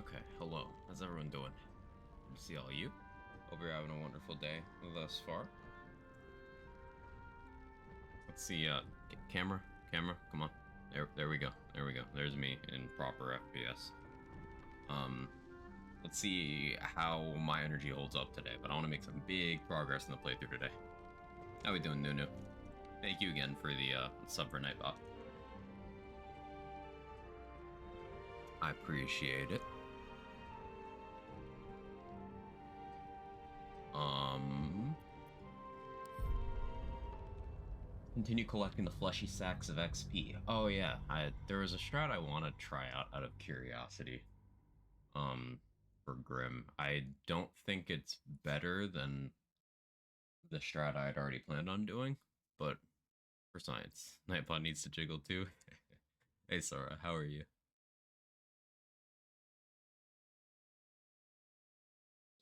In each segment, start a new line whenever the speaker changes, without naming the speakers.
Okay, hello. How's everyone doing? Good to see all you. Hope you're having a wonderful day thus far. Let's see, camera, come on. There we go. There we go. There's me in proper FPS. Let's see how my energy holds up today, but I want to make some big progress in the playthrough today. How we doing, Nunu? Thank you again for the sub for Nightbot. I appreciate it. Continue collecting the fleshy sacks of XP. Oh yeah, there was a strat I want to try out of curiosity. For Grim. I don't think it's better than the strat I had already planned on doing, but for science. Nightbot needs to jiggle too. Hey Sora, how are you?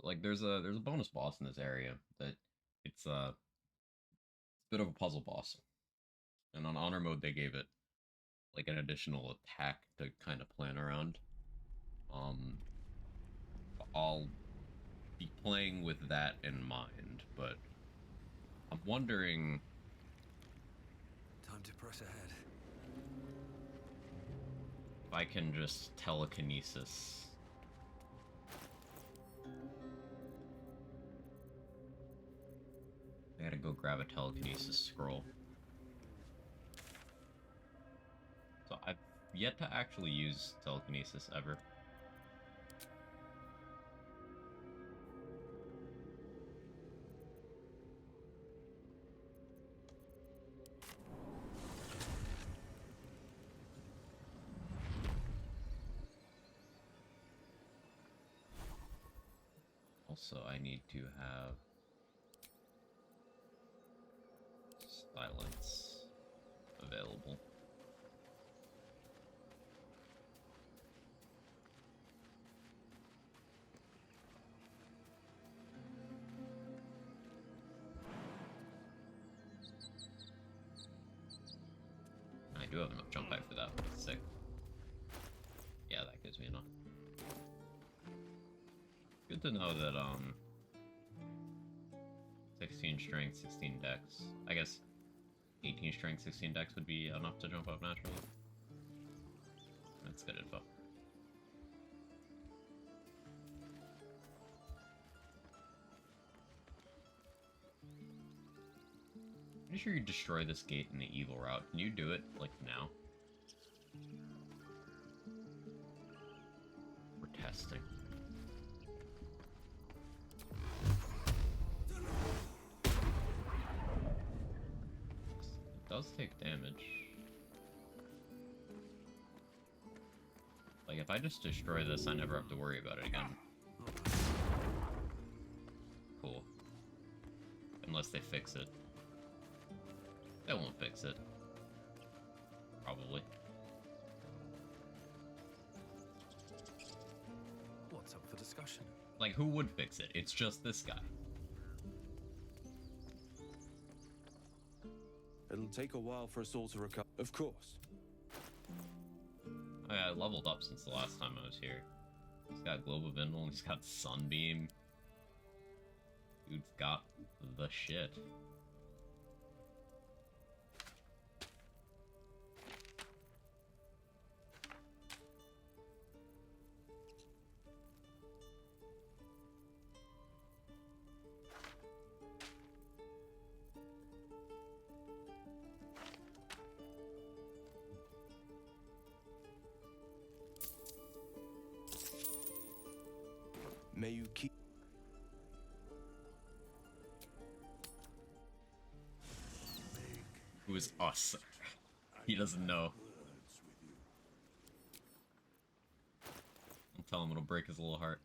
Like there's a bonus boss in this area that it's a bit of a puzzle boss. And on honor mode they gave it like an additional attack to kind of plan around. I'll be playing with that in mind, but I'm wondering.
Time to press ahead.
If I can just telekinesis. I gotta go grab a telekinesis scroll. So I've yet to actually use telekinesis ever. Also, I need to have silence available. I do have enough jump height for that. Sick. Yeah, that gives me enough. Good to know that 16 strength, 16 dex. I guess 18 strength, 16 dex would be enough to jump up naturally. That's good info. Pretty sure you destroy this gate in the evil route. Can you do it, like, now? We're testing. It does take damage. Like, if I just destroy this, I never have to worry about it again. Cool. Unless they fix it. They won't fix it. Probably.
What's up for discussion?
Like, who would fix it? It's just this guy.
It'll take a while for us all to recover. Of course.
Oh, yeah, I leveled up since the last time I was here. He's got Global Bindle and he's got Sunbeam. Dude's got the shit.
May you keep...
Who is us? He doesn't know. I'll tell him it'll break his little heart.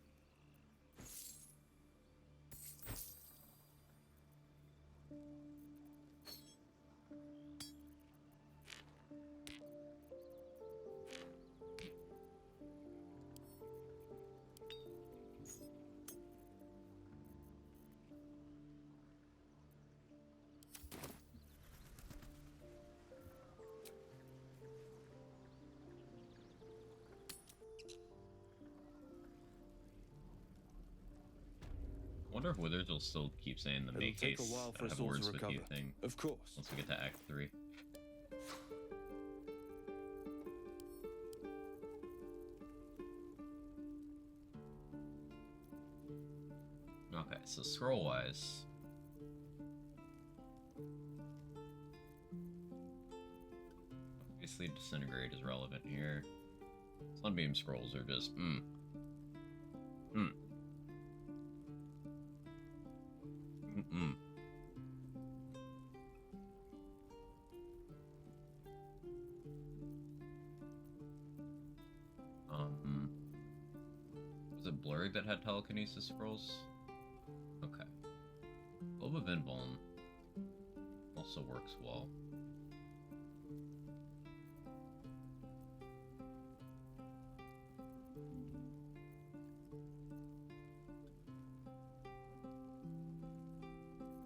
wonder if Withers will still keep saying the
It'll
make
take a
haste,
while for us
have
all to
words with you
recover.
thing
Of course.
once we get to Act 3. Okay, so scroll-wise... obviously Disintegrate is relevant here. Sunbeam scrolls are just, Was it Blurred that had telekinesis scrolls? Okay. Globe of Invuln also works well.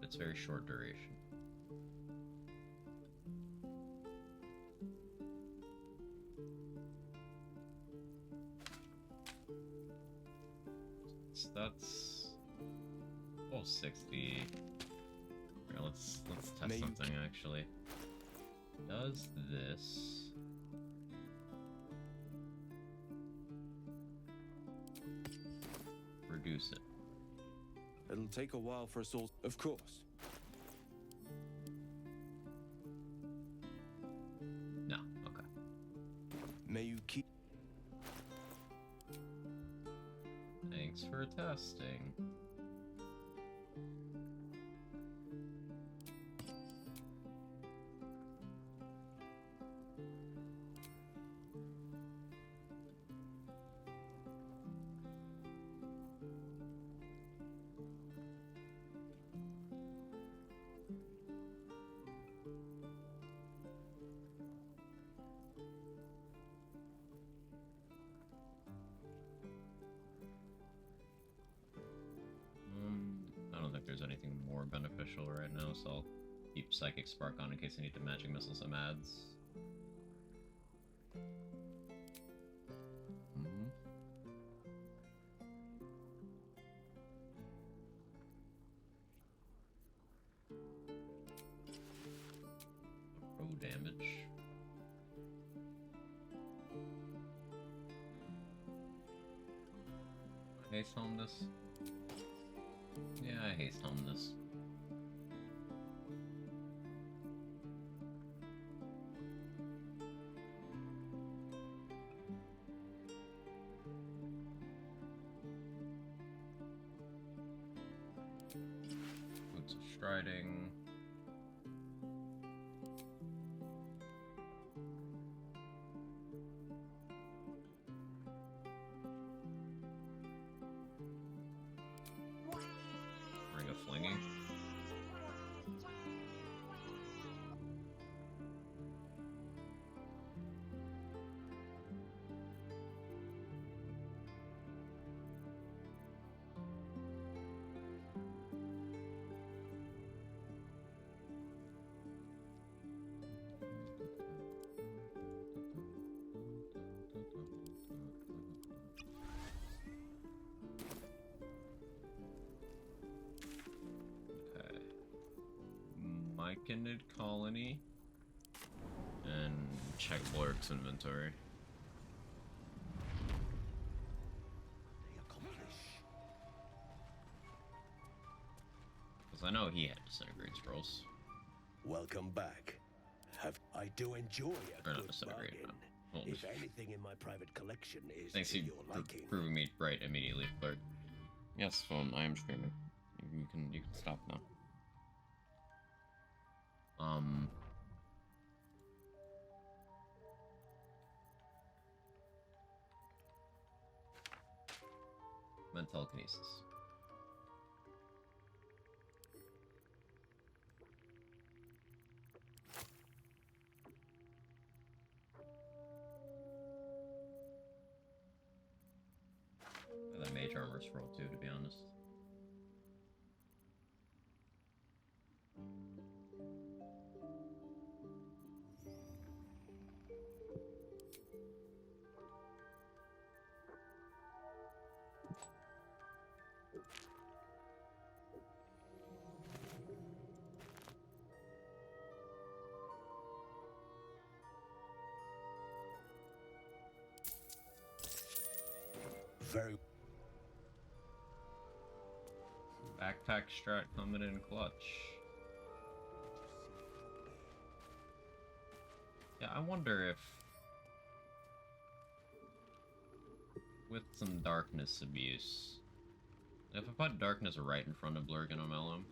It's very short duration. So that's 1260. Here, let's test something actually. Does this reduce it?
It'll take a while for us all. Of course.
No. Okay.
May you keep.
Thanks for testing. I don't think there's anything more beneficial right now, so I'll keep Psychic Spark on in case I need to Magic Missile some ads. Pro damage. Haste home this? Yeah, I haste home this. Boots of Striding. Ring of Flinging. Myconid Colony and check Blurk's inventory. Because I know he had Disintegrate scrolls.
Welcome back. I do enjoy a
Or not
good
Disintegrate,
bargain.
no. Well,
If anything in my private collection is
thanks
to
you
your
for
liking.
proving me right immediately, Blurk. Yes, phone, I am streaming. You can stop now. Telekinesis. That mage armor scroll too, to be honest.
Very
Backpack strat coming in clutch. Yeah, I wonder if with some darkness abuse, if I put darkness right in front of Blurgan or Mellum,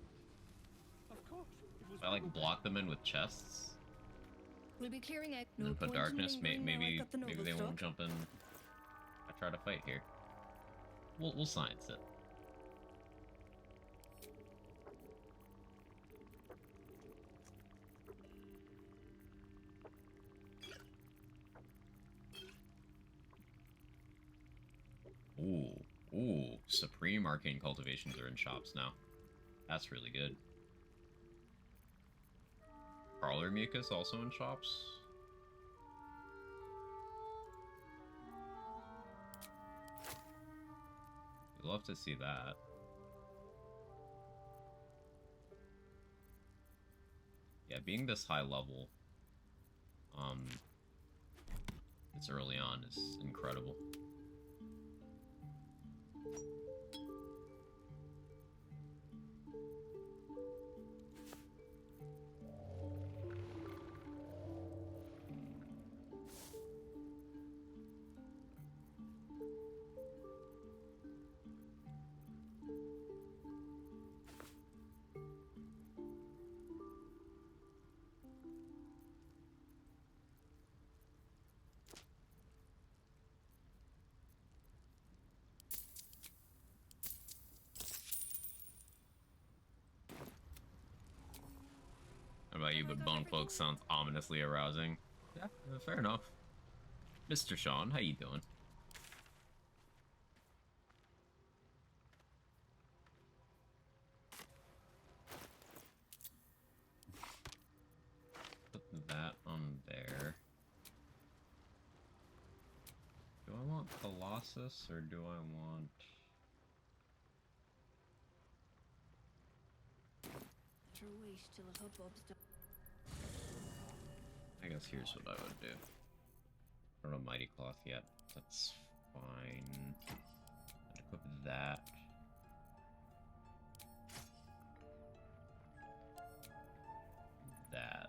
if I like block them in with chests,
We'll be clearing out.
and
No
then put
point in
darkness,
lingering now I've
maybe
got the noble
they won't
stock.
jump in. I try to fight here. We'll science it. Ooh, Supreme Arcane Cultivations are in shops now. That's really good. Parlor Mucus also in shops. We'd love to see that. Yeah, being this high level, it's early on is incredible. How about you, but Bone Cloak sounds ominously arousing. Yeah, fair enough. Mr. Sean, how you doing? Put that on there. Do I want Colossus or do I want... I guess here's what I would do. I don't know Mighty Cloth yet. That's fine. I'd equip that. That.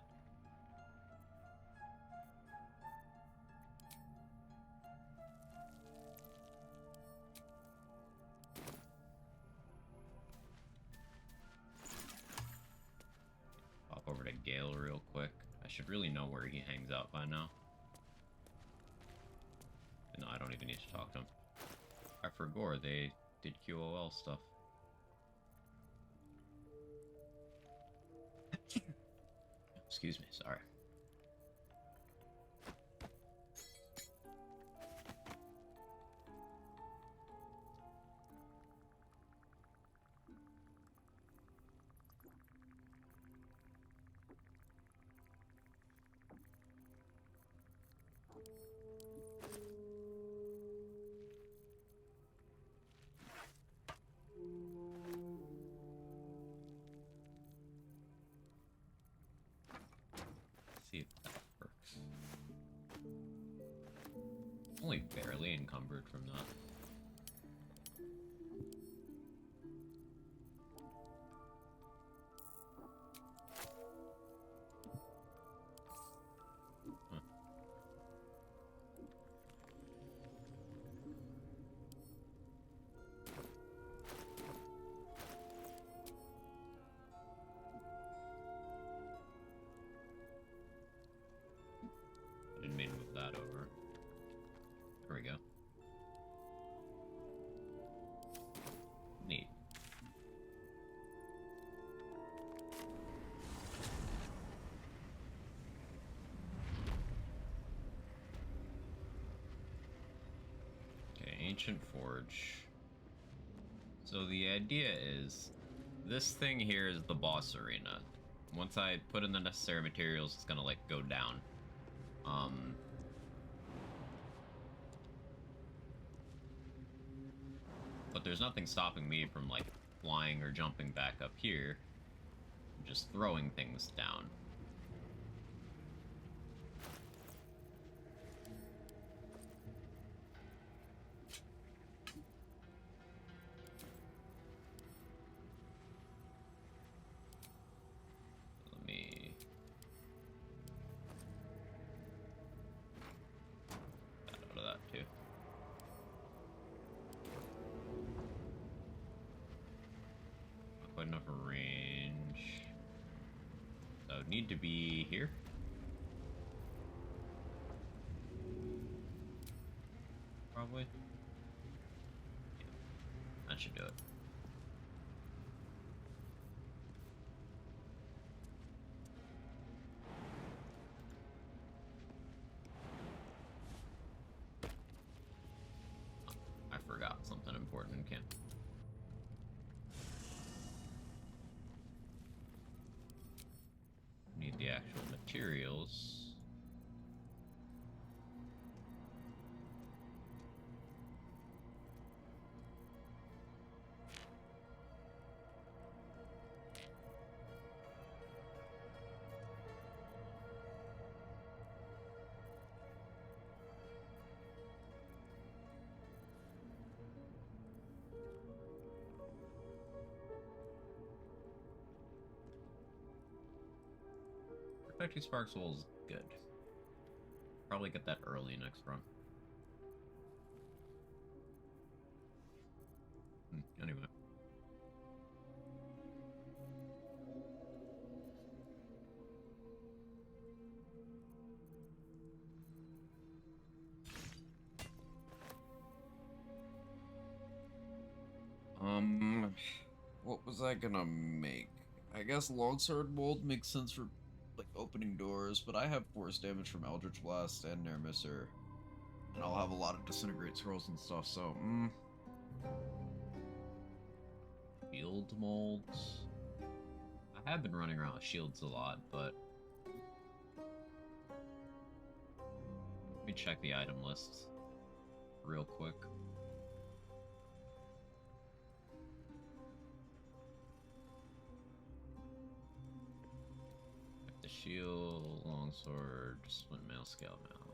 Pop over to Gale real quick. I should really know where he hangs out by now. No, I don't even need to talk to him. I forgot they did QOL stuff. Excuse me, sorry. See if that works. Only barely encumbered from that. Huh. I didn't mean to move that over. There we go. Neat. Okay, Ancient Forge. So the idea is, this thing here is the boss arena. Once I put in the necessary materials, it's gonna like go down. But there's nothing stopping me from like flying or jumping back up here, just throwing things down. need to be here. Probably. Yeah, that should do it. Oh, I forgot something important in camp. Need the actual materials. Protecting Sparks Soul is good. Probably get that early next run. Anyway.
What was I gonna make? I guess longsword mold makes sense for like opening doors, but I have force damage from Eldritch Blast and Near Misser, and I'll have a lot of disintegrate scrolls and stuff. So,
Shield molds. I have been running around with shields a lot, but let me check the item list real quick. The shield, longsword, split mail, scale mail.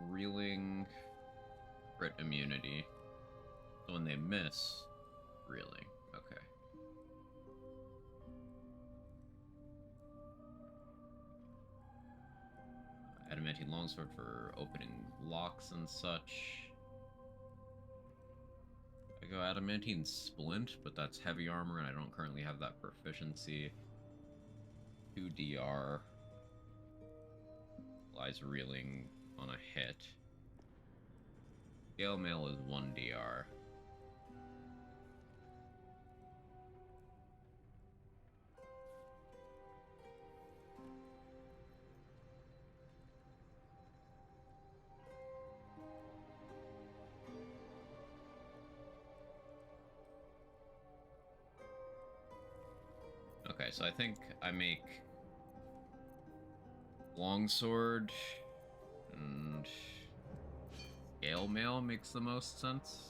Reeling, crit immunity. So when they miss, reeling. Okay. Adamantine longsword for opening locks and such. I go adamantine splint, but that's heavy armor, and I don't currently have that proficiency. 2 DR. Lies reeling on a hit. Scale mail is 1 DR. Okay, so I think I make longsword and scale mail makes the most sense.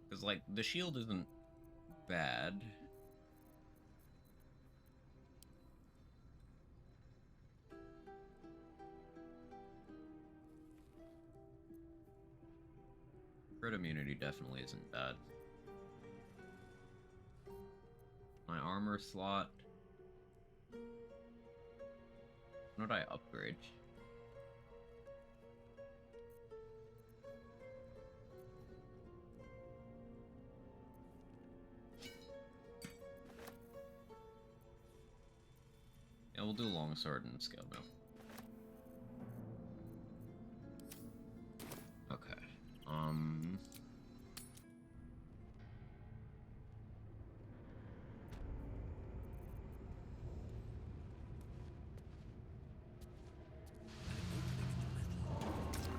Because, like, the shield isn't bad. Crit immunity definitely isn't bad. My armor slot. What did I upgrade? Yeah, we'll do longsword and scale mail. Okay.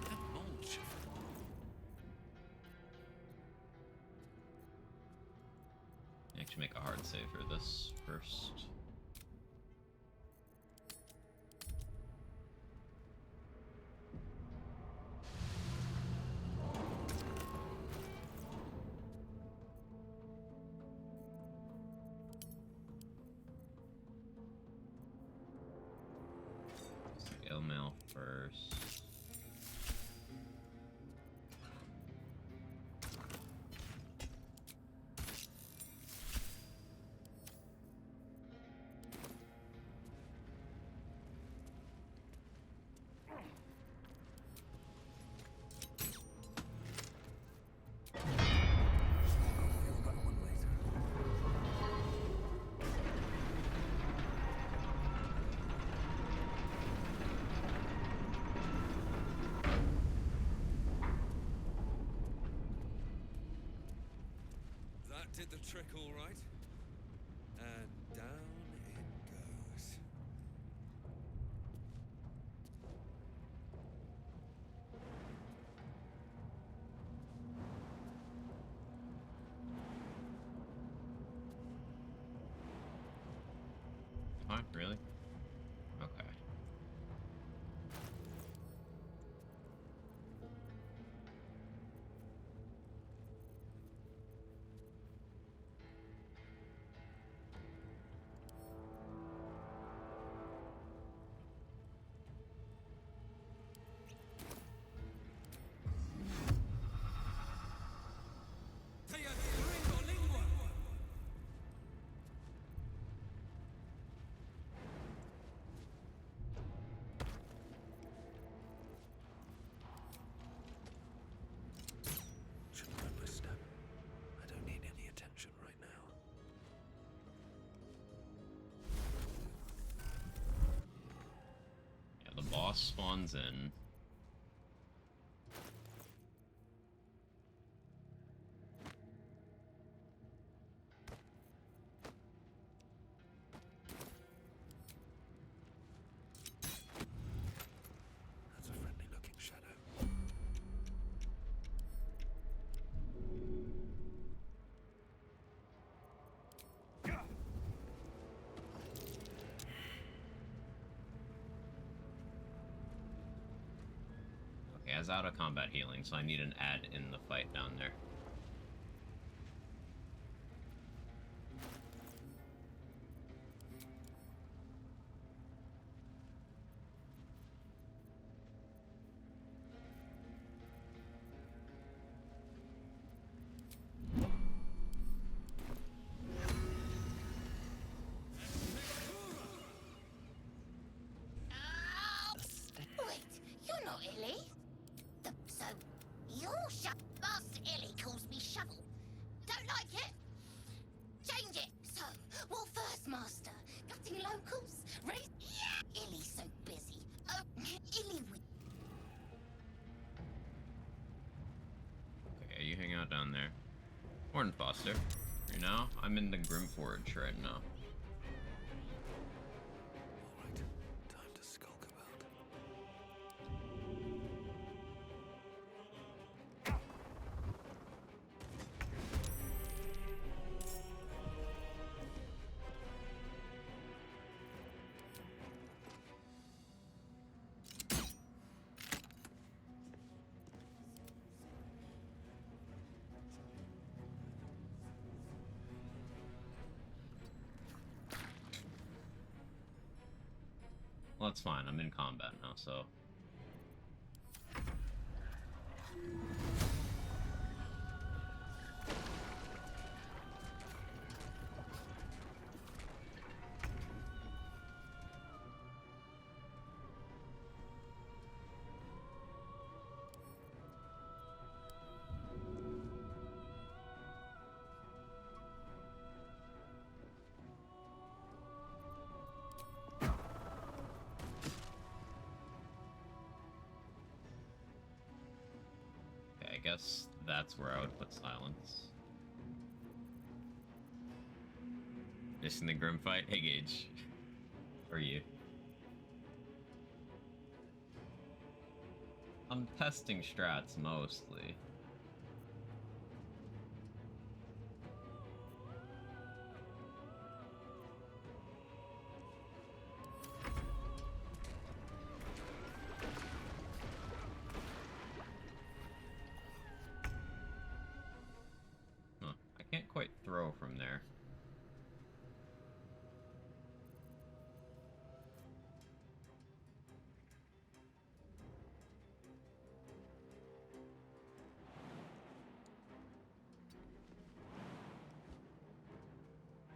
That mold shift.
Actually make a hard save for this first. Scale mail first.
Did the trick all right? And down it goes.
Huh? Really? Okay.
Shouldn't mind my step. I don't need any attention right now.
Yeah, the boss spawns in.
That's a friendly looking shadow.
Okay, I was out of combat healing, so I need an ad in the fight down there.
Wait, you're not Illy. So, you're Master Illy calls me Shovel. Don't like it? Change it. So, what first, Master? Gutting locals? Race? Yeah. Illy's so busy. Oh, Illy with...
Okay, you hang out down there. Morning, Foster. You know, I'm in the Grim Forge right now.
Alright, time to skulk about.
Well, that's fine. I'm in combat now, so... Okay, I guess that's where I would put silence. Just in the Grim fight? Hey, Gage. Or you? I'm testing strats mostly. Huh. I can't quite throw from there.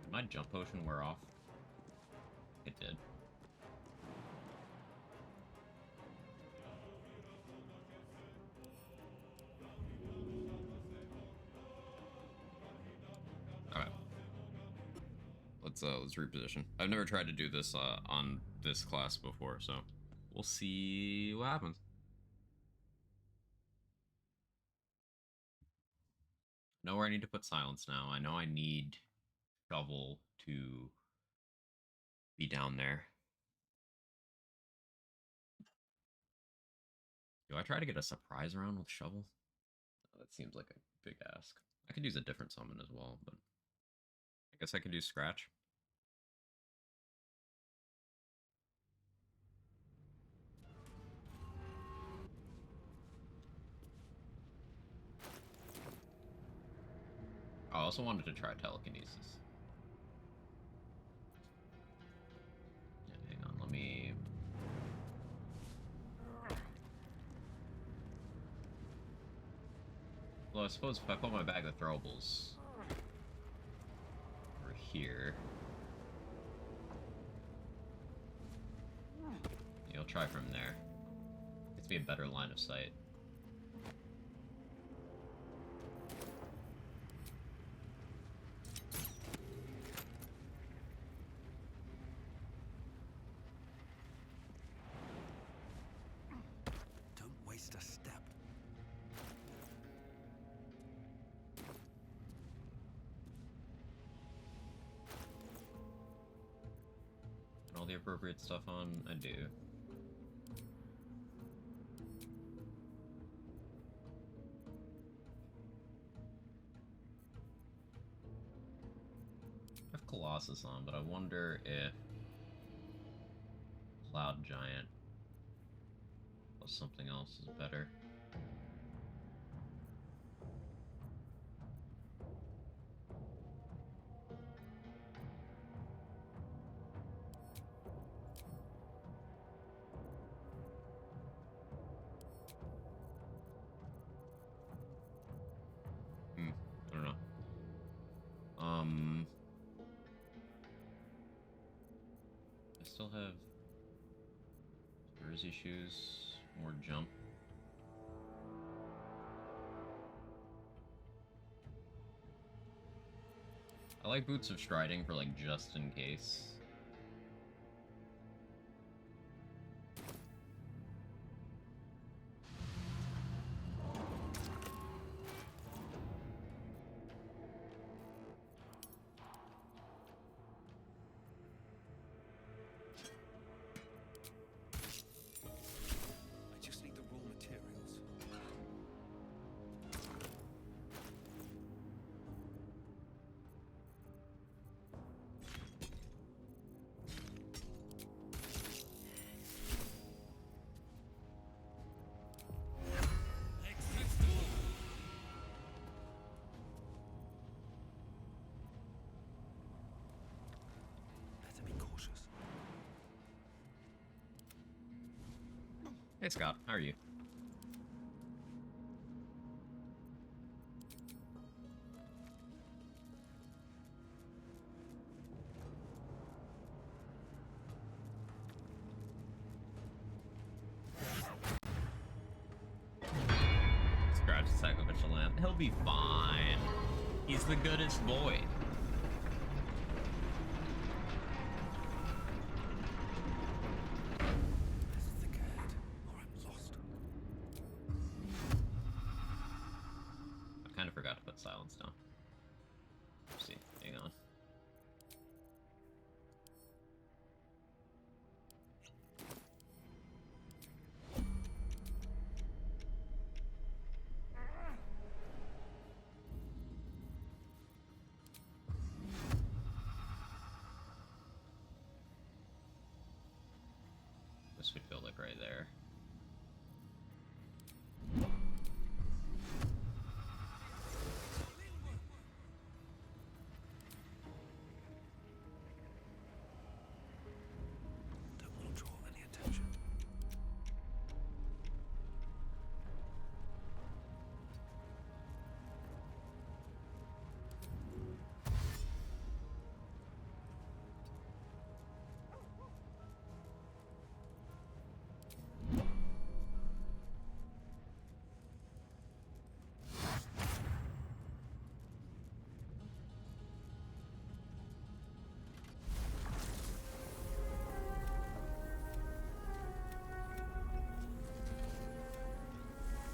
Did my jump potion wear off? It did. Alright. Let's reposition. I've never tried to do this on this class before, so we'll see what happens. Know where I need to put silence now. I know I need shovel to be down there. Do I try to get a surprise round with shovel? Oh, that seems like a big ask. I could use a different summon as well, but I guess I could do scratch. I also wanted to try telekinesis. Yeah, hang on, let me... Well, I suppose if I put my bag of throwables over here... You'll try from there. Gets me a better line of sight.
Don't waste a step.
And all the appropriate stuff on, I do. I have Colossus on, but I wonder if Cloud Giant plus something else is better. I don't know. I still have Jersey shoes, more jump. I like boots of striding for like just in case.
I just need the raw materials. Better be cautious.
Hey Scott, how are you? Scratch the sacrificial lamb. He'll be fine. He's the goodest boy.
Better think ahead, or I'm lost.
I kind of forgot to put silence down. Let's see, hang on. This would feel like right there.
Don't want to draw any attention.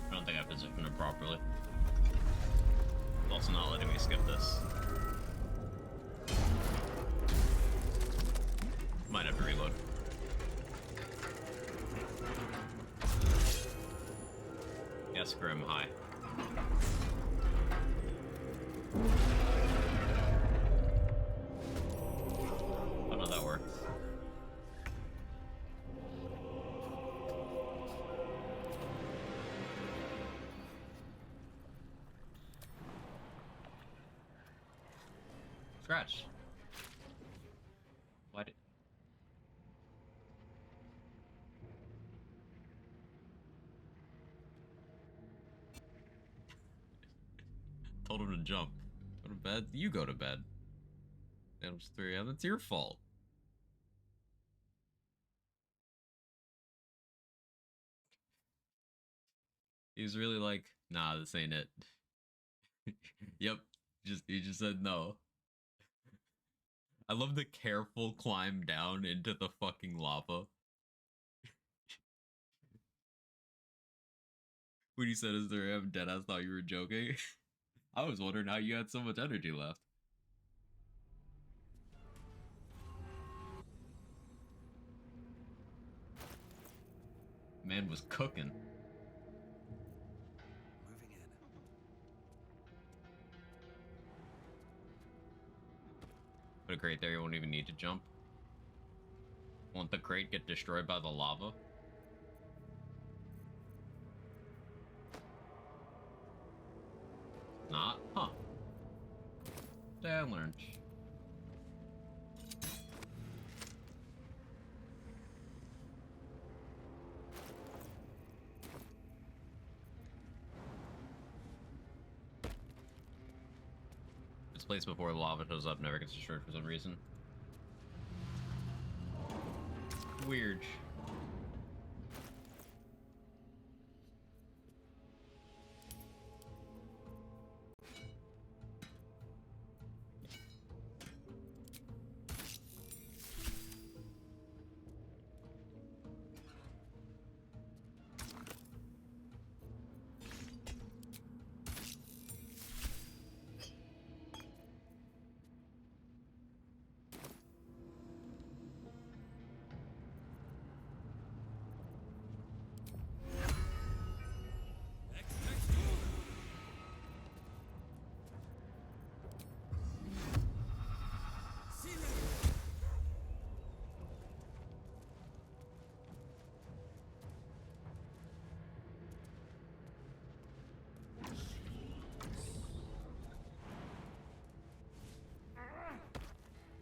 I don't think I positioned it properly. also not letting me skip this. Might have to reload. Yes, Grim, hi. Oh no, that works. Scratch. Why did... Told him to jump. Go to bed? You go to bed. It was 3 a.m. That's your fault. He was really like, nah, this ain't it. Yep. He just said no. I love the careful climb down into the fucking lava. When you said, is there am dead, I thought you were joking. I was wondering how you had so much energy left. Man was cooking.
Moving in.
Put a crate there, you won't even need to jump. Won't the crate get destroyed by the lava? Not? Huh. Today I learned. This place before the lava shows up never gets destroyed for some reason. Weird.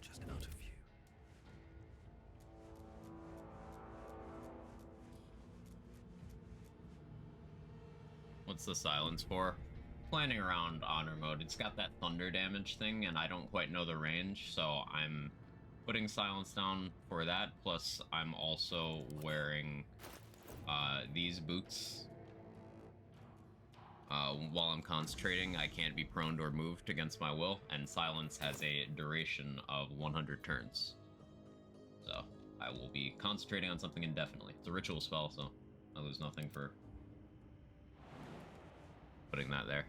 Just out of view.
What's the silence for? Planning around honor mode. It's got that thunder damage thing, and I don't quite know the range, so I'm putting silence down for that. Plus, I'm also wearing these boots. While I'm concentrating, I can't be proned or moved against my will, and silence has a duration of 100 turns. So, I will be concentrating on something indefinitely. It's a ritual spell, so I lose nothing for putting that there.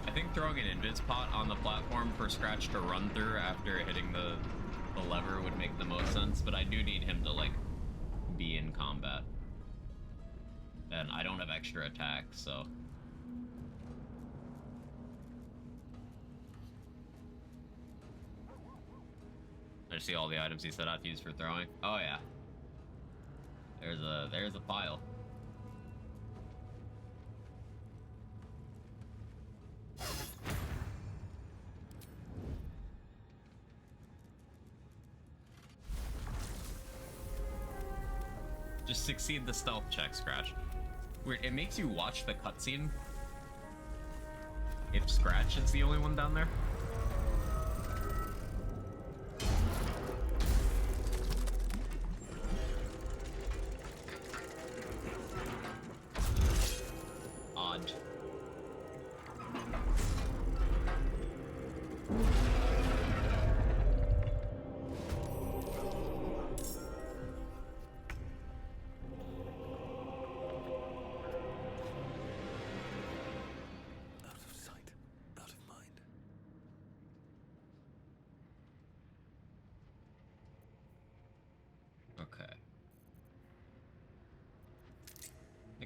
I think throwing an invis pot on the platform for Scratch to run through after hitting the lever would make the most sense, but I do need him to, like, be in combat. And I don't have extra attack, so... I see all the items he set out to use for throwing. Oh yeah. There's a pile. Just succeed the stealth check, Scratch. Weird, it makes you watch the cutscene if Scratch is the only one down there. Odd.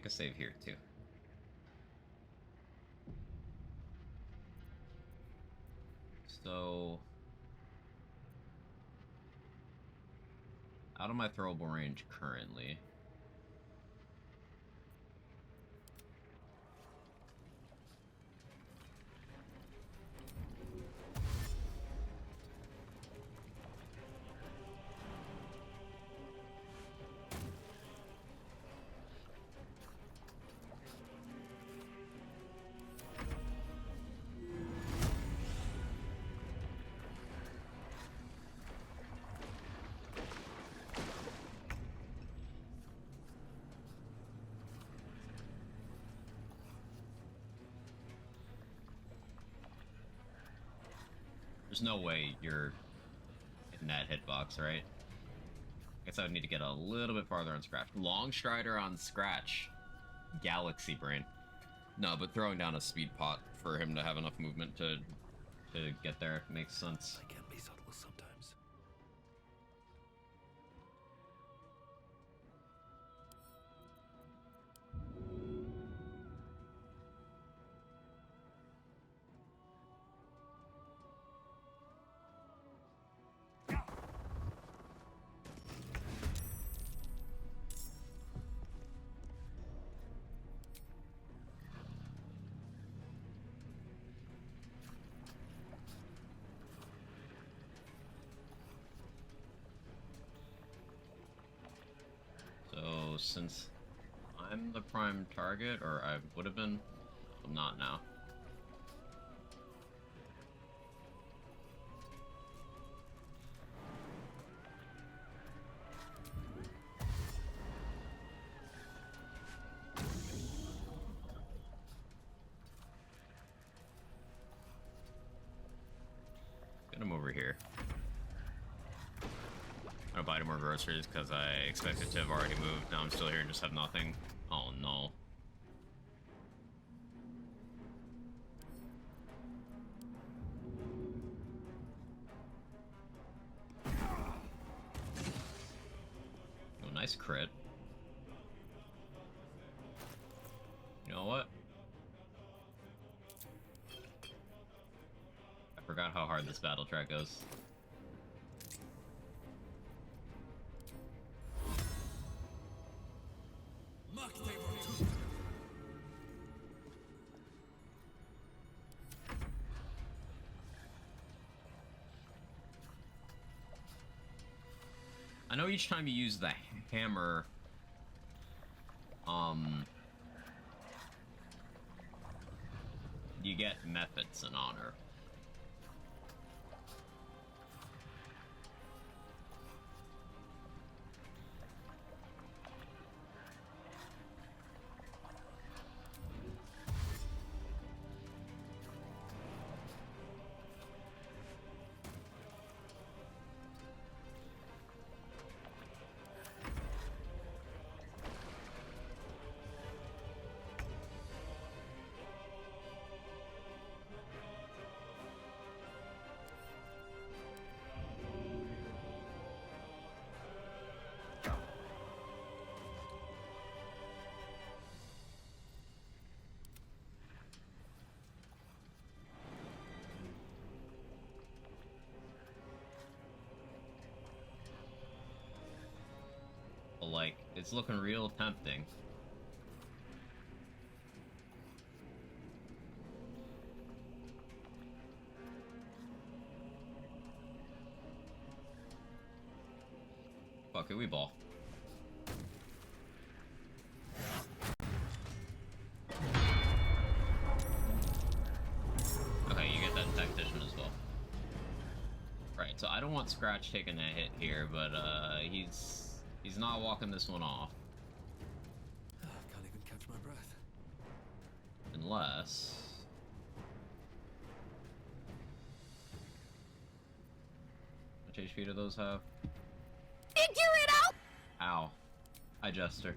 make a save here too. So out of my throwable range currently. There's no way you're in that hitbox, right? Guess I would need to get a little bit farther on Scratch. Long Strider on Scratch. Galaxy Brain. No, but throwing down a speed pot for him to have enough movement to get there makes sense.
I can be subtle sometimes.
So since I'm the prime target, or I would have been, I'm not now. Get him over here. I'm gonna buy more groceries because I expected to have already moved. Now I'm still here and just have nothing. Oh no. Oh, nice crit. You know what? I forgot how hard this battle track goes. I know each time you use the hammer, you get methods and honor. But like, it's looking real tempting. Fuck it, we ball. Okay, you get that Tactician as well. Right, so I don't want Scratch taking a hit here, but he's not walking this one off.
I can't even catch my breath.
Unless... How much HP do those have?
Figure it out!
Ow. Hi, Jester.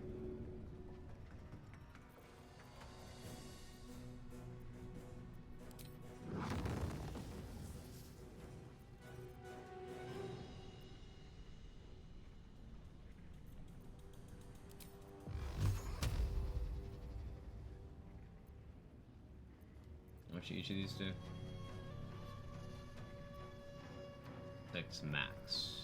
much each of these do? 6 max.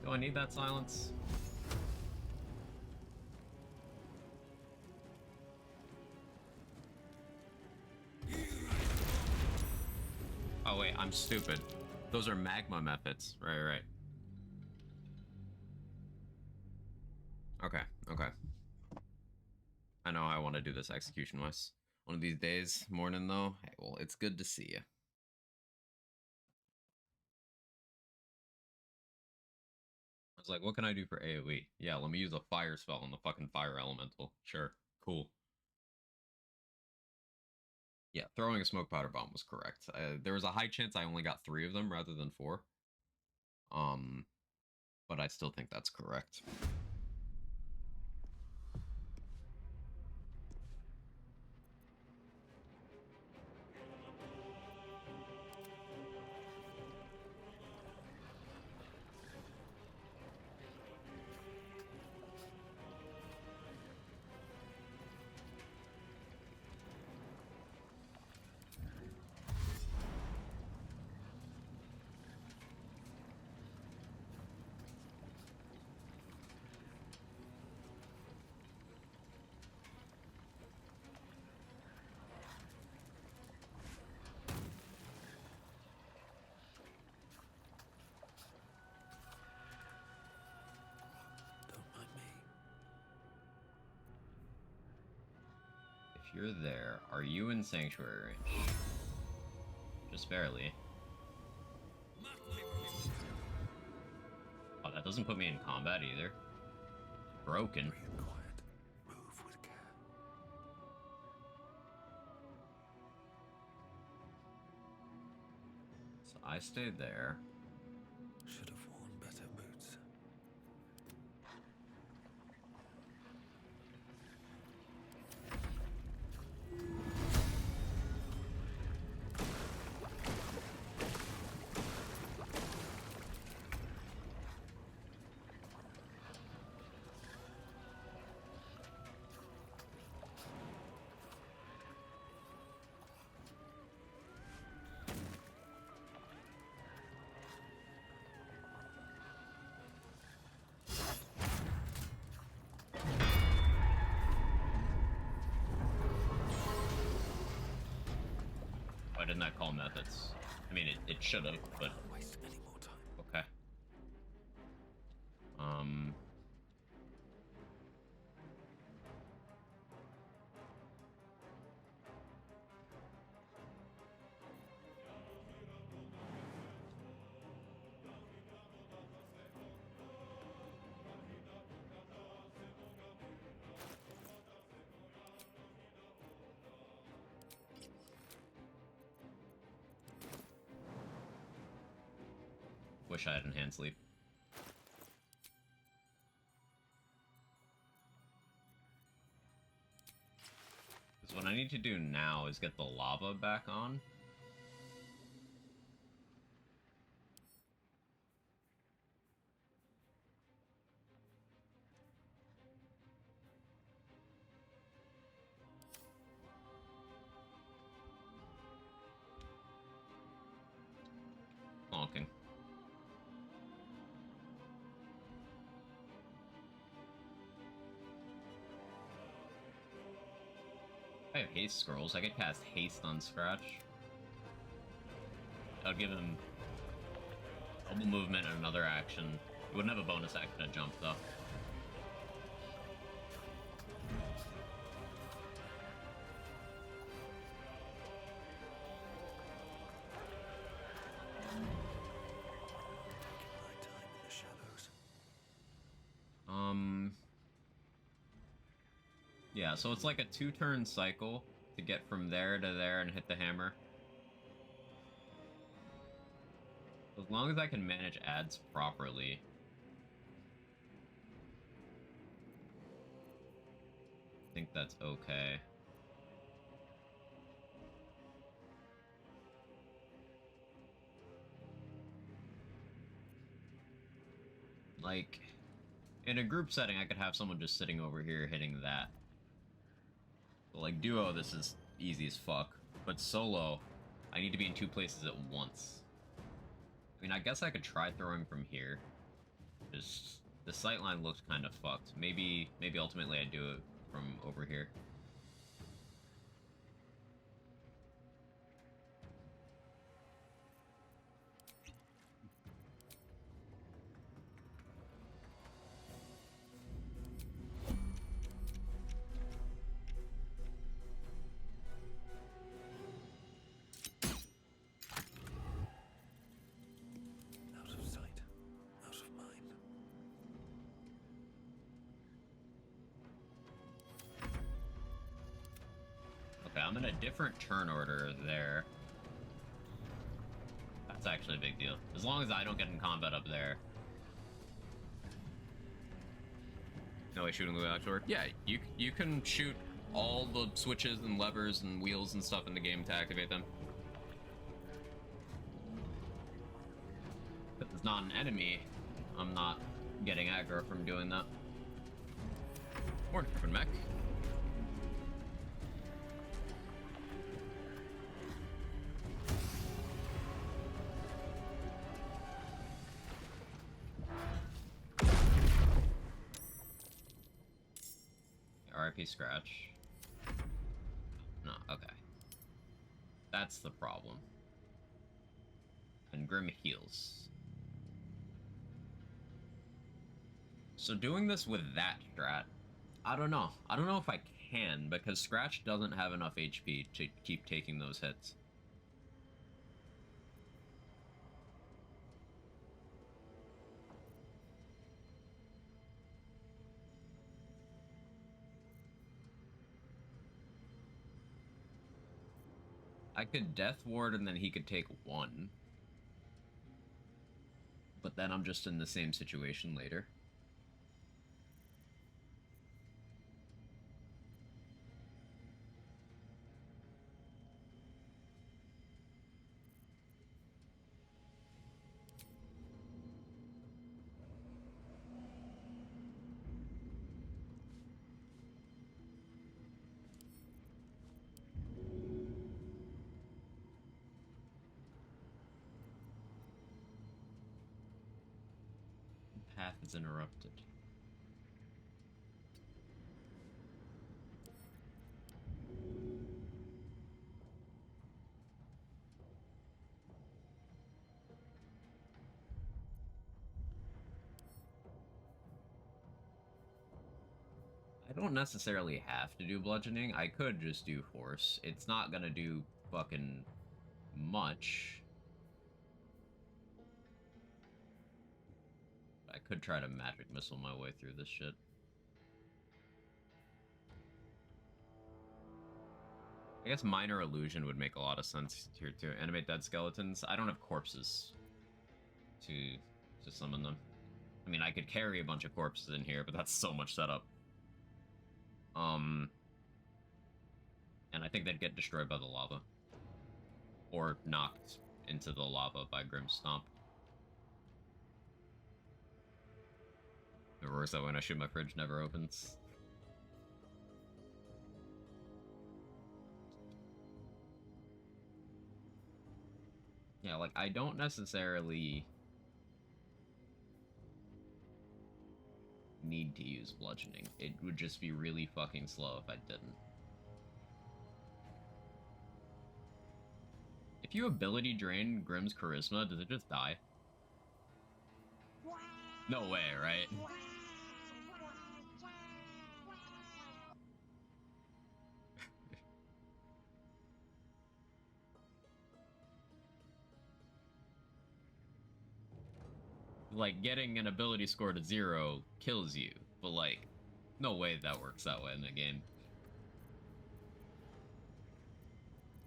Do I need that silence? Oh wait, I'm stupid. Those are magma methods. Right. Okay. I know I want to do this execution-wise. One of these days, morning though. Hey, well, it's good to see you. I was like, what can I do for AoE? Yeah, let me use a fire spell on the fucking fire elemental. Sure, cool. Yeah, throwing a smoke powder bomb was correct. There was a high chance I only got 3 of them rather than 4. But I still think that's correct.
Don't mind me.
If you're there, are you in sanctuary range? Just barely. Oh, that doesn't put me in combat either. Broken.
Free and quiet. Move with care.
So I stayed there.
Should have worn better boots.
Why didn't that call methods? I mean, it should have, but
Don't waste any more time.
okay. Wish I had enhanced sleep. Because what I need to do now is get the lava back on. Honking. I have haste scrolls. I could cast haste on Scratch. That would give him double movement and another action. He wouldn't have a bonus action to jump though.
My time in the shadows.
Yeah, so it's like a 2-turn cycle to get from there to there and hit the hammer. As long as I can manage ads properly. that's okay. Like, in a group setting, I could have someone just sitting over here hitting that. But like duo, this is easy as fuck. But solo, I need to be in two places at once. I mean, I guess I could try throwing from here. Just the sightline looks kind of fucked. Maybe ultimately I do it from over here.
Out of sight, out of mind.
Okay, I'm in a different turn order there. That's actually a big deal. As long as I don't get in combat up there. No way shooting the way sword. Yeah, you can shoot all the switches and levers and wheels and stuff in the game to activate them. If it's not an enemy, I'm not getting aggro from doing that. Morning, Griffin Mech. RIP Scratch. No, okay. That's the problem. And Grim heals. So doing this with that strat, I don't know. I don't know if I can, because Scratch doesn't have enough HP to keep taking those hits. I could Death Ward and then he could take one. But then I'm just in the same situation later. Path is interrupted. I don't necessarily have to do bludgeoning. I could just do force. It's not gonna do fucking much. I could try to magic missile my way through this shit. I guess minor illusion would make a lot of sense here to animate dead skeletons. I don't have corpses to summon them. I mean, I could carry a bunch of corpses in here, but that's so much setup. And I think they'd get destroyed by the lava. Or knocked into the lava by Grim Stomp. It works that when I shoot my fridge never opens. Yeah, like, I don't necessarily need to use bludgeoning. It would just be really fucking slow if I didn't. If you ability drain Grim's charisma, does it just die? No way, right? Like, getting an ability score to 0 kills you, but like, no way that works that way in the game.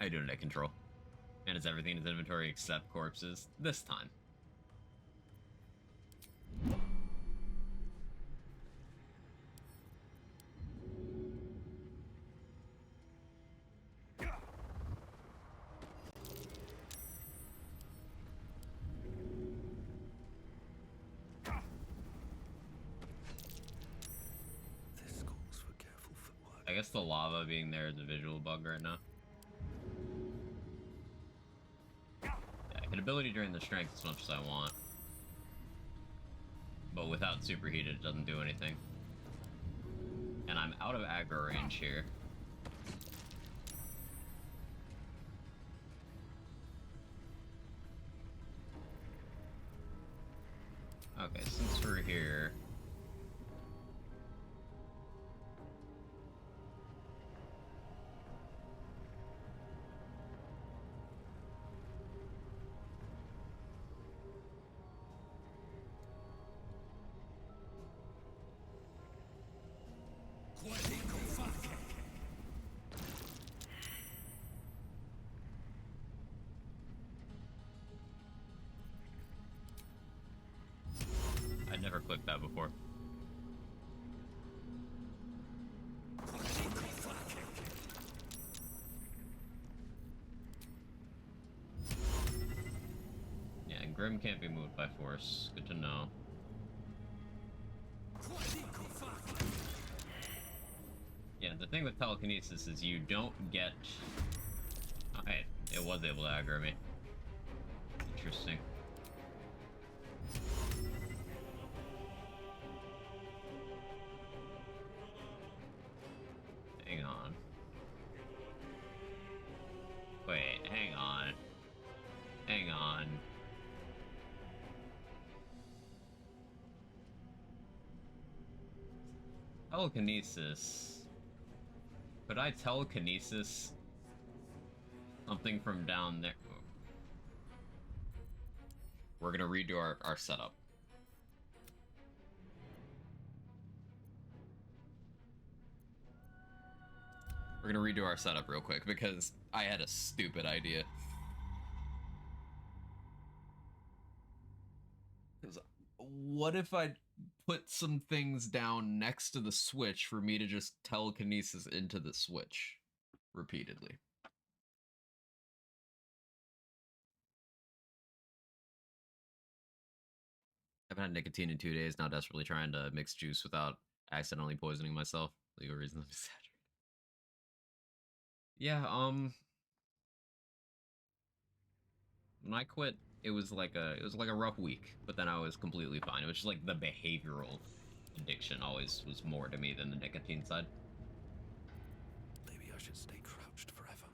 I do it at control. And it's everything in his inventory except corpses this time. guess the lava being there is a visual bug right now. Yeah, I can ability drain the strength as much as I want. But without superheated, it doesn't do anything. And I'm out of aggro range here. Okay, since we're here... I never clicked that before. Yeah, and Grim can't be moved by force. Good to know. Yeah, the thing with telekinesis is you don't get... Oh, hey, it was able to aggro me. Interesting. Hang on. Wait, hang on. Hang on. Telekinesis. Could I telekinesis something from down there? We're gonna redo our setup. We're gonna redo our setup real quick because I had a stupid idea. What if I put some things down next to the switch for me to just telekinesis into the switch repeatedly? I haven't had nicotine in 2 days, now desperately trying to mix juice without accidentally poisoning myself. Legal reasons to be saturated. Yeah, when I quit, it was like a rough week, but then I was completely fine. It was just like the behavioral addiction always was more to me than the nicotine side.
Maybe I should stay crouched forever.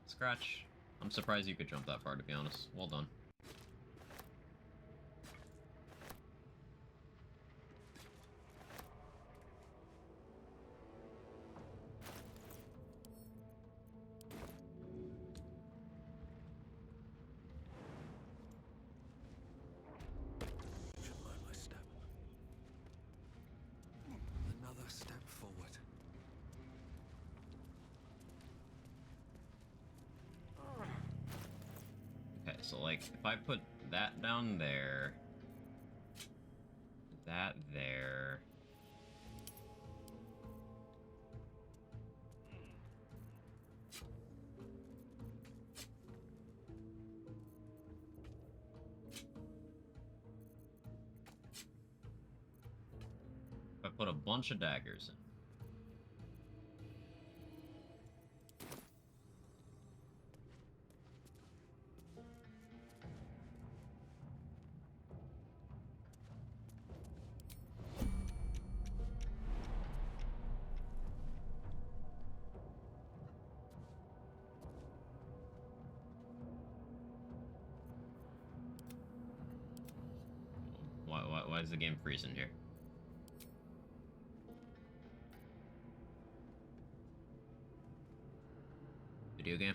Scratch. I'm surprised you could jump that far, to be honest. Well done.
Should mind my step. Another step forward.
Okay, so like, if I put that down there, that there... If I put a bunch of daggers in. Why is the game freezing here? Video game?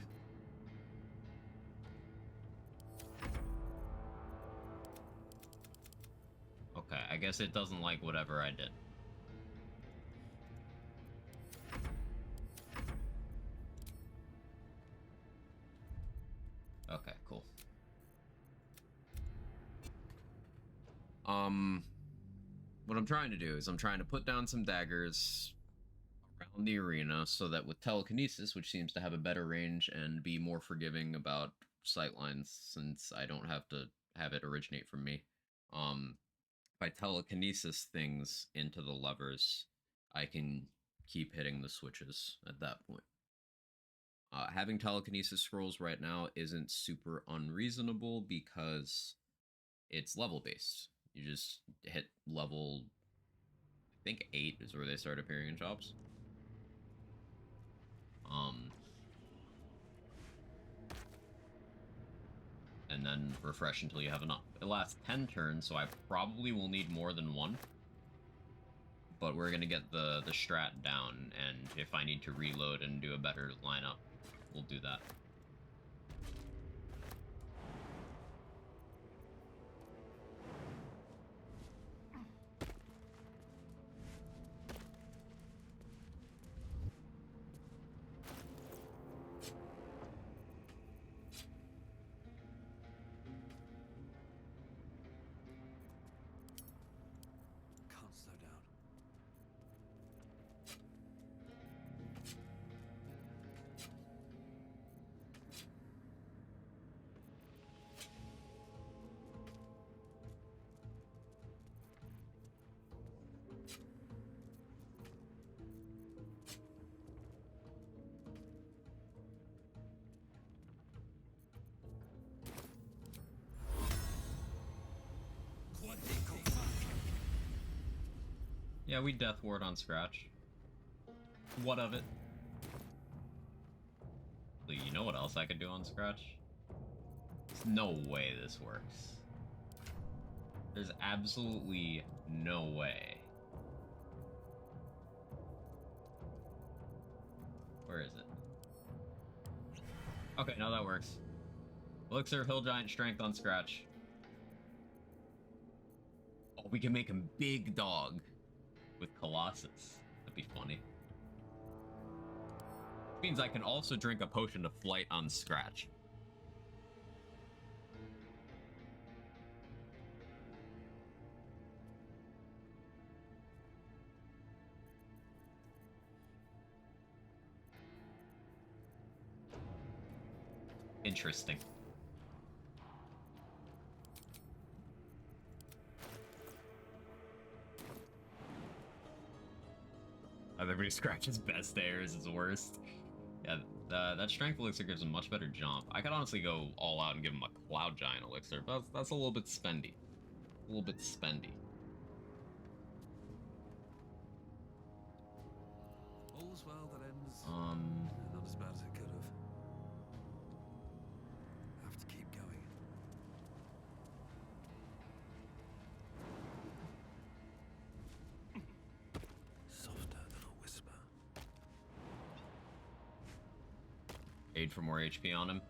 Okay, I guess it doesn't like whatever I did. Okay, cool. What I'm trying to do is I'm trying to put down some daggers around the arena so that with telekinesis, which seems to have a better range and be more forgiving about sightlines since I don't have to have it originate from me, if I telekinesis things into the levers, I can keep hitting the switches at that point. Having telekinesis scrolls right now isn't super unreasonable because it's level based. You just hit level, I think 8 is where they start appearing in shops. And then refresh until you have enough. It lasts 10 turns, so I probably will need more than one. But we're gonna get the strat down, and if I need to reload and do a better lineup, we'll do that.
Can't slow down.
Yeah, we death ward on Scratch. What of it? You know what else I could do on Scratch? There's no way this works. There's absolutely no way. Where is it? Okay, now that works. Elixir, Hill Giant, Strength on Scratch. Oh, we can make him big dog with Colossus. That'd be funny. Means I can also drink a potion of flight on Scratch. Interesting. Everybody Scratch's best there is his worst. Yeah, that strength elixir gives him much better jump. I could honestly go all out and give him a Cloud Giant elixir, but that's a little bit spendy. A little bit spendy.
All's well that ends. Not as bad as it could have. Have to keep going.
Softer than a whisper.
Aid for more HP on him.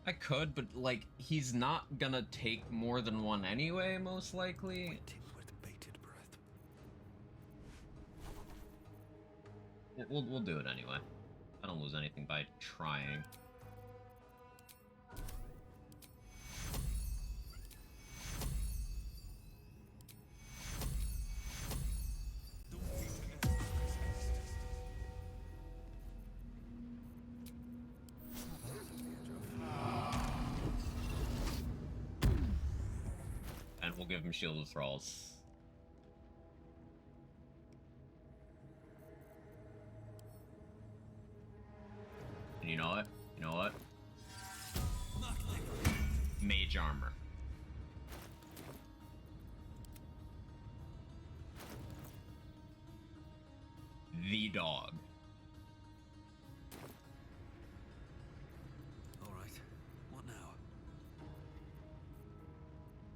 I could, but like he's not gonna take more than one anyway, most likely.
Waiting with bated breath.
We'll do it anyway. I don't lose anything by trying. And we'll give him Shield of Thralls. And you know what? You know what? Mage Armor. The dog.
All right. What now?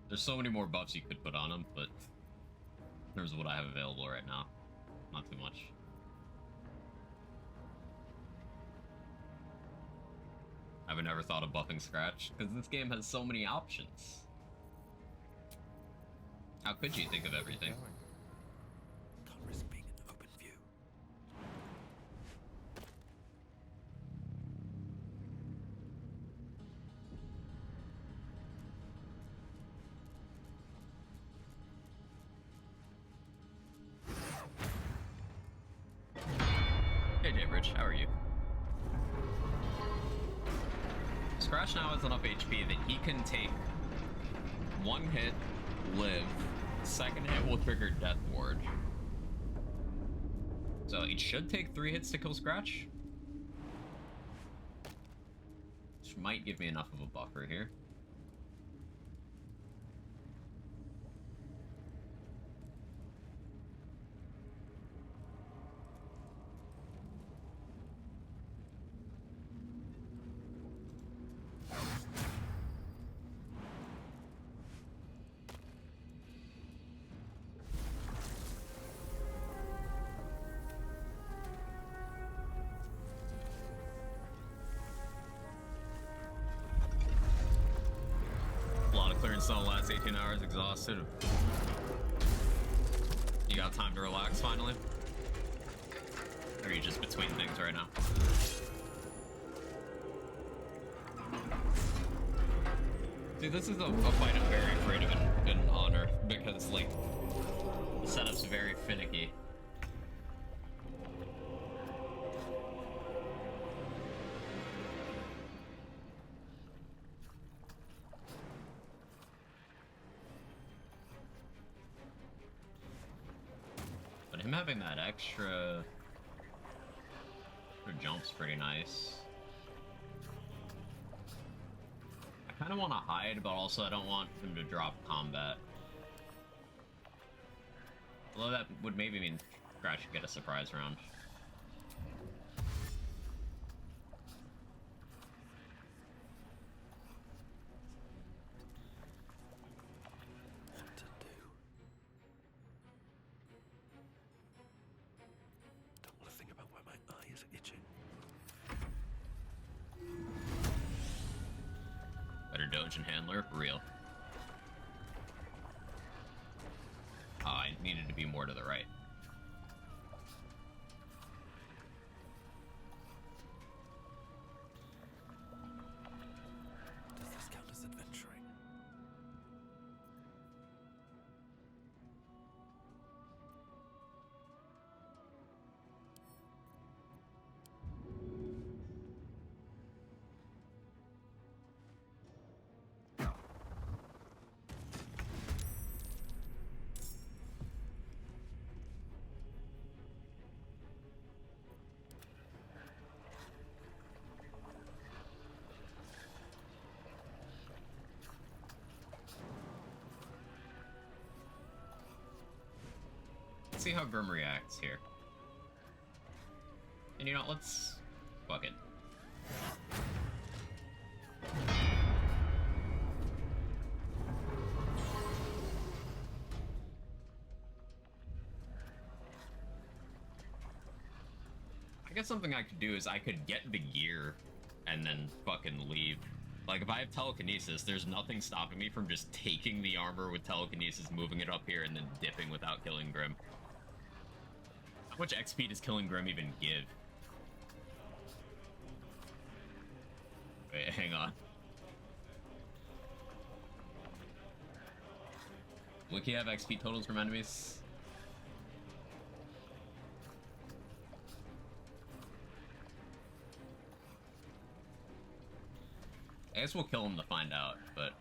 There's so many more buffs you could put on him, but in terms of what I have available right now, not too much. I've never thought of buffing Scratch, because this game has so many options. How could you think of everything?
Can't risk being in open view.
Hey Daybridge, how are you? Scratch now has enough HP that he can take one hit, live, Second hit will trigger Death Ward. So it should take 3 hits to kill Scratch. Which might give me enough of a buffer here. Clearance on the last 18 hours, exhausted. You got time to relax finally? Or are you just between things right now? See, this is a fight I'm very afraid of in Honor, because, like, the setup's very finicky. Him having that extra jump's pretty nice. I kind of want to hide, but also I don't want him to drop combat. Although that would maybe mean Scratch should get a surprise round. And handler, real. Oh, I needed to be more to the right.
Does this count as adventuring?
See how Grim reacts here. And you know, let's fuck it. I guess something I could do is I could get the gear and then fucking leave. Like, if I have telekinesis, there's nothing stopping me from just taking the armor with telekinesis, moving it up here, and then dipping without killing Grim. How much XP does killing Grim even give? Wait, hang on. Wiki have XP totals from enemies? I guess we'll kill him to find out, but...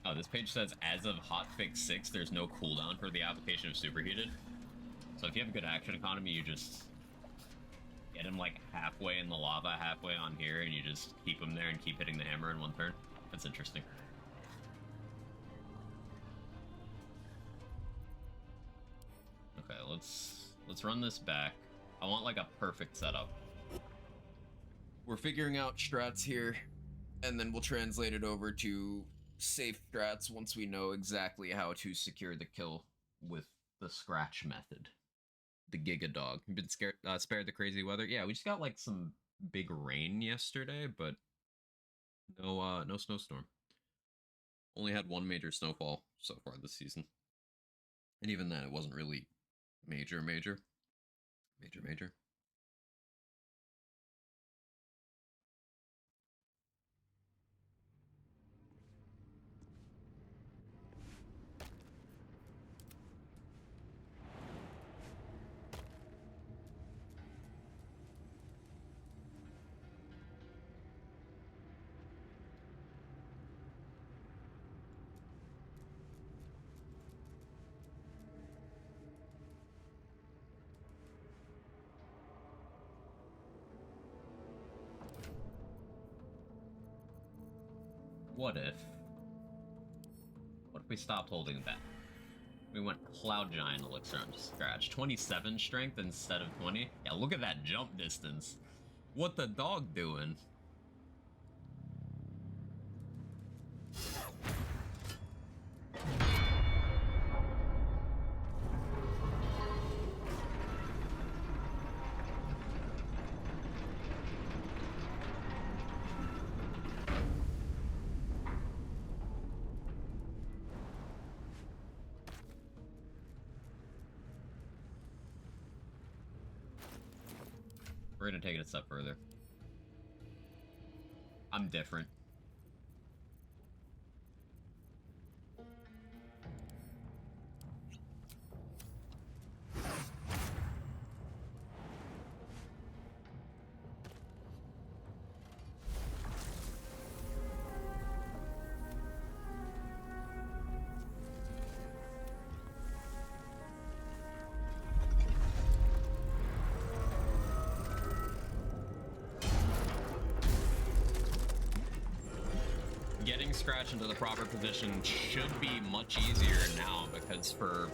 Oh, this page says, as of hotfix 6, there's no cooldown for the application of superheated. So if you have a good action economy, you just get him like halfway in the lava, halfway on here, and you just keep him there and keep hitting the hammer in one turn. That's interesting. Okay, let's run this back. I want like a perfect setup.
We're figuring out strats here, and then we'll translate it over to safe strats once we know exactly how to secure the kill with the Scratch method. The Giga Dog. You've been spared the crazy weather? Yeah, we just got like some big rain yesterday, but no snowstorm. Only had one major snowfall so far this season. And even then, it wasn't really major.
What if we stopped holding back? We went Cloud Giant Elixir on Scratch. 27 strength instead of 20? Yeah, look at that jump distance. What the dog doing? We're gonna take it a step further. I'm different. Getting Scratch into the proper position should be much easier now, because for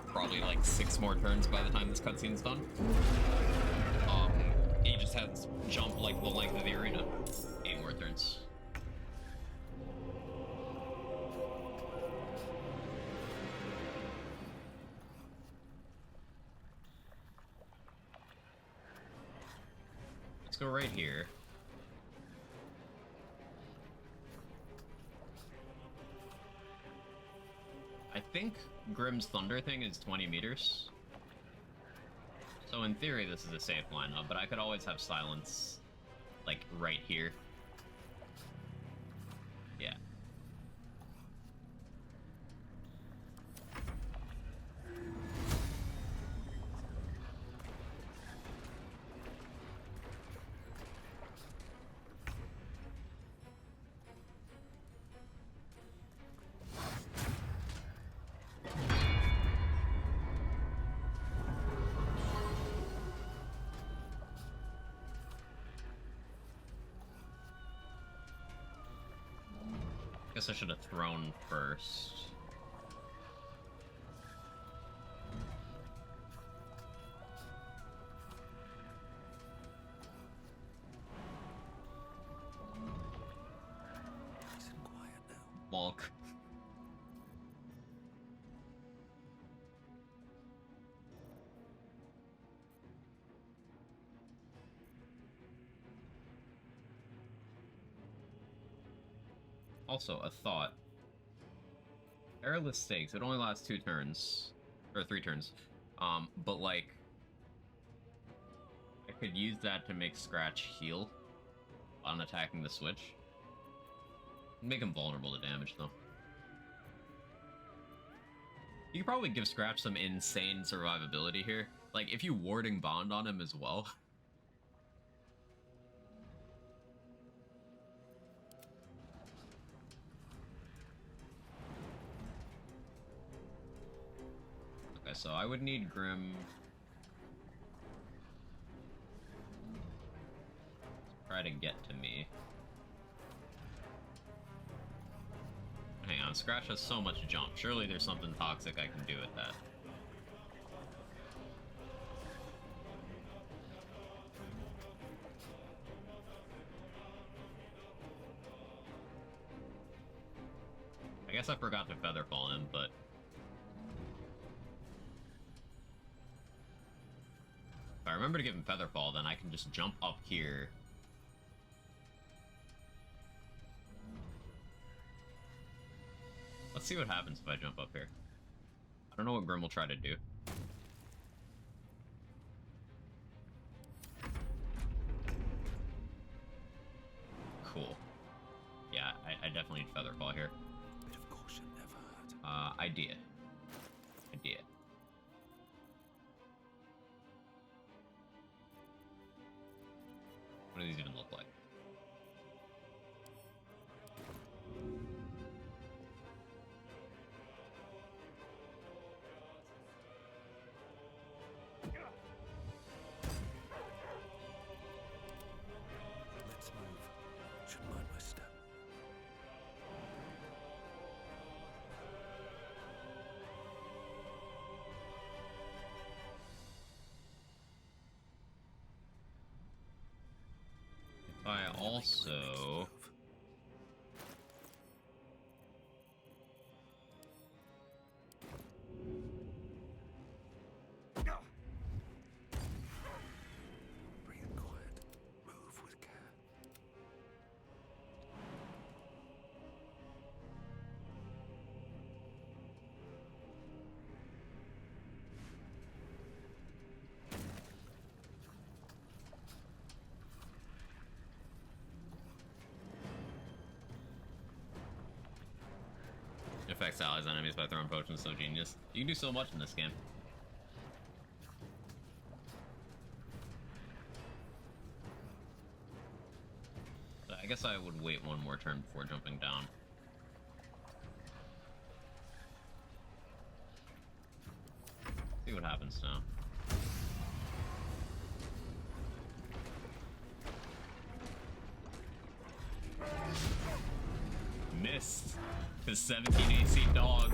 probably like 6 more turns by the time this cutscene's done, he just has jump like the length of the arena. 8 more turns. Let's go right here. I think Grimm's Thunder thing is 20 meters. So in theory, this is a safe lineup, but I could always have Silence, like, right here. Yeah. Guess I should have thrown first.
Nice and quiet now.
Walk. Also, a thought. Perilous Stakes, it only lasts 2 turns. Or 3 turns. But like... I could use that to make Scratch heal on attacking the switch. Make him vulnerable to damage, though. You could probably give Scratch some insane survivability here. Like, if you Warding Bond on him as well... Okay, so I would need Grimm to try to get to me. Hang on, Scratch has so much jump. Surely there's something toxic I can do with that. I guess I forgot to Featherfall him, but... if I remember to give him Featherfall, then I can just jump up here. Let's see what happens if I jump up here. I don't know what Grimm will try to do. Cool. Yeah, I definitely need Featherfall here.
Bit of caution never hurt.
Idea. What do these even look like?
Let's move. Should mind my step.
also...
Breathe quiet. Move with care.
Affects allies and enemies by throwing potions, so genius. You can do so much in this game. I guess I would wait one more turn before jumping down. See what happens now. Missed. His 17 AC dog.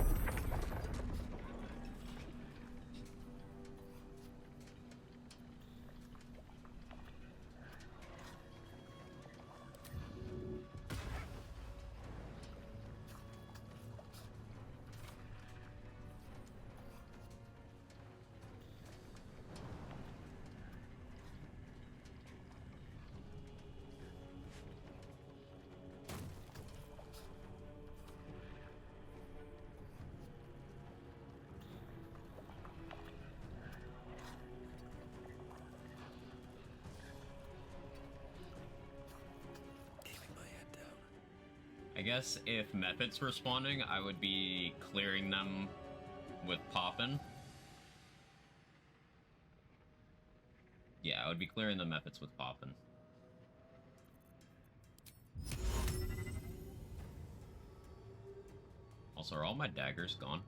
I guess if Mephits were spawning, I would be clearing them with Poppin'. Yeah, I would be clearing the Mephits with Poppin'. Also, are all my daggers gone?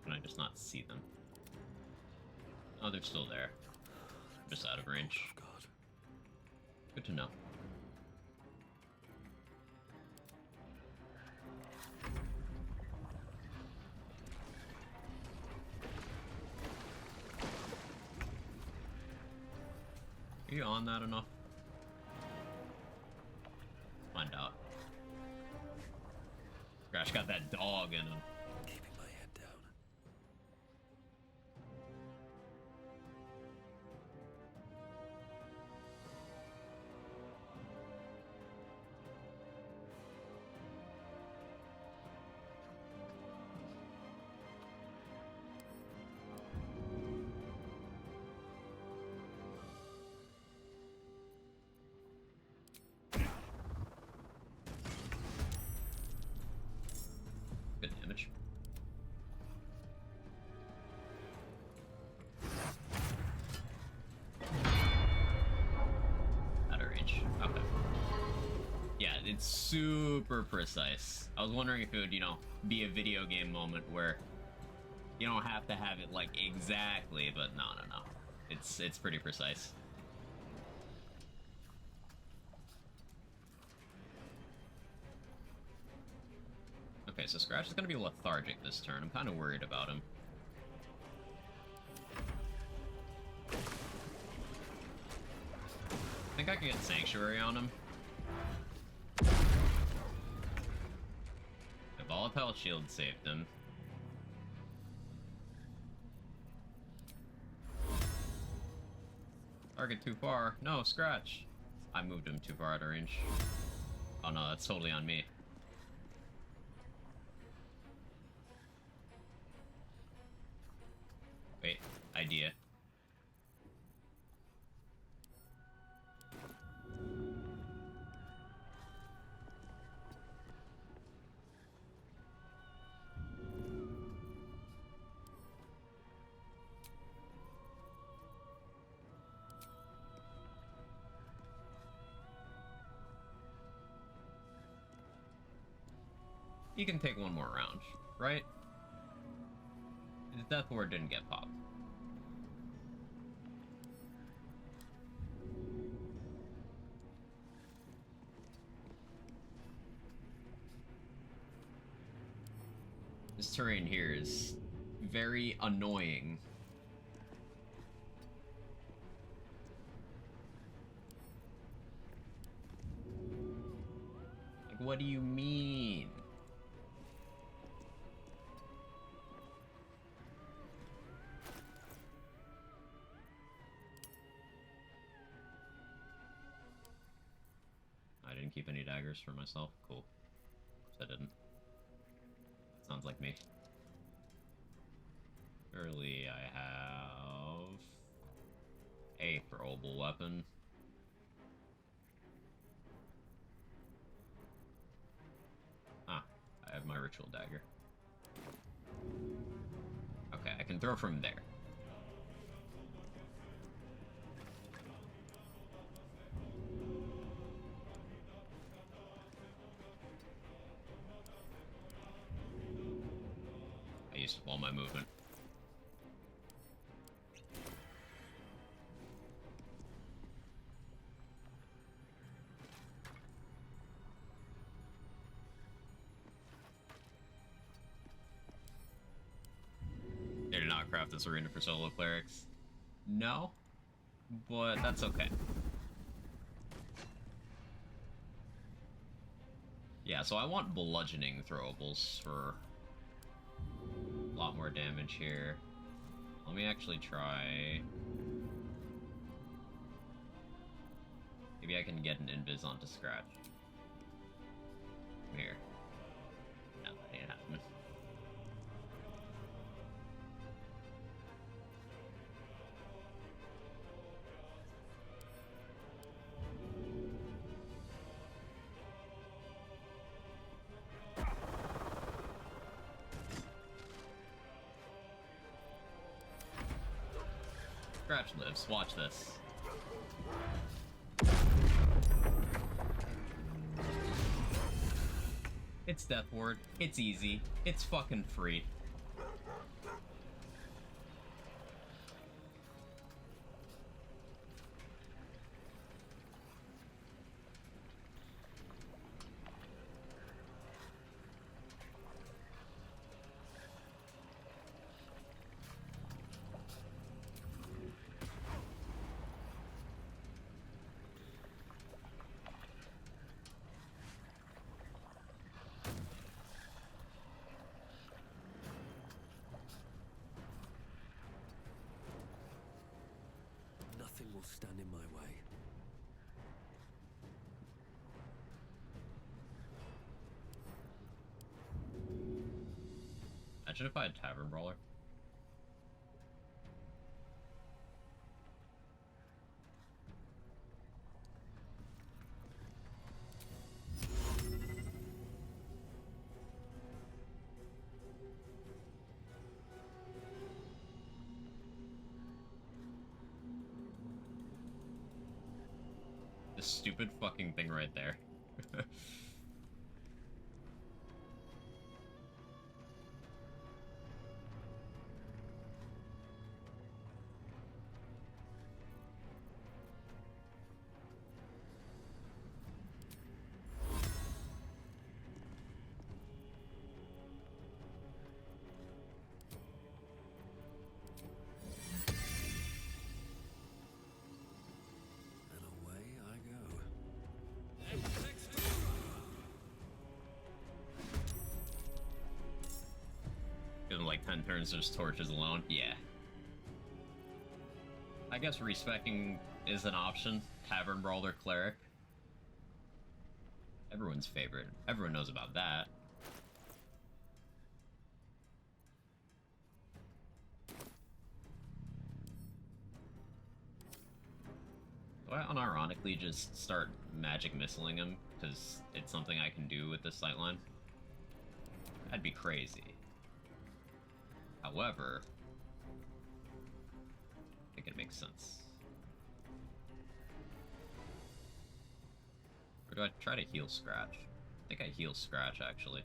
Can I just not see them? Oh, they're still there. Just out of range. Good to know. Are you on that enough? Find out. Scratch got that dog in him.
Keeping my head down.
Good damage. Out of range. Okay. Yeah, it's super precise. I was wondering if it would, you know, be a video game moment where you don't have to have it like exactly, but no. It's pretty precise. Okay, so Scratch is going to be lethargic this turn. I'm kind of worried about him. I think I can get Sanctuary on him. The Volatile Shield saved him. Target too far. No, Scratch. I moved him too far out of range. Oh no, that's totally on me. Wait, idea. You can take one more round, right? The Death Ward didn't get popped. This terrain here is very annoying. what do you mean? I didn't keep any daggers for myself. Cool. Of course I didn't. That sounds like me. Surely I have a throwable weapon. Ah, I have my ritual dagger. Okay, I can throw from there. I used all my movement. They did not craft this arena for solo clerics. No, but that's okay. Yeah, so I want bludgeoning throwables for a lot more damage here. Let me actually try... Maybe I can get an invis onto Scratch. Come here. No, that ain't happening. Scratch lives. Watch this. It's Death Ward. It's easy. It's fucking free.
Nothing will stand in my way.
Imagine if I had Tavern Brawler. This stupid fucking thing right there.
And away I go.
Give them like 10 turns of torches alone. Yeah. I guess respecking is an option. Tavern Brawler Cleric. Everyone's favorite. Everyone knows about that. Do I unironically just start magic missiling him? Because it's something I can do with this sightline? That'd be crazy. However, I think it makes sense. Or do I try to heal Scratch? I think I heal Scratch, actually.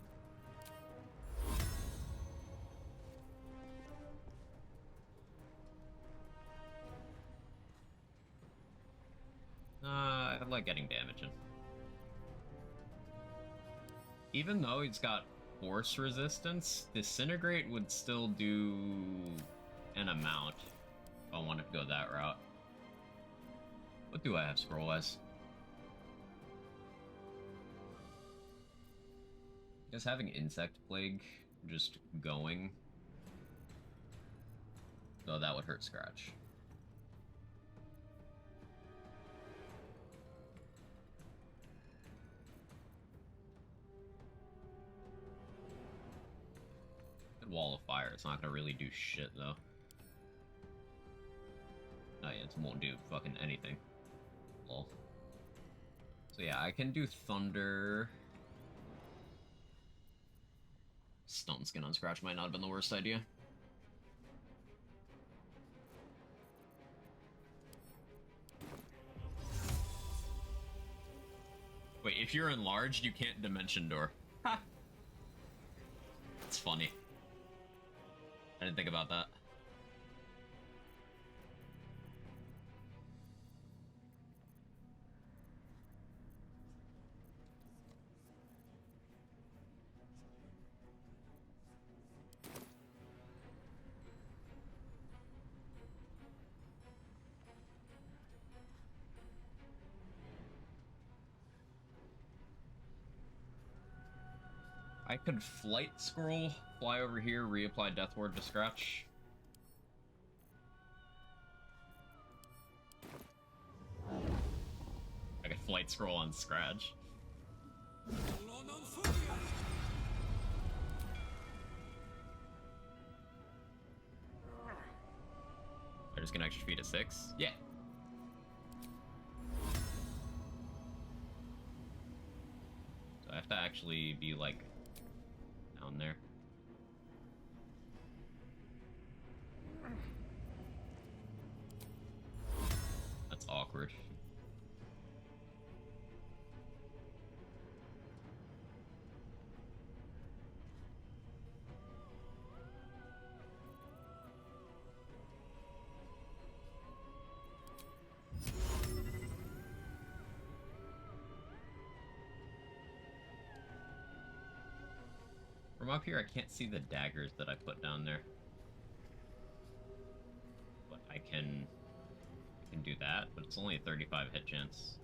I like getting damage in. Even though he's got force resistance, Disintegrate would still do an amount if I wanted to go that route. What do I have scroll-wise? Guess having Insect Plague just going, though that would hurt Scratch. Good Wall of Fire. It's not gonna really do shit though. Oh yeah, it won't do fucking anything. Lol. So yeah, I can do Thunder. Stun Skin on Scratch might not have been the worst idea. Wait, if you're enlarged, you can't Dimension Door. Ha! It's funny. I didn't think about that. I could Flight Scroll, fly over here, reapply Death Ward to Scratch. I could Flight Scroll on Scratch. I just get an extra feet at 6? Yeah. So I have to actually be like down there. That's awkward. From up here, I can't see the daggers that I put down there. But I can do that, but it's only a 35 hit chance.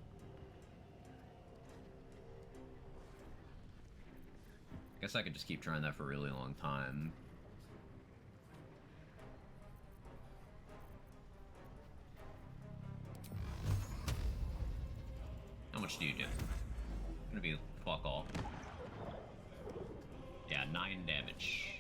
I guess I could just keep trying that for a really long time. How much do you do? It's gonna be fuck all. Yeah, 9 damage.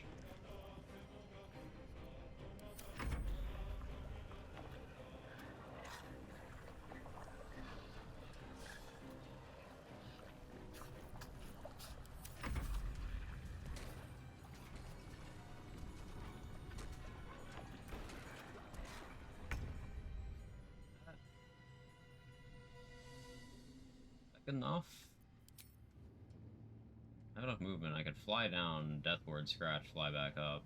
Enough? I have enough movement. I could fly down, Death Ward, Scratch, fly back up.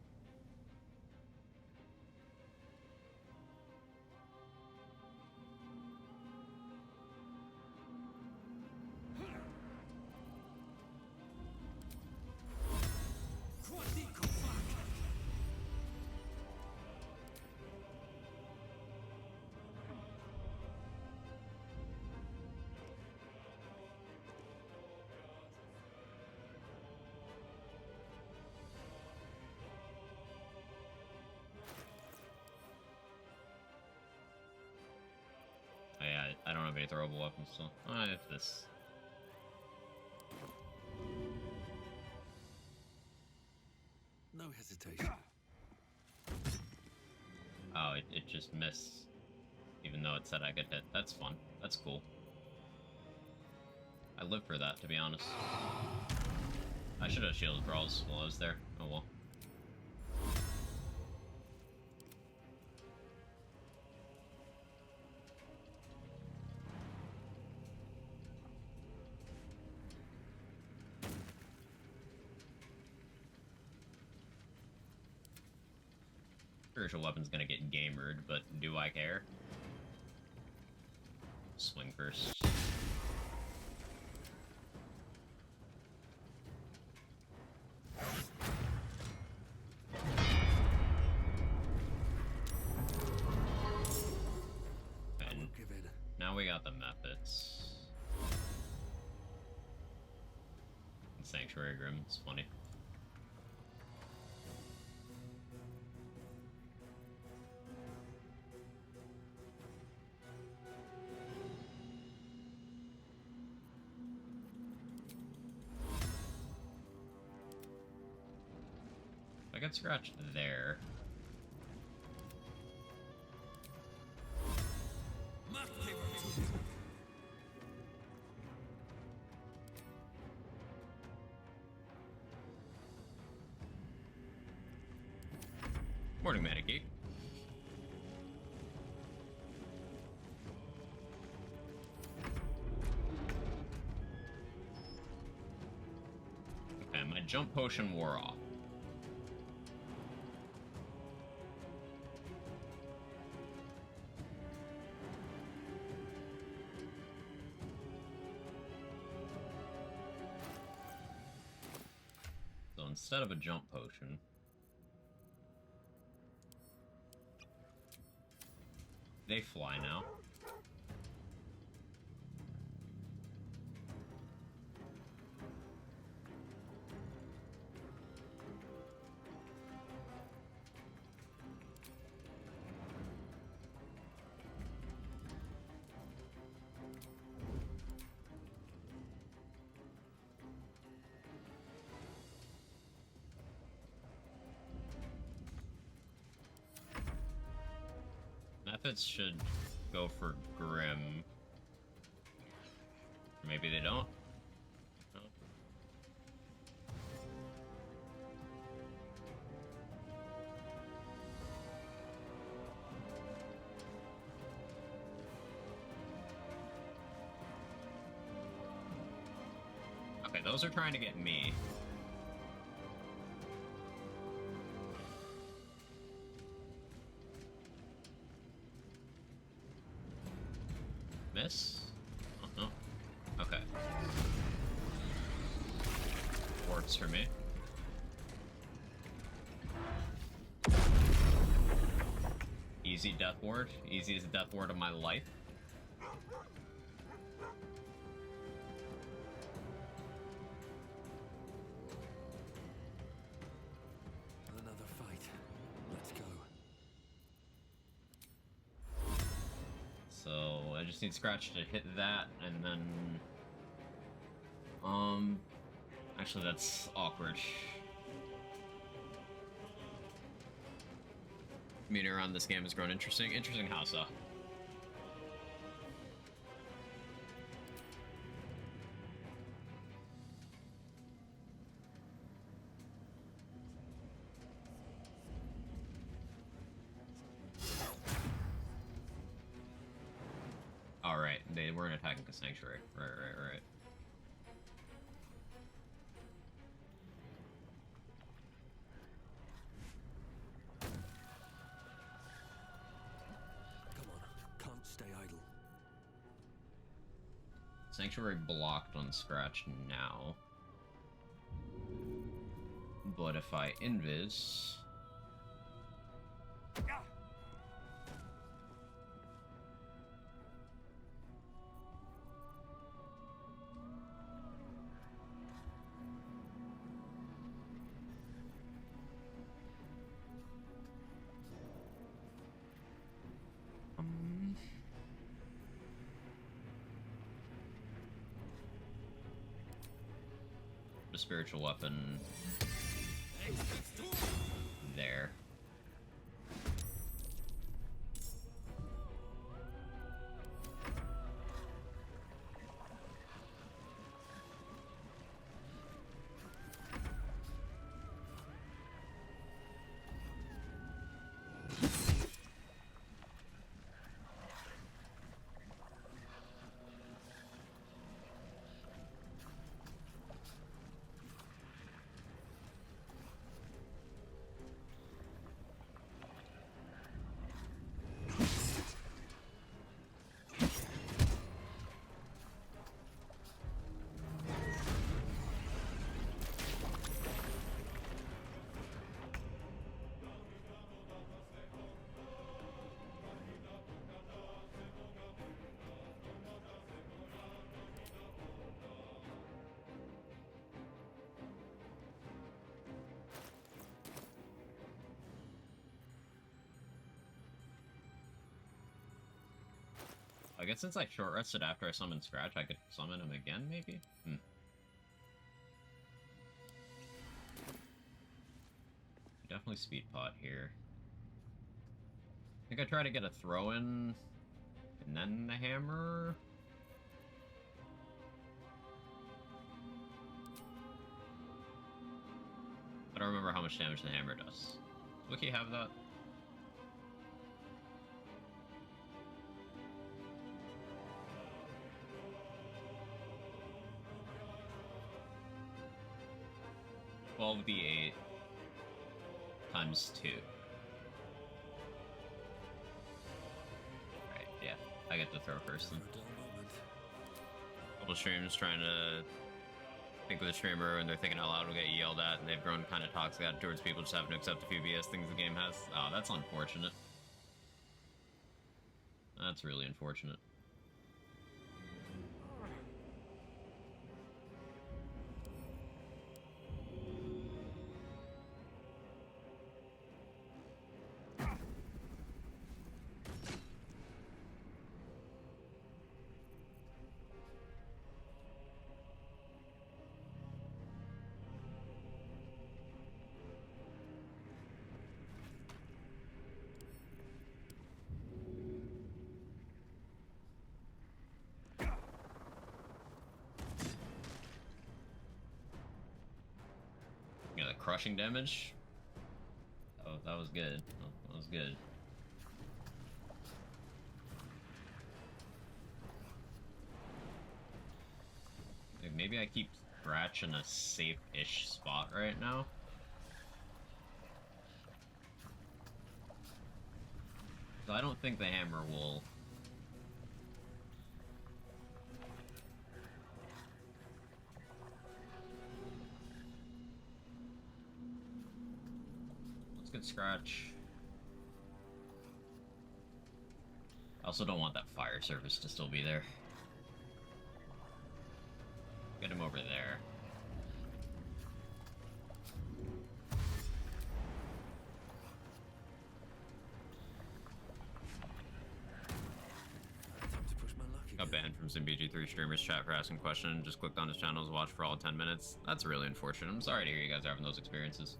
Yeah, I don't have any throwable weapons, so I have this.
No hesitation.
Oh, it just missed. Even though it said I could hit. That's fun. That's cool. I live for that, to be honest. I should have shielded brawls while I was there. Oh well. Spiritual weapon's gonna get gamered, but do I care? Swing first. And now we got the methods. And Sanctuary. Sanctuary Grim. It's funny. I got scratched there. Morning, Medicaid. Okay, my jump potion wore off. So instead of a jump potion, they fly now. Methods should go for Grim. Maybe they don't. No. Okay, those are trying to get me. Miss? Oh, no. Okay. Works for me. Easy death ward. Easiest death ward of my life.
Another fight. Let's go.
So I just need Scratch to hit that, and then actually that's awkward. Meter on this game has grown interesting. Interesting house up. Alright, they weren't attacking the sanctuary. Right.
Come on, can't stay idle.
Sanctuary blocked on Scratch now. But if I invis... the spiritual weapon there. I guess since I short rested after I summoned Scratch, I could summon him again, maybe? Definitely speed pot here. I think I try to get a throw in and then the hammer. I don't remember how much damage the hammer does. Does Wiki have that? $12d8 times 2. Right, yeah. I get to throw first then.
For a dull moment.
Couple streams trying to think of the streamer and they're thinking out loud will get yelled at, and they've grown kind of toxic towards people just having to accept a few BS things the game has. Oh, that's unfortunate. That's really unfortunate. Yeah, the crushing damage. Oh, that was good. That was good. Like, maybe I keep Scratch in a safe-ish spot right now. So I don't think the hammer will... Good Scratch. I also don't want that fire service to still be there. Get him over there.
Time to push my luck
Got
again.
banned from some BG3 streamers chat for asking question. Just clicked on his channel to watch for all 10 minutes. That's really unfortunate. I'm sorry to hear you guys are having those experiences.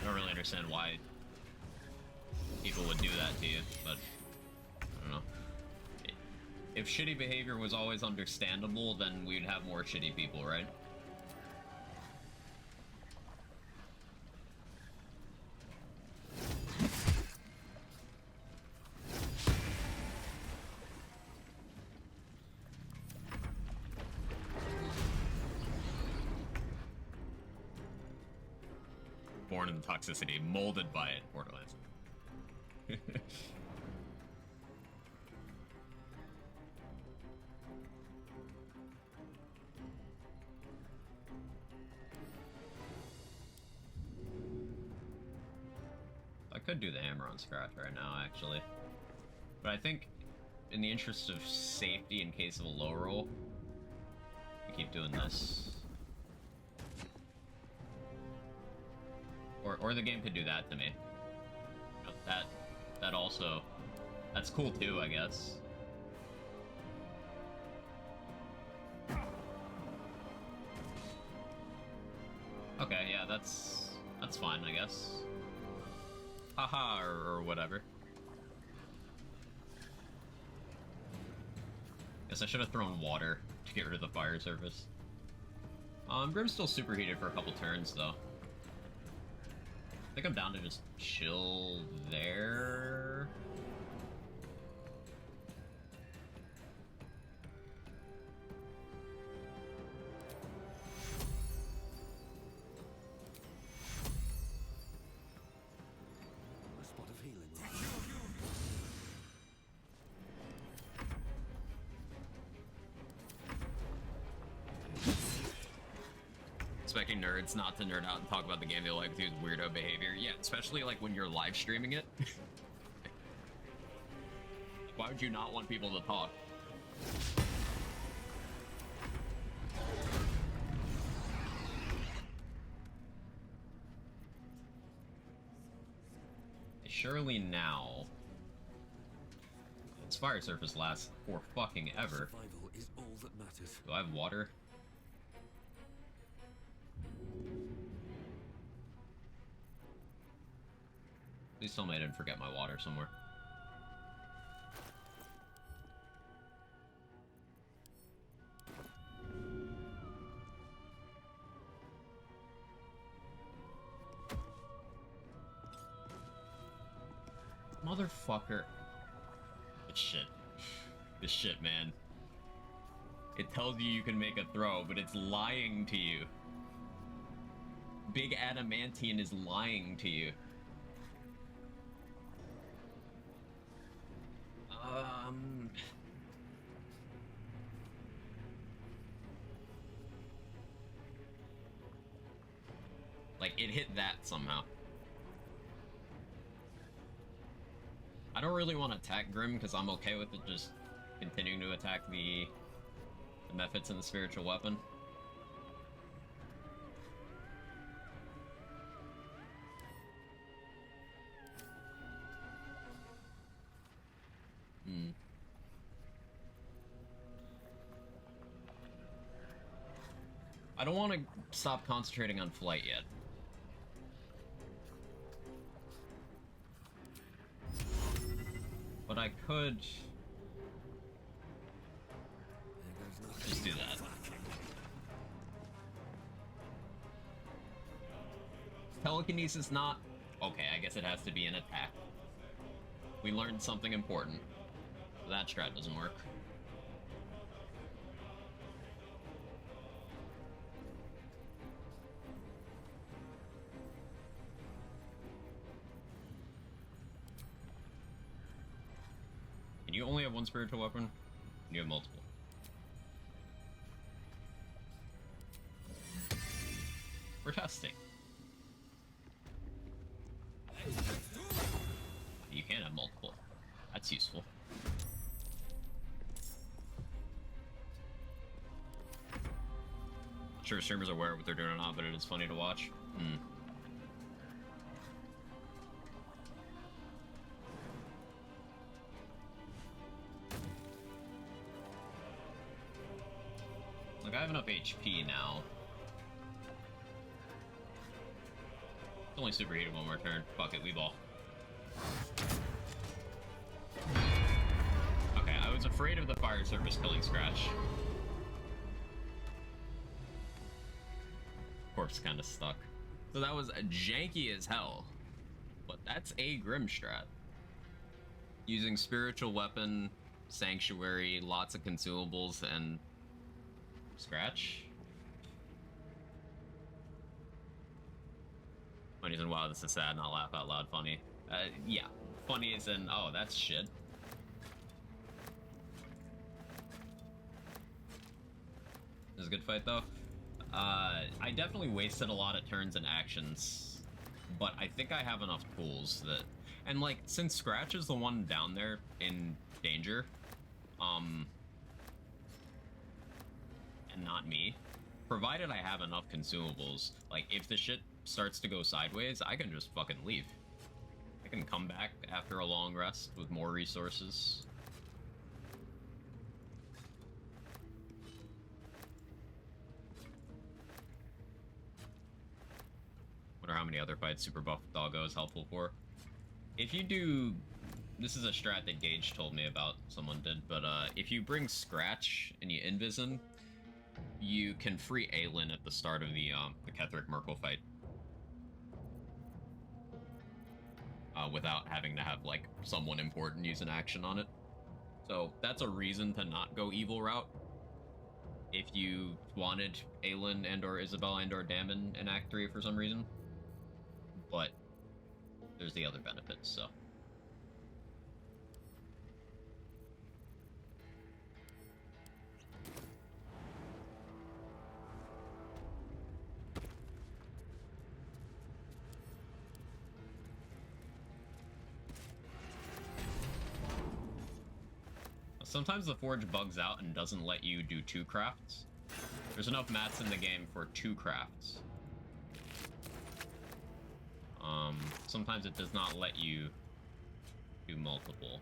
I don't really understand why people would do that to you, but I don't know. If shitty behavior was always understandable, then we'd have more shitty people, right? Born in the toxicity, molded by it, Borderlands. I could do the hammer on Scratch right now, actually. But I think, in the interest of safety in case of a low roll, we keep doing this. Or the game could do that to me. You know, that also, that's cool too, I guess. Okay, yeah, that's fine, I guess. Haha, or whatever. Guess I should have thrown water to get rid of the fire surface. Grim's still superheated for a couple turns, though. I think I'm down to just chill there.
A spot of healing.
Expecting nerds not to nerd out and talk about the game they like with his weirdo behavior. Yeah, especially like when you're live streaming it. Why would you not want people to talk? surely now... This fire surface lasts for fucking ever.
Survival is all that matters.
Do I have water? Please tell me I didn't forget my water somewhere. Motherfucker. This shit. This shit, man. It tells you can make a throw, but it's lying to you. Big Adamantine is lying to you. Like, it hit that somehow. I don't really want to attack Grim because I'm okay with it just continuing to attack the methods and the spiritual weapon. I don't want to stop concentrating on flight yet. But I could just do that. Telekinesis not... Okay, I guess it has to be an attack. We learned something important. That strat doesn't work. Can you only have one spiritual weapon? Can you have multiple? We're testing. You can have multiple. That's useful. Not sure if streamers are aware of what they're doing or not, but it is funny to watch. Look, I have enough HP now. It's only superheated one more turn. Fuck it, we ball. Okay, I was afraid of the fire service killing Scratch. Corpse kind of stuck. So that was janky as hell. But that's a Grim strat. Using spiritual weapon, sanctuary, lots of consumables, and Scratch. Funny and wow, this is sad, not laugh out loud funny. Yeah. Funny as in, oh, that's shit. It was a good fight, though. I definitely wasted a lot of turns and actions, but I think I have enough tools that... And, like, since Scratch is the one down there in danger, and not me, provided I have enough consumables, like, if the shit starts to go sideways, I can just fucking leave. I can come back after a long rest with more resources. Wonder how many other fights Super Buff Doggo is helpful for. If you do... This is a strat that Gage told me about, someone did, but if you bring Scratch and you invis him, you can free Aelin at the start of the Ketheric Merkle fight. Without having to have, like, someone important use an action on it. So, that's a reason to not go evil route. If you wanted Aelin and or Isabel and or Damon in Act 3 for some reason. But there's the other benefits, so. Sometimes the forge bugs out and doesn't let you do 2 crafts. There's enough mats in the game for 2 crafts. Sometimes it does not let you do multiple.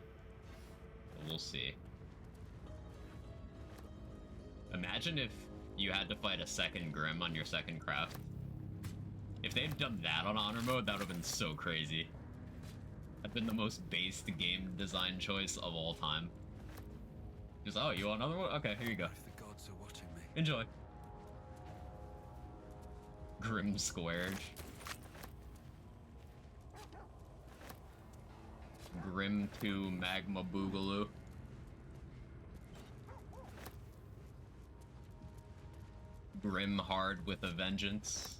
But we'll see. Imagine if you had to fight a second Grim on your second craft. If they'd done that on honor mode, that would have been so crazy. That'd been the most based game design choice of all time. Just, oh, you want another one? Okay, here you go.
If the gods are watching me.
Enjoy. Grim Scourge. Grim 2 Magma Boogaloo. Grim Hard with a Vengeance.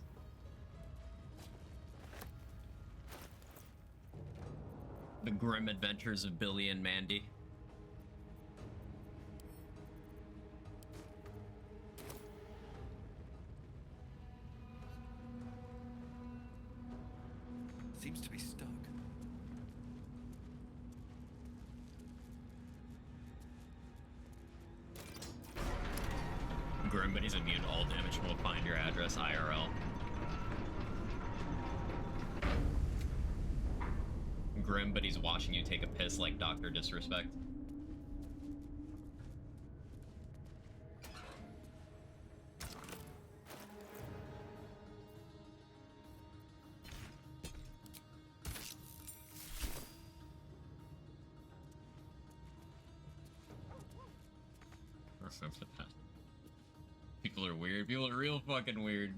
The Grim Adventures of Billy and Mandy.
Seems to be stuck.
Grim, but he's immune to all damage. We'll find your address IRL. Grim, but he's watching you take a piss like Dr. Disrespect. People are weird. People are real fucking weird.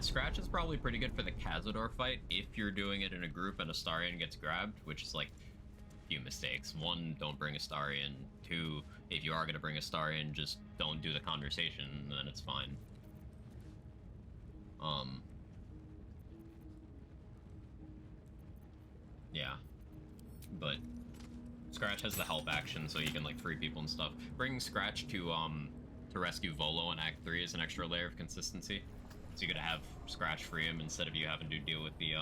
Scratch is probably pretty good for the Cazador fight if you're doing it in a group and Astarion gets grabbed, which is like a few mistakes. One, don't bring Astarion. Two, if you are going to bring Astarion, just don't do the conversation, and then it's fine. Yeah. But Scratch has the help action, so you can like free people and stuff. Bring Scratch to rescue Volo in Act 3 is an extra layer of consistency. So you could have Scratch free him instead of you having to deal with the, you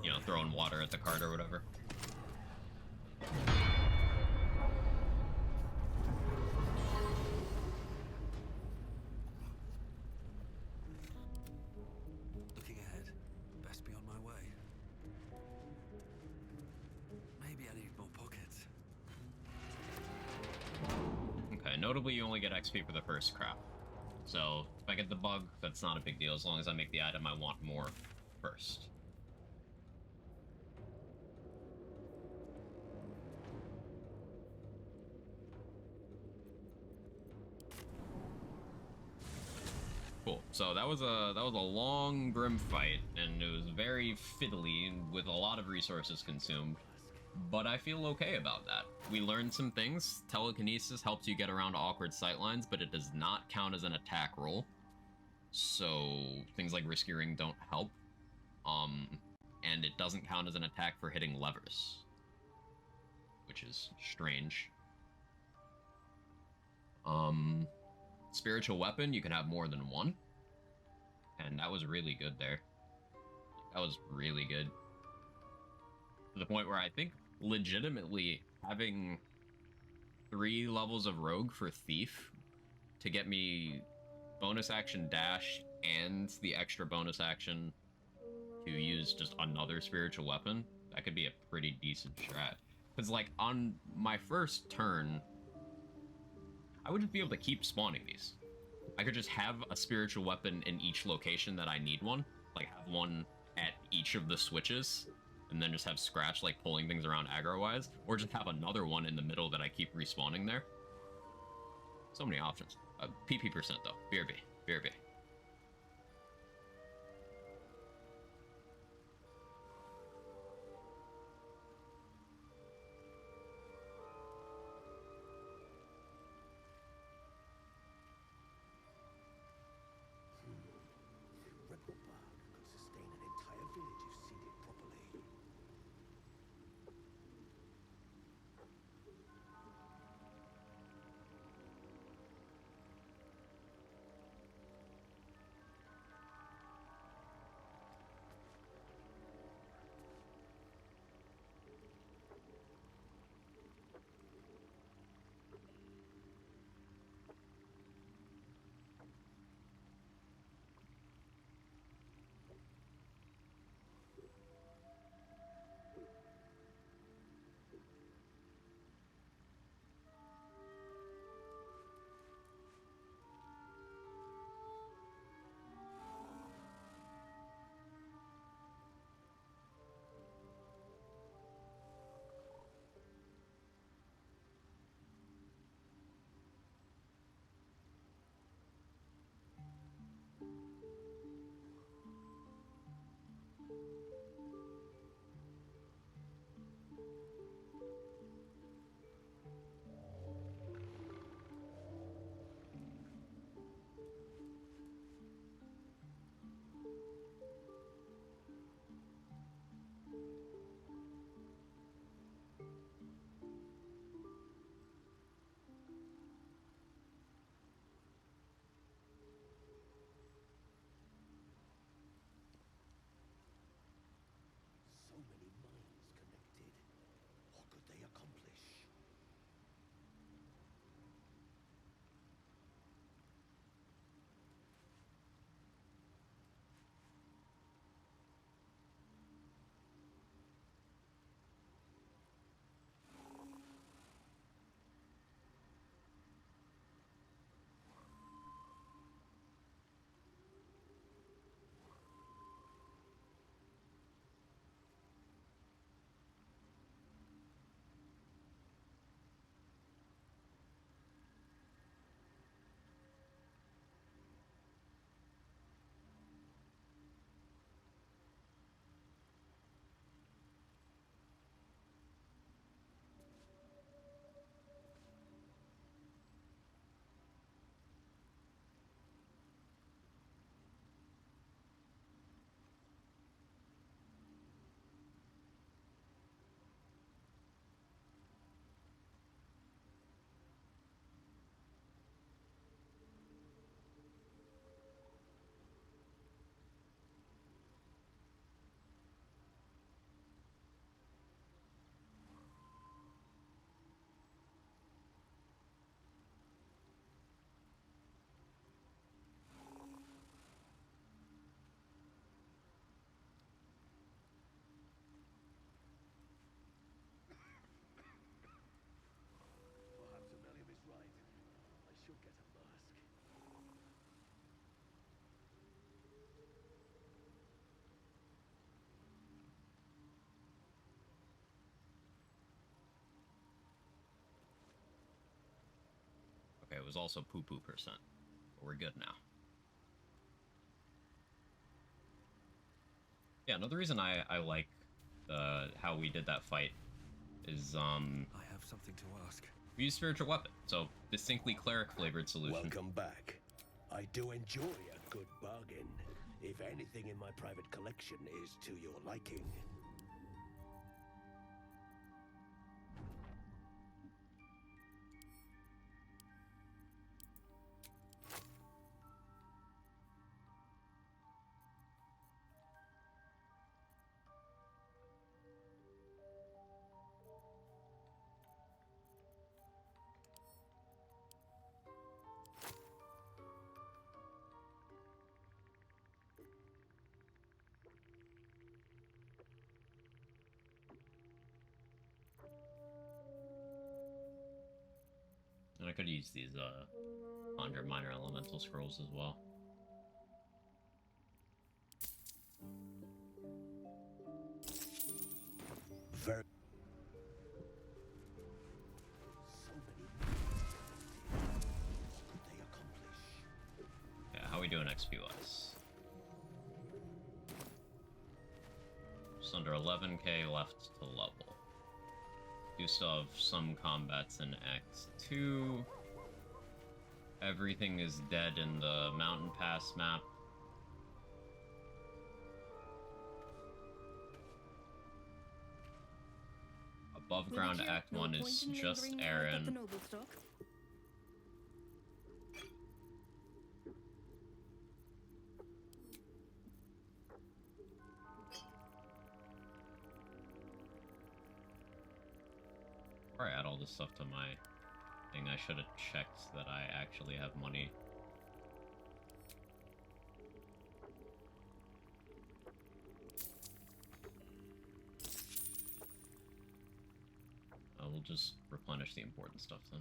know, throwing water at the cart or whatever.
Looking ahead. Best be on my way. Maybe I need more pockets.
Okay, notably you only get XP for the first craft. So, if I get the bug, that's not a big deal as long as I make the item I want more first. Cool. So that was a long grim fight, and it was very fiddly with a lot of resources consumed. But I feel okay about that. We learned some things. Telekinesis helps you get around awkward sightlines, but it does not count as an attack roll. So things like Risky Ring don't help. And it doesn't count as an attack for hitting levers, which is strange. Spiritual weapon, you can have more than one. And that was really good there. That was really good. To the point where I think legitimately having 3 levels of rogue for thief to get me bonus action dash and the extra bonus action to use just another spiritual weapon, that could be a pretty decent strat. Because like on my first turn, I would just be able to keep spawning these. I could just have a spiritual weapon in each location that I need one, like have one at each of the switches, and then just have Scratch like pulling things around aggro-wise, or just have another one in the middle that I keep respawning there. So many options. PP% though. BRB. BRB. was also poo-poo percent. But we're good now. Yeah, another reason I like how we did that fight is
I have something to ask.
we use spiritual weapon, so distinctly cleric flavored solution.
Welcome back. I do enjoy a good bargain. If anything in my private collection is to your liking.
And I could use these conjure minor elemental scrolls as well.
Very. So many. What could they accomplish?
Yeah, how we doing XP wise? Just under 11k left to level. Do still have some combats in X2. Everything is dead in the Mountain Pass map. Above ground Act 1 is just Aaron. Before I add all this stuff to my thing, I should have checked that I actually have money. We'll just replenish the important stuff then.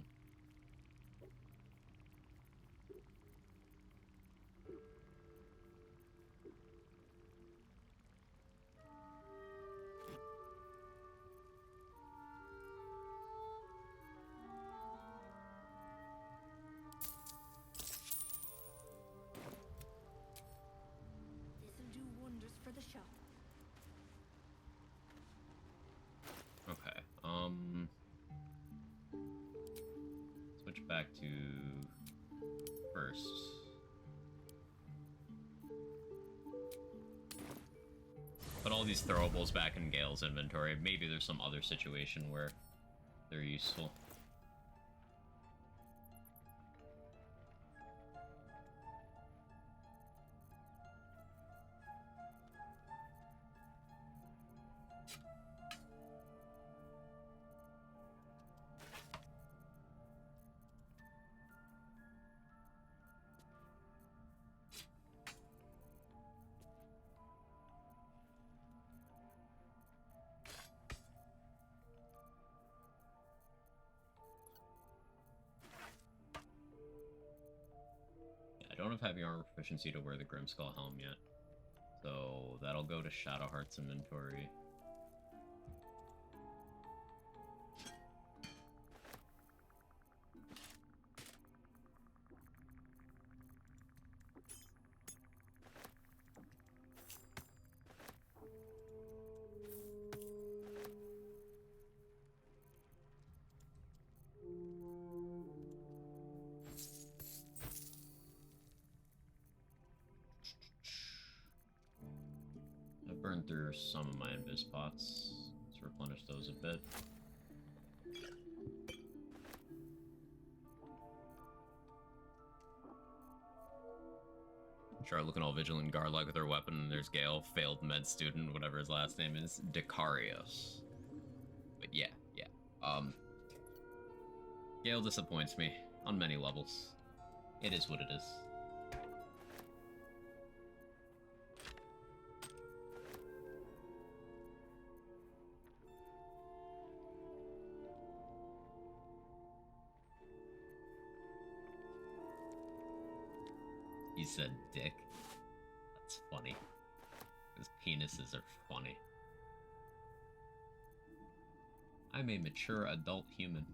This'll do wonders for the shop.
Okay, switch back to first. Put all these throwables back in Gale's inventory. Maybe there's some other situation where they're useful. I don't have heavy armor proficiency to wear the Grimskull helm yet, so that'll go to Shadowheart's inventory. I've burned through some of my invis pots. Let's replenish those a bit. Sure, looking all vigilant guard-like with her weapon, and there's Gale, failed med student, whatever his last name is, Decarios. But yeah. Gale disappoints me on many levels. It is what it is. He said dick. That's funny. His penises are funny. I'm a mature adult human.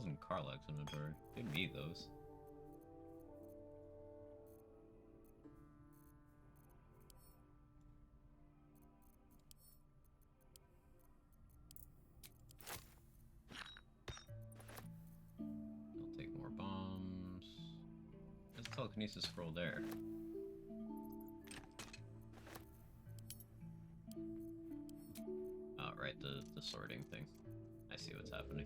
Tools in Karlak's inventory. Didn't need those. I'll take more bombs. There's a telekinesis scroll there. Oh, right, the sorting thing. I see what's happening.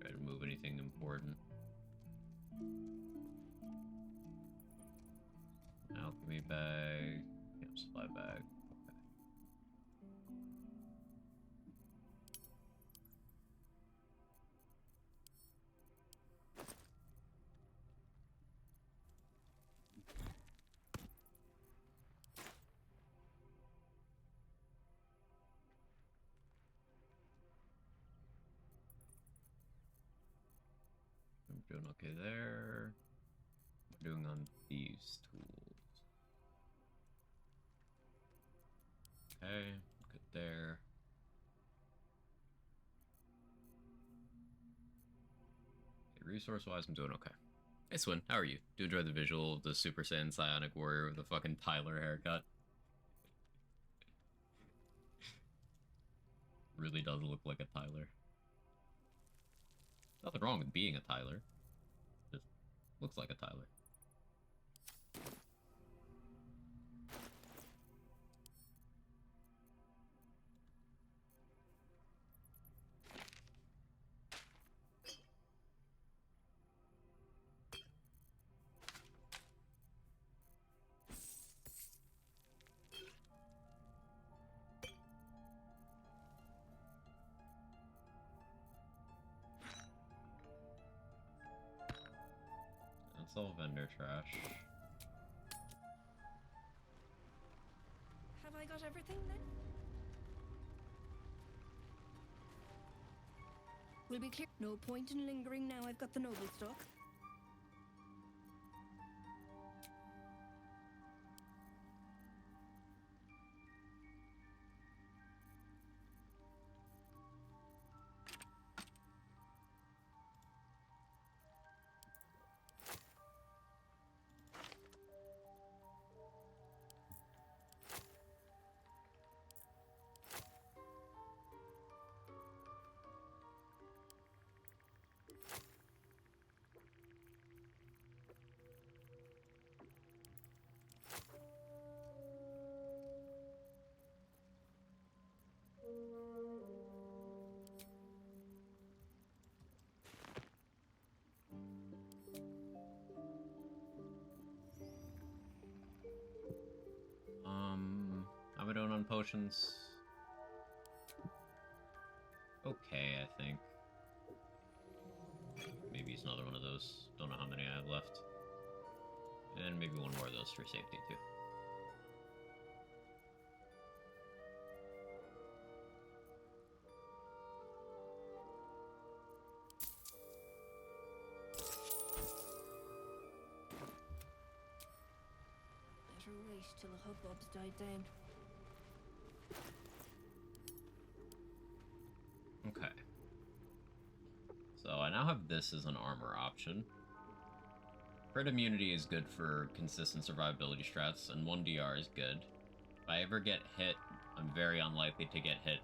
Try to move anything important. Alchemy bag. Camp supply bag. Okay. I'm doing okay there. What am I doing on these tools? Okay, good there. Okay, resource-wise, I'm doing okay. Hey Swin, how are you? Do you enjoy the visual of the Super Saiyan Psionic Warrior with a fucking Tyler haircut? Really does look like a Tyler. Nothing wrong with being a Tyler. Just looks like a Tyler. That's all vendor trash.
Have I got everything then? We'll be clear. No point in lingering now I've got the noble stock. How am I doing on potions? Okay, I think. Maybe it's another one of those. Don't know how many I have left. And maybe one more of those for safety, too. Better wait till the hubbub's died down.
Okay. So I now have this as an armor option. Crit immunity is good for consistent survivability strats, and 1 DR is good. If I ever get hit, I'm very unlikely to get hit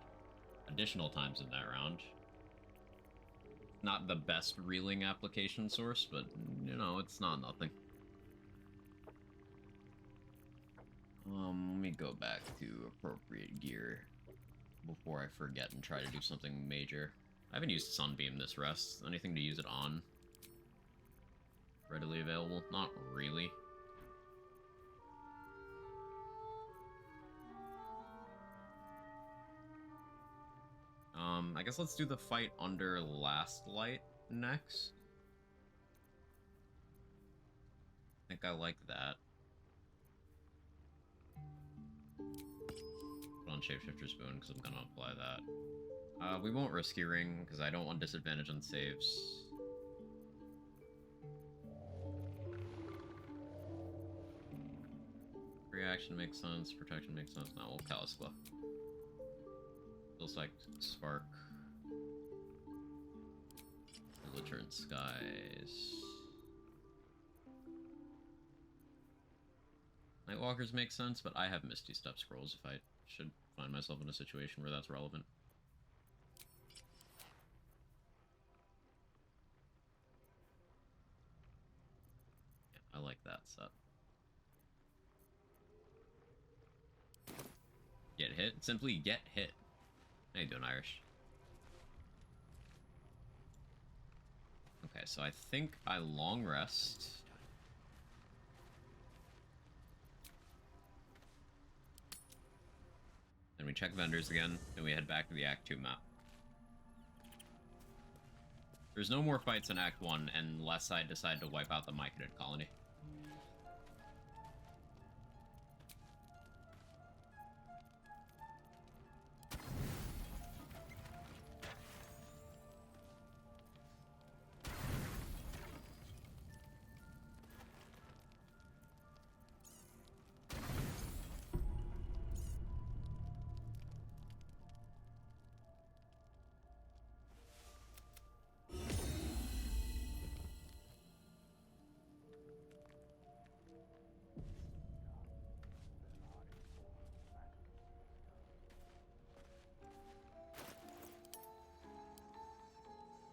additional times in that round. Not the best reeling application source, but, you know, it's not nothing. Let me go back to appropriate gear before I forget and try to do something major. I haven't used Sunbeam this rest. Anything to use it on? Readily available? Not really. I guess let's do the fight under Last Light next. I think I like that. Put on Shapeshifter's Boon because I'm gonna apply that. We won't risk Ring because I don't want disadvantage on saves.
Reaction makes sense. Protection makes sense. No, we'll Callous Glove. Feels like Spark. Return Skies. Nightwalkers make sense, but I have Misty Step Scrolls if I should find myself in a situation where that's relevant. Yeah, I like that set. Get hit? Simply get hit. How you doing, Irish? Okay, so I think I long rest. Then we check vendors again, then we head back to the Act 2 map. There's no more fights in Act 1 unless I decide to wipe out the Myconid colony.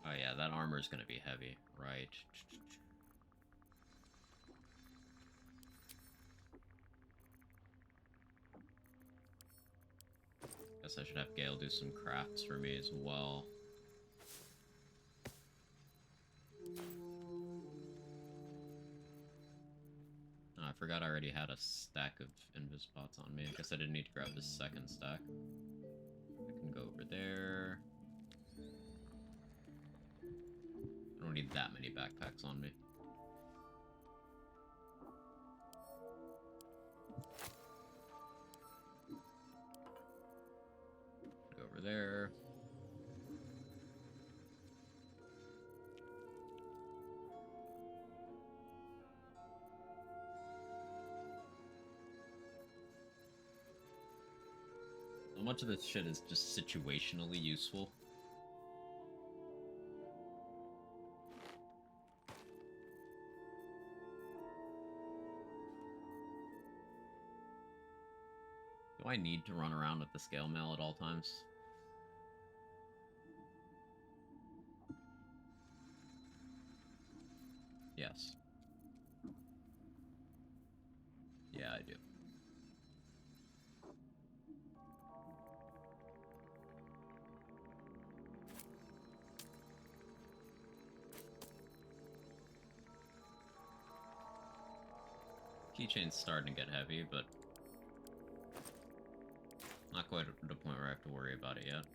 Oh yeah, that armor's gonna be heavy, right? Guess I should have Gale do some crafts for me as well. Oh, I forgot I already had a stack of invis pots on me. I guess I didn't need to grab the second stack. I can go over there. I don't need that many backpacks on me. Go over there. So much of this shit is just situationally useful. Do I need to run around with the scale mail at all times? Yes. Yeah, I do. Keychain's starting to get heavy, but not quite at the point where I have to worry about it yet.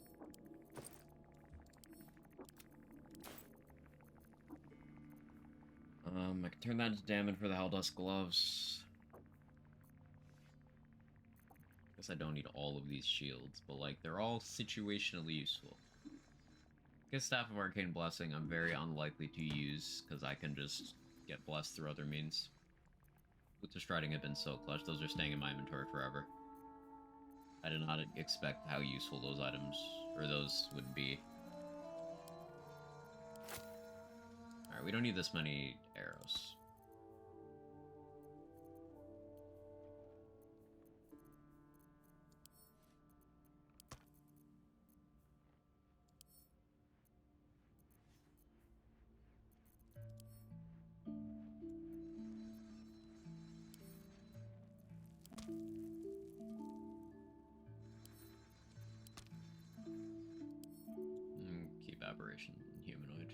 I can turn that into damage for the Helldust Gloves. Guess I don't need all of these shields, but like, they're all situationally useful. Guess Staff of Arcane Blessing I'm very unlikely to use, because I can just get blessed through other means. With the Striding have been so clutch, those are staying in my inventory forever. I did not expect how useful those items, or those would be. Alright, we don't need this many arrows. Keep Aberration Humanoid.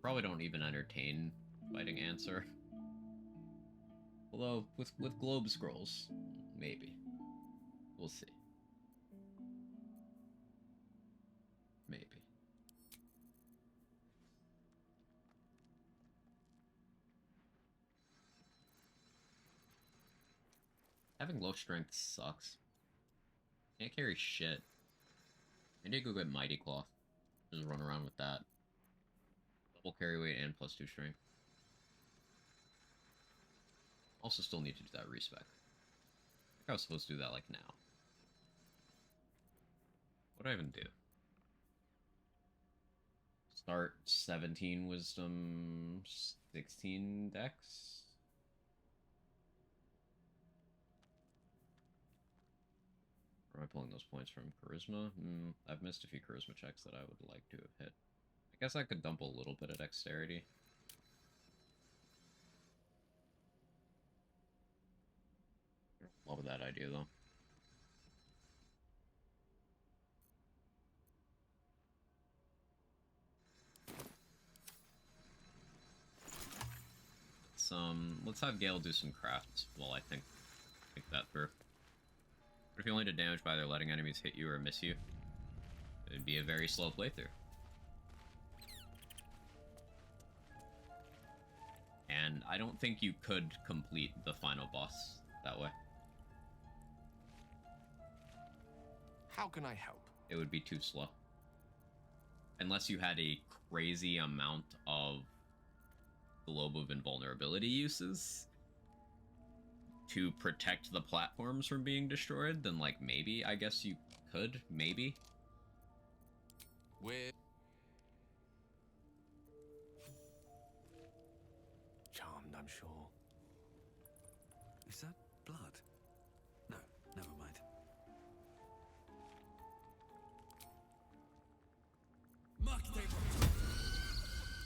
Probably don't even entertain fighting Answer. Although, with Globe Scrolls, maybe. We'll see. Maybe. Having low strength sucks. Can't carry shit. I need to go get Mighty Cloth. Just run around with that. Double carry weight and +2 strength. Also still need to do that respec. I think I was supposed to do that like now. What did I even do? Start 17 wisdom, 16 dex? Where am I pulling those points from? Charisma? I've missed a few charisma checks that I would like to have hit. I guess I could dump a little bit of dexterity. Love that idea, though. Let's have Gale do some crafts while I think that through. But if you only did damage by either letting enemies hit you or miss you, it'd be a very slow playthrough. And I don't think you could complete the final boss that way.
How can I help?
It would be too slow. Unless you had a crazy amount of Globe of Invulnerability uses to protect the platforms from being destroyed, then like maybe, I guess you could, maybe.
We're charmed, I'm sure.
Is that blood? No, never mind.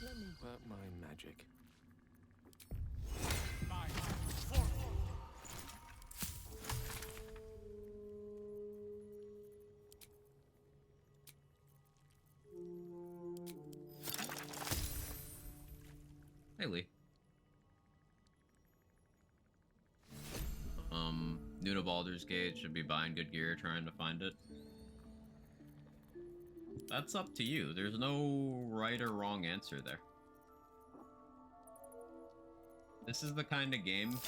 Let me work my magic.
Hey, Lee. New to Baldur's Gate, should be buying good gear, trying to find it. That's up to you. There's no right or wrong answer there. This is the kind of game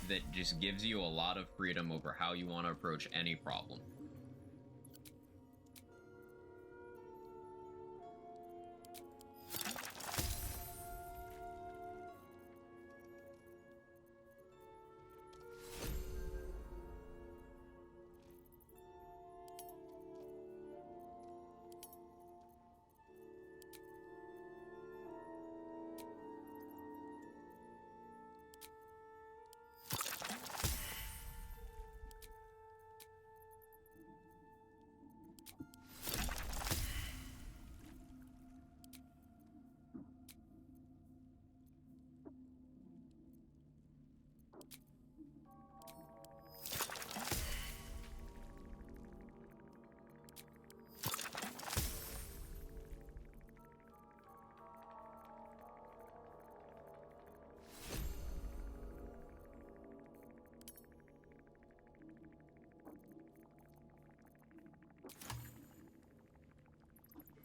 that just gives you a lot of freedom over how you want to approach any problem.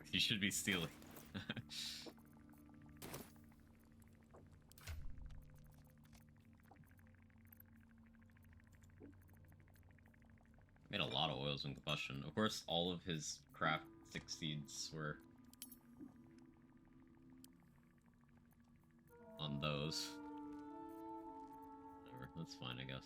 You should be stealing. Made a lot of oils in combustion. Of course, all of his craft succeeds were on those. Whatever, that's fine, I guess.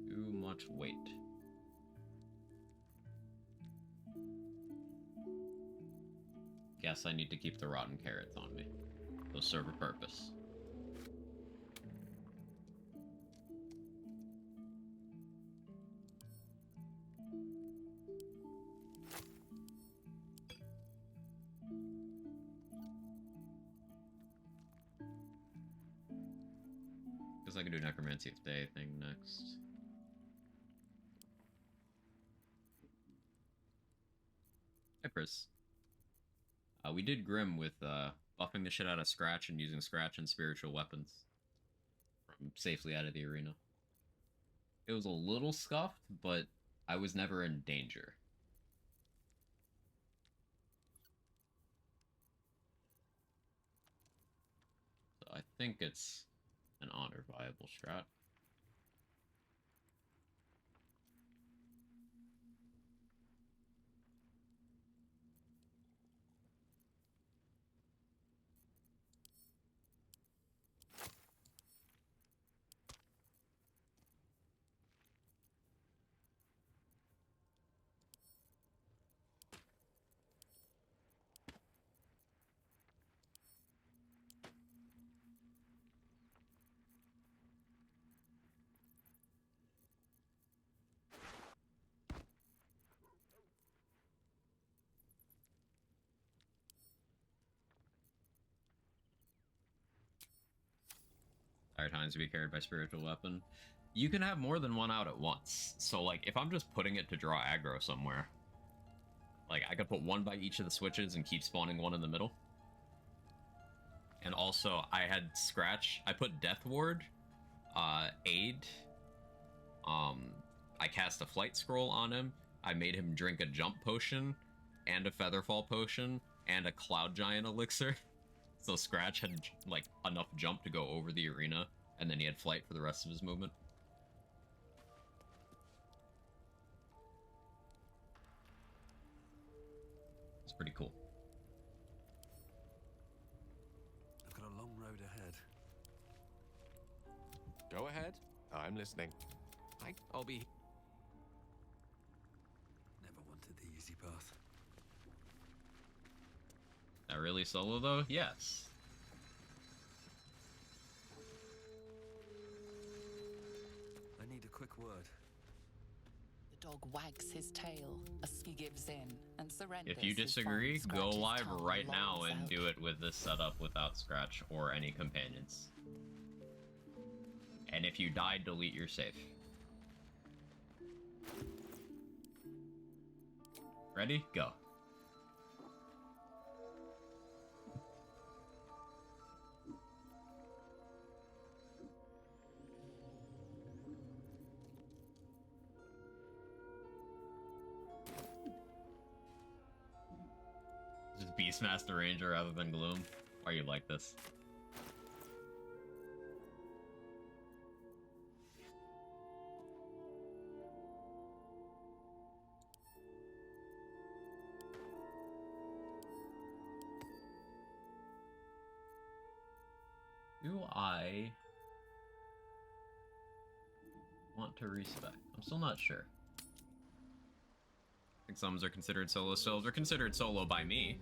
Too much weight. Guess I need to keep the rotten carrots on me. They'll serve a purpose. Guess I can do Necromancy of Day thing next. Hi, Pris. We did Grim with buffing the shit out of Scratch and using Scratch and spiritual weapons from safely out of the arena. It was a little scuffed, but I was never in danger. So I think it's an honor viable strat. Entire times to be carried by spiritual weapon. You can have more than one out at once. So like if I'm just putting it to draw aggro somewhere, like I could put one by each of the switches and keep spawning one in the middle. And also I had Scratch. I put Death Ward, Aid. I cast a Flight Scroll on him. I made him drink a Jump Potion and a Featherfall Potion and a Cloud Giant Elixir. So Scratch had like enough jump to go over the arena, and then he had flight for the rest of his movement. It's pretty cool.
I've got a long road ahead.
Go ahead. I'm listening. I'll be...
Never wanted the easy path.
Not really solo though? Yes.
I need a quick word.
The dog wags his tail as he gives in and surrenders.
If you
his
disagree,
fine
go
Scratch's
live
tongue
right now
lolls
and
out.
do it with this setup without Scratch or any companions. And if you die, delete your save. Ready? Go. Just Beastmaster Ranger rather than Gloom? Why are you like this? Do I want to respec? I'm still not sure. I think some are considered solo still. They're considered solo by me.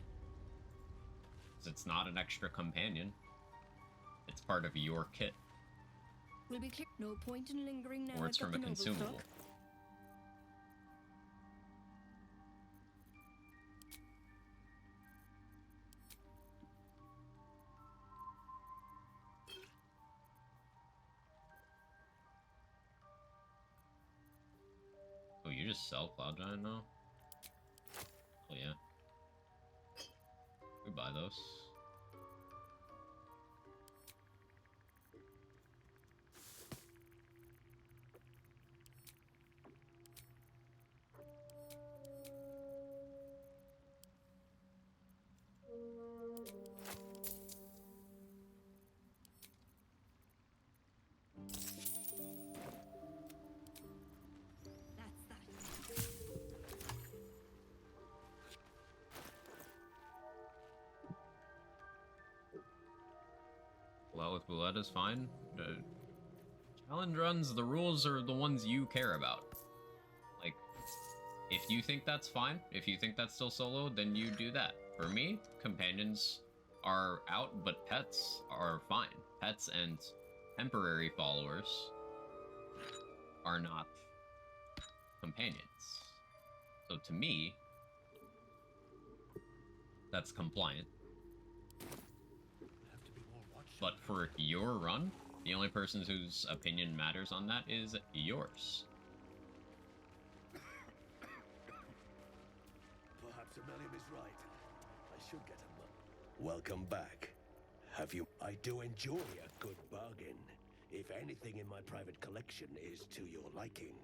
Because it's not an extra companion. It's part of your kit.
Will be clear. No point in lingering now.
Or it's
I've got
from a
the noble
consumable.
stock.
Oh, you just sell Cloud Giant now? Oh yeah. We buy those.
That's that.
Well, with Boulette is fine. Challenge runs, the rules are the ones you care about. Like, if you think that's fine, if you think that's still solo, then you do that. For me, companions are out, but pets are fine. Pets and temporary followers are not companions. So to me, that's compliant.
Have to be more watchful.
But for your run, the only person whose opinion matters on that is yours.
Perhaps Ammonium is right. I should get a Welcome back. Have you... I do enjoy a good bargain, if anything in my private collection is to your liking.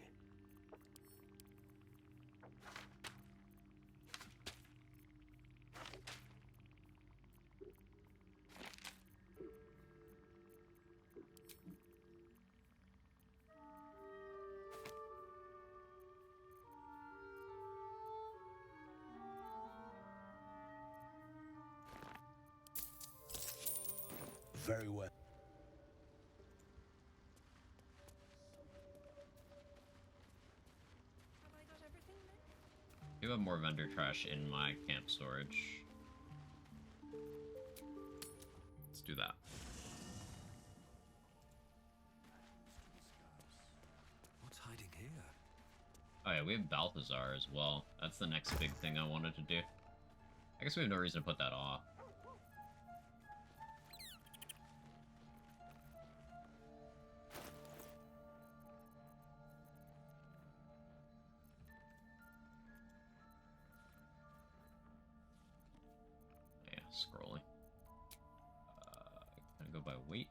Very well.
Have I got everything then?
I do have more vendor trash in my camp storage. Let's do that.
What's hiding here?
Oh yeah, we have Balthazar as well. That's the next big thing I wanted to do. I guess we have no reason to put that off. Yeah, scrolling. Gonna go by weight.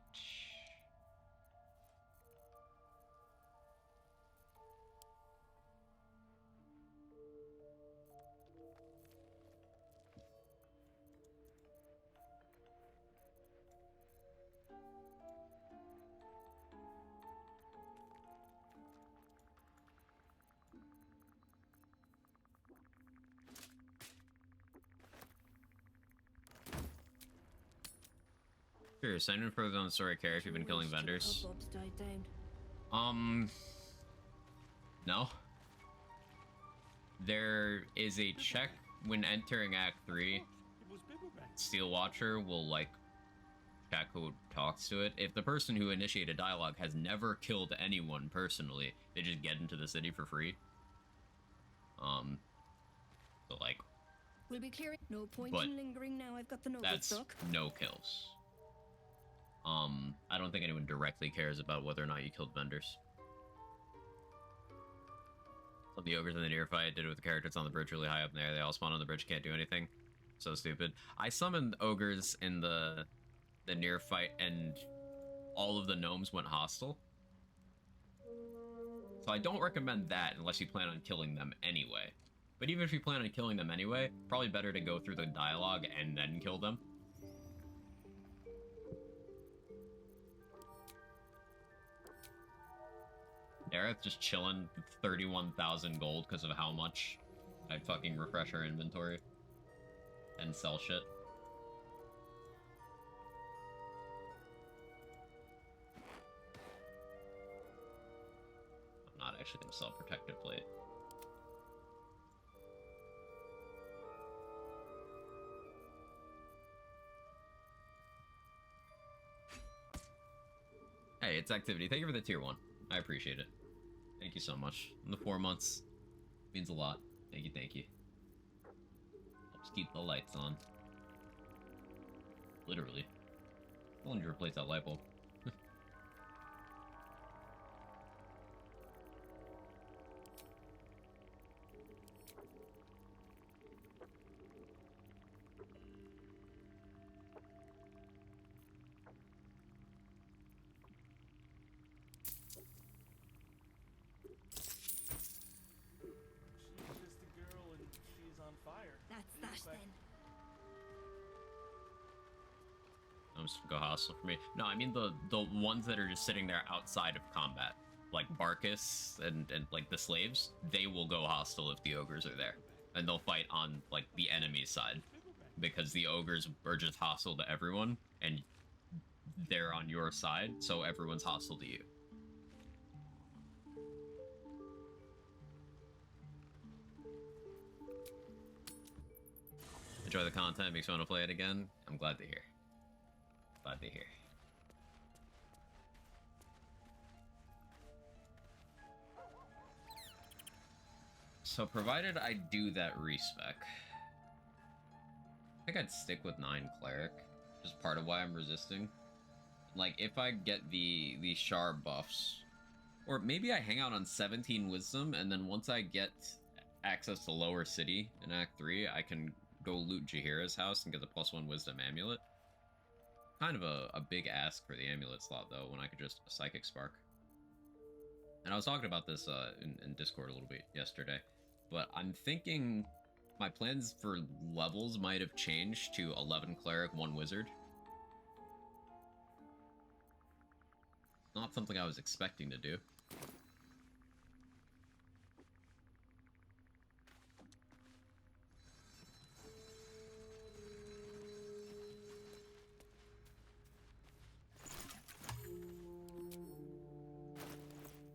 Sure, sign in further on the story character you've been killing vendors.
Bob's died down.
No. There is a check when entering Act 3. Steel Watcher will, like, check who talks to it. If the person who initiated dialogue has never killed anyone personally, they just get into the city for free. So, like,
We'll be clearing. No point
But
in lingering now. I've got the noble
that's
stock.
no kills. I don't think anyone directly cares about whether or not you killed vendors. So the ogres in the near fight did it with the characters on the bridge really high up in there. They all spawn on the bridge, can't do anything. So stupid. I summoned ogres in the near fight, and all of the gnomes went hostile. So I don't recommend that unless you plan on killing them anyway. But even if you plan on killing them anyway, probably better to go through the dialogue and then kill them. Dareth just chilling with 31,000 gold because of how much I fucking refresh our inventory and sell shit. I'm not actually gonna sell protective plate. Hey, it's activity. Thank you for the tier 1. I appreciate it. Thank you so much. In the 4 months means a lot. Thank you, thank you. Helps keep the lights on. Literally. I wanted to replace that light bulb.
She's just a girl and she's on fire.
That's that then.
I'm just gonna go hostile for me. No, I mean the ones that are just sitting there outside of combat. Like Barkus and like the slaves, they will go hostile if the ogres are there. And they'll fight on like the enemy side. Because the ogres are just hostile to everyone, and they're on your side, so everyone's hostile to you. Enjoy the content, makes me want to play it again. I'm glad to hear. Glad to hear. So provided I do that respec, I think I'd stick with 9 Cleric. Just part of why I'm resisting. Like, if I get the Char buffs, or maybe I hang out on 17 Wisdom, and then once I get access to Lower City in Act 3, I can go loot Jahira's house and get the +1 wisdom amulet. Kind of a big ask for the amulet slot, though, when I could just Psychic Spark. And I was talking about this in Discord a little bit yesterday, but I'm thinking my plans for levels might have changed to 11 Cleric, 1 Wizard. Not something I was expecting to do.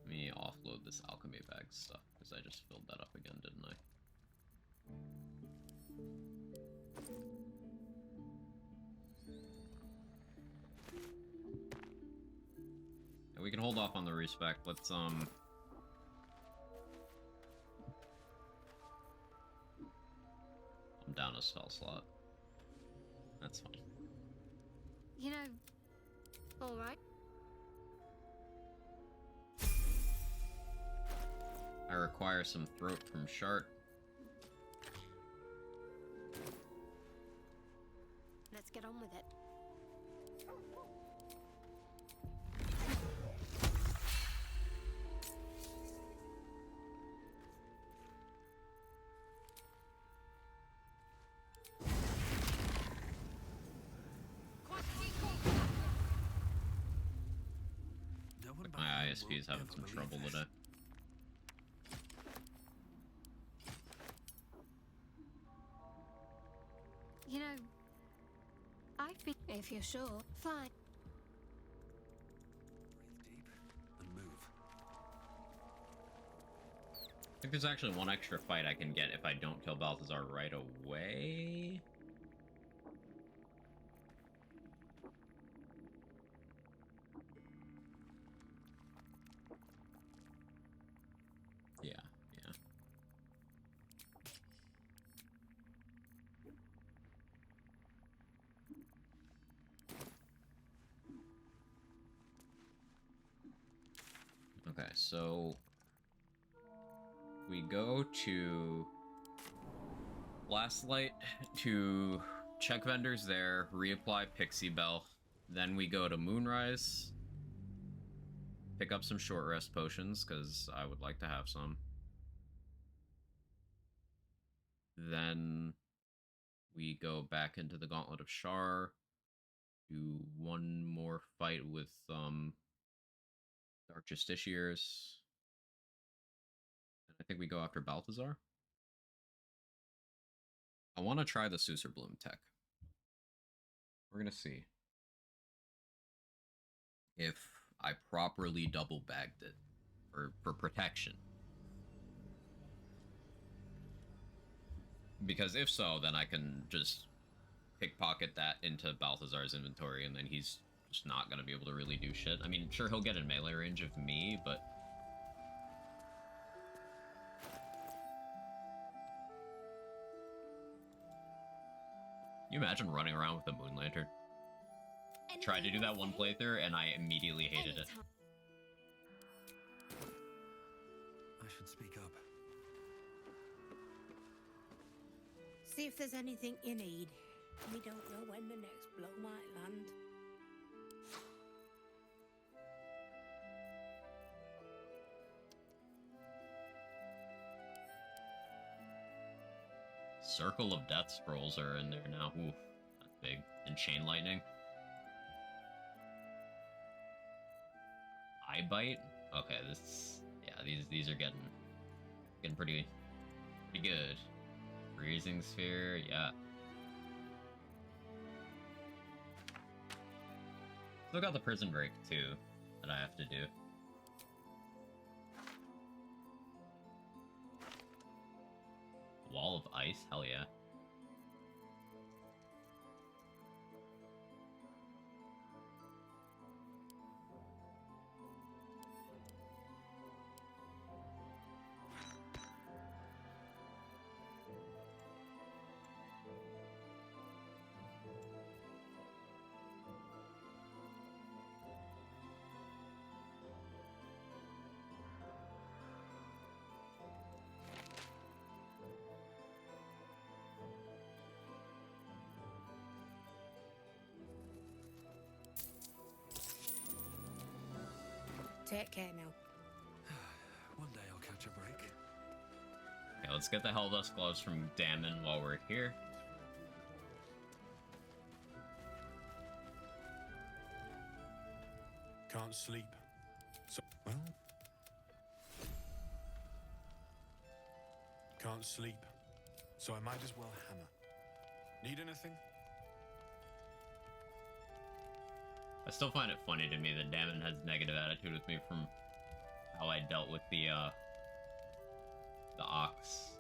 Let me offload this alchemy bag stuff, because I just filled that up again, didn't I? Yeah, we can hold off on the respec. Let's, I'm down a spell slot. That's fine.
You know, all right.
I require some throat from Shart.
Let's get on with it.
No one back
My
home
ISP
will
is having
ever
some
believe
trouble
this.
today.
You know, I've been. If you're sure, fine.
Breathe deep and move.
I think there's actually one extra fight I can get if I don't kill Balthazar right away. Yeah, yeah. Okay, so we go to Last Light to check vendors there, reapply Pixie Bell. Then we go to Moonrise, pick up some short rest potions, because I would like to have some. Then we go back into the Gauntlet of Shar, do one more fight with Dark Justiciars. And I think we go after Balthazar. I want to try the Susur Bloom tech. We're going to see if I properly double bagged it for protection. Because if so, then I can just pickpocket that into Balthazar's inventory, and then he's just not going to be able to really do shit. I mean, sure, he'll get in melee range of me, but... Can you imagine running around with a Moon Lantern? Tried to do that one playthrough, and I immediately hated it.
I should speak up.
See if there's anything you need. We don't know when the next blow might land.
Circle of Death scrolls are in there now. Ooh, that's big. And Chain Lightning. Eye Bite? Okay, this... Yeah, these are getting pretty good. Freezing Sphere, yeah. Still got the Prison Break, too, that I have to do. Wall of Ice? Hell yeah.
Take care now.
One day I'll catch a break.
Okay, let's get the Helldust gloves from Damon while we're here.
Can't sleep. So, well. Can't sleep. So I might as well hammer. Need anything?
I still find it funny to me that Damon has negative attitude with me from how I dealt with the ox.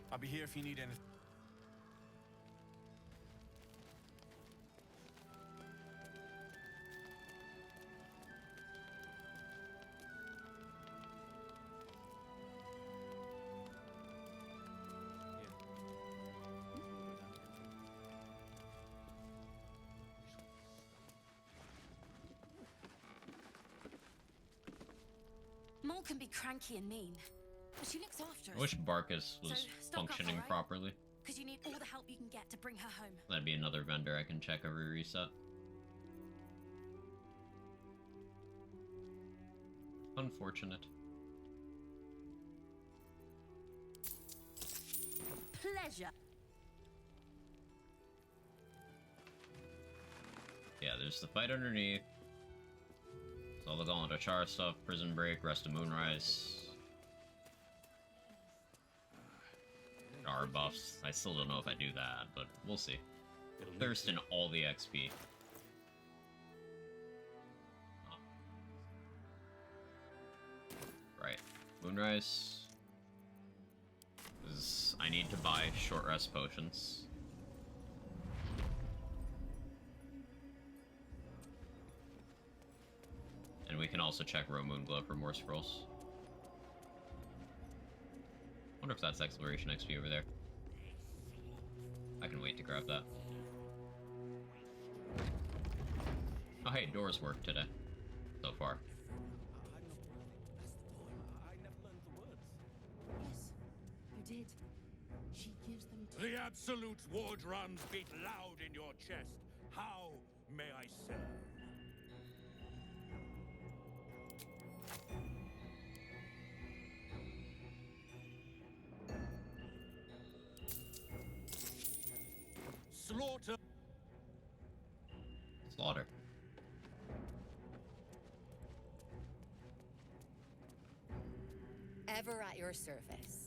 I'll be here if you need anything.
Maul can be cranky and mean, but she looks after us.
I wish Barkus was
So, stock up,
functioning
alright?
properly.
Because you need all the help you can get to bring her home.
That'd be another vendor I can check every reset. Unfortunate.
Pleasure.
Yeah, there's the fight underneath. It's all the Gauntlet of Char stuff, Prison Break, Rest of Moonrise. Char buffs. I still don't know if I do that, but we'll see. Thirst in all the XP. Oh. Right. Moonrise. 'Cause I need to buy short rest potions. And we can also check Row Moonglow for more scrolls. Wonder if that's exploration XP over there. I can wait to grab that. Oh hey, doors work today. So far.
Yes, you did. She gives them to
The Absolute war drums beat loud in your chest. How may I serve? Slaughter.
Slaughter.
Ever at your service.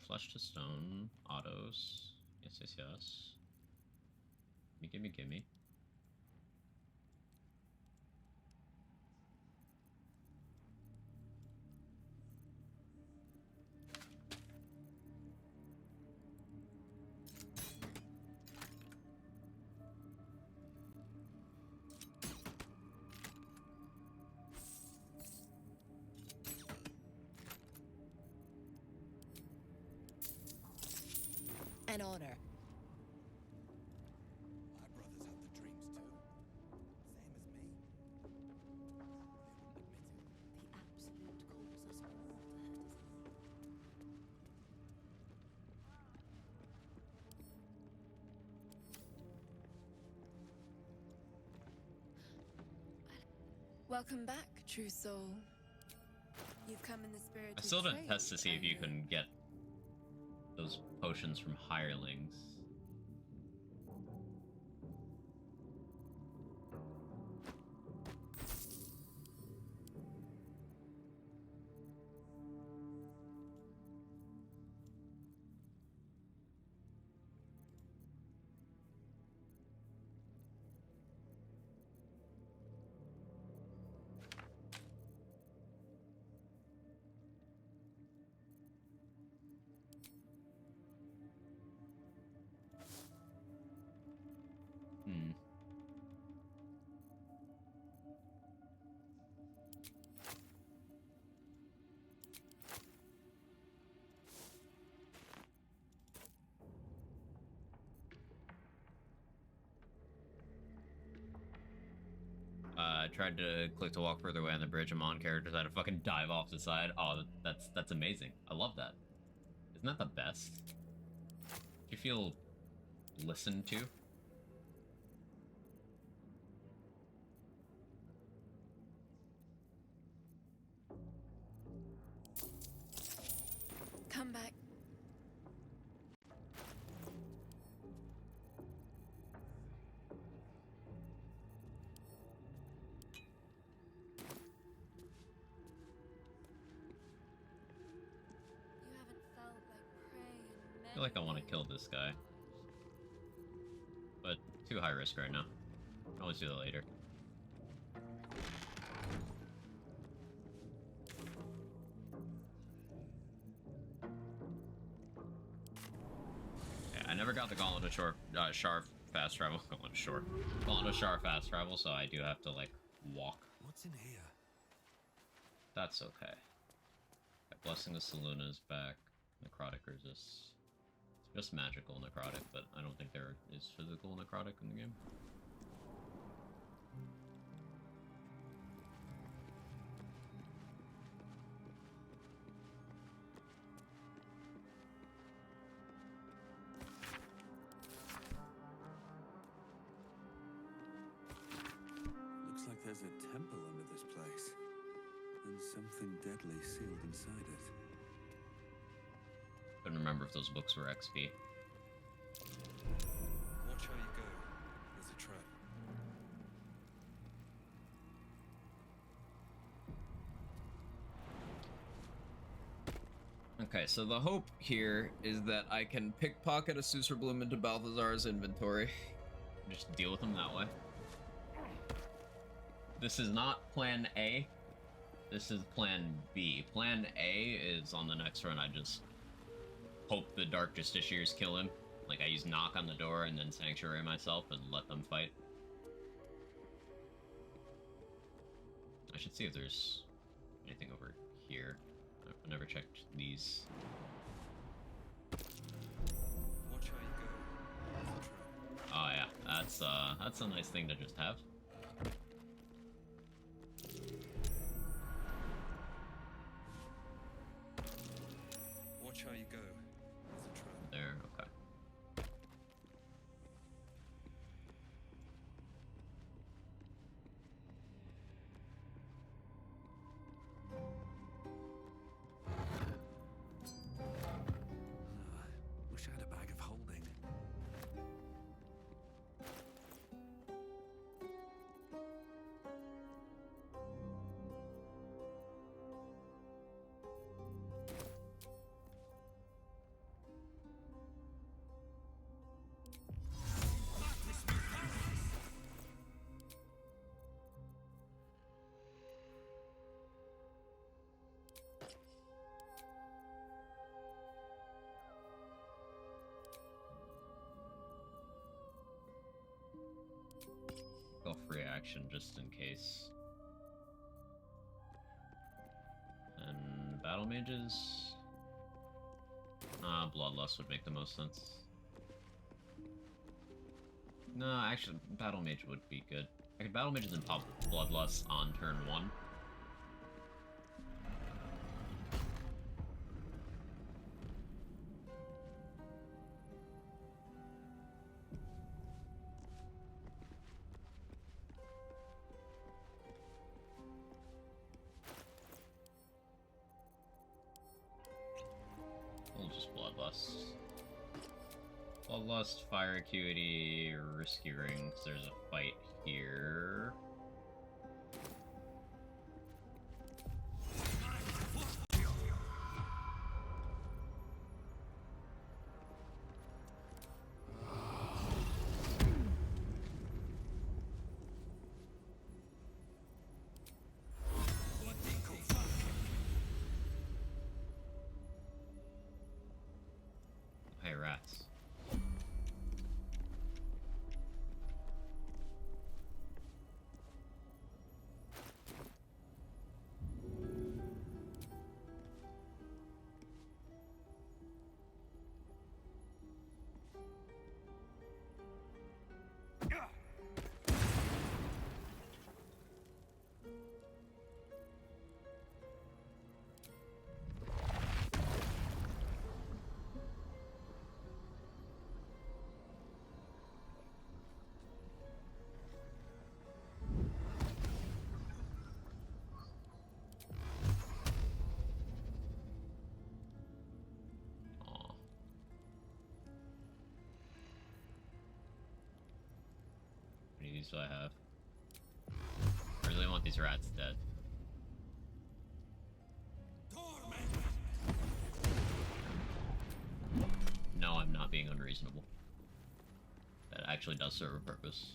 Flesh to stone, autos. Yes, yes, yes. Gimme, gimme.
An honor.
My brothers have the dreams too. Same as me. They wouldn't admit it.
the Absolute calls us all to her design.
Welcome back, true soul. You've come in the spirit
I
of
still didn't
trade,
test to see if you
I
can get those potions from hirelings. Tried to click to walk further away on the bridge. I'm on characters. I had to fucking dive off the side. Oh, that's amazing. I love that. Isn't that the best? You feel listened to?
Come back.
You haven't felt like prey in
I feel like I want to kill this guy. But too high risk right now. I'll always do that later. Yeah, I never got the Gauntlet of Shar fast travel. Gauntlet of Shar fast travel, so I do have to, like, walk.
What's in here?
That's okay. Blessing of Saluna is back. Necrotic resists. It's just magical necrotic, but I don't think there is physical necrotic in the game.
Looks like there's a temple under this place. And something deadly sealed inside it.
Couldn't remember if those books were XP.
Watch how you go. There's a trap.
Okay, so the hope here is that I can pickpocket a Susserbloom into Balthazar's inventory.
Just deal with them that way. This is not plan A. This is plan B. Plan A is on the next run. I just hope the Dark Justiciars kill him. Like, I use knock on the door and then sanctuary myself and let them fight. I should see if there's anything over here. I've never checked these.
Watch how you go. There's a trap.
Oh yeah, that's a nice thing to just have.
Watch how you go. There's a trap.
There, okay.
Wish I had a bag of holding.
Go free action just in case. And battle mages. Bloodlust would make the most sense. No, actually, battle mage would be good. I could battle mages and pop bloodlust on turn 1. We'll just bloodlust. Bloodlust, fire acuity, risky rings. There's a fight here. Hey, rats. enemies do I have? I really want these rats dead. No, I'm not being unreasonable. That actually does serve a purpose.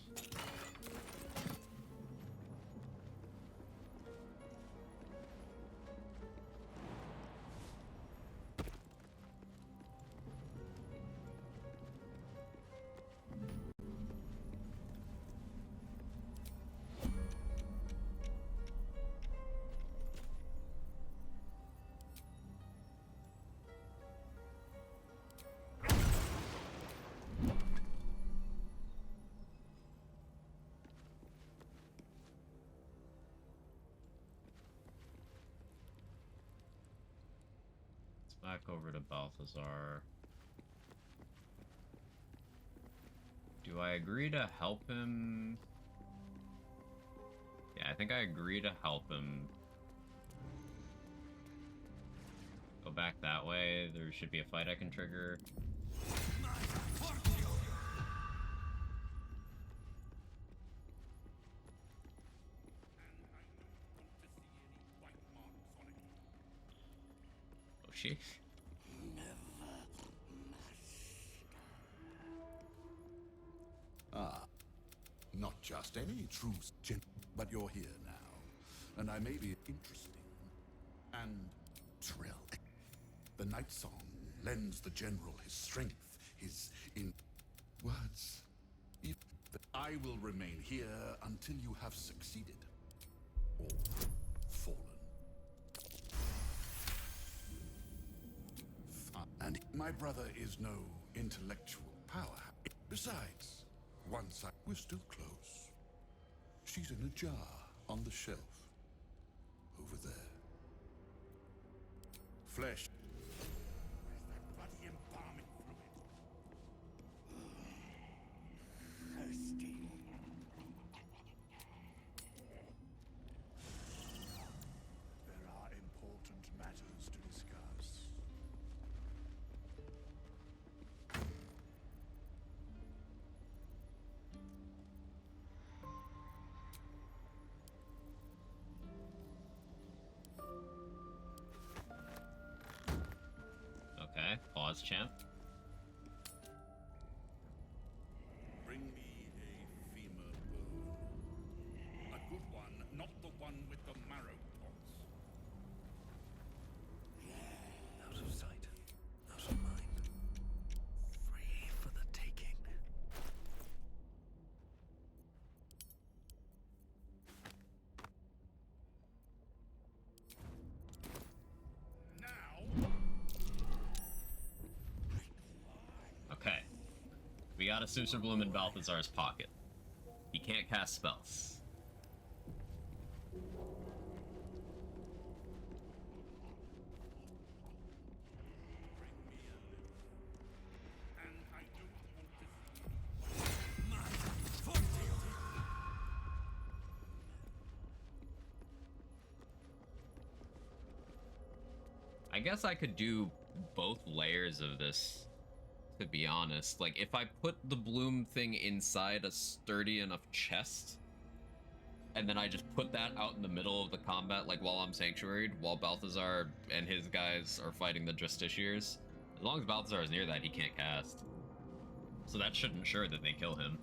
Back over to Balthazar. Do I agree to help him? Yeah, I think I agree to help him. Go back that way. There should be a fight I can trigger. Oh, she?
Ah, not just any truth, but you're here now, and I may be interesting and thrill. The night song lends the general his strength, his words. If I will remain here until you have succeeded or fallen. And my brother is no intellectual power. Besides, once we're still close. She's in a jar on the shelf. Over there. Flesh. Where's that bloody embalming fluid? Thirsty. There are important matters to discuss.
Okay, pause, champ.
Bring me a femur bone. A good one, not the one with the marrow pots.
Out of sight, out of mind. Free for the taking.
Okay. We got a Suser Bloom in Balthazar's pocket. He can't cast spells. I guess I could do both layers of this, to be honest. Like, if I put the bloom thing inside a sturdy enough chest, and then I just put that out in the middle of the combat, like while I'm sanctuaried, while Balthazar and his guys are fighting the Justiciars, as long as Balthazar is near that, he can't cast. So that should ensure that they kill him.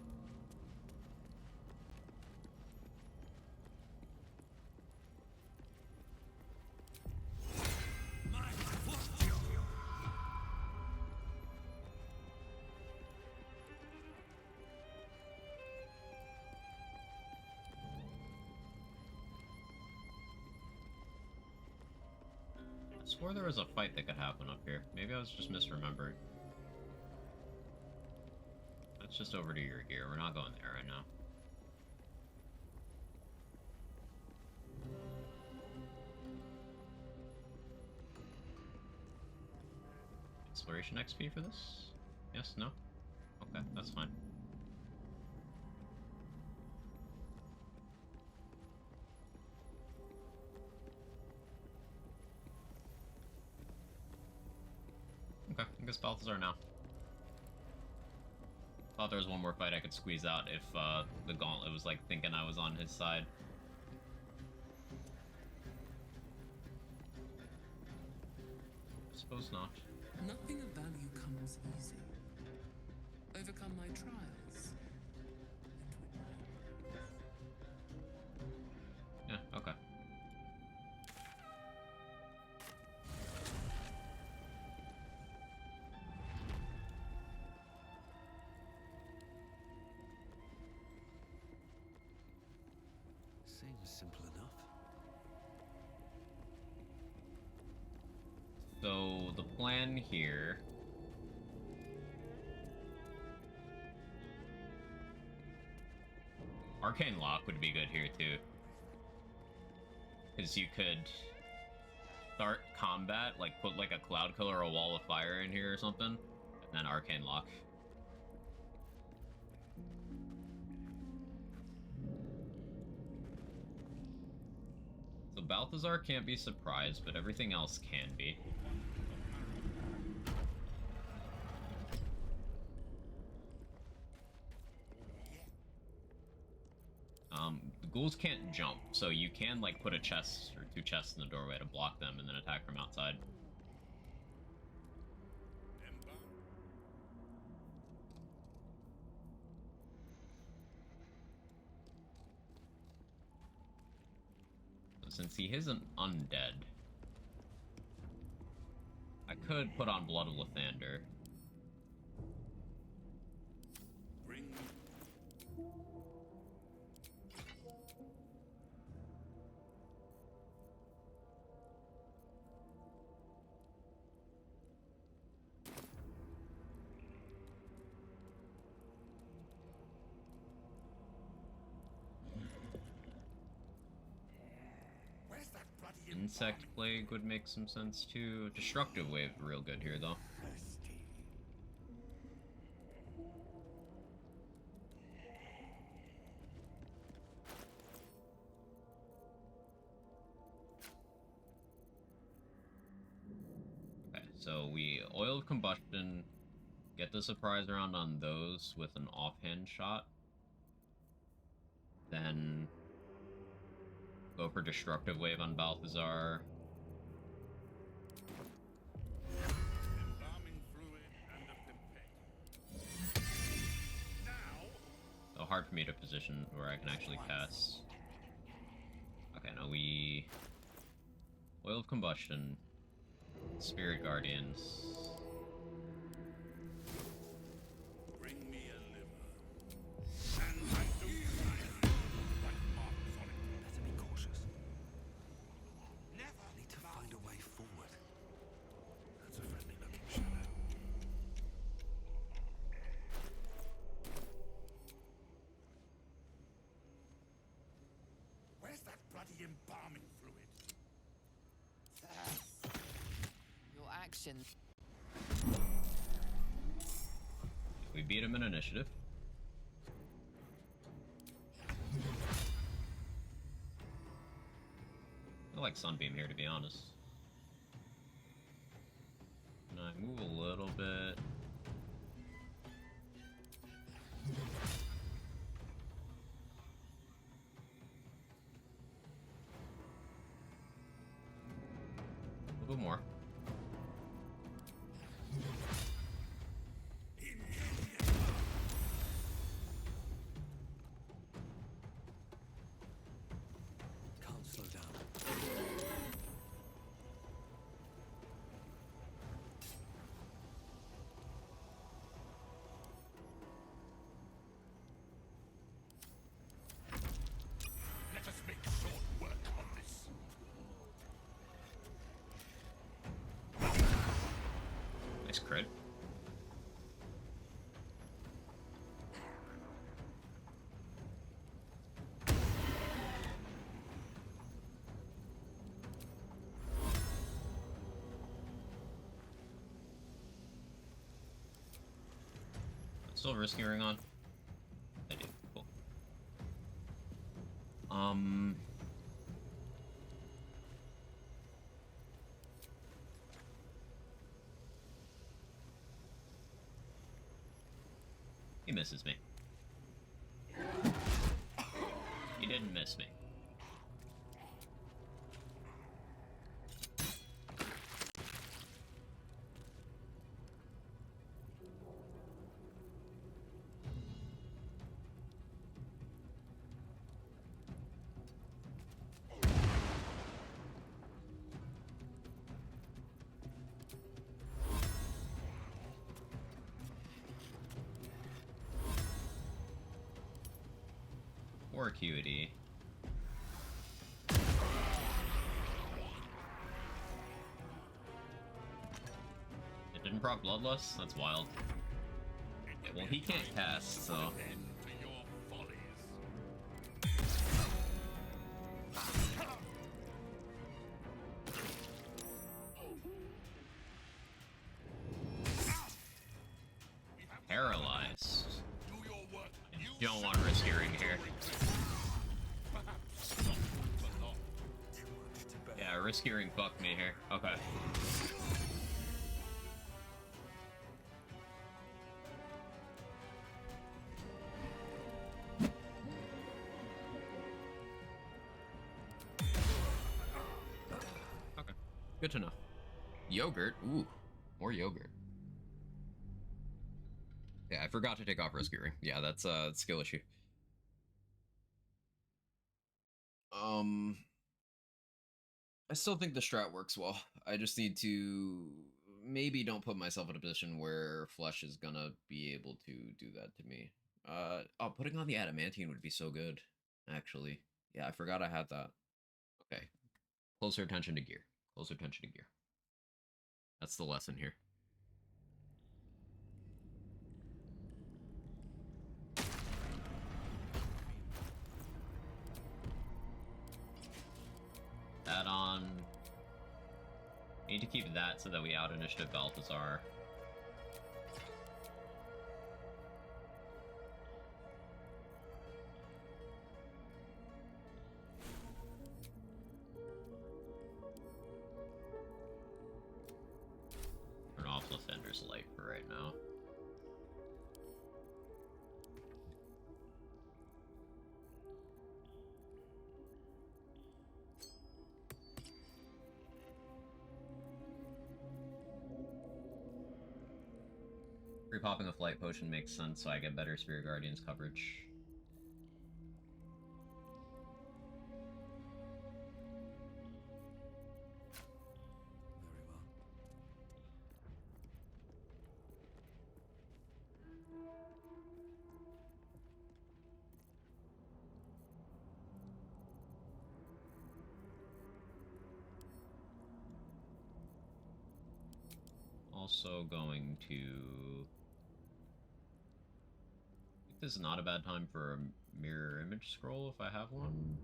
I swore there was a fight that could happen up here. Maybe I was just misremembering. That's just over to your gear. We're not going there right now. Exploration XP for this? Yes? No? Okay, that's fine. Okay, I guess Balthazar now. Thought there was one more fight I could squeeze out if the gauntlet was like thinking I was on his side. Suppose not.
Nothing of value comes easy. Overcome my trials.
Yeah, okay.
Seems simple enough.
So the plan here. Arcane Lock would be good here too. Because you could start combat, like put like a Cloud Killer or a Wall of Fire in here or something, and then Arcane Lock. So Balthazar can't be surprised, but everything else can be. The ghouls can't jump, so you can like put a chest or two chests in the doorway to block them and then attack from outside. So since he isn't undead, I could put on Blood of Lathander. Insect Plague would make some sense too. Destructive Wave real good here though. Okay, so we Oil of Combustion, get the surprise round on those with an offhand shot. Then go for Destructive Wave on Balthazar. So hard for me to position where I can actually cast. Okay, now we Oil of Combustion, Spirit Guardians.
Embalming fluid.
Your actions.
We beat him in initiative. I like Sunbeam here, to be honest. Can I move a little bit? A little more.
Can't slow down. Let us make short work of this.
Nice crit. Still risking ring on? I do. Cool. He misses. misses me. He didn't miss me. Or acuity. It didn't proc Bloodlust? That's wild. Okay, well, he can't cast, so... Paralyzed. You don't want to risk hearing here. Yeah, risk hearing fucked me here. Okay. Okay. Good to know. Yogurt. Ooh. More yogurt. Yeah, I forgot to take off risk hearing. Yeah, that's a skill issue. I still think the strat works well. I just need to maybe don't put myself in a position where Flesh is gonna be able to do that to me. Oh, putting on the adamantine would be so good, actually. Yeah, I forgot I had that. Okay. Closer attention to gear. Closer attention to gear. That's the lesson here. That on. Need to keep that so that we out initiative Balthazar. Turn off Defender's Light for right now. Popping a flight potion makes sense, so I get better Spirit Guardians coverage. Also going to... This is not a bad time for a mirror image scroll if I have one.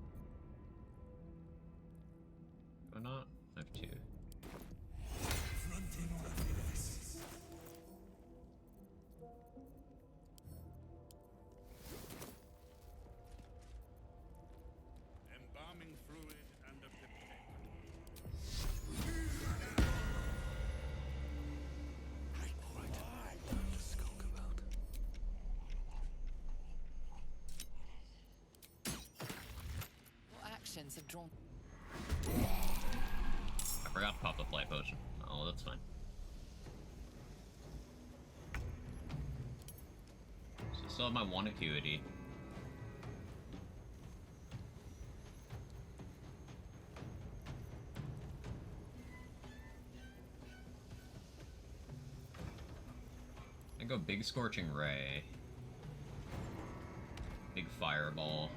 Or not? I have two.
Embalming fluid and a
Actions have drawn.
I forgot to pop the flight potion. Oh, that's fine. So I still have my one acuity. I go big scorching ray. Big fireball.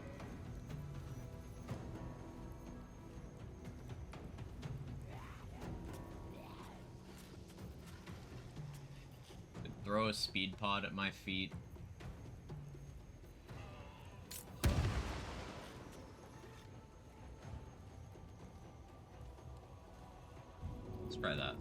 Throw a speed pod at my feet. Let's try that.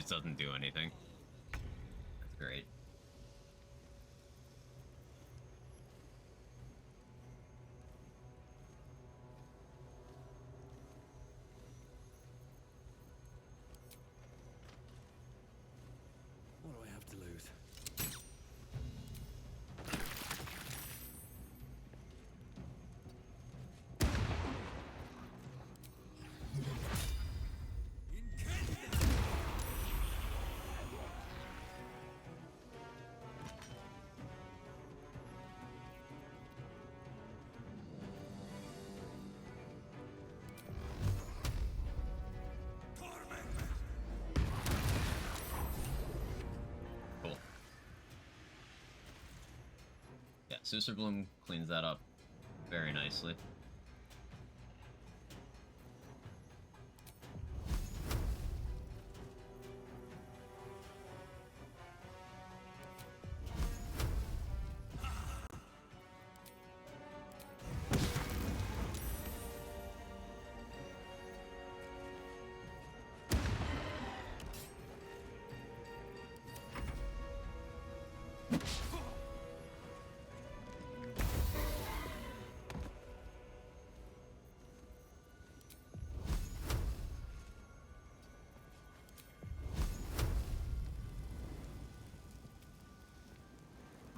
just doesn't do anything. That's great.
What do I have to lose?
Cool. Yeah, Susur Bloom cleans that up very nicely.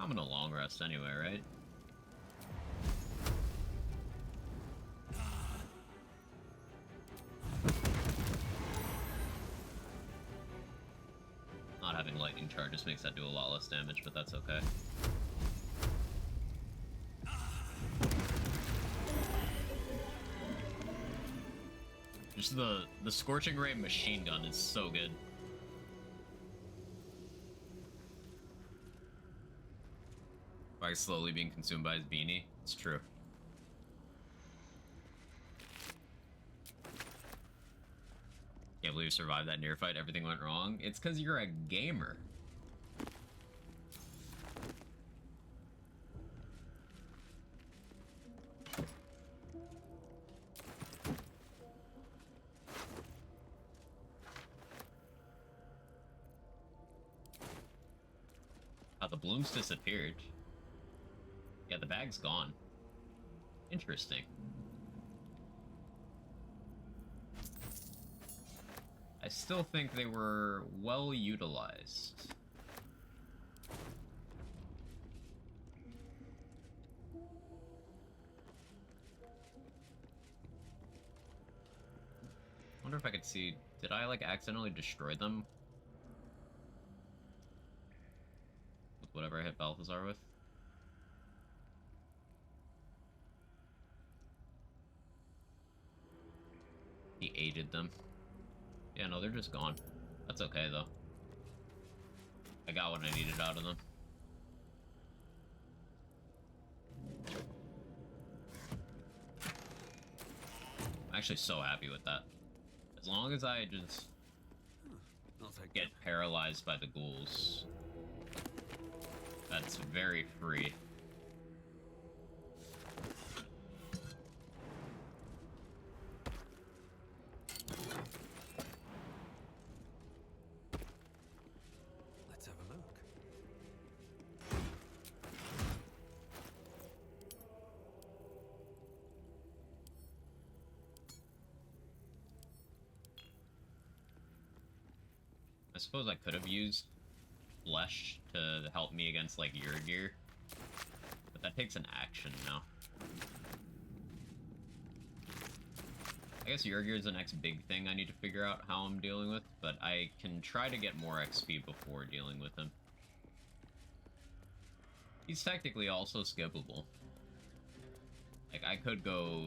I'm in a long rest anyway, right? Not having lightning charges makes that do a lot less damage, but that's okay. Just the Scorching Ray machine gun is so good. By slowly being consumed by his beanie. It's true. Can't believe you survived that near fight. Everything went wrong. It's because you're a gamer. Oh, the blooms disappeared. Yeah, the bag's gone. Interesting. I still think they were well utilized. I wonder if I could see... Did I, like, accidentally destroy them? With whatever I hit Balthazar with? He aided them. Yeah, no, they're just gone. That's okay, though. I got what I needed out of them. I'm actually so happy with that. As long as I just get paralyzed by the ghouls, that's very free.
Let's have a look.
I suppose I could have used flesh to help me against, like, Urgir, but that takes an action now. I guess Urgir is the next big thing I need to figure out how I'm dealing with, but I can try to get more XP before dealing with him. He's technically also skippable. Like, I could go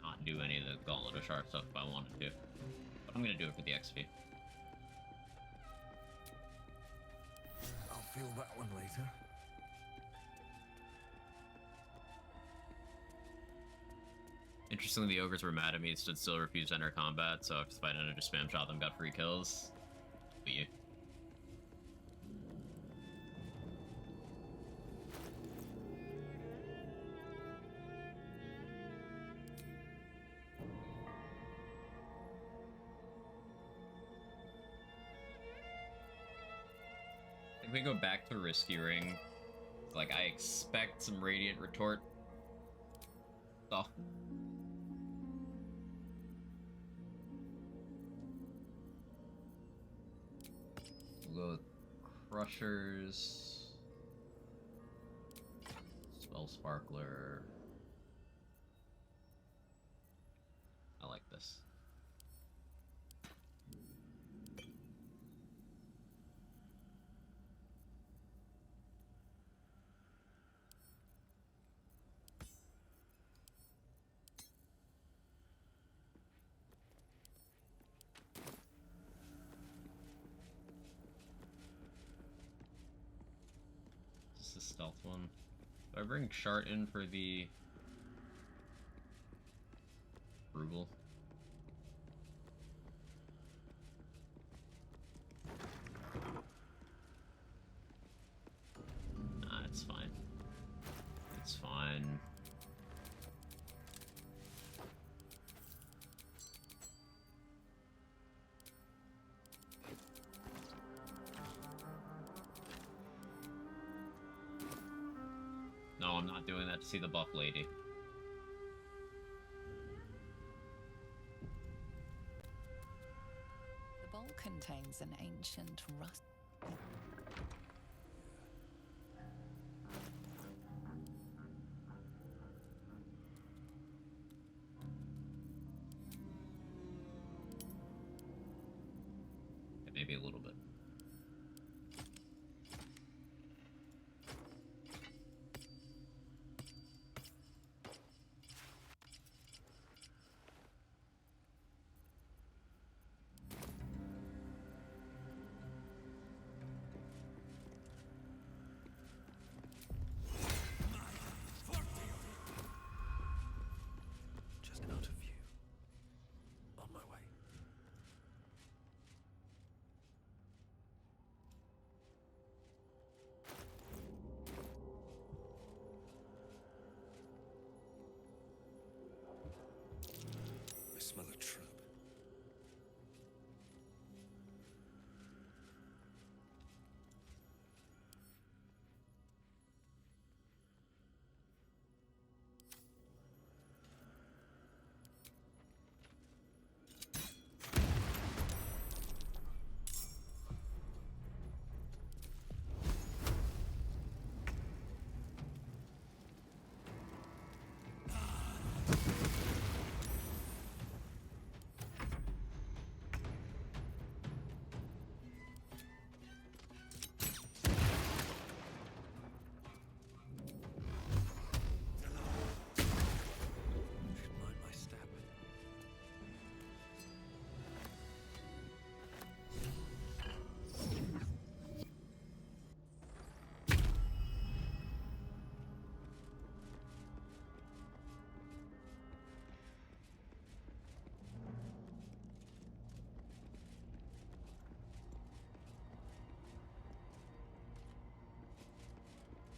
not do any of the Gauntlet of Sharp stuff if I wanted to, but I'm gonna do it for the XP.
I'll feel that one later.
Interestingly, the ogres were mad at me, stood still, refused to enter combat, so after the fight ended, just spam shot them, got free kills. But you. we go back to Risky Ring, like, I expect some Radiant Retort stuff. We'll go with Crushers, Spell Sparkler. I like this. This is a stealth one. Do I bring Shart in for the Frugal? Nah, it's fine. It's fine. No, I'm not doing that to see the buff lady.
The bowl contains an ancient rust.
Maybe a little bit.
Just out of view. On my way. I smell a trap. Should mind my step.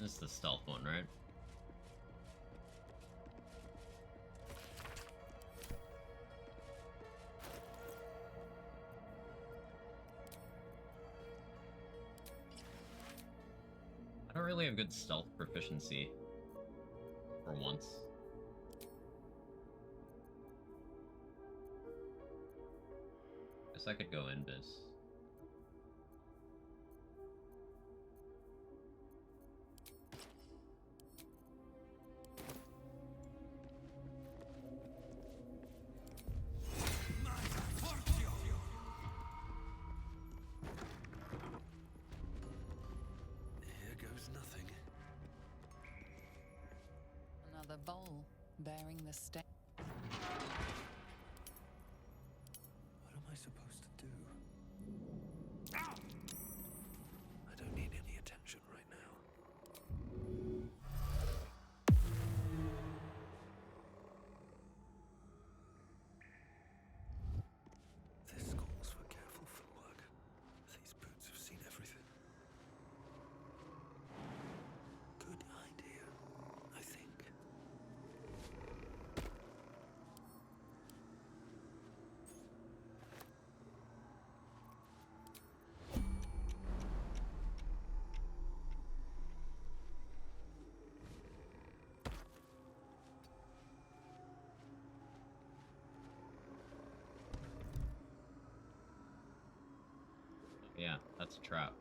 This is the stealth one, right? I don't really have good stealth proficiency for once. Guess I could go Invis.
Here goes nothing.
Another bowl bearing the stain.
What am I supposed to do? I don't need any attention right now. This calls for careful footwork. These boots have seen everything. Good idea, I think.
Yeah, that's a trap.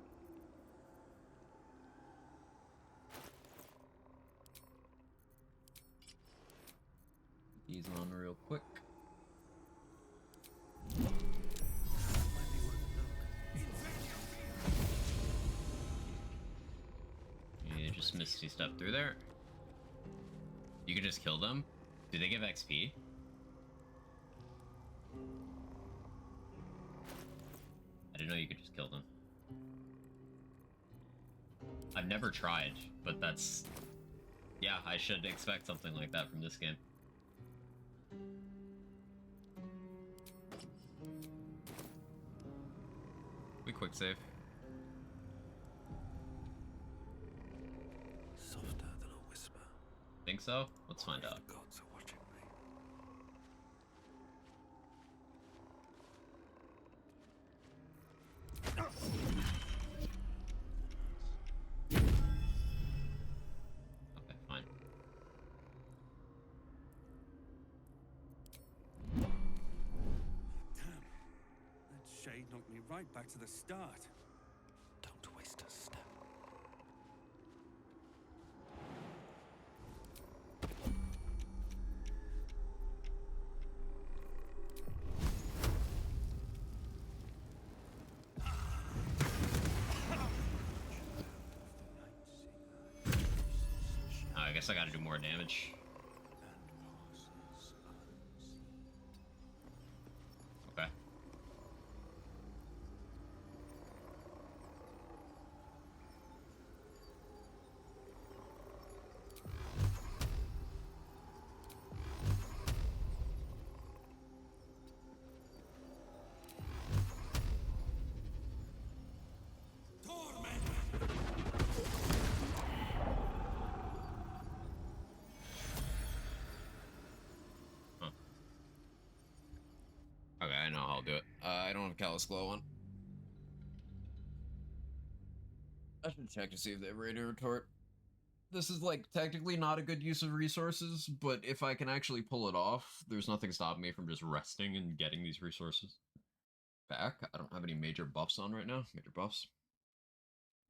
Put these on real quick. You just misty step through there. You can just kill them. Do they give XP? I didn't know you could just kill them. I've never tried, but that's... Yeah, I should expect something like that from this game. We quick save.
Softer than a whisper.
Think so? Let's find out.
The gods are watching me.
Okay, fine.
Damn. That shade knocked me right back to the start. Don't waste a step.
Oh, I guess I gotta do more damage. Okay. Okay, I know how I'll do it. I don't have Callous Glow on. I should check to see if they have Radio Retort. This is, like, technically not a good use of resources, but if I can actually pull it off, there's nothing stopping me from just resting and getting these resources back. I don't have any major buffs on right now. Major buffs.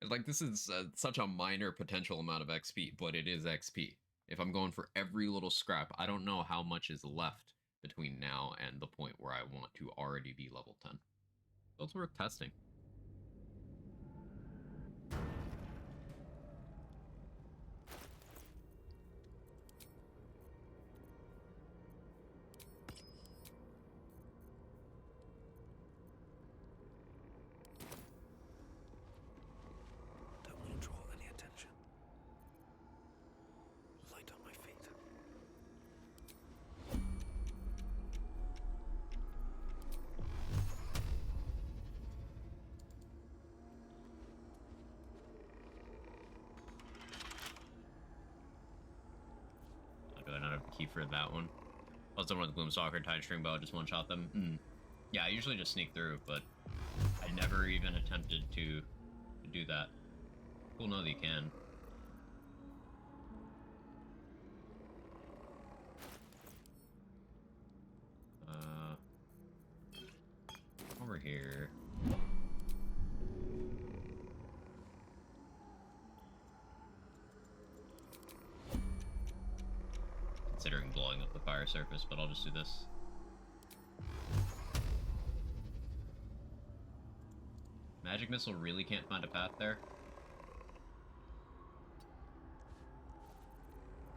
It's like, this is such a minor potential amount of XP, but it is XP. If I'm going for every little scrap, I don't know how much is left between now and the point where I want to already be level 10. So it's worth testing.
Don't want to draw any attention. Light on my feet.
Do I not have a key for that one? I was done with the Gloomstalker, Tide String Bow, just one-shot them. Yeah, I usually just sneak through, but I never even attempted to do that. Cool, know that you can. Over here. Considering blowing up the fire surface, but I'll just do this. Magic Missile really can't find a path there?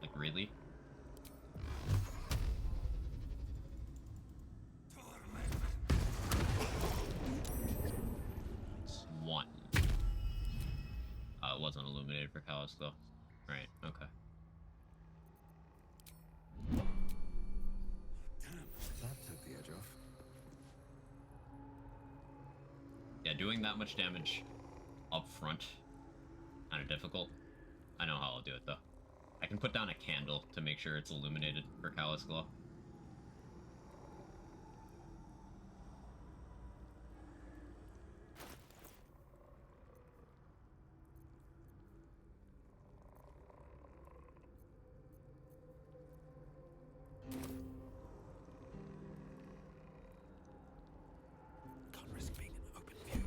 Like, really? It's one. It wasn't illuminated for Callous though. Right, okay.
That took the edge off.
Yeah, doing that much damage up front, kind of difficult. I know how I'll do it though. I can put down a candle to make sure it's illuminated for Callous Glow.
Can't risk being in open view.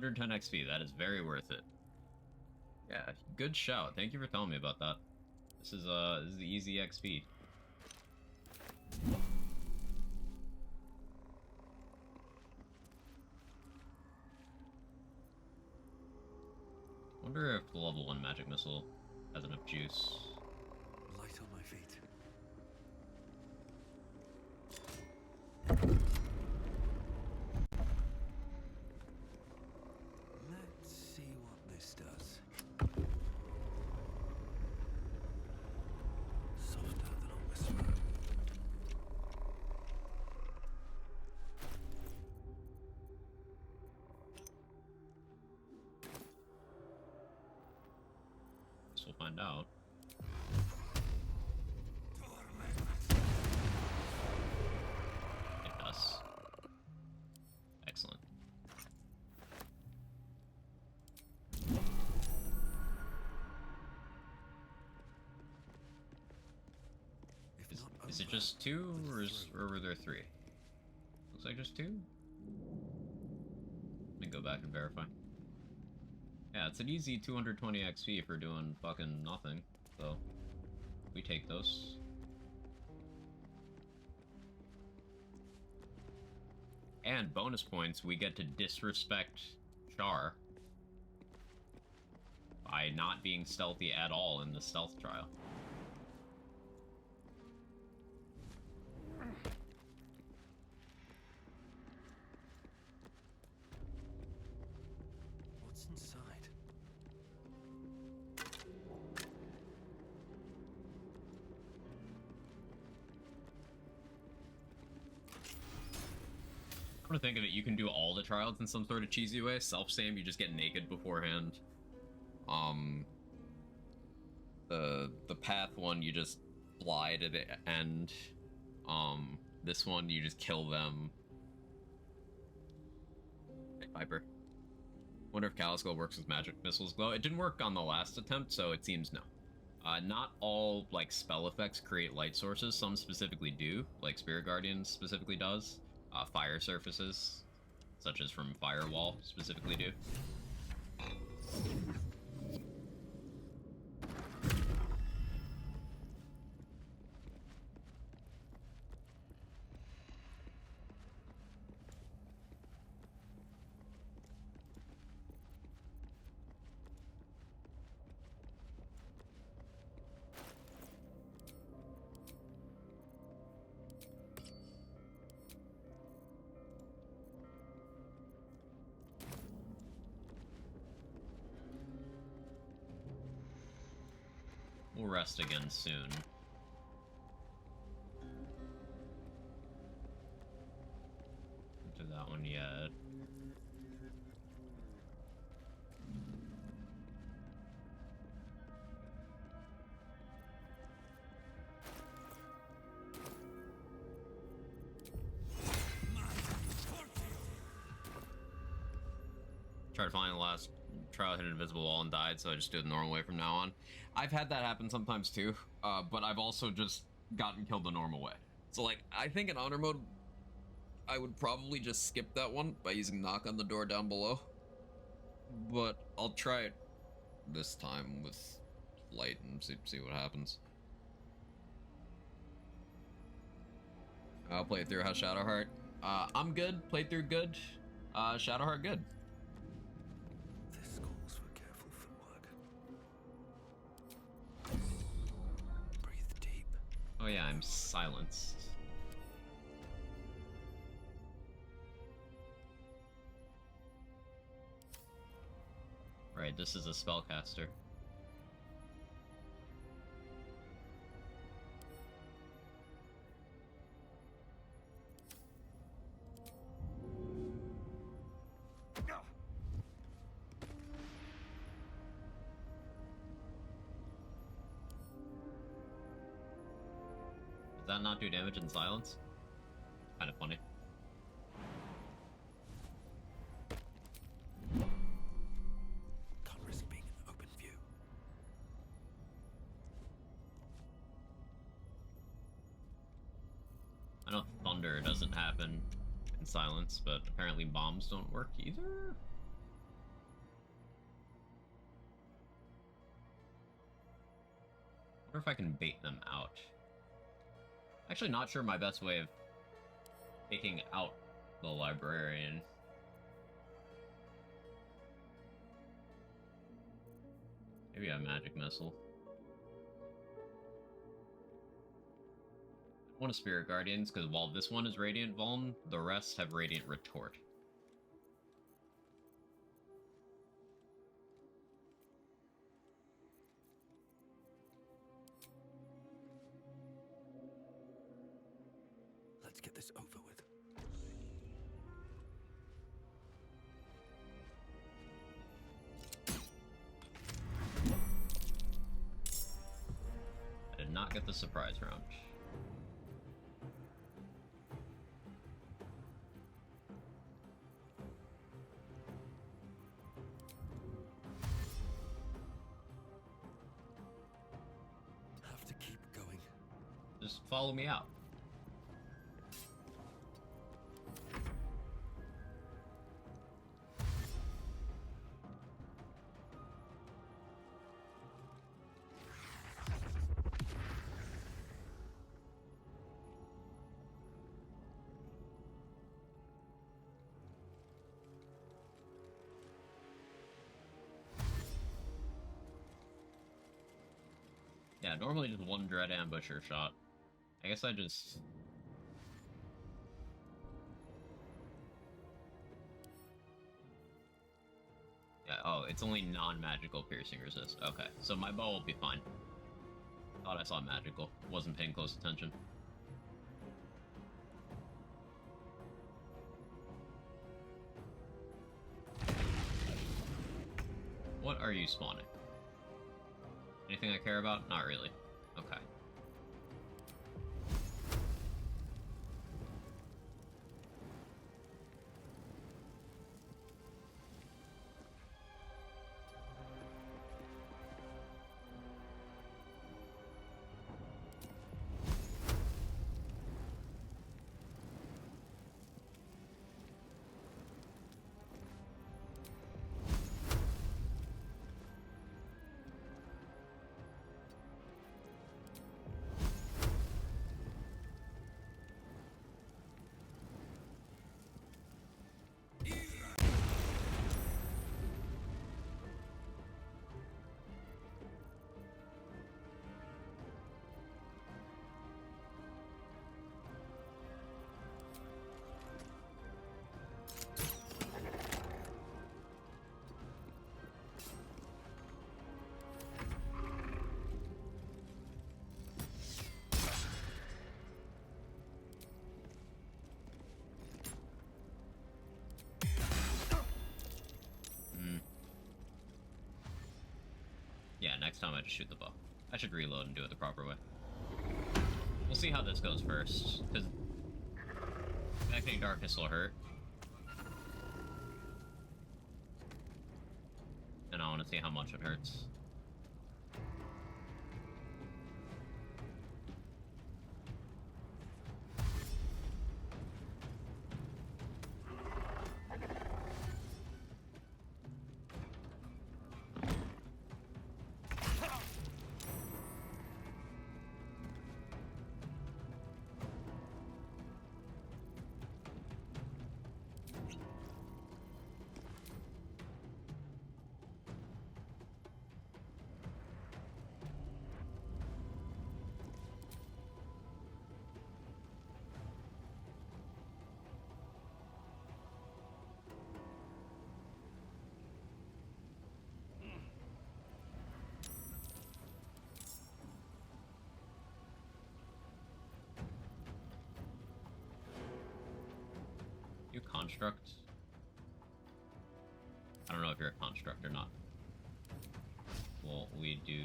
110 XP. That is very worth it. Yeah, good shout. Thank you for telling me about that. This is the easy XP. Wonder if the level 1 magic missile has enough juice.
Light on my feet. Let's see what this does. Softer than a whisper.
Guess we'll find out. It does. Excellent. Is it just 2, or were there 3? Looks like just 2. Let me go back and verify. Yeah, it's an easy 220 XP for doing fucking nothing, so we take those. And bonus points, we get to disrespect Char by not being stealthy at all in the stealth trial.
What's inside?
Come to think of it, you can do all the trials in some sort of cheesy way. Self-same, you just get naked beforehand. The path one, you just fly to the end. This one, you just kill them. Hey, Viper. Wonder if Calico works with magic missiles glow. It didn't work on the last attempt, so it seems no. Not all, like, spell effects create light sources. Some specifically do, like Spirit Guardian specifically does. Fire surfaces, such as from Firewall, specifically do. We'll rest again soon. Don't do that one yet. Tried flying the last trial, hit an invisible wall and died, so I just do it the normal way from now on. I've had that happen sometimes too, but I've also just gotten killed the normal way. So like, I think in honor mode, I would probably just skip that one by using knock on the door down below. But I'll try it this time with light and see what happens. I'll play it through. How's Shadowheart? I'm good. Played through good. Shadowheart good.
This calls for careful footwork. Breathe deep.
Oh yeah, I'm silenced. Right, this is a spellcaster. Does that not do damage in silence? Kind of funny.
Can't risk being in open view.
I know thunder doesn't happen in silence, but apparently bombs don't work either?
wonder if I can bait them out. Actually, not sure my best way of taking out the librarian. Maybe a magic missile. One of Spirit Guardians, because while this one is Radiant Vuln, the rest have Radiant Retort.
Let's get this over with.
I did not get the surprise round.
Have to keep going.
Just follow me out. Yeah, normally just one Dread Ambusher shot. I guess I just... Yeah, oh, it's only non-magical piercing resist. Okay, so my bow will be fine. Thought I saw magical. Wasn't paying close attention. What are you spawning? Anything I care about? Not really. Okay. Yeah, next time I just shoot the bow. I should reload and do it the proper way. We'll see how this goes first, because connecting darkness will hurt. And I want to see how much it hurts. You construct? I don't know if you're a construct or not. Well, we do...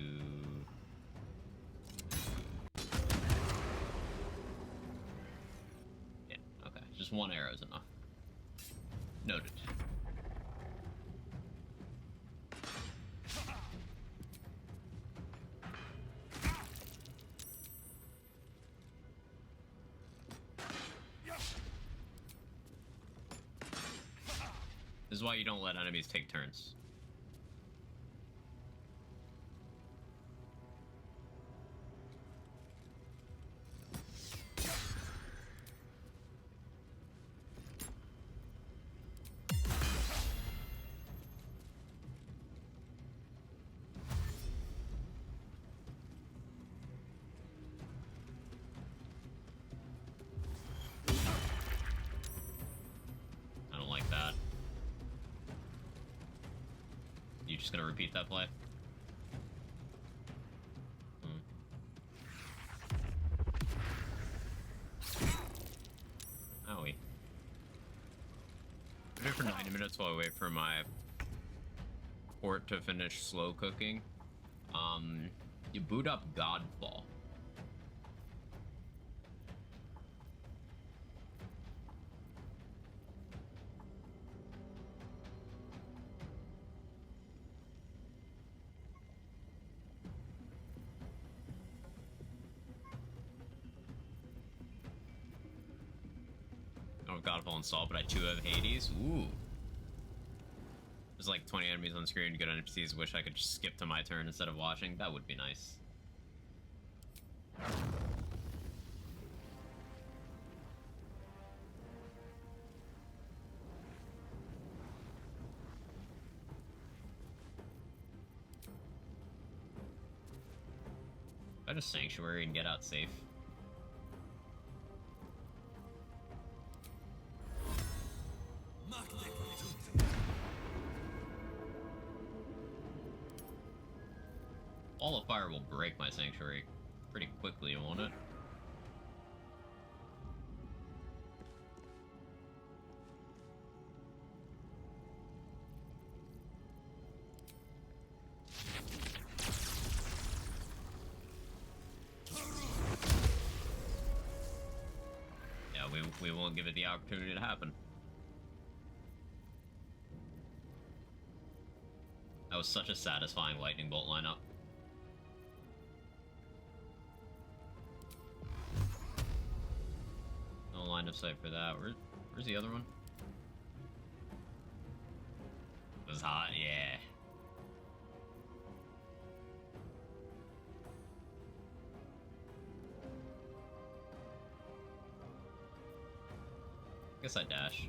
Yeah, okay. Just one arrow is enough. Noted. This is why you don't let enemies take turns. just gonna repeat that play. Owie. I did for 90 minutes while I wait for my port to finish slow cooking. You boot up Godfall. I don't have Godfall installed, but I too have Hades. Ooh. There's like 20 enemies on screen, good NPCs. Wish I could just skip to my turn instead of watching. That would be nice. I just Sanctuary and get out safe. Wall of Fire will break my Sanctuary pretty quickly, won't it? Yeah, we won't give it the opportunity to happen. That was such a satisfying lightning bolt lineup. No line of sight for that. Where's the other one? It was hot, yeah. Guess I dash.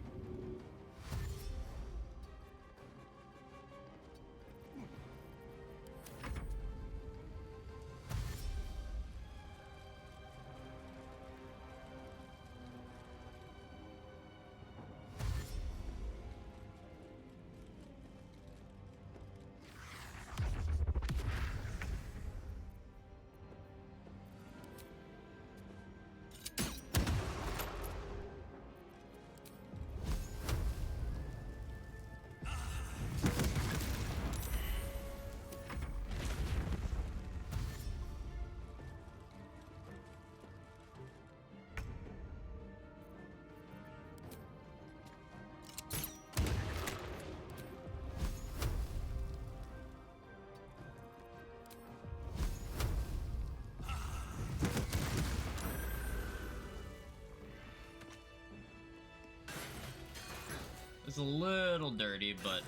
It's a little dirty, but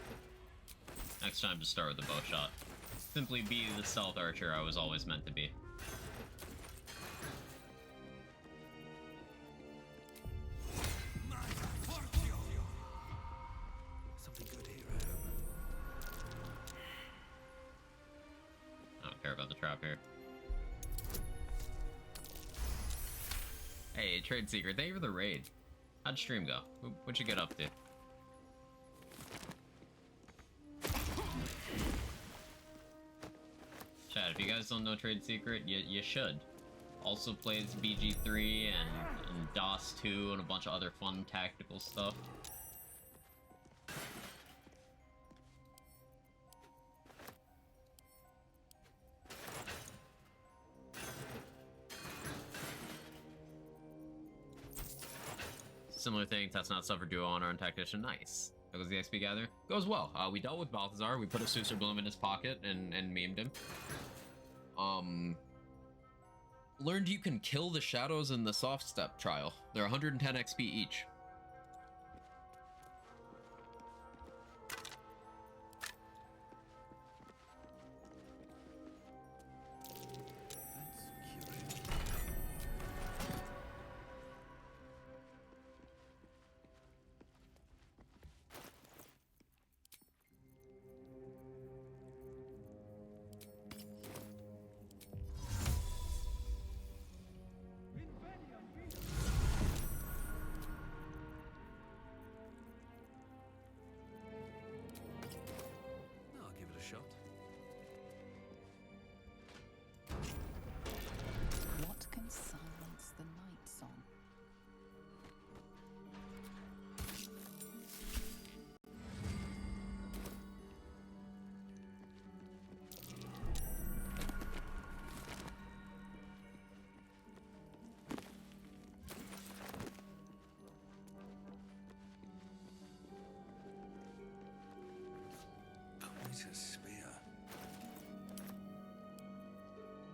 next time just start with the bow shot. Simply be the stealth archer I was always meant to be.
Something good here, I hope.
I don't care about the trap here. Hey, Trade Secret, thank you for the raid. How'd stream go? What'd you get up to? Chat, if you guys don't know Trade Secret, you should. Also plays BG3 and DOS 2 and a bunch of other fun tactical stuff. Similar thing, that's not suffer duo honor and tactician. Nice. How goes the XP gather? Goes well. We dealt with Balthazar. We put a Susur Bloom in his pocket and memed him. Learned you can kill the shadows in the soft step trial. They're 110 XP each.
Archer's spear.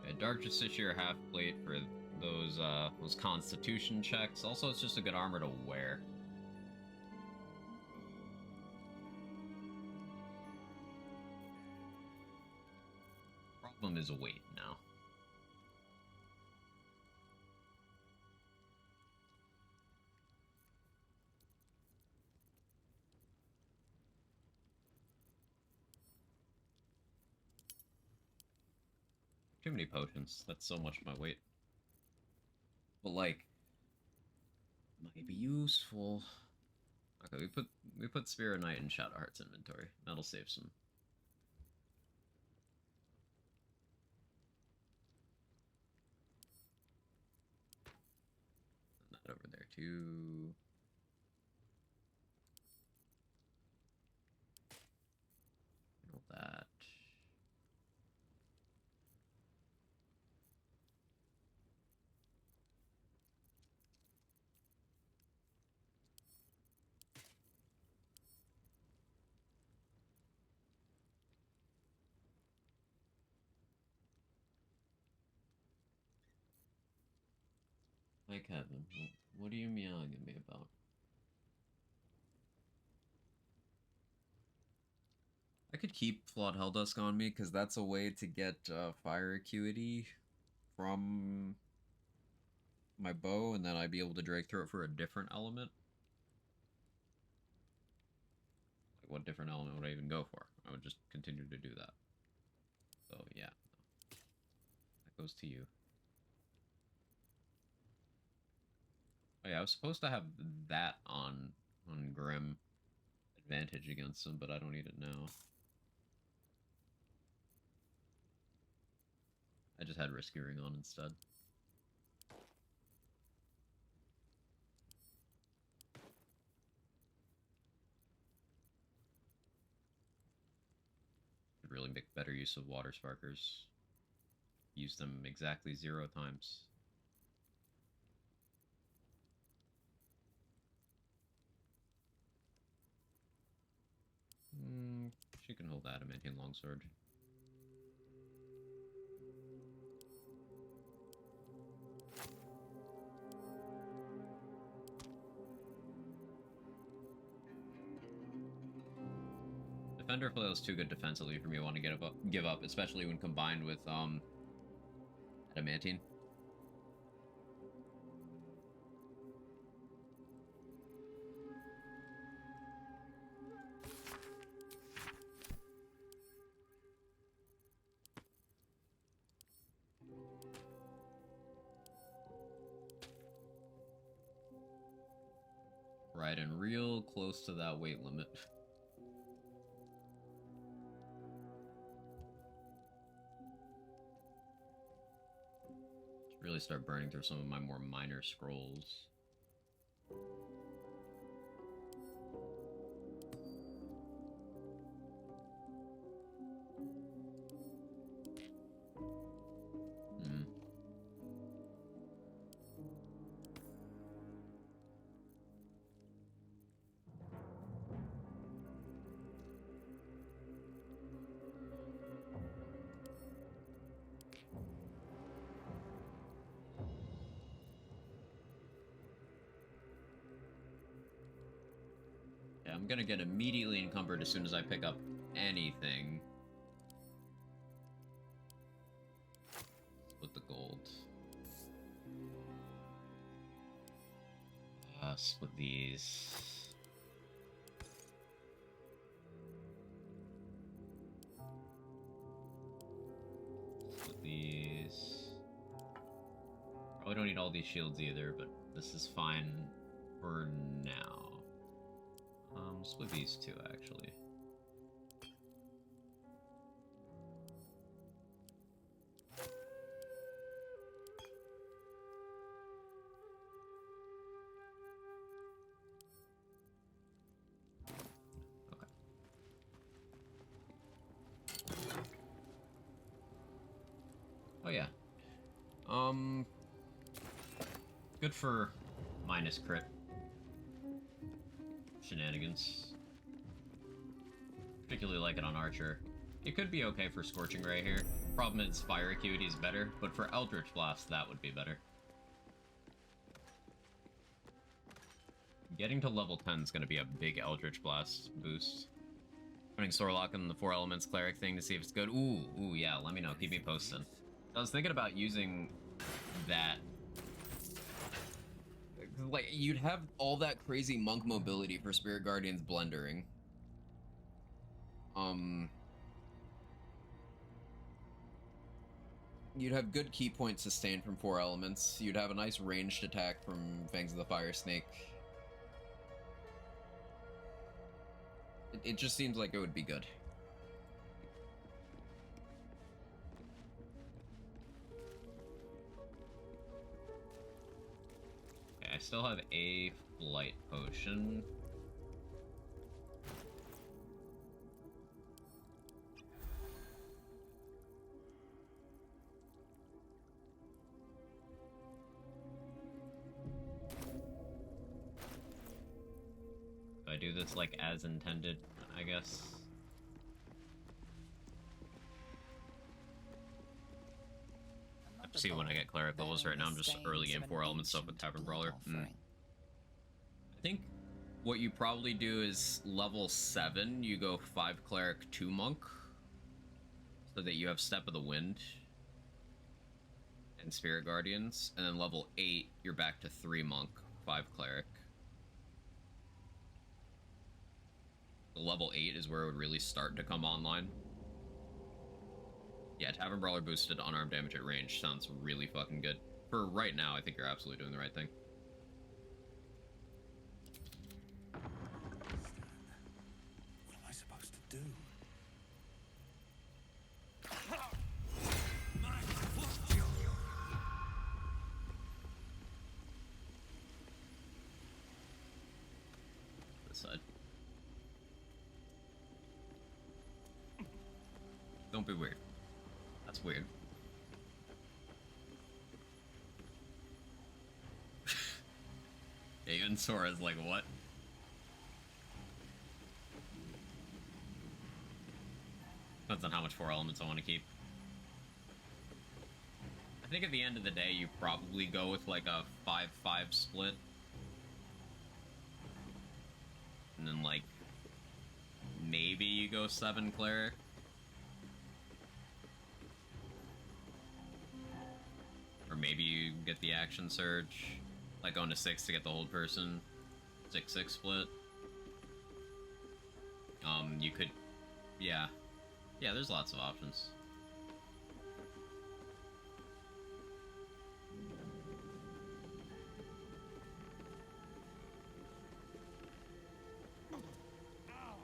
Yeah, Dark Justiciar half plate for those Constitution checks. Also, it's just a good armor to wear. Problem is weight now. Too many potions. That's so much of my weight. But like, might be useful. Okay, we put Spirit Knight in Shadow Heart's inventory. That'll save some. And that over there too. All that. Hi, Kevin. What are you meowing at me about? I could keep Flawed Helldusk on me, because that's a way to get fire acuity from my bow, and then I'd be able to drag throw it for a different element. Like, what different element would I even go for? I would just continue to do that. So, yeah. That goes to you. Oh yeah, I was supposed to have that on Grim advantage against him, but I don't need it now. I just had Risky Ring on instead. Should really make better use of Water Sparkers. Use them exactly 0 times. She can hold Adamantine Longsword. Defender Flail is too good defensively for me to want to give up, especially when combined with Adamantine. Right, and real close to that weight limit. Really start burning through some of my more minor scrolls. I'm gonna get immediately encumbered as soon as I pick up anything. Split the gold. Split these. Split these. Probably don't need all these shields either, but this is fine for now. Split these two, actually. Okay. Oh yeah. Good for minus crit shenanigans. Particularly like it on Archer. It could be okay for Scorching Ray here. Problem is fire acuity is better, but for Eldritch Blast, that would be better. Getting to level 10 is going to be a big Eldritch Blast boost. Putting Sorlock in the 4 elements cleric thing to see if it's good. Ooh, yeah, let me know. Keep me posted. I was thinking about using that. Like, you'd have all that crazy monk mobility for Spirit Guardian's blendering. You'd have good key point sustain from 4 elements. You'd have a nice ranged attack from Fangs of the Fire Snake. It just seems like it would be good. Okay, I still have a flight potion. Do I do this like as intended, I guess? I have to see when I get cleric levels. Right now I'm just early game 4 element stuff with Tavern Brawler. I think what you probably do is level 7, you go 5 cleric, 2 monk, so that you have Step of the Wind and Spirit Guardians, and then level 8 you're back to 3 monk, 5 cleric. Level 8 is where it would really start to come online. Yeah, Tavern Brawler boosted unarmed damage at range sounds really fucking good. For right now, I think you're absolutely doing the right thing.
What am I supposed to do?
This side. Don't be weird. That's weird. Yeah, even Sora's like, what? Depends on how much 4 elements I want to keep. I think at the end of the day, you probably go with like a 5-5 split. And then like, maybe you go 7 cleric. Or maybe you get the action surge, like going to 6 to get the hold person, 6-6 split. You could, yeah, there's lots of options.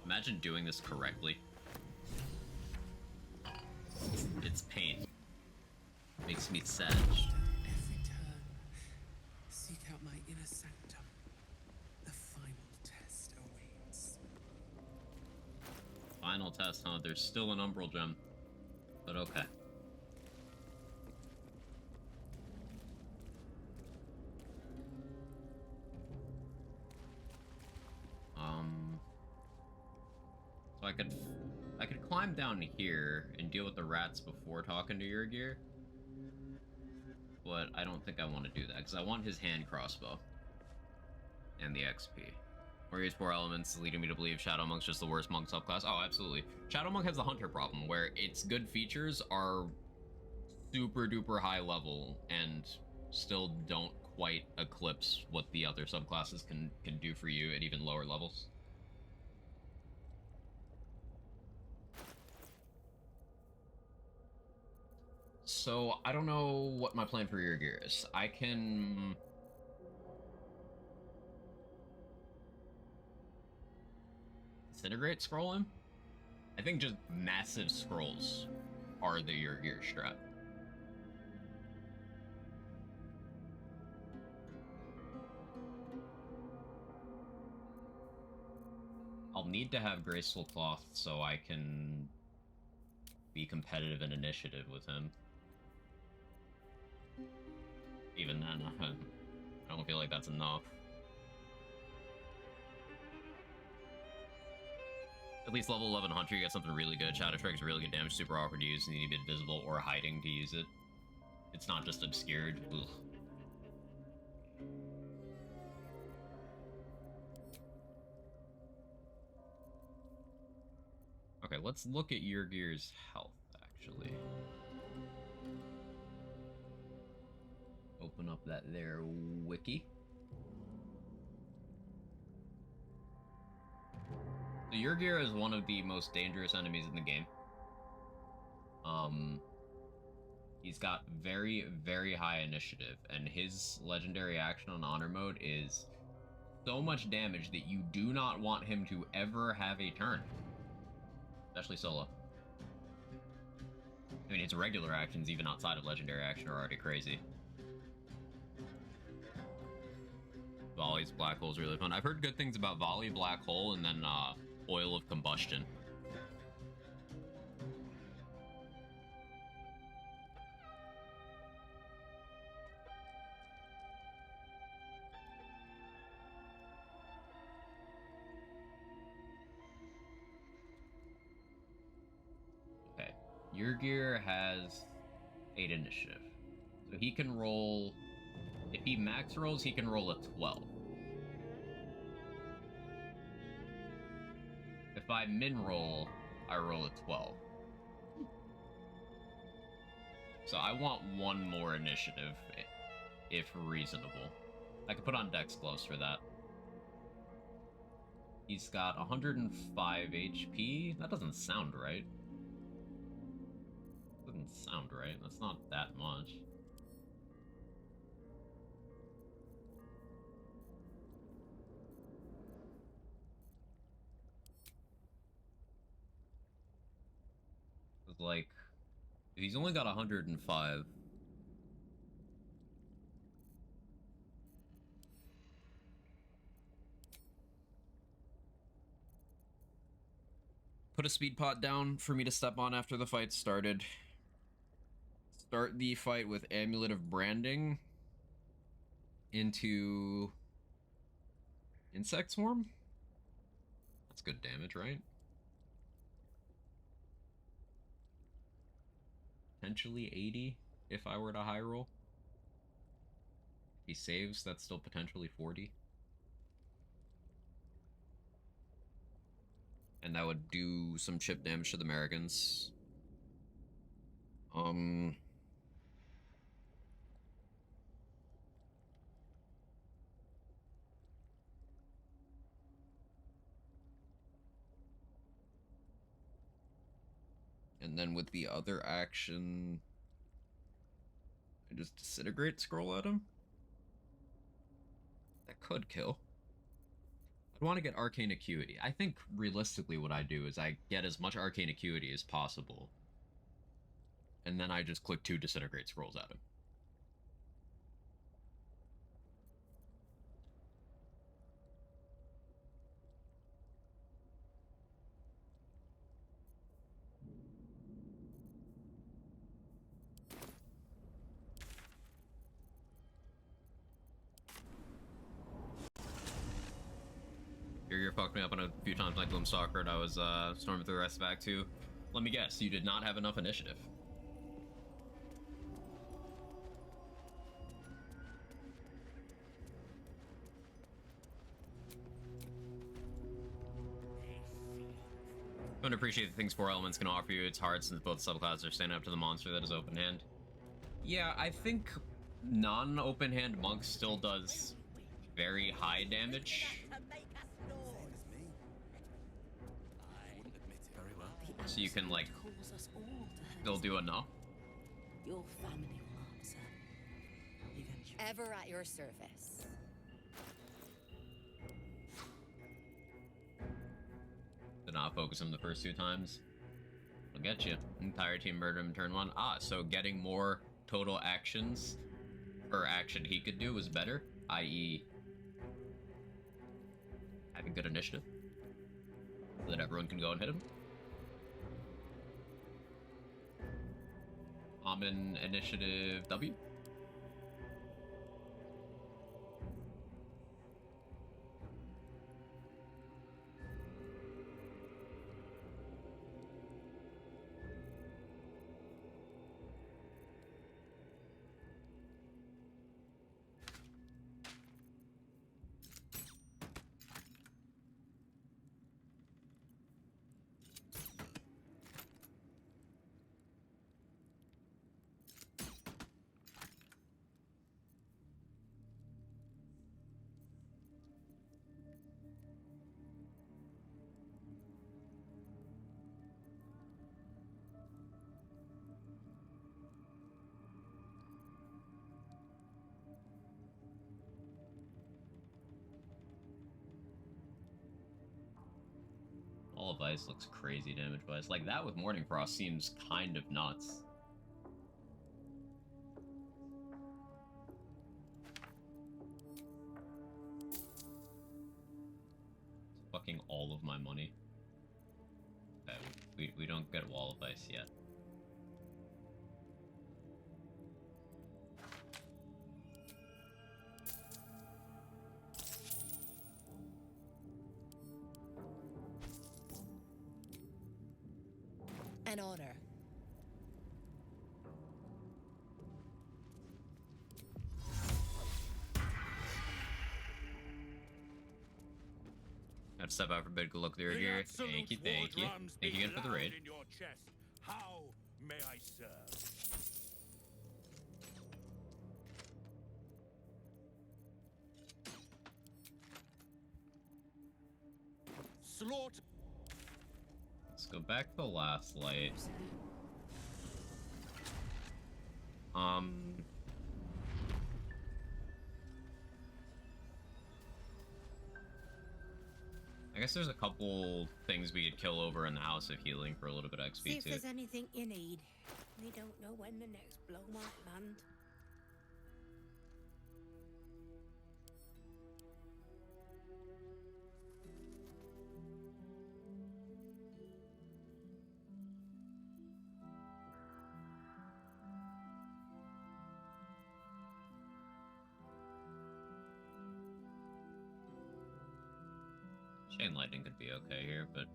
Imagine doing this correctly. It's pain. Makes me sad.
Every turn, seek out my inner sanctum. The final test awaits.
Final test, huh? There's still an Umbral Gem. But okay. So I could climb down here and deal with the rats before talking to your gear. But I don't think I want to do that, because I want his hand crossbow. And the XP. Or use 4 elements, leading me to believe Shadow Monk's just the worst monk subclass. Oh, absolutely. Shadow Monk has the hunter problem, where its good features are super duper high level, and still don't quite eclipse what the other subclasses can do for you at even lower levels. So, I don't know what my plan for your gear is. I can... Disintegrate scroll him? I think just massive scrolls are the your gear strat. I'll need to have Graceful Cloth so I can be competitive in initiative with him. Even then, I don't feel like that's enough. At least level 11 Hunter, you get something really good. Shadow Strike is really good damage, super awkward to use, and you need to be invisible or hiding to use it. It's not just obscured. Ugh. Okay, let's look at your gear's health, actually. Open up that there wiki. So your gear is one of the most dangerous enemies in the game. He's got very, very high initiative, and his legendary action on honor mode is so much damage that you do not want him to ever have a turn. Especially solo. I mean, his regular actions, even outside of legendary action, are already crazy. Volley's Black Hole's really fun. I've heard good things about Volley, Black Hole, and then Oil of Combustion. Okay, your gear has 8 initiative. So he can roll... If he max rolls, he can roll a 12. If I min roll, I roll a 12. So I want one more initiative, if reasonable. I could put on Dex Gloves for that. He's got 105 HP. That doesn't sound right. Doesn't sound right. That's not that much. Like, if he's only got 105. Put a speed pot down for me to step on after the fight started. Start the fight with Amulet of Branding into Insect Swarm? That's good damage, right? Potentially 80 if I were to high roll. If he saves, that's still potentially 40. And that would do some chip damage to the Americans. And then with the other action, I just Disintegrate Scroll at him. That could kill. I'd want to get Arcane Acuity. I think realistically what I do is I get as much Arcane Acuity as possible. And then I just click 2 Disintegrate Scrolls at him. Your fucked me up on a few times like Gloomstalker, and I was storming through the rest of Act 2. Let me guess, you did not have enough initiative. Don't appreciate the things 4 elements can offer you. It's hard since both subclasses are standing up to the monster that is open hand. Yeah, I think non-open hand monk still does very high damage. So you can, like, still do enough.
Your family will answer. Ever at your service.
Did not focus him the first 2 times. I'll get you. Entire team murder him turn 1. Ah, so getting more total actions per action he could do was better, i.e. having good initiative. So that everyone can go and hit him. Common initiative W. of Ice looks crazy damage-wise. Like, that with Morning Frost seems kind of nuts. Fucking all of my money. Okay, we don't get Wall of Ice yet.
An honor.
Have to step out for a bit. Good luck there, here. Thank you, thank you. Thank you again for the raid.
In your chest. How may I serve? Slaughter.
Let's go back to the last light. I guess there's a couple things we could kill over in the House of Healing for a little bit of XP
See if
too.
there's anything you need. We don't know when the next blow might land.
Chain lightning could be okay here, but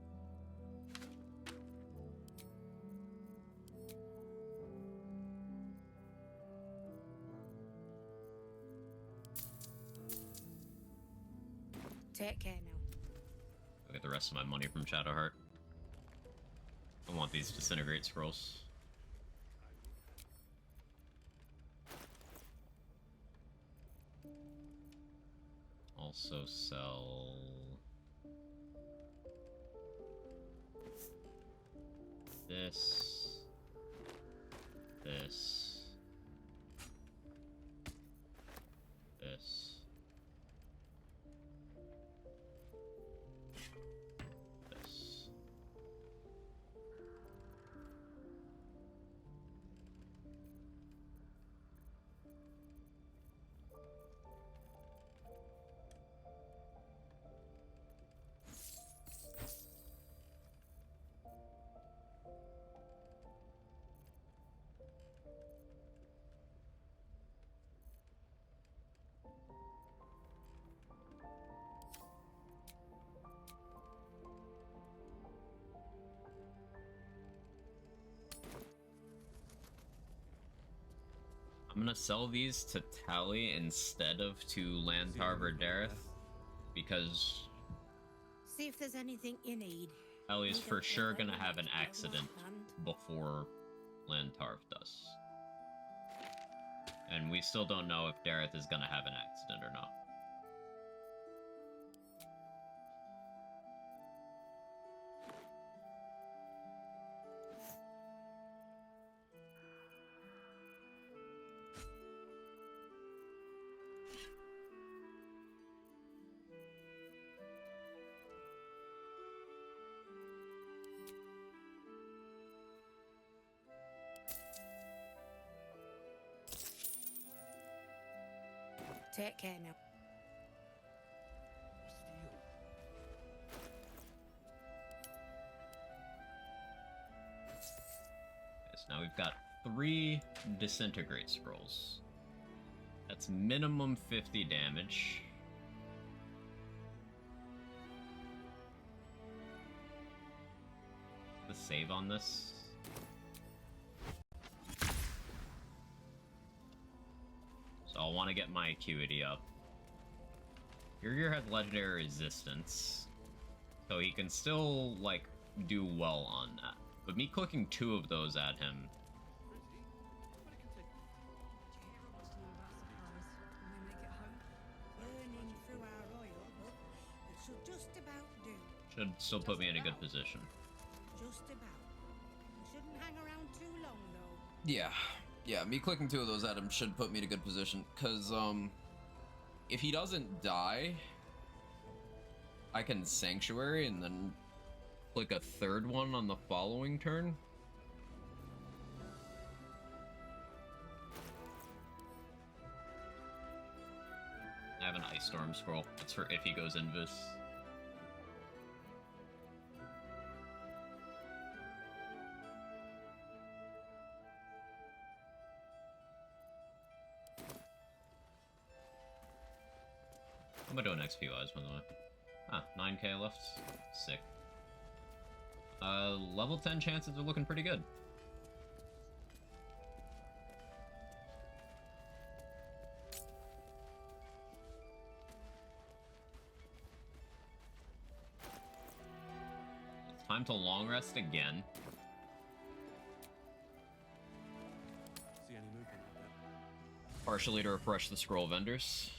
Take care now.
I'll get the rest of my money from Shadowheart. I want these disintegrate scrolls. Also sell this, this, this, this. I'm gonna sell these to Tally instead of to Lantar Verdareth, because
See if there's anything you need.
Tally is
We
for
don't know
sure
when
gonna
the
have an
next blow might
accident
land.
before Lantarv does. And we still don't know if Dareth is gonna have an accident or not.
Take care now.
So now we've got 3 disintegrate scrolls. That's minimum 50 damage. The save on this. So I'll want to get my acuity up. Your has legendary resistance, so he can still, like, do well on that. But me clicking 2 of those at him.
Burning through our oil, but it should just about do.
Should still put me in a good position.
Just about. We shouldn't hang around too long, though.
Yeah, me clicking 2 of those at him should put me in a good position, because, if he doesn't die, I can Sanctuary and then
click a third one on the following turn.
I have an Ice Storm scroll. It's for if he goes Invis. How am I doing XP wise, by the way? Ah, 9k left. Sick. Level 10 chances are looking pretty good. It's time to long rest again.
See any movement out there?
Partially to refresh the scroll vendors.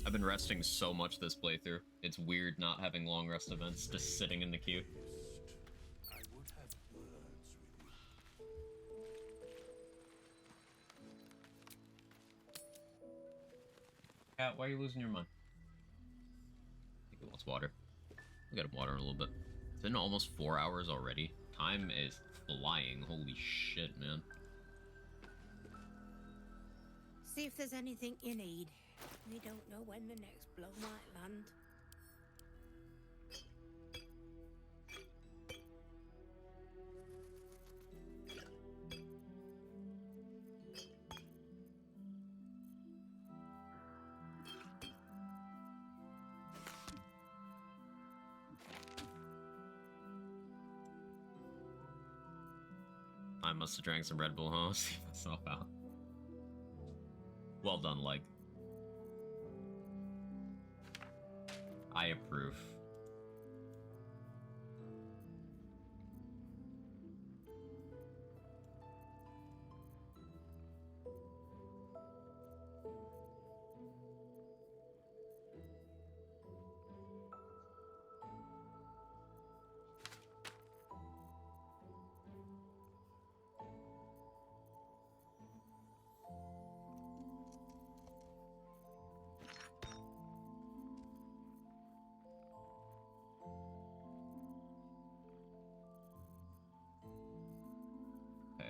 I've been resting so much this playthrough. It's weird not having long rest events, just sitting in the queue.
I would have words with you.
Cat, why are you losing your mind?
I think it wants water. We got water in a little bit. It's been almost 4 hours already. Time is flying. Holy shit, man.
See if there's anything you need. We don't know when the next blow might land.
I must have drank some Red Bull, huh? See myself out. Well done, Leg. I approve.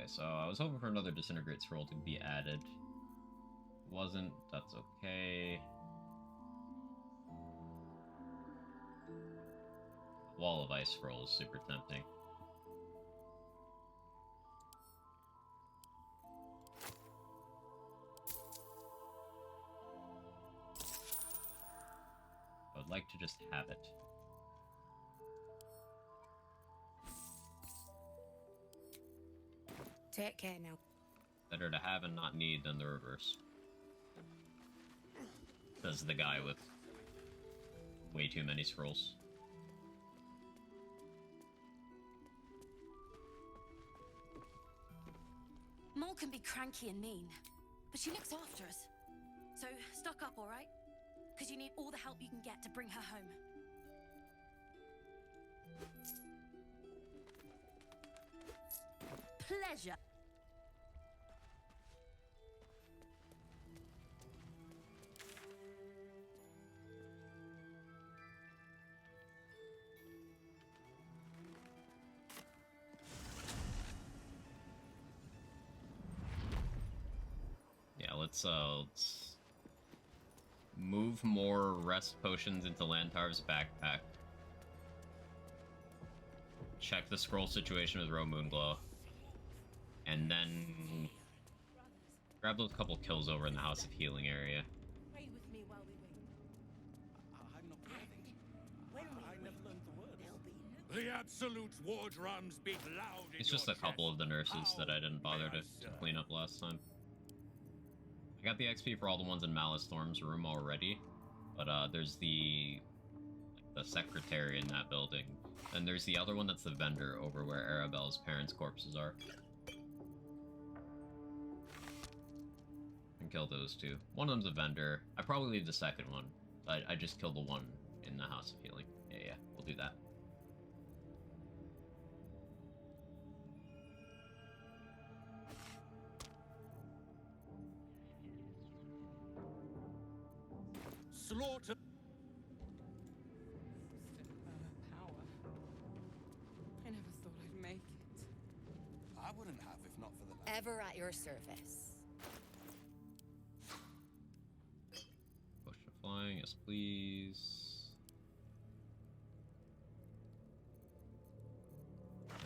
So I was hoping for another Disintegrate Scroll to be added. Wasn't, that's okay. Wall of Ice Scroll is super tempting. I would like to just have it.
Take care now.
Better to have and not need than the reverse. Says the guy with way too many scrolls.
Mole can be cranky and mean, but she looks after us. So stock up, all right? Because you need all the help you can get to bring her home. Pleasure.
Yeah, let's move more rest potions into Lantarv's backpack. Check the scroll situation with Ro Moonglow. And then grab those couple kills over in the House of Healing area.
Pray with me while we wait.
I'm not worthy. I never learned the words.
The absolute war drums beat loud in
It's just
your
a couple of the nurses that I didn't bother to clean up last time. I got the XP for all the ones in Malice Thorm's room already, but there's the secretary in that building. And there's the other one that's the vendor over where Arabelle's parents' corpses are. And kill those two. One of them's a vendor. I probably leave the second one I just killed the one in the House of Healing. Yeah, we'll do that.
Slaughter!
Power. I never thought I'd make it.
I wouldn't have if not for the...
Ever at your service.
Push to flying, yes please.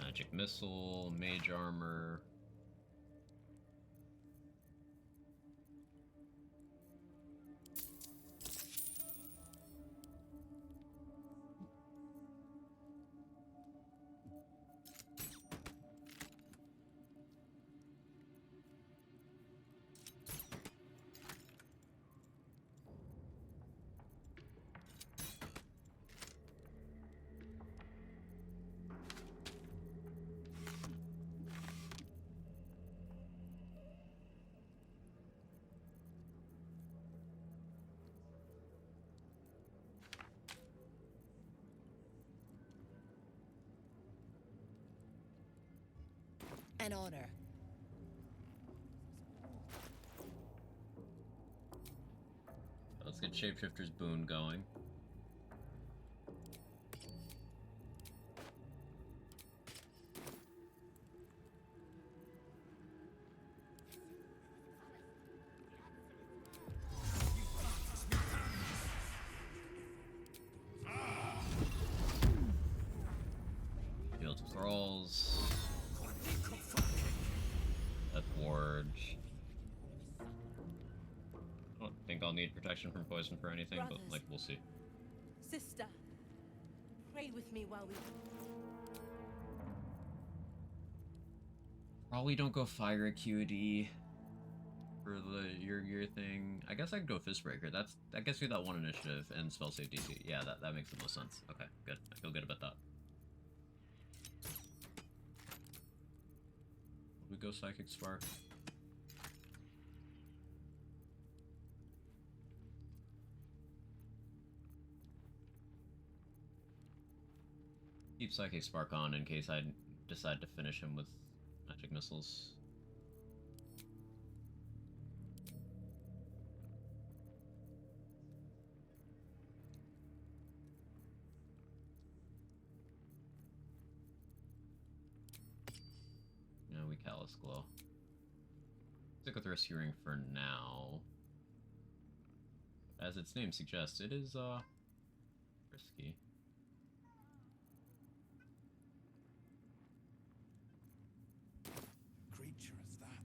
Magic missile, mage armor.
An honor.
Let's get Shapeshifter's Boon going. Field of Thralls. Death Ward. I don't think I'll need protection from poison for anything, but like we'll see.
Sister, pray with me while we...
Probably don't go Fire Acuity for the your thing. I guess I could go Fistbreaker. That gets me that 1 initiative and spell save DC. Yeah, that makes the most sense. Okay, good. I feel good about that. We go Psychic Spark. Keep Psychic Spark on in case I decide to finish him with magic missiles. No, we Callous Glow. Stick with Rescue Ring for now. As its name suggests, it is risky.
Creature is that?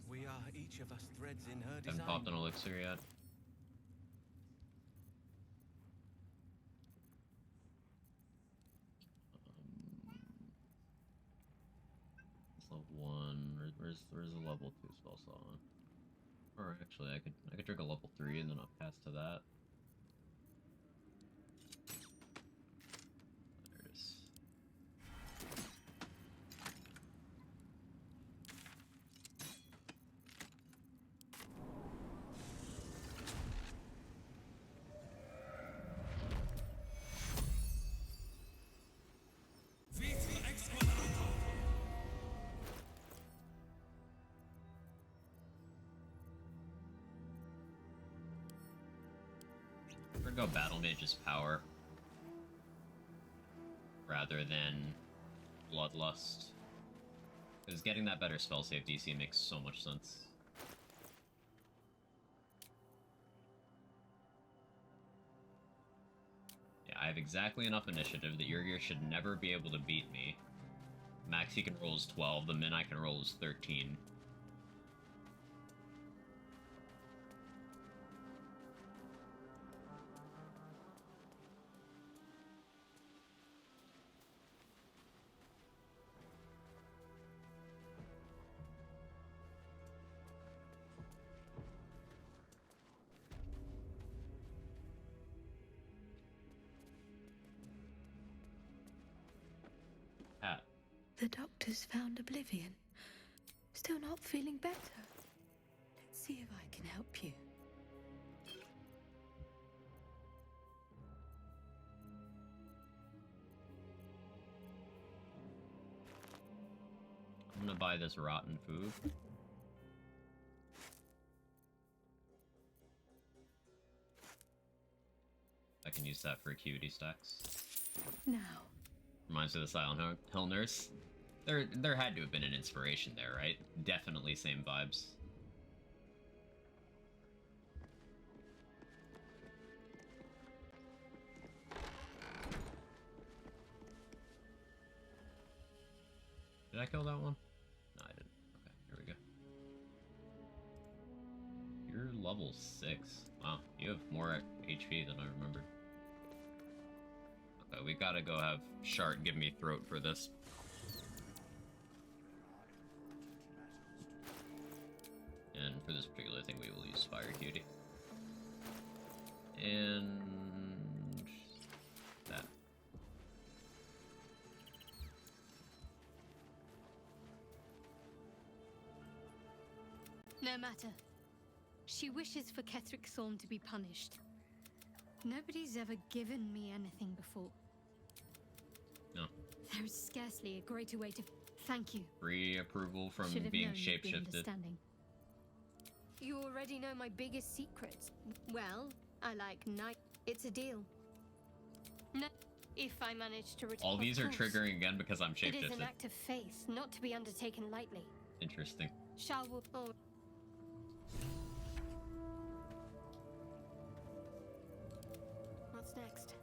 We are each of us threads in her design.
Haven't popped an elixir yet. It's level 1. Where's a level 2 spell slot on? Or actually, I could drink a level 3 and then I'll pass to that. There it is. We're gonna go Battle Mage's Power rather than Bloodlust, because getting that better spell save DC makes so much sense. Yeah, I have exactly enough initiative that Yurgir should never be able to beat me. Max he can roll is 12, the min I can roll is 13.
The doctor's found oblivion. Still not feeling better. Let's see if I can help you.
I'm gonna buy this rotten food. I can use that for acuity stacks.
Now.
Reminds me of the Silent Hill Nurse. There had to have been an inspiration there, right? Definitely same vibes. Did I kill that one? No, I didn't. Okay, here we go. You're level 6. Wow, you have more HP than I remembered. Okay, we gotta go have Shart give me throat for this. And for this particular thing, we will use Fire Cutie. And that.
No matter. She wishes for Ketheric Thorn to be punished. Nobody's ever given me anything before.
No.
There is scarcely a greater way to thank you.
Free approval from
Should have
being
known you'd be
shapeshifted.
understanding. You already know my biggest secret. Well, I like night. It's a deal. No, if I manage to return.
All these are triggering again because I'm
It is an
shapeshifted.
act of faith, not to be undertaken lightly.
Interesting.
Shall we? Oh. What's next?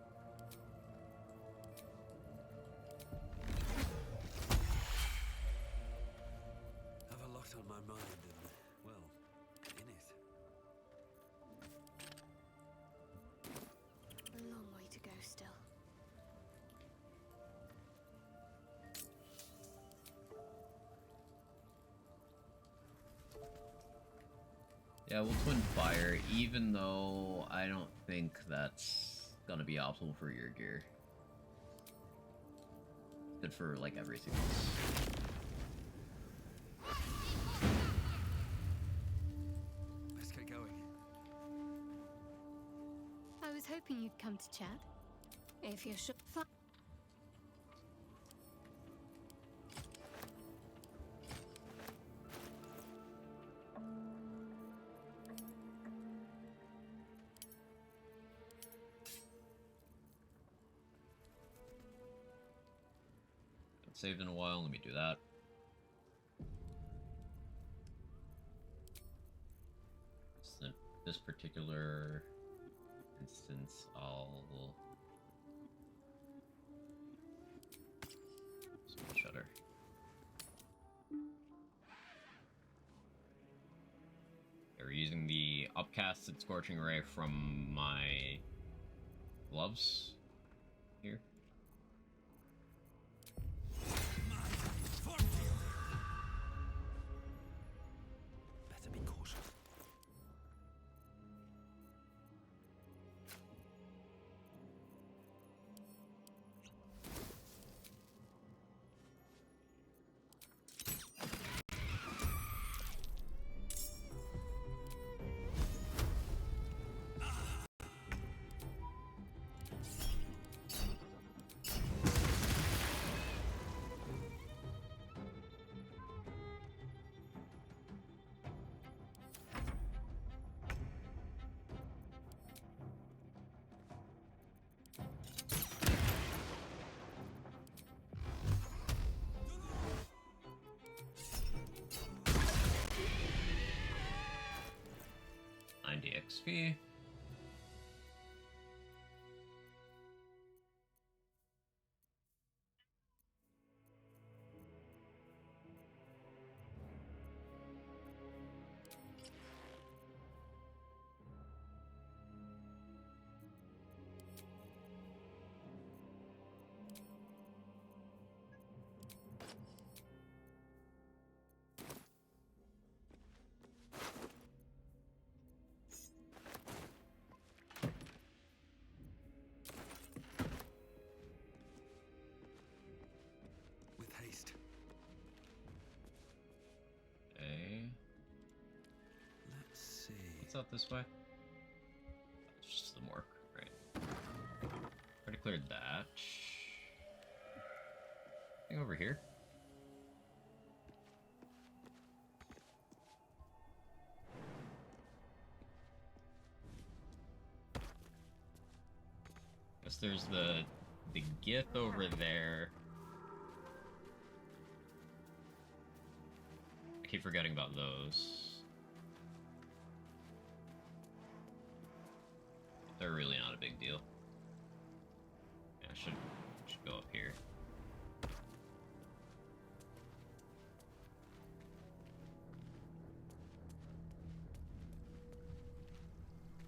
Have a lot on my mind and, well, in it.
A long way to go still.
Yeah, we'll twin fire, even though I don't think that's gonna be optimal for your gear. Good for, like, everything else.
Let's get going.
I was hoping you'd come to chat. If you're sure.
Haven't saved in a while, let me do that. So this particular instance, I'll shutter. We're using the upcasted Scorching Ray from my gloves here.
Better be cautious.
XP. Out this way. It's just the morgue, right? Already cleared that. Anything over here? there's the Gith over there. I keep forgetting about those. They're really not a big deal. Yeah, I should go up here.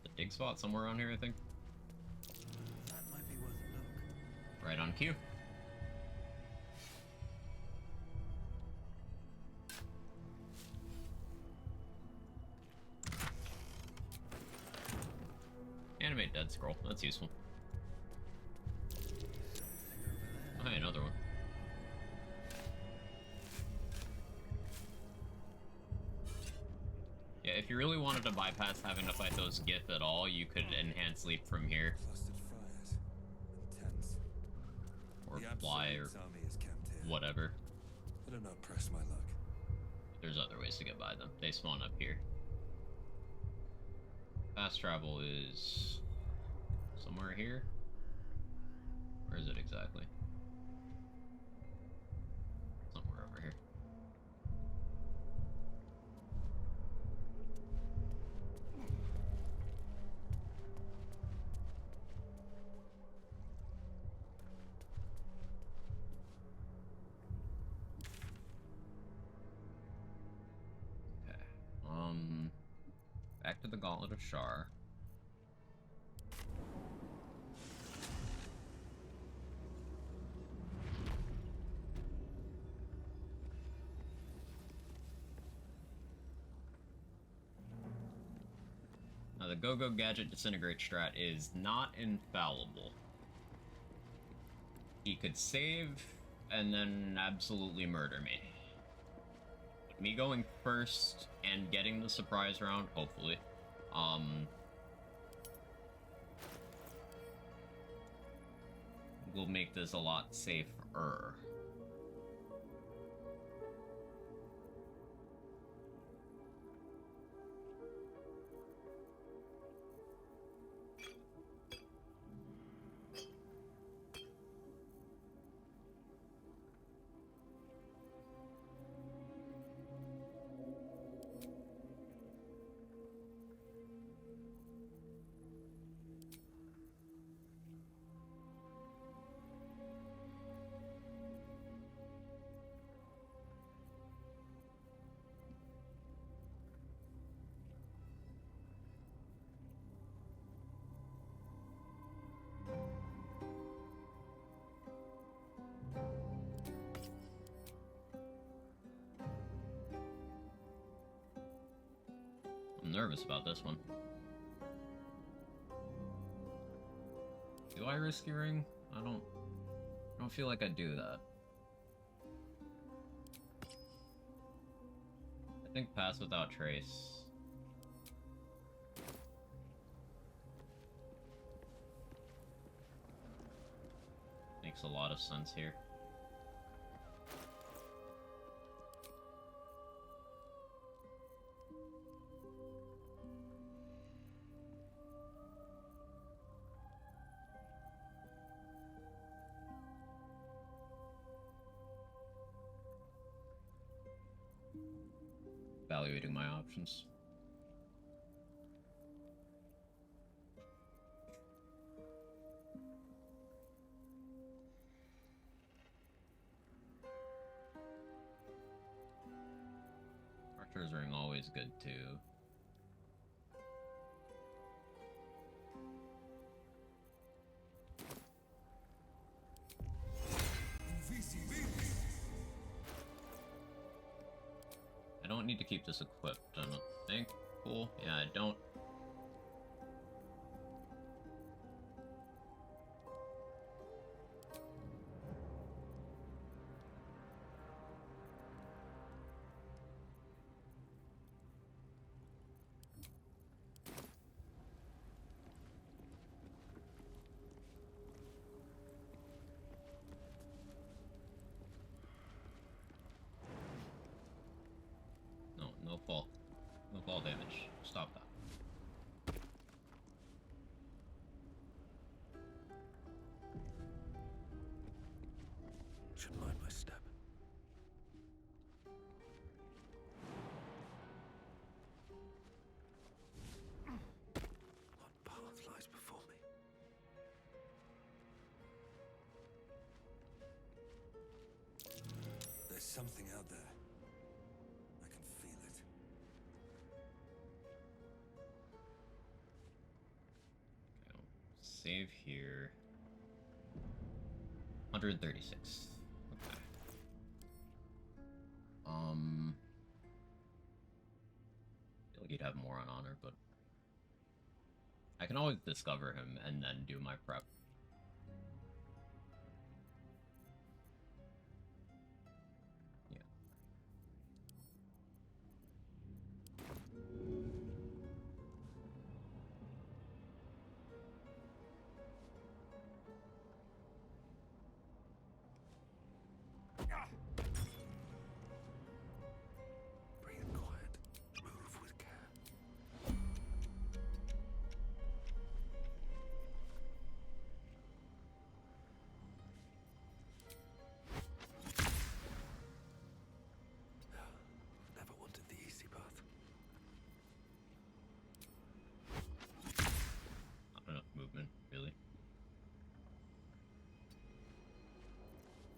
The dig spot somewhere around here, I think.
That might be worth a look.
Right on cue. Animate dead scroll. That's useful. Oh, hey, another one. Yeah, if you really wanted to bypass having to fight those Gith at all, you could enhance leap from here.
Clustered fires. Intense.
Or
The
fly, or
Absolute's army is camped here.
whatever.
Better not press my luck.
There's other ways to get by them. They spawn up here. Fast travel is somewhere here. Where is it exactly? Somewhere over here. Okay. Back to the Gauntlet of Shar. Now, the Go-Go Gadget Disintegrate strat is not infallible. He could save and then absolutely murder me. But me going first and getting the surprise round, hopefully, will make this a lot safer. I'm nervous about this one. Do I risk earring? I don't feel like I do that. I think pass without trace. Makes a lot of sense here. Evaluating my options. Archer's ring always good too. I don't need to keep this equipped, I don't think. Cool. Yeah, I don't. No fall. No fall damage. Stop that.
something out there. I can feel it.
Save here. 136. Okay. I feel like he'd have more on honor, but I can always discover him and then do my prep. Yeah.
Breathe quiet. Move with care. Never wanted the easy path.
Not enough movement, really.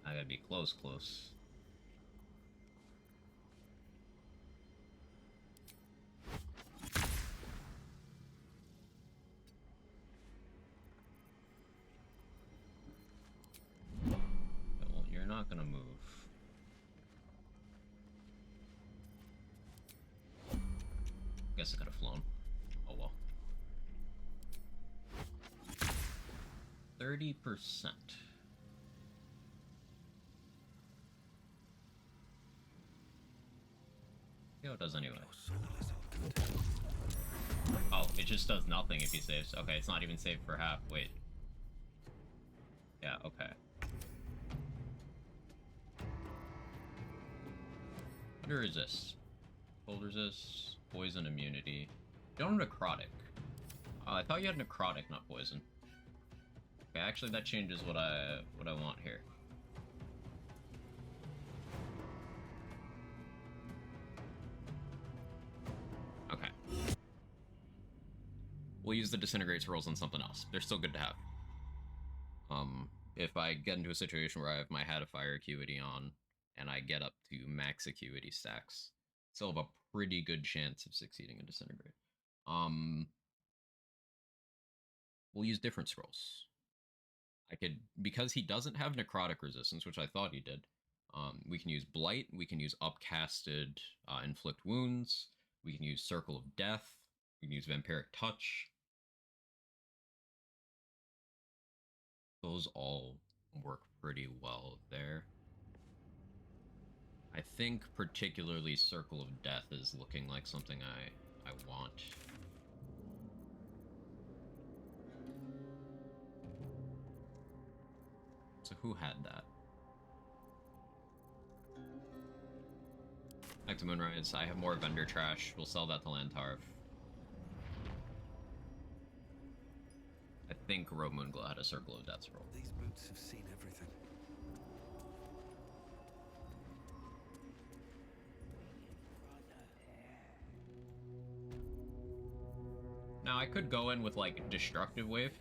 I gotta be close. Well, you're not gonna move. Guess I could have flown. Oh well. 30%. See how it does anyway. Oh, it just does nothing if he saves. Okay, it's not even saved for half. Wait. Yeah, okay. Under resist. Cold resist. Poison immunity. You don't have necrotic. I thought you had necrotic, not poison. Okay, actually that changes what I want here. Okay. We'll use the disintegrate rolls on something else. They're still good to have. If I get into a situation where I have my Hat of Fire acuity on, and I get up to max acuity stacks, still have a pretty good chance of succeeding in disintegrate. We'll use different scrolls. I could, because he doesn't have necrotic resistance, which I thought he did. We can use Blight. We can use Upcasted, Inflict Wounds. We can use Circle of Death. We can use Vampiric Touch. Those all work pretty well there. I think particularly Circle of Death is looking like something I want. So who had that? Back to Moonrise. I have more vendor trash. We'll sell that to Lantarv. I think Rogue Moonglow had a Circle of Death roll.
These boots have seen everything.
Now I could go in with like Destructive Wave.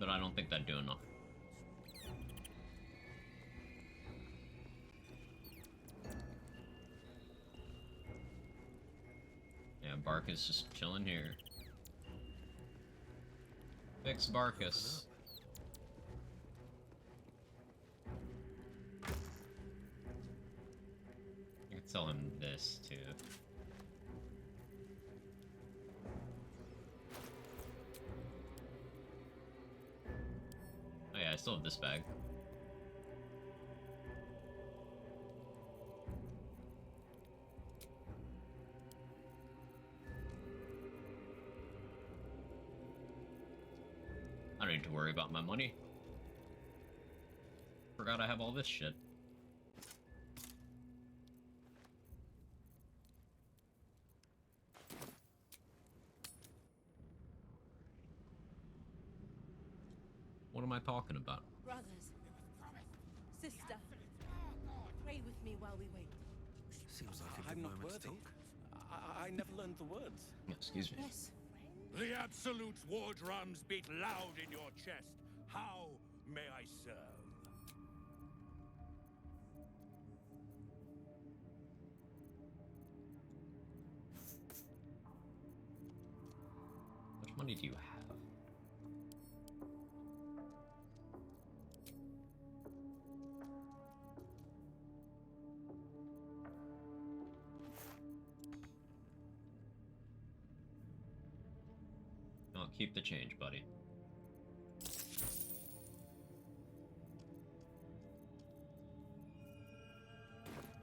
But I don't think that'd do enough. Yeah, Barkus just chilling here. Fix Barkus. You could sell him this too. Oh yeah, I still have this bag. I don't need to worry about my money. Forgot I have all this shit. What am I talking about?
Brothers, sister,
while we wait.
Seems like a
I'm
good
not
moment to
worthy.
talk.
I never learned the words.
Excuse me.
Yes.
The Absolute's war drums beat loud in your chest. How may I serve?
How much money do you have? Oh, keep the change, buddy.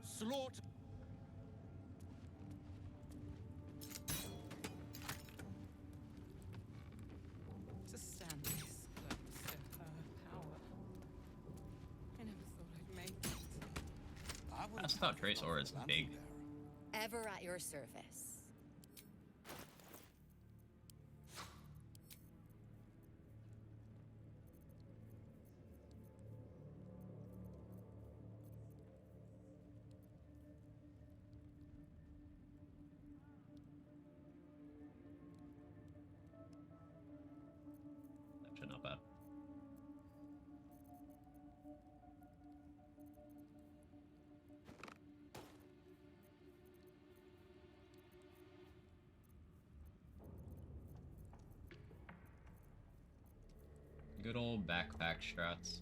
Slaughter.
To stand this close to her power. I never thought I'd make it.
I just thought Trace Aura is big.
Ever at your service.
Actually, not bad. Good old backpack strats.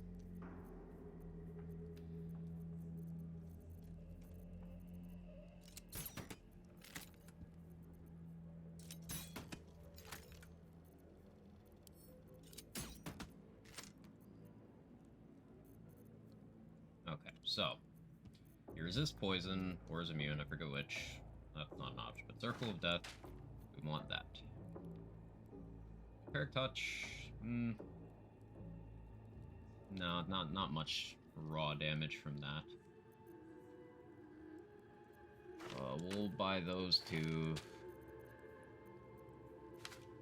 Okay, so you resist poison or is immune, I forget which. That's not an option, but Circle of Death, we want that. Cleric Touch, no, not much raw damage from that. We'll buy those two.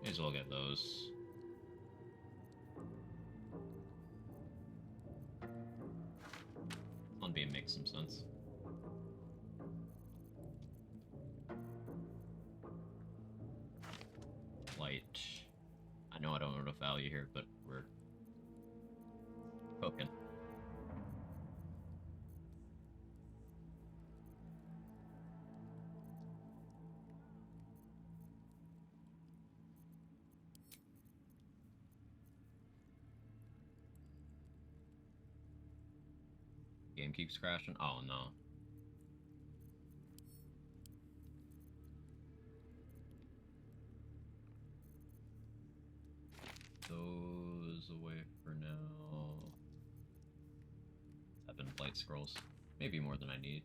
May as well get those. On beam makes some sense. Light. I know I don't know enough value here, but we're cooking. Game keeps crashing. Oh no. Those away for now. 7 light scrolls. Maybe more than I need.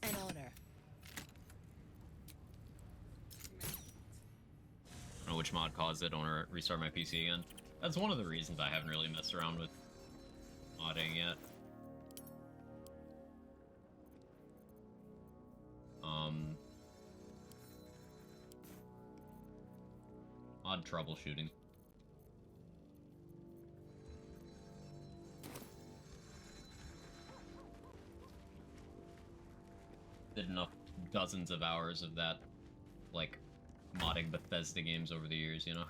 An honor.
I don't know which mod caused it. I want to restart my PC again. That's one of the reasons I haven't really messed around with modding yet. Odd troubleshooting. Did enough dozens of hours of that, like, modding Bethesda games over the years, you know?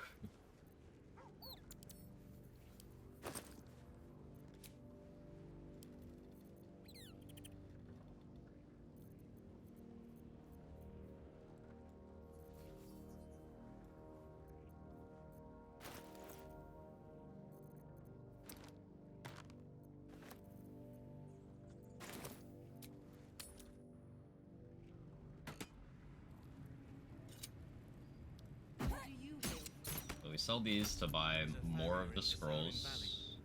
So we sell these to buy more of the scrolls.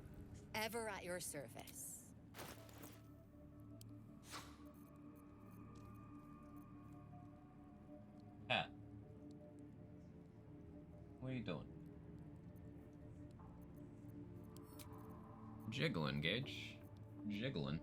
Ever at your service.
Hat. What are you doing? Jiggling, Gage. Jiggling.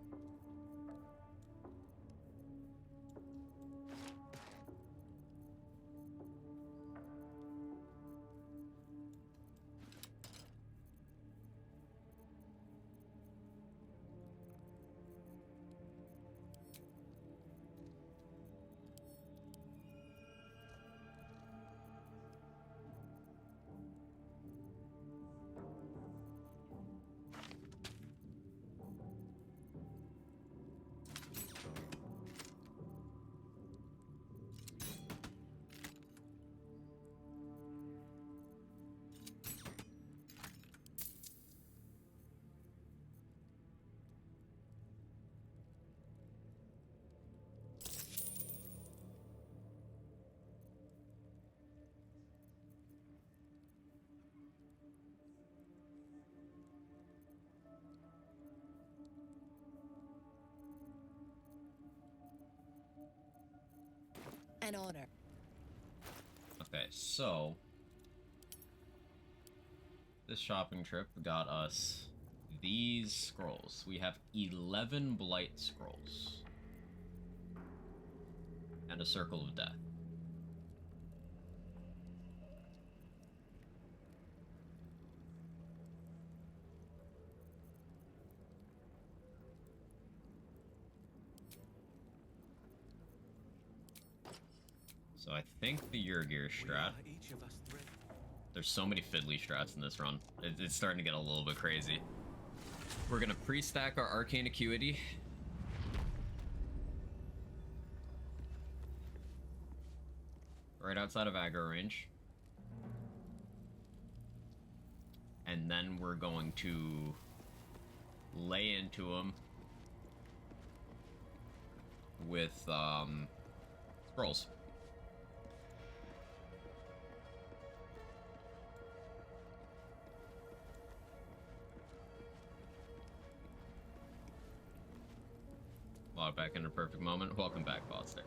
and honor.
Okay, so this shopping trip got us these scrolls. We have 11 Blight scrolls. And a Circle of Death. So I think the Urgir strat. There's so many fiddly strats in this run. It's starting to get a little bit crazy. We're gonna pre-stack our Arcane Acuity. Right outside of aggro range. And then we're going to lay into him with scrolls. Log back in a perfect moment. Welcome back, Foster.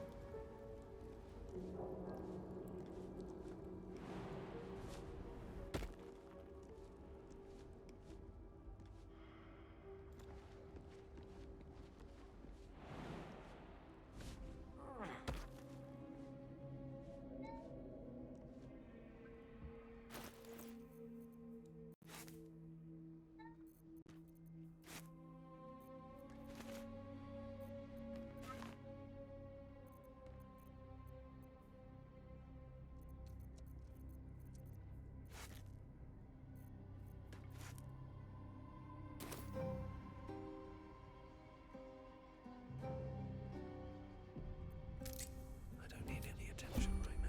I don't need any attention right now.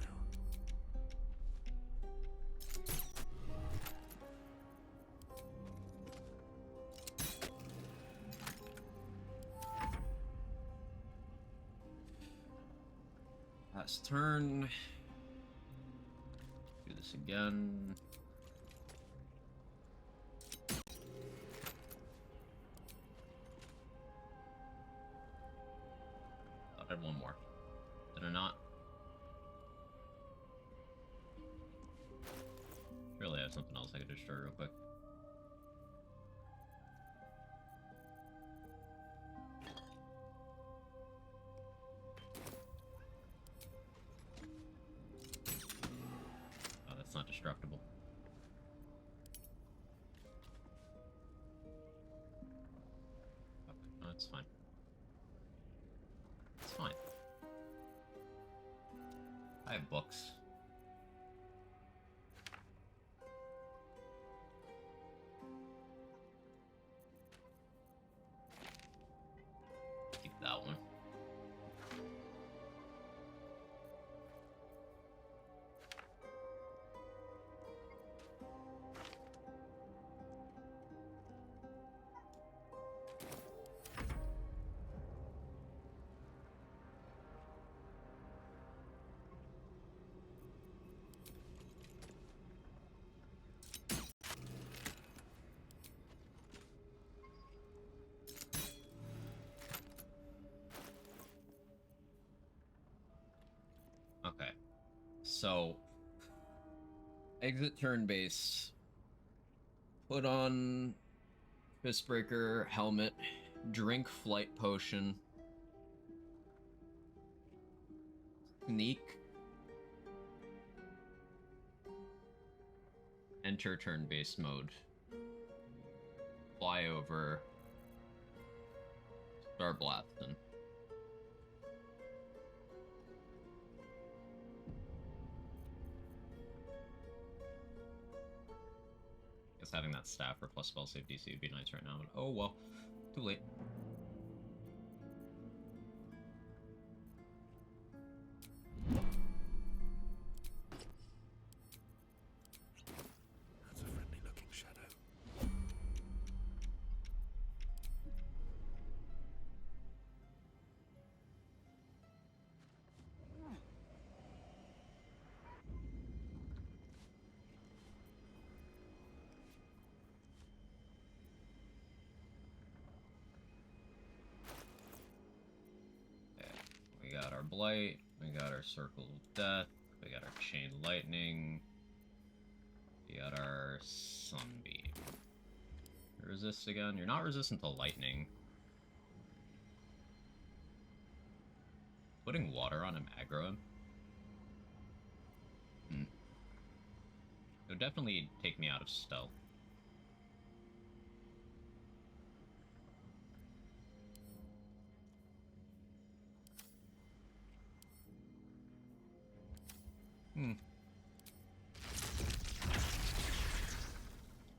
Last turn. Do this again. Thought I had one more. Did I not? Surely I have something else I could destroy real quick. Oh, that's not destructible. Okay, no, it's fine. It's fine. I have books. Keep that one. Okay, so exit turn base, put on Fistbreaker helmet, drink flight potion, sneak, enter turn base mode, fly over, start blasting. Guess having that staff for plus spell save DC would be nice right now, but oh well, too late.
That's a friendly looking shadow.
We got our blight, We got our Circle of Death. We got our Chain Lightning. We got our Sunbeam. Resist again? You're not resistant to lightning. Putting water on him aggro him? It would definitely take me out of stealth.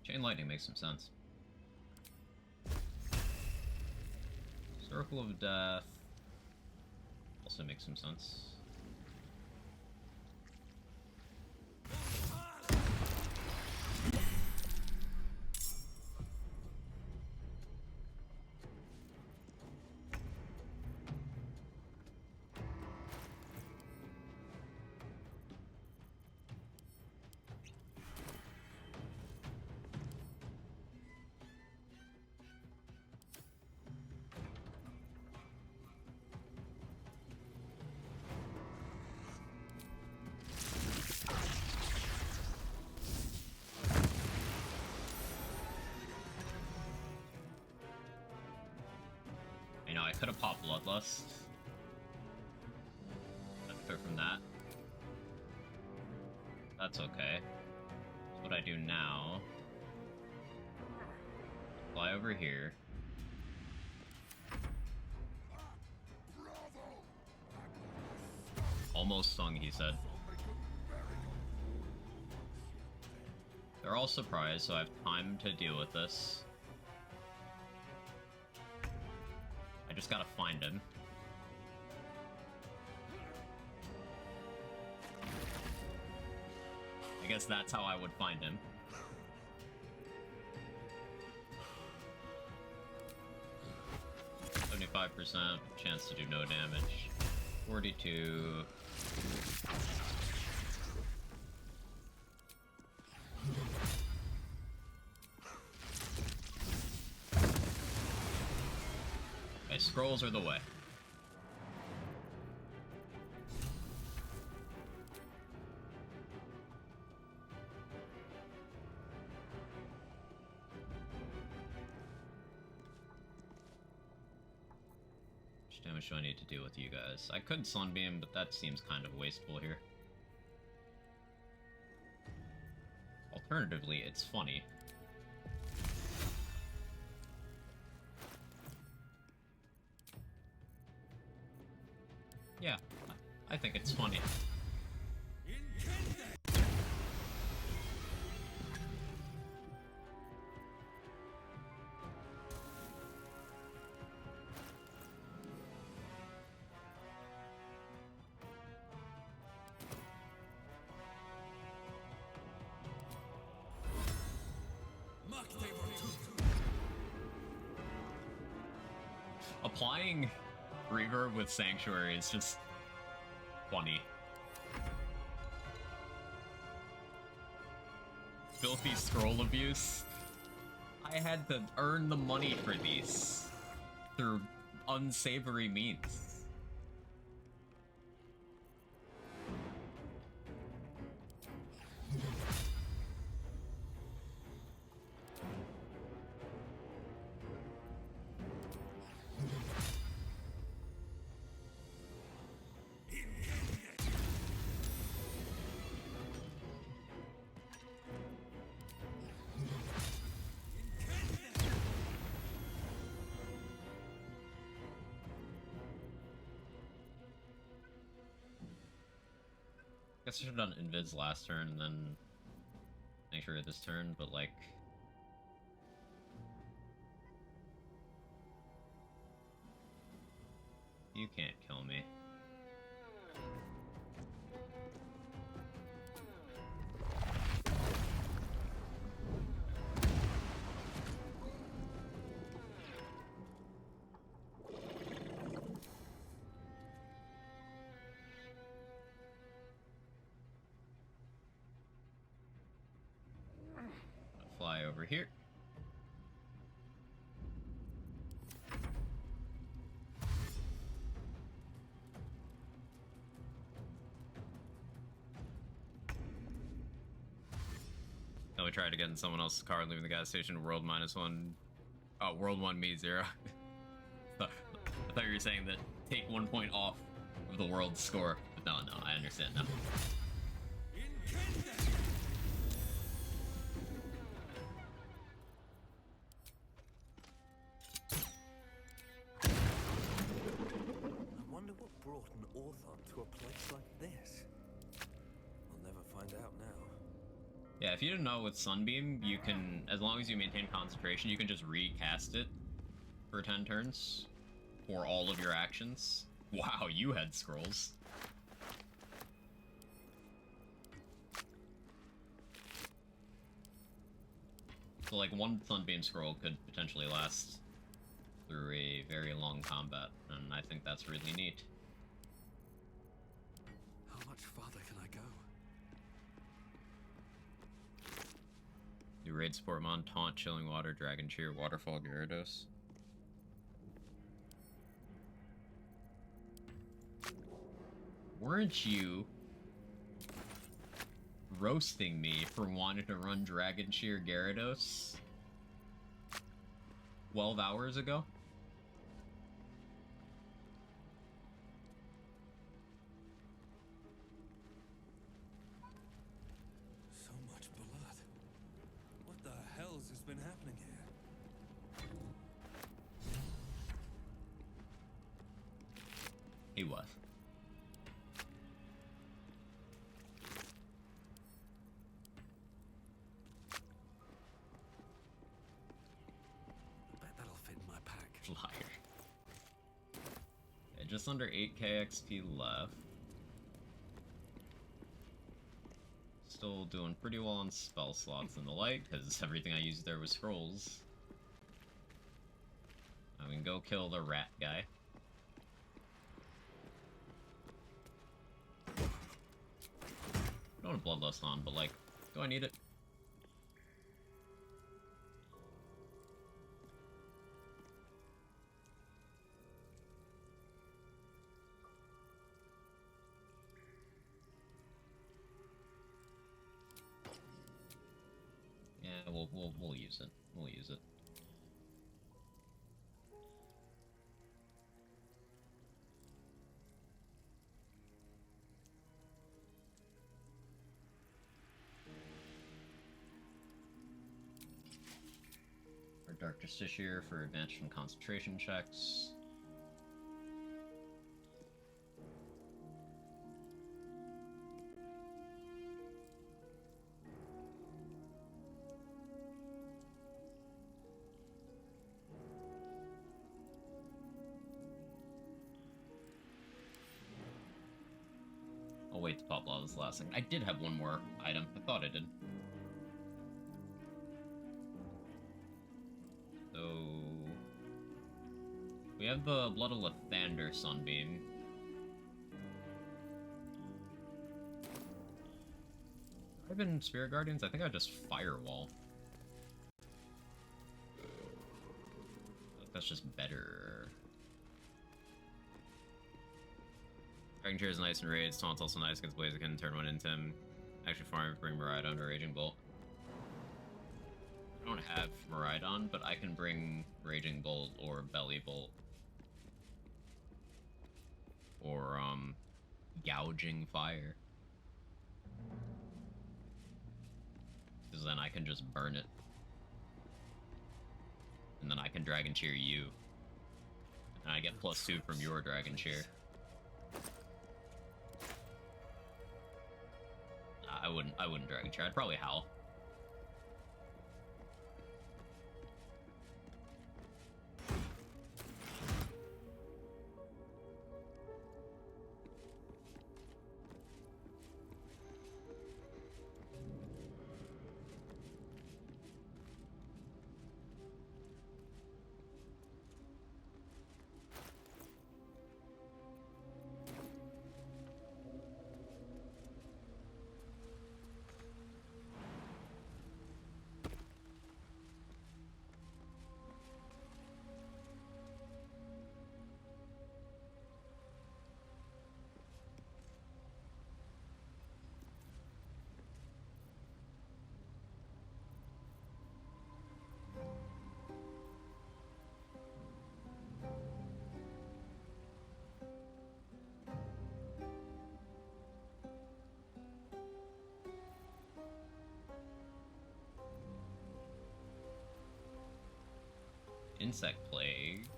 Chain Lightning makes some sense. Circle of Death also makes some sense. You know, I could have popped Bloodlust. Benefit from that. That's okay. So what I do now... fly over here. Almost stung, he said. They're all surprised, so I have time to deal with this. I just gotta find him. I guess that's how I would find him. %, chance to do no damage. 42. Okay, scrolls are the way. How much damage do I need to deal with you guys? I could Sunbeam, but that seems kind of wasteful here. Alternatively, it's funny. Yeah, I think it's funny. Applying reverb with Sanctuary is just funny. Filthy scroll abuse. I had to earn the money for these through unsavory means. Guess I should have done Invis last turn and then make sure this turn, but like... You can't kill me. Fly over here. Then we tried to get in someone else's car and leaving the gas station. World -1. Oh, world 1, me 0. I thought you were saying that take 1 point off of the world score. But no, I understand now.
I wonder what brought an Orthon to a place like this. We'll never find out now.
Yeah, if you didn't know, with Sunbeam, you can, as long as you maintain concentration, you can just recast it for 10 turns for all of your actions. Wow, you had scrolls. So, like, one Sunbeam scroll could potentially last through a very long combat, and I think that's really neat.
How much farther can I go?
New raid support mon, Taunt, Chilling Water, Dragon Cheer, Waterfall, Gyarados. Weren't you roasting me for wanting to run Dragon Cheer Gyarados 12 hours ago?
So much blood. What the hell's has been happening here?
He was.
I bet that'll fit in my pack.
Liar. Okay, just under 8k XP left. Still doing pretty well on spell slots and the like, because everything I used there was scrolls. Now we can go kill the rat guy. I don't have Bloodlust on, but like, do I need it? Yeah, we'll use it. We'll use it. Our Dark Justiciar for advantage from concentration checks. I'll wait to pop this last thing. I did have one more item. I thought I did. So we have the Blood of Lathander Sunbeam. I've been Spirit Guardians. I think I just Firewall. That's just better. Dragon Chair is nice in raids. Taunt's also nice against Blaziken. Turn one into him. Actually, farm bring Miraidon or Raging Bolt. I don't have Miraidon, but I can bring Raging Bolt or Belly Bolt. Or, Gouging Fire. Because then I can just burn it. And then I can Dragon Cheer you. And I get +2 from your Dragon Cheer. I wouldn't Dragon Cheer. I'd probably Howl. Insect Plague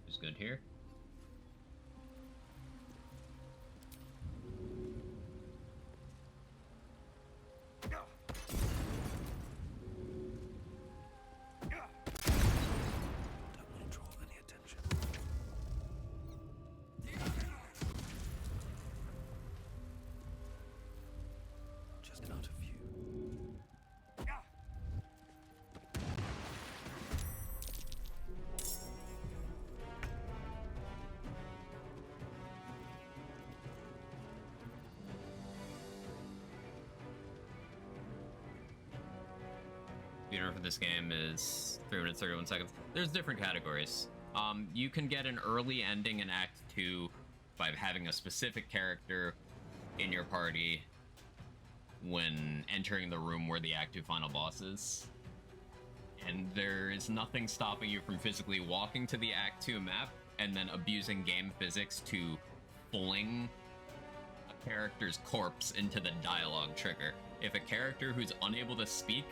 is good here. Speedrun for this game is 3 minutes 31 seconds. There's different categories. You can get an early ending in Act 2 by having a specific character in your party when entering the room where the Act 2 final boss is. And there is nothing stopping you from physically walking to the Act 2 map and then abusing game physics to fling a character's corpse into the dialogue trigger. If a character who's unable to speak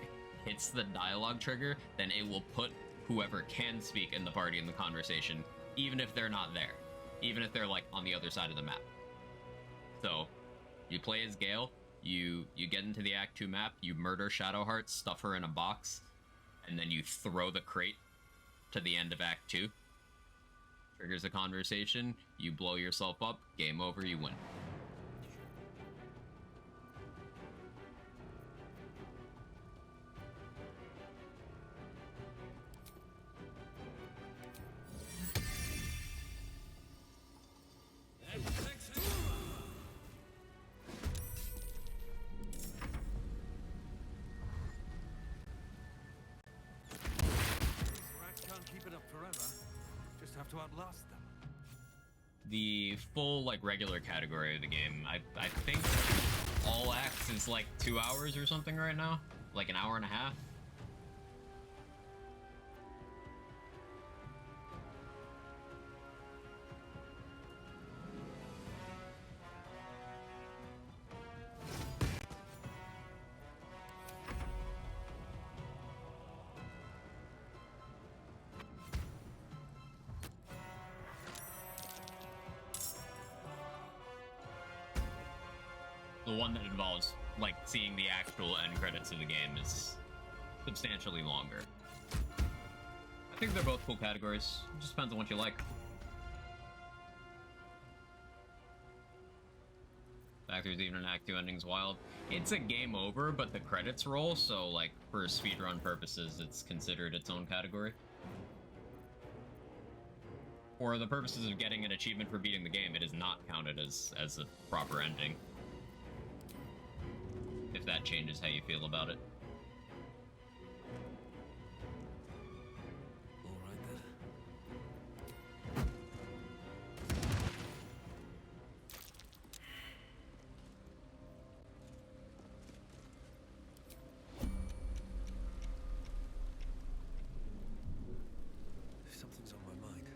hits the dialogue trigger, then it will put whoever can speak in the party in the conversation, even if they're not there. Even if they're, like, on the other side of the map. So, you play as Gale, you get into the Act 2 map, you murder Shadowheart, stuff her in a box, and then you throw the crate to the end of Act 2. Triggers a conversation, you blow yourself up, game over, you win.
To outlast them.
The full, like, regular category of the game, I think all acts is like 2 hours or something right now, like an hour and a half. The one that involves, like, seeing the actual end credits of the game is substantially longer. I think they're both cool categories. It just depends on what you like. Fact there's even an Act 2 ending's wild. It's a game over, but the credits roll, so, like, for speedrun purposes, it's considered its own category. For the purposes of getting an achievement for beating the game, it is not counted as a proper ending. If that changes how you feel about it.
All right then. Something's on my mind.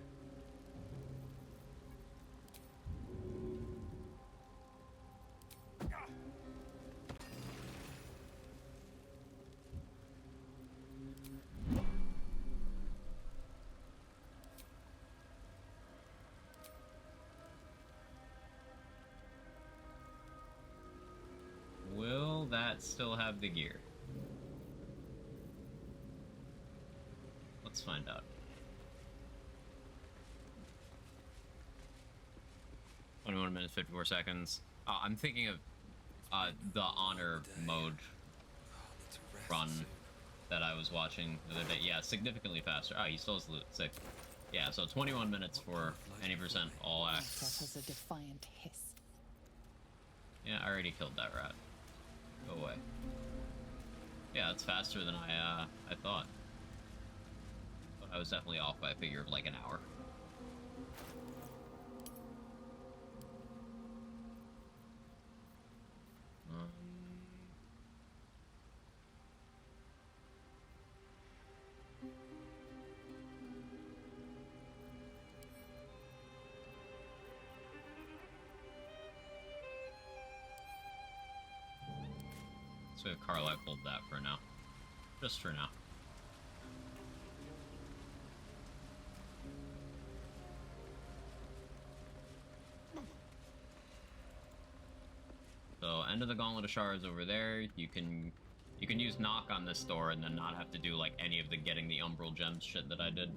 Will that still have the gear? Let's find out. 21 minutes, 54 seconds. I'm thinking of the honor mode run that I was watching the other day. Yeah, significantly faster. Ah, he still has loot. Sick. Yeah, so 21 minutes for any percent all acts.
That has a defiant hiss.
Yeah, I already killed that rat. Go away. Yeah, it's faster than I thought. But I was definitely off by a figure of like an hour. So we have Carlisle hold that for now. Just for now. So end of the Gauntlet of Shards over there. You can use knock on this door and then not have to do like any of the getting the Umbral Gems shit that I did.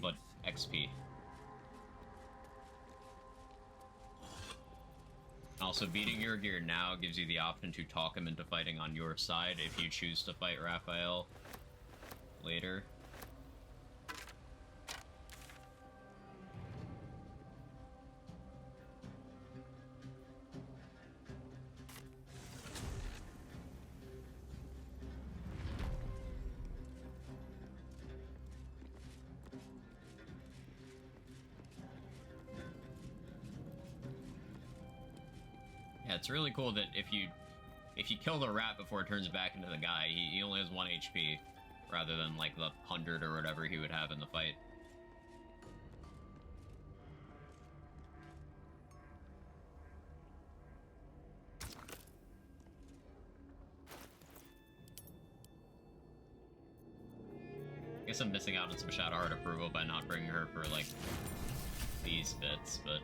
But XP. Also, beating your gear now gives you the option to talk him into fighting on your side if you choose to fight Raphael later. Yeah, it's really cool that if you kill the rat before it turns back into the guy, he only has 1 HP, rather than like the 100 or whatever he would have in the fight. I guess I'm missing out on some Shadowheart approval by not bringing her for like these bits, but...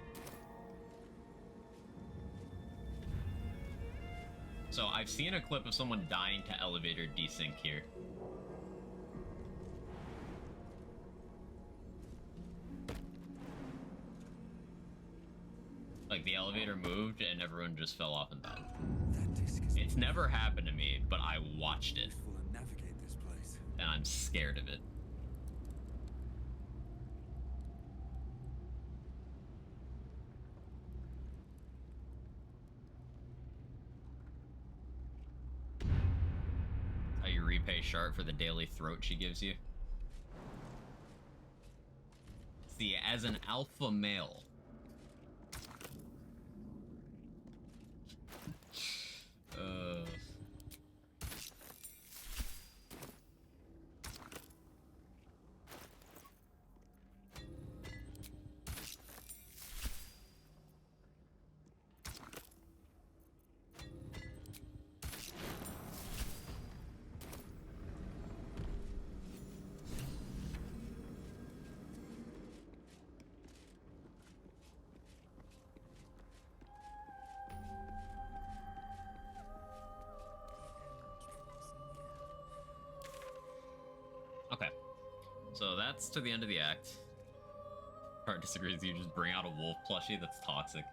So, I've seen a clip of someone dying to elevator desync here. Like, the elevator moved and everyone just fell off and died. It's never happened to me, but I watched it. And I'm scared of it. How you repay Shart for the daily throat she gives you. See, as an alpha male, okay, so that's to the end of the act. Part disagrees, you just bring out a wolf plushie that's toxic.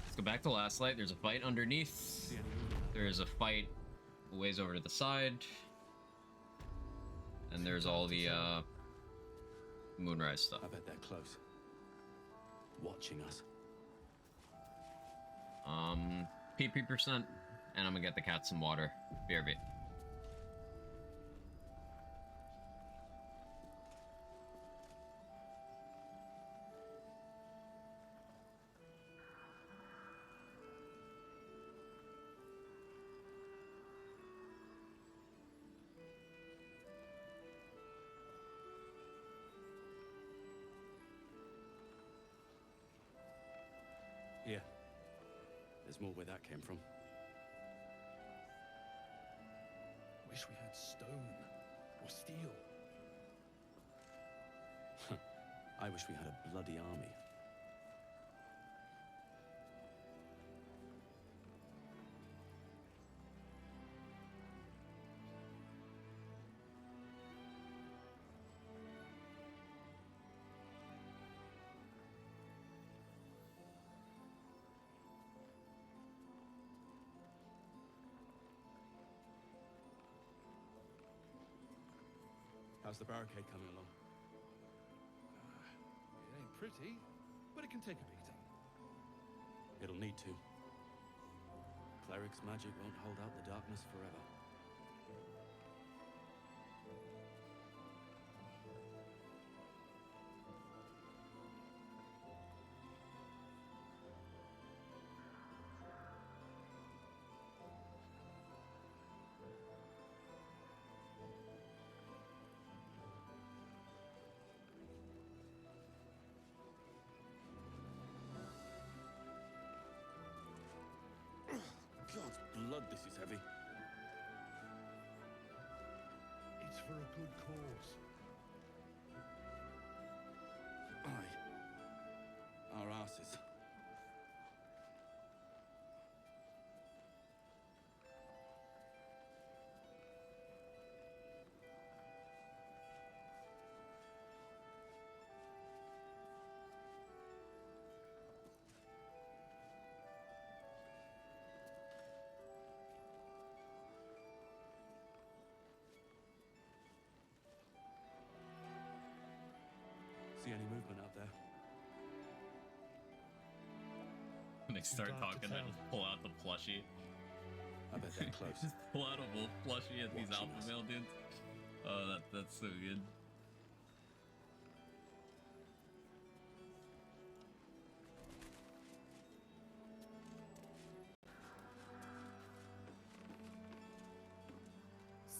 Let's go back to Last Light. There's a fight underneath. There's a fight a ways over to the side. And there's all the Moonrise stuff.
I bet they're close. Watching us.
PP%, and I'm gonna get the cat some water. BRB.
Yeah. There's more where that came from. Wish we had stone or steel. I wish we had a bloody army. How's the barricade coming along?
It ain't pretty, but it can take a beating.
It'll need to. Cleric's magic won't hold out the darkness forever. God's
blood this is heavy.
It's for a good cause.
Aye. Our asses. See any movement out there?
When they start
dark to
talking, I
tell.
just pull out the plushie.
I bet they're close.
Just pull out a wolf plushie at these
Watching
alpha
us.
male dudes. Oh, that's so good.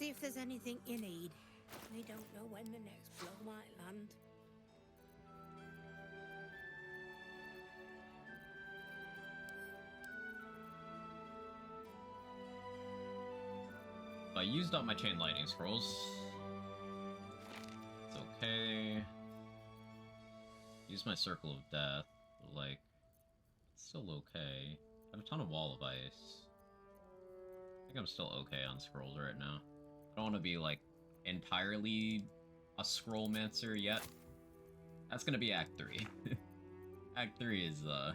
See if there's anything you need. We don't know when the next blow might land.
I used up my chain lightning scrolls. It's okay. Use my circle of death, but like, it's still okay. I have a ton of wall of ice. I think I'm still okay on scrolls right now. I don't want to be like entirely a scrollmancer yet. That's gonna be Act 3. Act 3 is are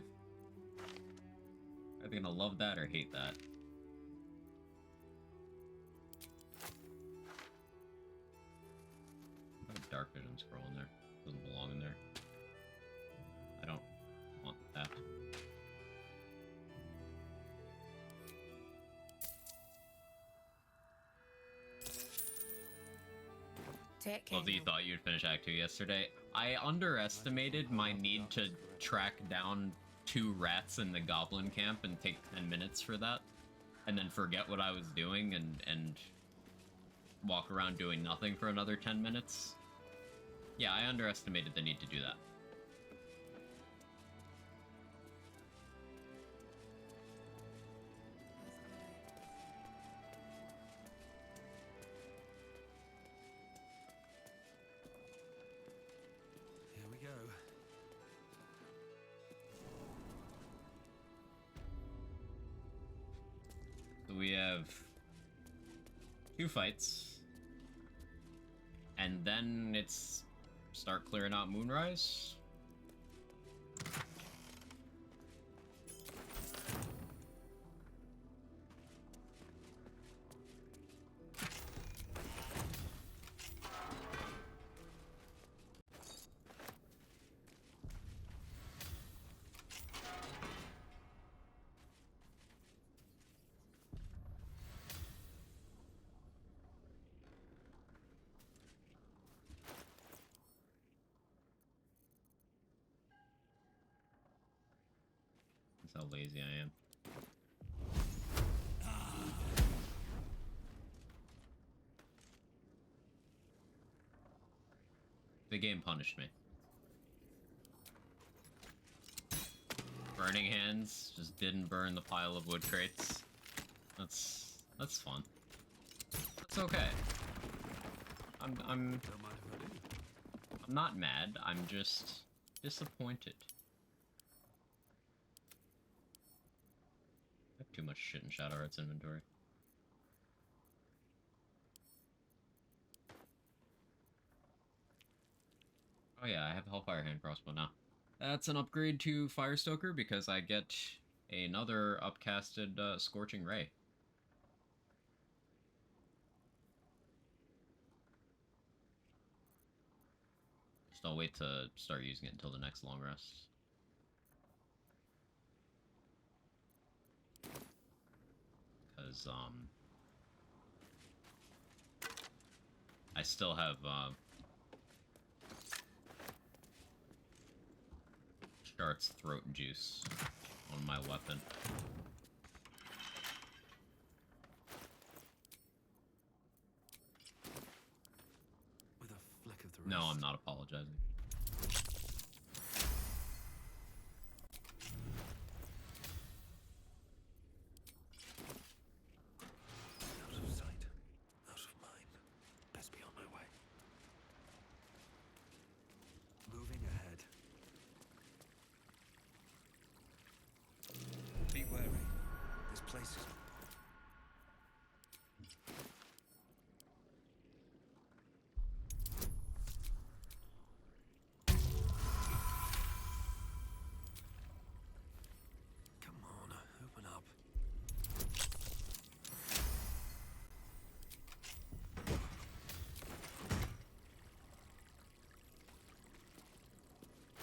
they gonna love that or hate that? I have a dark vision scroll in there. Doesn't belong in there. I don't want that.
Take care.
Love that you thought you'd finish Act 2 yesterday. I underestimated my need to track down 2 rats in the goblin camp and take 10 minutes for that. And then forget what I was doing and walk around doing nothing for another 10 minutes. Yeah, I underestimated the need to do that.
Here we go.
So we have 2 fights. And then it's start clearing out Moonrise. That's how lazy I am. The game punished me. Burning hands just didn't burn the pile of wood crates. That's fun. That's okay. I'm not mad. I'm just disappointed. I have too much shit in Shadow Heart's inventory. Oh yeah, I have Hellfire Hand Crossbow now. That's an upgrade to Firestoker because I get another upcasted Scorching Ray. Just I'll wait to start using it until the next long rest. Because, I still have, Shart's Throat Juice on my weapon.
With a flick of the wrist.
No, I'm not apologizing.
place is... Come on, open up.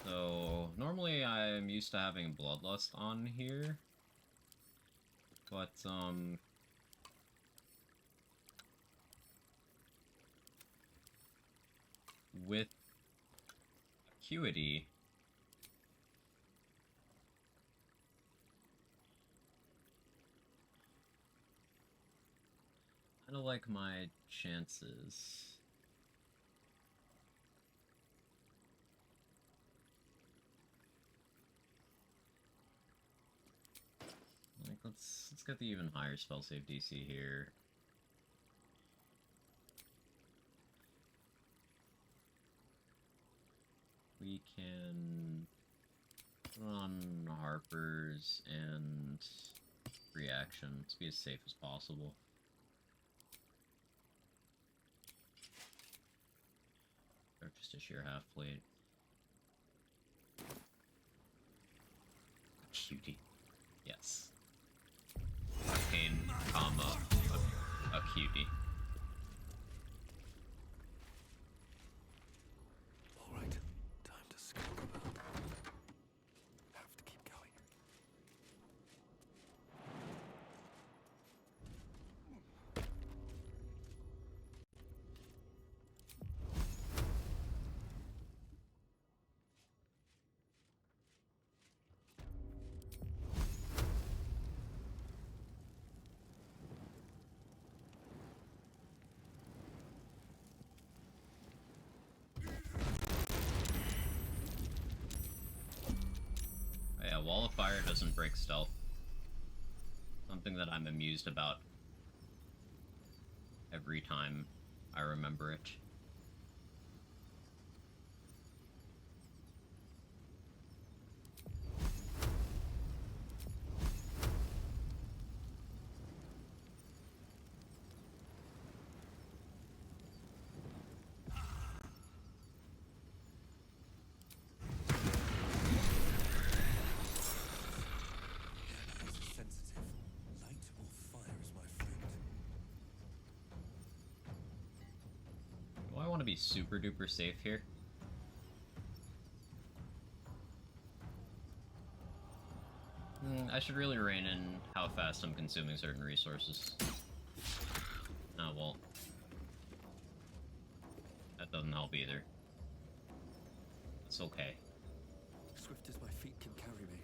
So, normally I'm used to having Bloodlust on here, but, with Acuity, I don't like my chances. Like, let's get the even higher spell save DC here. We can put on Harper's and reaction to be as safe as possible. Or just a sheer half plate. Cutie. Yes. Arcane, comma, a cutie.
All right, time to scout about. Have to keep going.
Yeah, Wall of Fire doesn't break stealth. Something that I'm amused about every time I remember it.
Sensitive. Light or fire is my friend.
Do I want to be super duper safe here? I should really rein in how fast I'm consuming certain resources. Oh, well. That doesn't help either. It's okay.
Swift as my feet can carry me.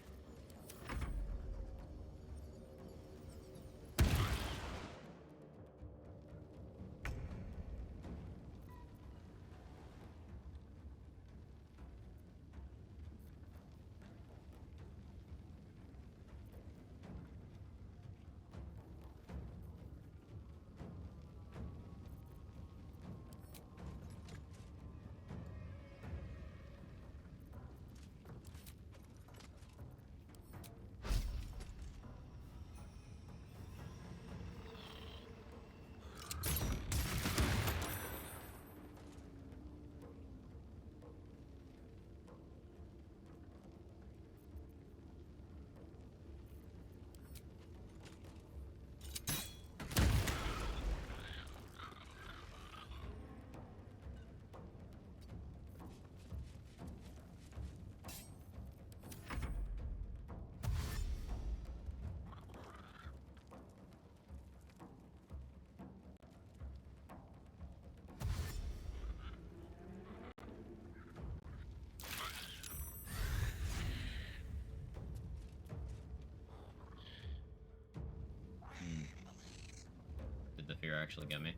Did the fear actually get me?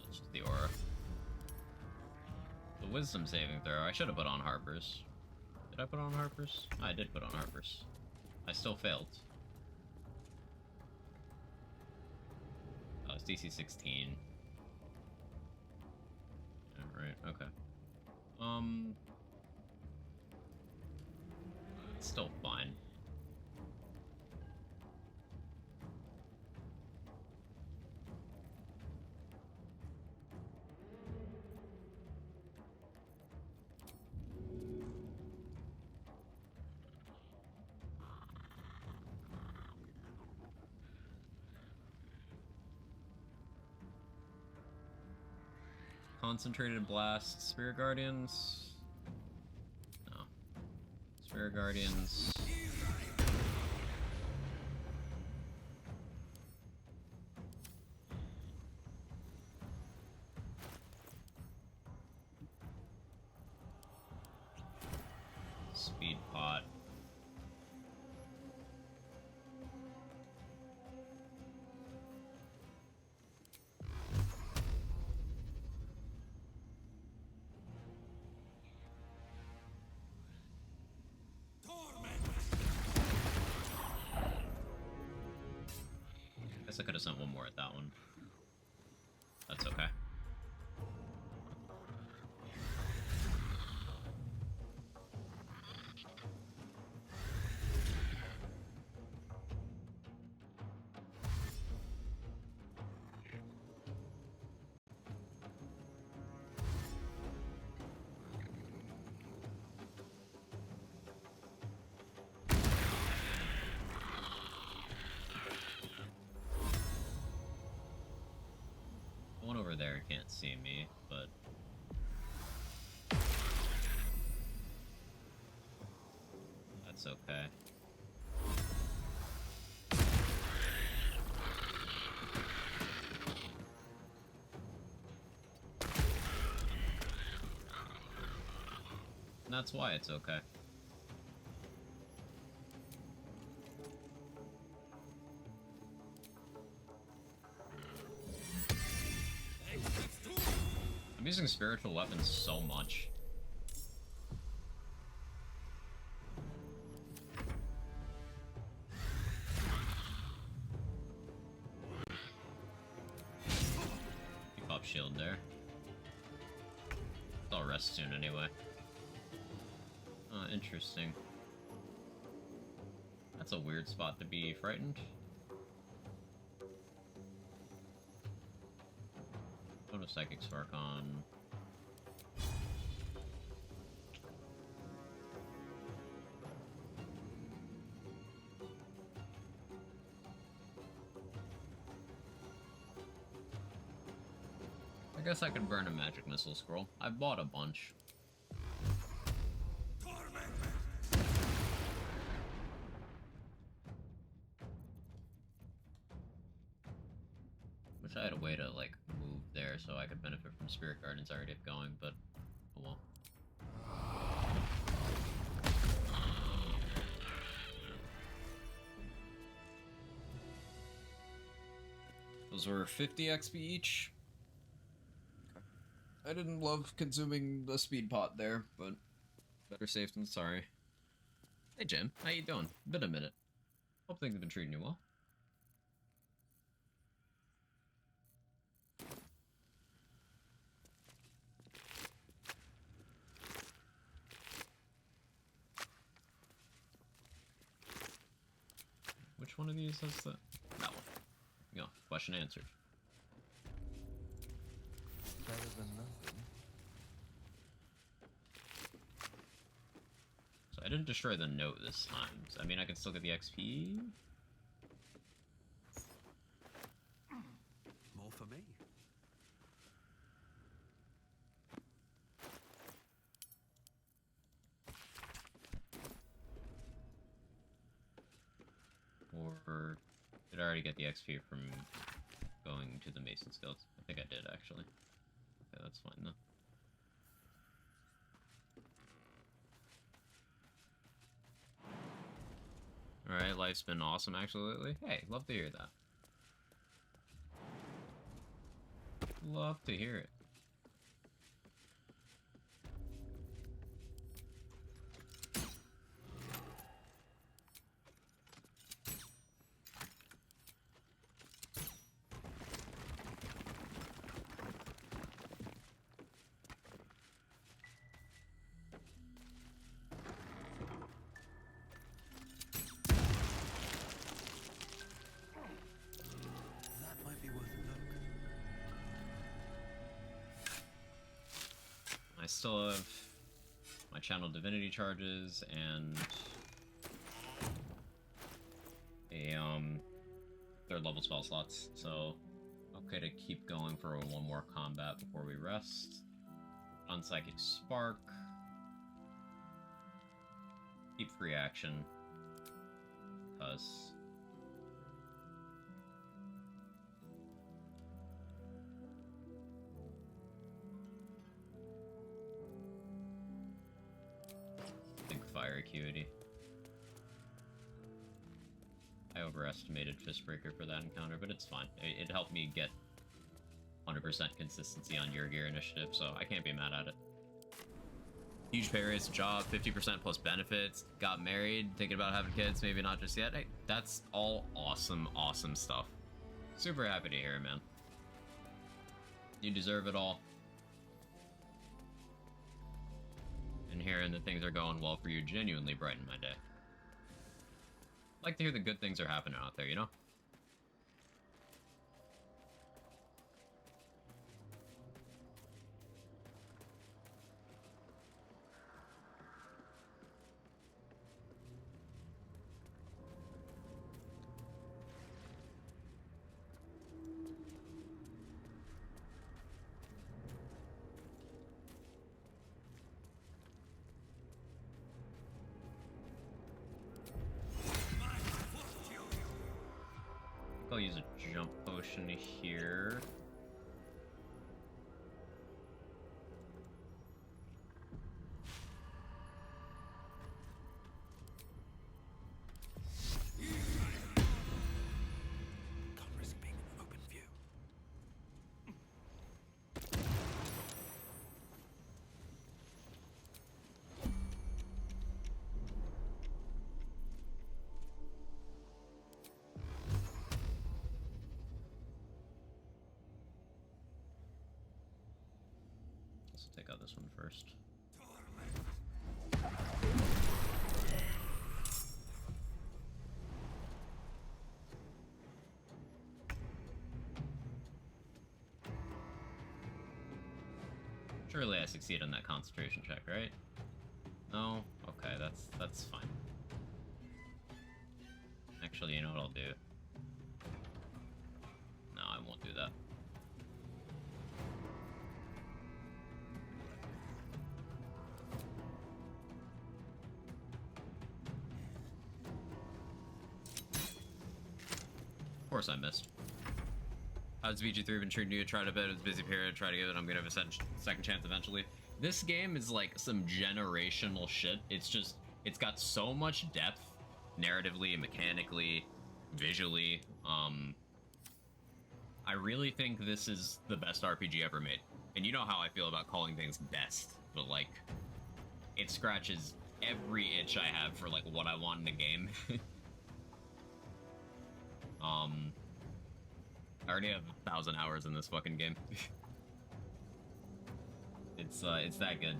It's just the aura. The wisdom saving throw. I should have put on Harper's. Did I put on Harper's? I did put on Harper's. I still failed. Oh, it's DC 16. Alright, okay. It's still fine. Concentrated Blast. Spirit Guardians? No. Spirit Guardians. Speed Pot. Guess I could have sent one more at that one. That's okay. The one over there can't see me, but that's okay. And that's why it's okay. I'm using spiritual weapons so much. Keep up shield there. I'll rest soon anyway. Interesting. That's a weird spot to be frightened. Put a Psychic Spark on. I guess I could burn a Magic Missile Scroll. I bought a bunch. Wish I had a way to, like, move there so I could benefit from Spirit Guardians already going, but oh well. Those were 50 XP each. I didn't love consuming the speed pot there, but better safe than sorry. Hey Jim, how you doing? Been a minute. Hope things have been treating you well. Which one of these has that? That one. Yeah, question answered.
Better than nothing.
So I didn't destroy the note this time. So, I mean, I can still get the XP?
More for me.
Or did I already get the XP from going to the Mason's Guild? I think I did, actually. Okay, that's fine, though. Alright, life's been awesome, actually, lately. Hey, love to hear that. Love to hear it.
That might be worth a look.
I still have my channel divinity charges and a third level spell slots, so okay to keep going for one more combat before we rest. Unpsychic Spark. Keep free action. Because... think fire acuity. I overestimated Fistbreaker for that encounter, but it's fine. It helped me get 100% consistency on your gear initiative, so I can't be mad at it. Huge pay raise, job, 50% plus benefits, got married, thinking about having kids, maybe not just yet. Hey, that's all awesome, awesome stuff. Super happy to hear it, man. You deserve it all. And hearing that things are going well for you genuinely brightened my day. Like to hear the good things are happening out there, you know? I'll use a jump potion here.
Can't risk being in open view.
Let's take out this one first. Surely I succeed on that concentration check, right? No? Okay, that's fine. Actually, you know what I'll do? No, I won't do that. Of course I missed. How's VG3 been treating you? Tried a bit, it was a busy period, try to give it, I'm gonna have a second chance eventually. This game is like some generational shit. It's just, it's got so much depth, narratively, mechanically, visually. I really think this is the best RPG ever made. And you know how I feel about calling things best, but like, it scratches every itch I have for like what I want in a game. I already have 1,000 hours in this fucking game. It's that good.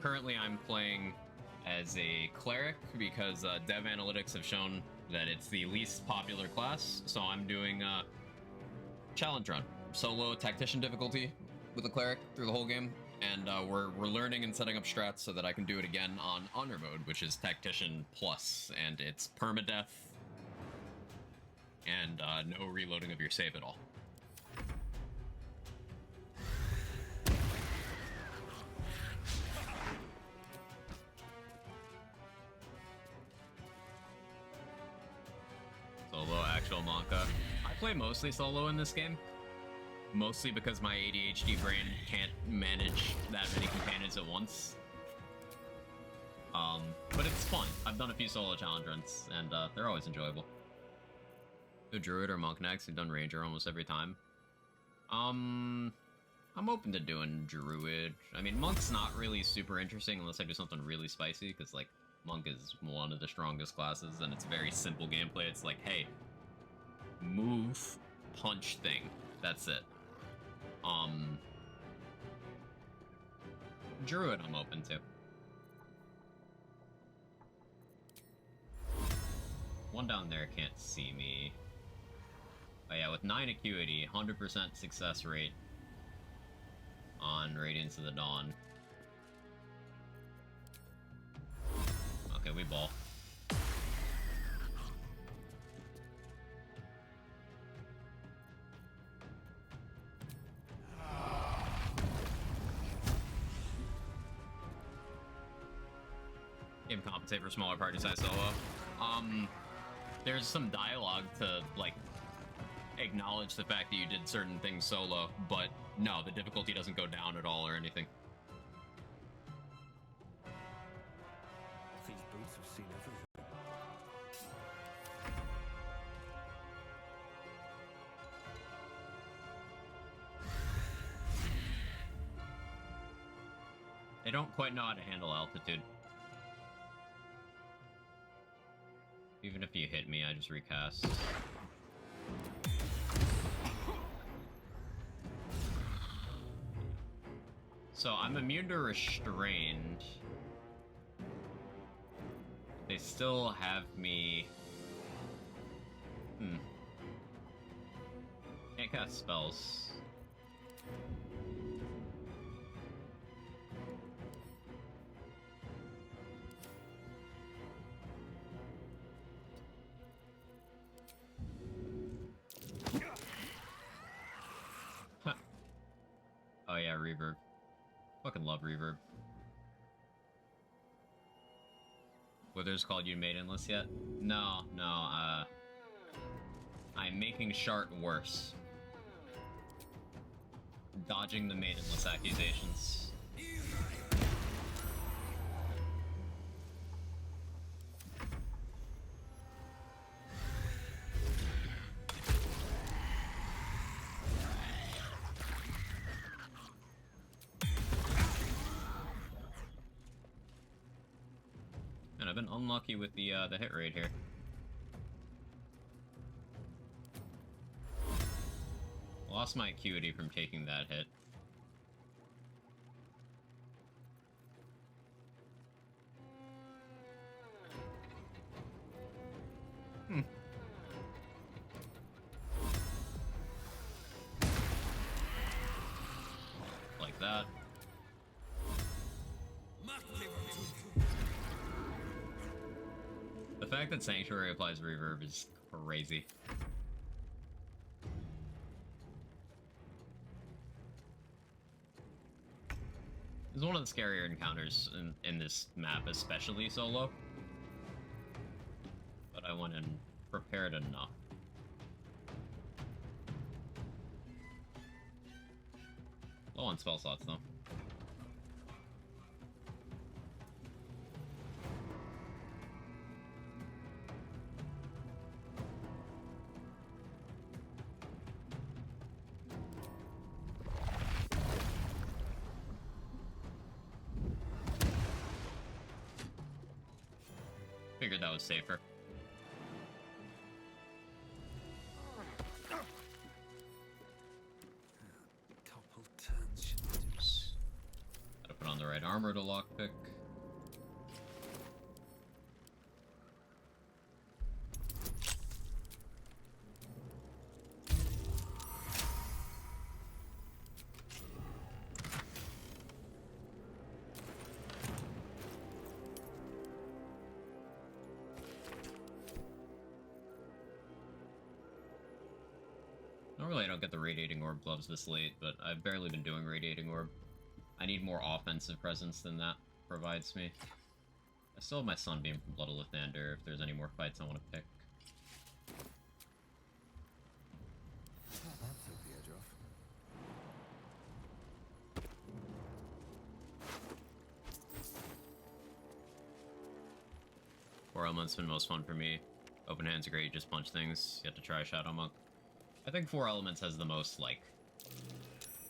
Currently, I'm playing as a Cleric because dev analytics have shown that it's the least popular class, so I'm doing challenge run, solo Tactician difficulty with a Cleric through the whole game, and we're learning and setting up strats so that I can do it again on Honor Mode, which is Tactician Plus, and it's permadeath and no reloading of your save at all. Solo, actual Monka. I play mostly solo in this game. Mostly because my ADHD brain can't manage that many companions at once. But it's fun. I've done a few solo challenge runs, and they're always enjoyable. The Druid or Monk next, I've done Ranger almost every time. I'm open to doing Druid. I mean, Monk's not really super interesting unless I do something really spicy, because, like, Monk is one of the strongest classes, and it's very simple gameplay. It's like, hey, move, punch thing. That's it. Druid I'm open to. One down there can't see me. But yeah, with 9 acuity, 100% success rate on Radiance of the Dawn. Okay, we ball. Game compensate for smaller party size solo. There's some dialogue to, like, acknowledge the fact that you did certain things solo, but no, the difficulty doesn't go down at all or anything.
These boots have seen everything.
They don't quite know how to handle altitude. Even if you hit me, I just recast. So I'm immune to restrained. They still have me. Can't cast spells. Oh yeah, reverb. Fucking love reverb. Withers called you maidenless yet? No, I'm making Shart worse. Dodging the maidenless accusations. And I've been unlucky with the hit rate here. Lost my acuity from taking that hit. Like that. The fact that Sanctuary applies reverb is crazy. It's one of the scarier encounters in this map, especially solo. But I went and prepared enough. Low on spell slots, though. Figured that was safer.
Couple turns should do.
Gotta put on the right armor to lockpick. Normally I don't get the Radiating Orb gloves this late, but I've barely been doing Radiating Orb. I need more offensive presence than that provides me. I still have my Sunbeam from Blood of Lathander if there's any more fights I want to pick.
That took the edge off.
4 elements been most fun for me. Open hands are great, just punch things. You have to try Shadow Monk. I think 4 elements has the most, like,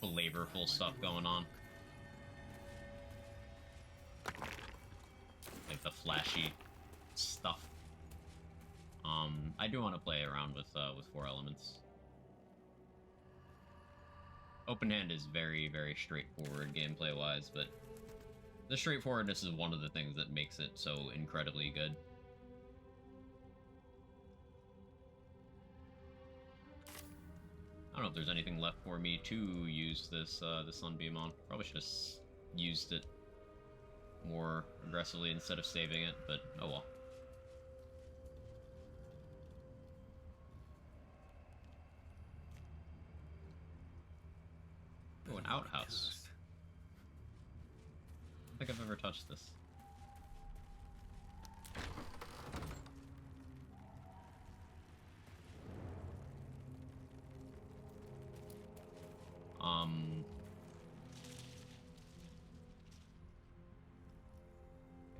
flavorful stuff going on. Like the flashy stuff. I do want to play around with 4 elements. Open hand is very, very straightforward gameplay-wise, but the straightforwardness is one of the things that makes it so incredibly good. I don't know if there's anything left for me to use this Sunbeam on. Probably should have used it more aggressively instead of saving it, but oh well. Oh, an outhouse. I don't think I've ever touched this.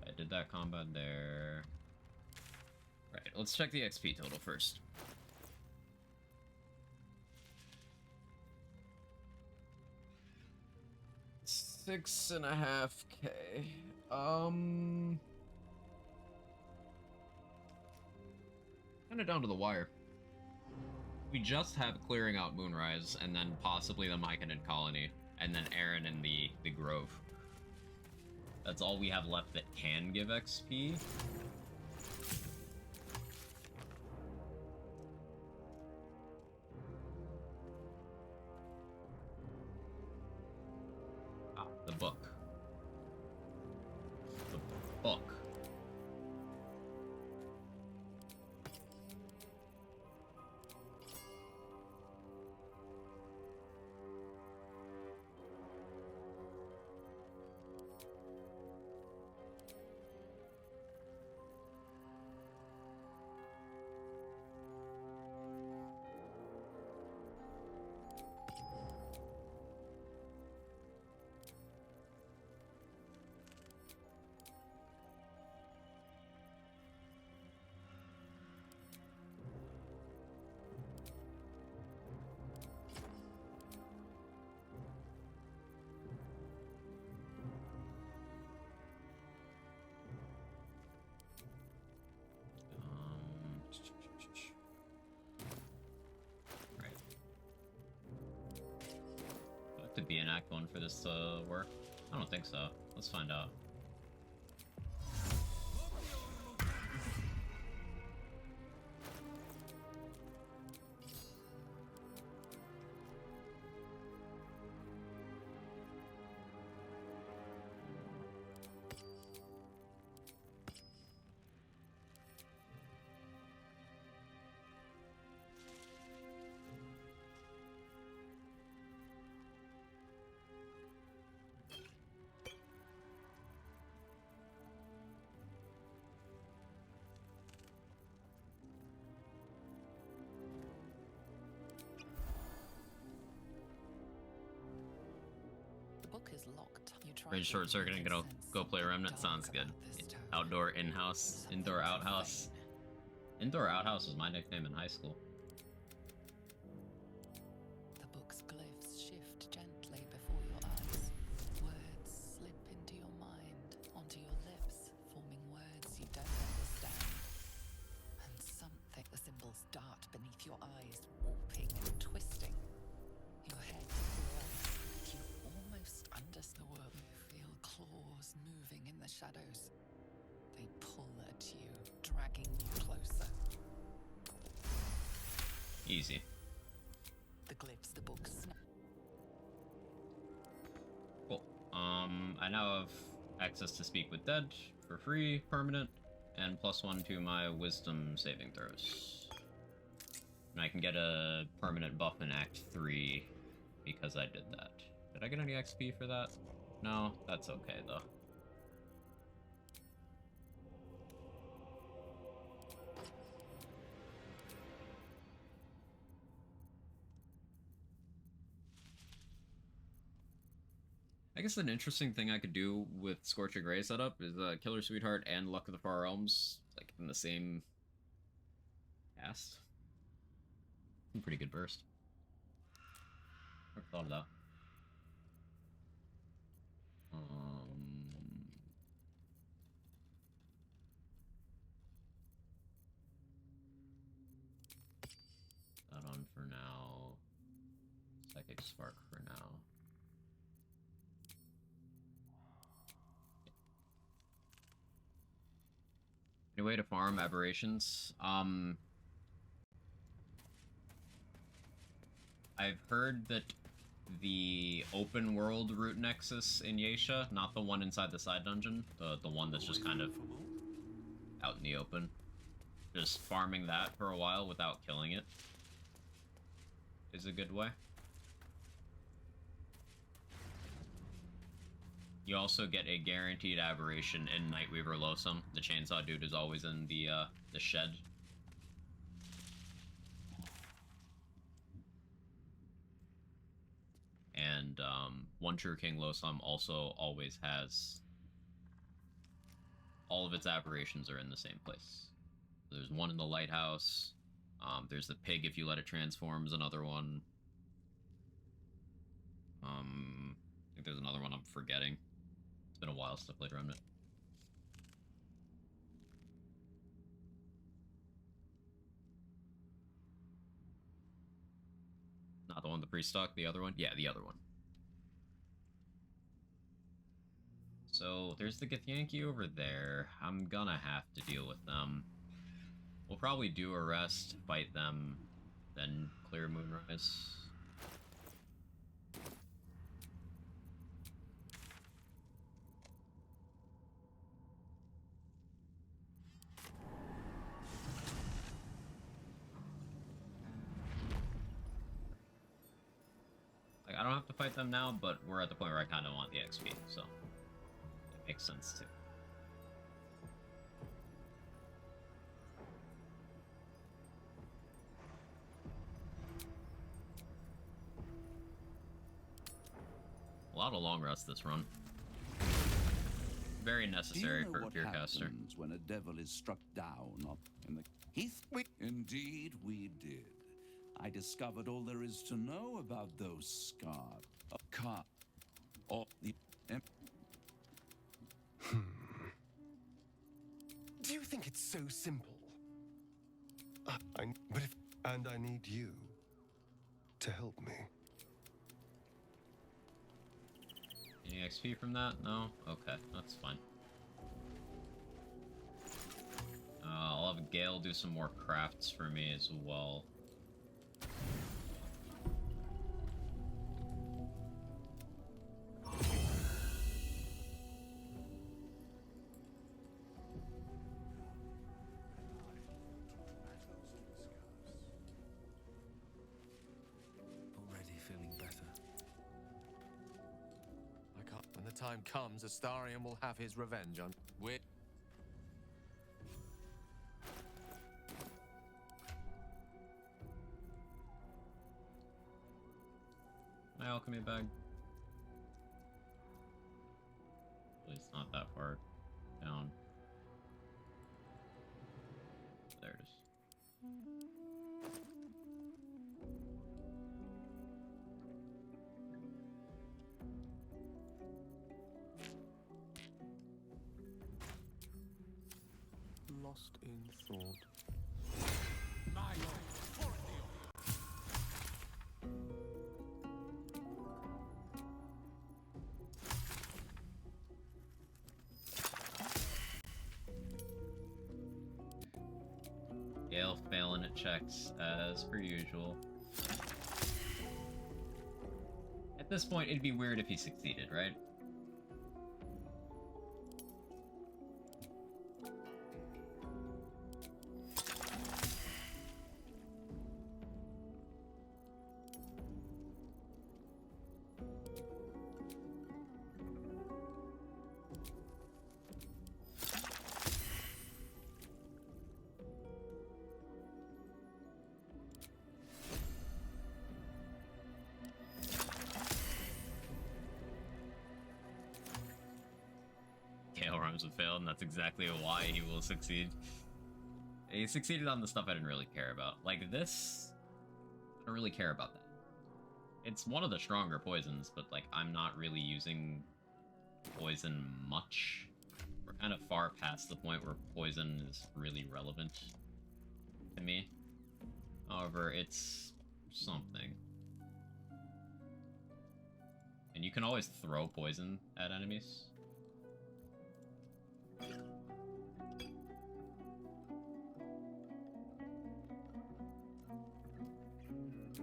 I did that combat there. Right, let's check the XP total first. $6.5K. Kind of down to the wire. We just have clearing out Moonrise, and then possibly the Myconid Colony, and then Aaron and the Grove. That's all we have left that can give XP. Ah, the book. The book. To be an Act 1 for this to work? I don't think so. Let's find out.
Is locked.
Range short circuit and go play Remnant sounds good. Outdoor in-house, indoor outhouse. Indoor outhouse was my nickname in high school.
The book's glyphs shift gently before your eyes. Words slip into your mind, onto your lips, forming words you don't understand. And something, the symbols dart beneath your eyes, warping and twisting. Your head whirls. You almost understand the world. You feel claws moving in the shadows. They pull at you, dragging you closer.
Easy.
The glyphs, the book snap.
Cool. I now have access to Speak with Dead for free, permanent, and +1 to my Wisdom saving throws. And I can get a permanent buff in Act 3 because I did that. Did I get any XP for that? No, that's okay though. I guess an interesting thing I could do with Scorching Ray setup is Killer Sweetheart and Luck of the Far Realms, like in the same cast. Pretty good burst. Never thought of that. now. Psychic Spark for now. Any way to farm aberrations? I've heard that the open world root nexus in Yesha, not the one inside the side dungeon, the one that's just kind of out in the open, just farming that for a while without killing it is a good way. You also get a guaranteed aberration in Nightweaver Losum. The chainsaw dude is always in the shed. And One True King Losum also always has all of its aberrations are in the same place. There's one in the lighthouse. There's the pig if you let it transform is another one. I think there's another one I'm forgetting. It's been a while since I played Remnant. Not the one the priest stuck, the other one? Yeah, the other one. So there's the Githyanki over there. I'm gonna have to deal with them. We'll probably do a rest, fight them, then clear Moonrise. Like, I don't have to fight them now, but we're at the point where I kind of want the XP, so it makes sense too. A lot of long rests this run. Very necessary for a Purecaster.
When a devil is struck down up in the heath? Indeed, we did. I discovered all there is to know about those scars. A car, or the.
Do you think it's so simple? But if I need you to help me.
Any XP from that? No? Okay, that's fine. I'll have Gale do some more crafts for me as well.
Already feeling better. When the time comes, Astarion will have his revenge on.
My alchemy bag. It's not that far down. There it is.
Lost in thought.
Gale failing at checks as per usual. At this point, it'd be weird if he succeeded, right? Gale rhymes with failed, and that's exactly why he will succeed. He succeeded on the stuff I didn't really care about. Like this, I don't really care about that. It's one of the stronger poisons, but like I'm not really using poison much. We're kind of far past the point where poison is really relevant to me. However, it's something. And you can always throw poison at enemies.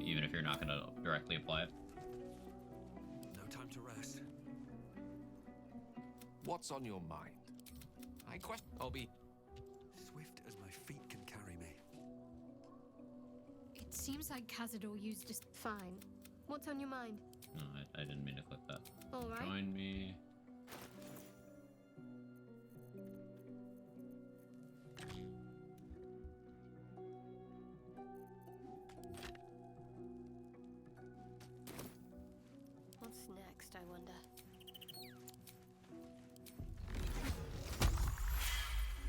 Even if you're not going to directly apply it.
No time to rest.
What's on your mind? I'll be
Swift as my feet can carry me.
It seems like Cazador used just fine. What's on your mind?
No, I didn't mean to click that.
All right.
Join me.
What's next, I wonder?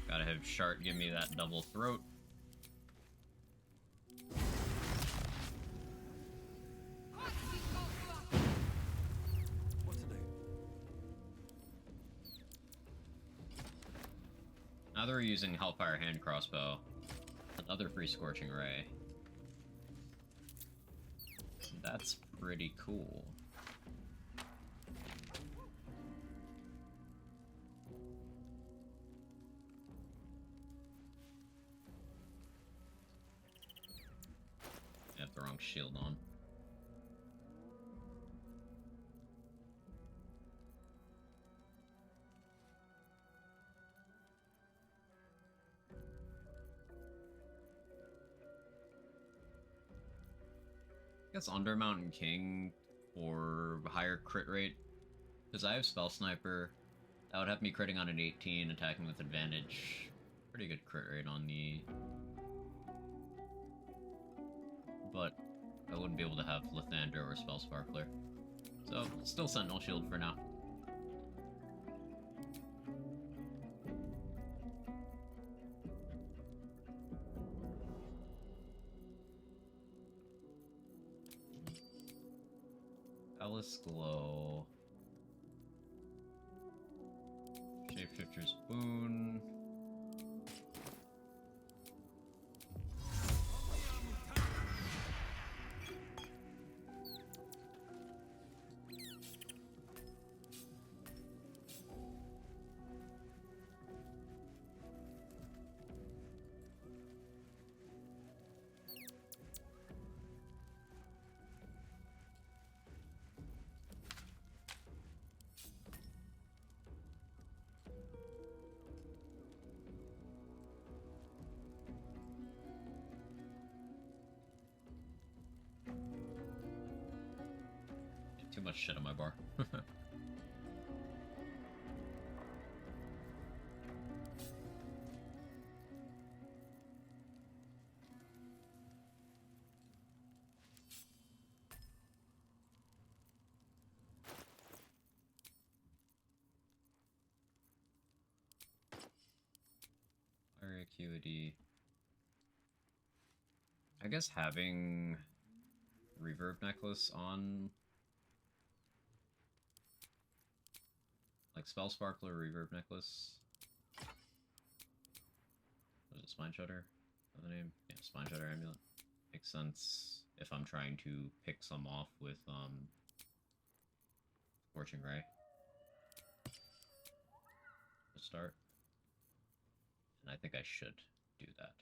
Gotta have Shart give me that double throat.
What to do?
Now they're using Hellfire Hand Crossbow. Another free Scorching Ray. That's pretty cool. I have the wrong shield on. I guess Undermountain King for higher crit rate. Because I have Spell Sniper. That would have me critting on an 18, attacking with advantage. Pretty good crit rate on the... But I wouldn't be able to have Lathander or Spell Sparkler. So, still Sentinel Shield for now. Alice Glow. Shapeshifter's Boon. Too much shit on my bar. Fire Acuity. I guess having Reverb Necklace on, like Spell Sparkler, Reverb Necklace. Was it Spine Shudder? Is that the name? Yeah, Spine Shudder Amulet. Makes sense if I'm trying to pick some off with Scorching Ray. To start. And I think I should do that.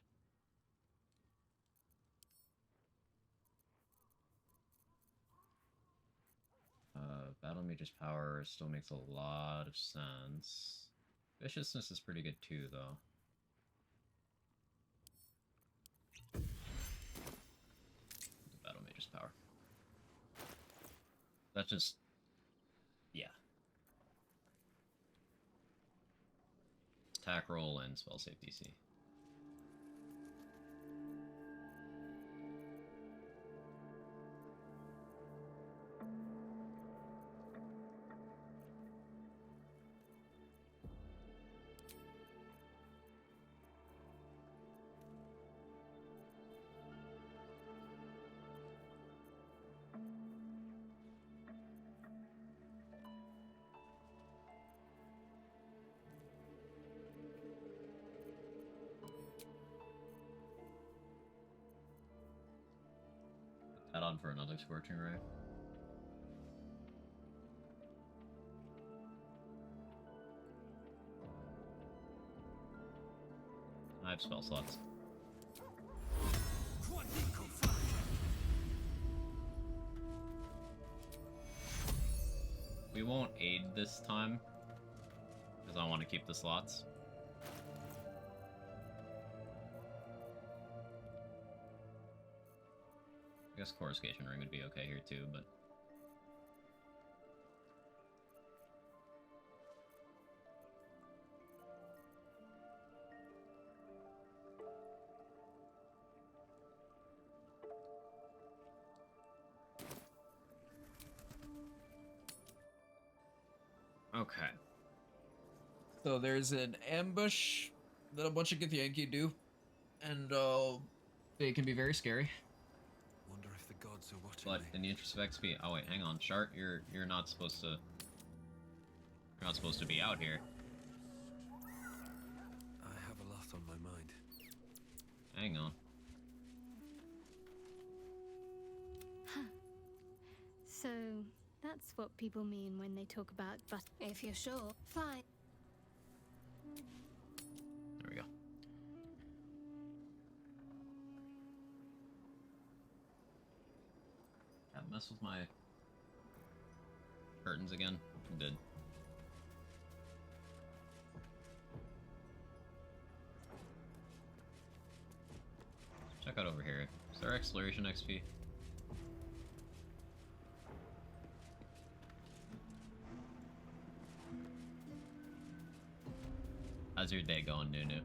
Battle Mage's Power still makes a lot of sense. Viciousness is pretty good too, though. The Battle Mage's Power. That's just... yeah. Attack roll and spell save DC. allowed for another Scorching Ray. I have spell slots. We won't aid this time, because I want to keep the slots. I guess Coruscation Ring would be okay here too, but... Okay.
So there's an ambush that a bunch of Githyanki do, and they can be very scary.
Wonder if the gods are watching
But
me.
in the interest of XP, oh wait, hang on, Shart, you're not supposed to. You're not supposed to be out here.
I have a lot on my mind.
Hang on.
So, that's what people mean when they talk about but if you're sure, fine.
There we go. That mess with my curtains again. It did. Check out over here. Is there exploration XP? How's your day going, Nunu?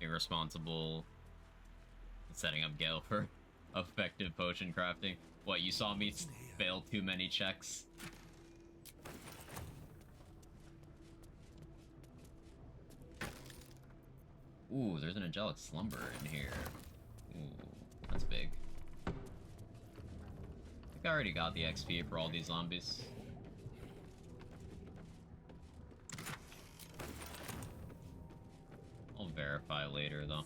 Irresponsible setting up Gale for effective potion crafting. What, you saw me fail too many checks? Ooh, there's an angelic slumber in here. Ooh, that's big. I think I already got the XP for all these zombies. I'll verify later, though.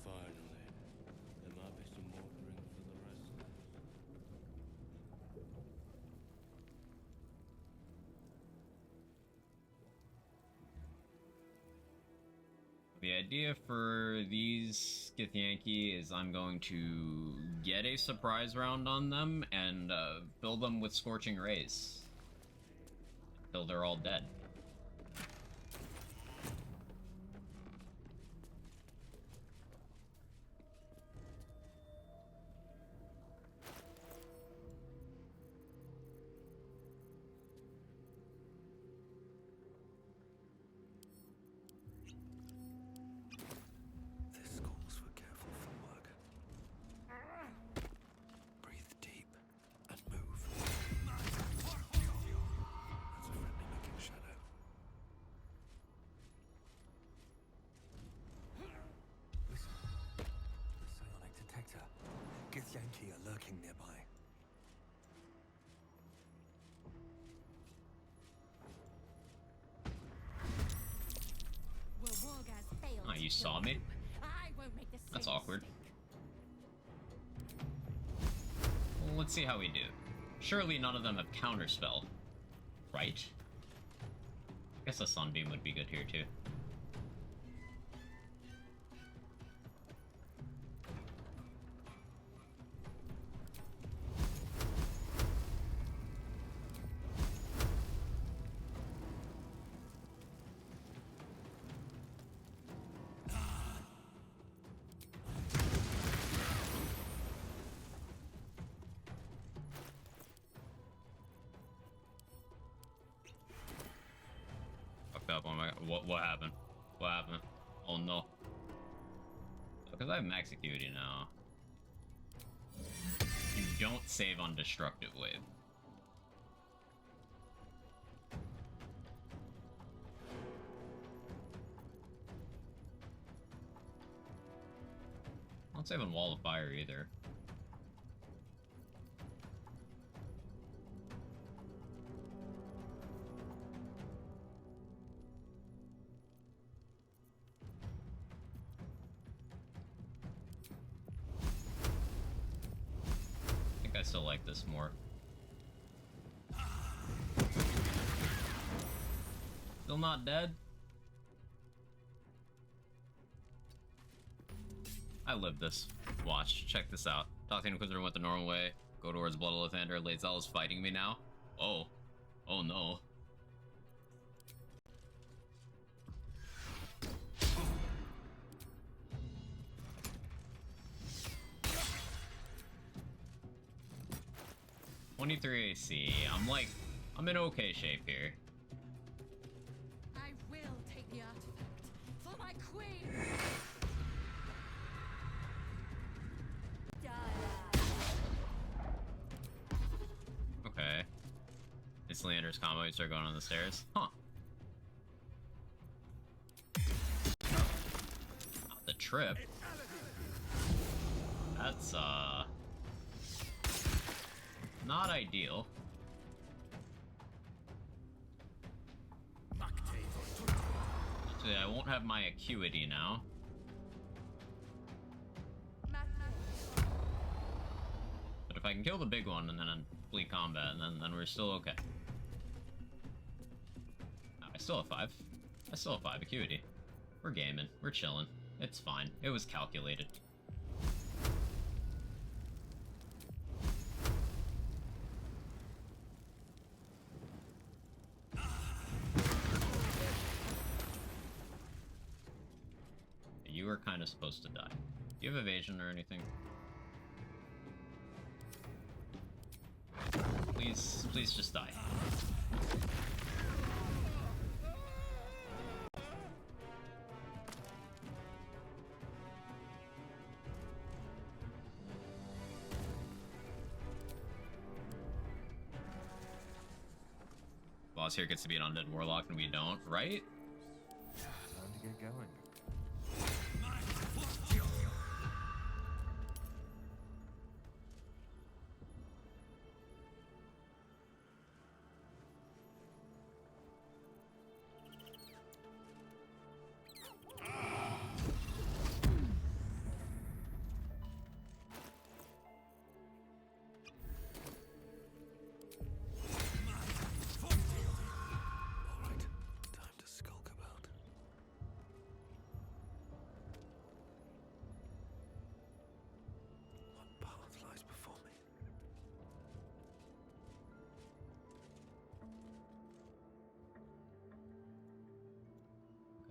There might be some more drink for the rest of us.
The idea for these Githyanki is I'm going to get a surprise round on them and fill them with Scorching Rays until they're all dead.
This calls for careful footwork. Breathe deep and move. That's a friendly looking shadow. Listen. The psionic detector. Githyanki are lurking nearby.
Well, Wargaz failed.
Oh, you saw me?
I won't make the
That's
same
awkward. Well, let's see how we do. Surely none of them have counterspell, right? I guess a Sunbeam would be good here too. Fucked up. Oh my god. What happened? What happened? Oh no. Because I have max acuity now. You don't save on destructive wave. I don't save on Wall of Fire either.
still like this more. Still not dead? I lived this. Watch, check this out. Talk to Inquisitor went the normal way. Go towards Blood of Lathander. Lae'zel is fighting me now. Oh. Oh no. $23 AC. I'm in okay shape here.
I will take the artifact for my queen.
Okay. It's Leander's combo. You start going on the stairs. Huh. Not the trip. That's, not ideal. Actually, I won't have my acuity now. But if I can kill the big one and then complete combat, and then we're still okay. I still have 5. I still have 5 acuity. We're gaming. We're chilling. It's fine. It was calculated. You were kind of supposed to die. Do you have evasion or anything? Please, please just die. Boss here gets to be an undead warlock and we don't, right?
Time to get going.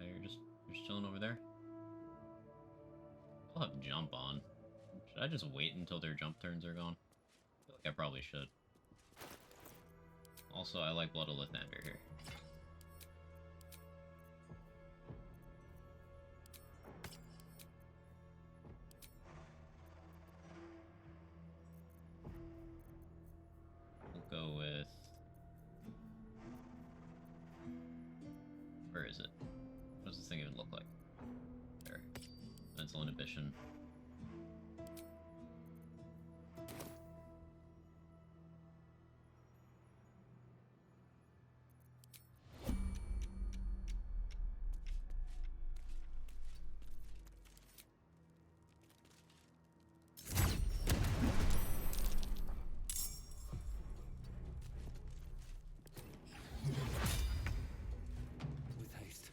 You're just chilling over there? I'll have jump on. Should I just wait until their jump turns are gone? I feel like I probably should. Also, I like Blood of Lathander here. We'll go with... Where is it? What does this thing even look like? There. Mental inhibition.
With haste.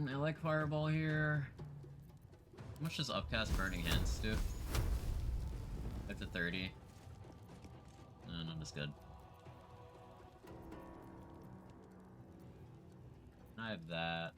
I like Fireball here. How much does Upcast Burning Hands do? Up to 30. No, not as good. I have that.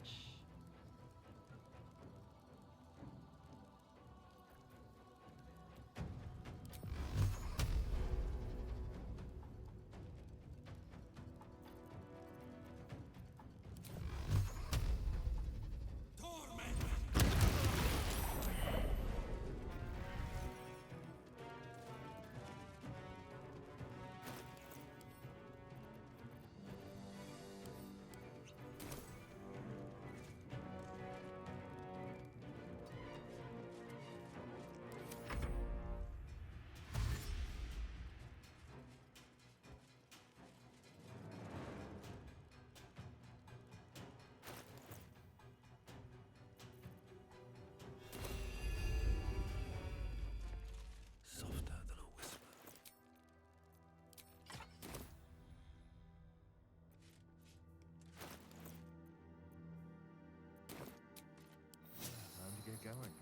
going?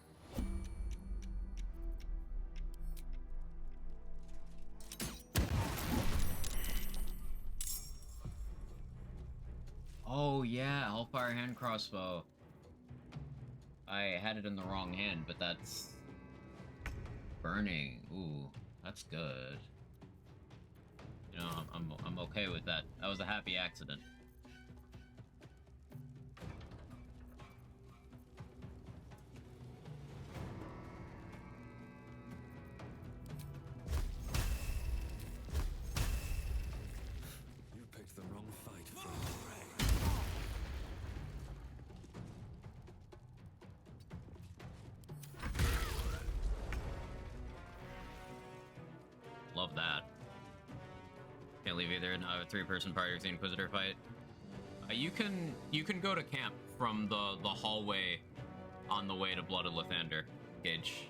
Oh yeah, Hellfire hand crossbow. I had it in the wrong hand, but that's burning. Ooh, that's good. You know, I'm okay with that. That was a happy accident.
You picked the wrong fight for a
Love that. Can't leave either. Now I have a 3-person party with the Inquisitor fight. You can go to camp from the hallway on the way to Blood of Lathander, Gage.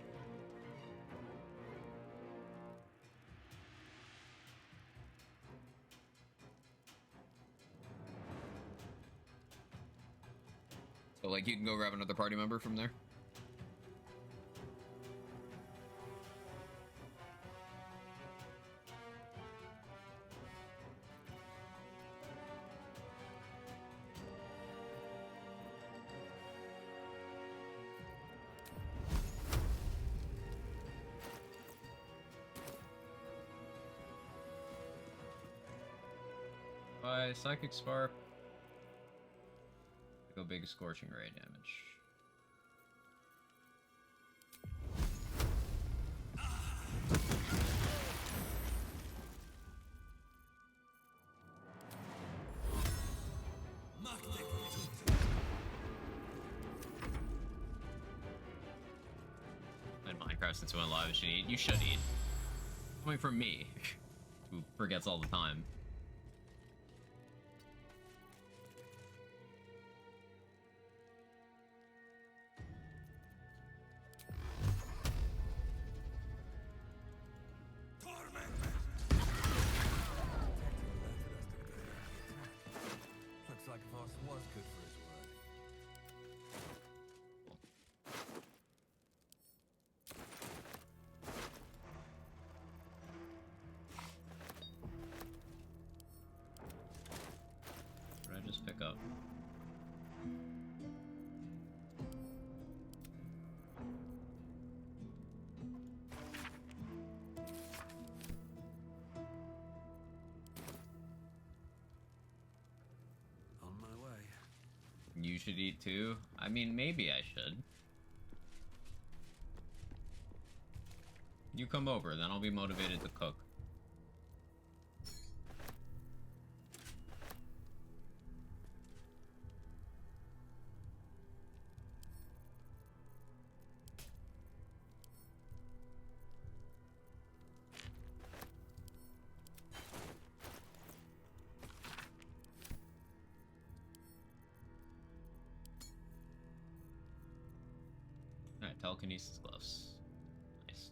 So like you can go grab another party member from there. By Psychic Spark. Go big scorching ray damage. Played Minecraft since we went live. You should eat. You should eat. Coming from me, who forgets all the time.
Looks like Voss was good for his word.
What did I just pick up?
On my way.
You should eat too? I mean, maybe I should. You come over, then I'll be motivated to cook. Alright, telekinesis gloves. Nice.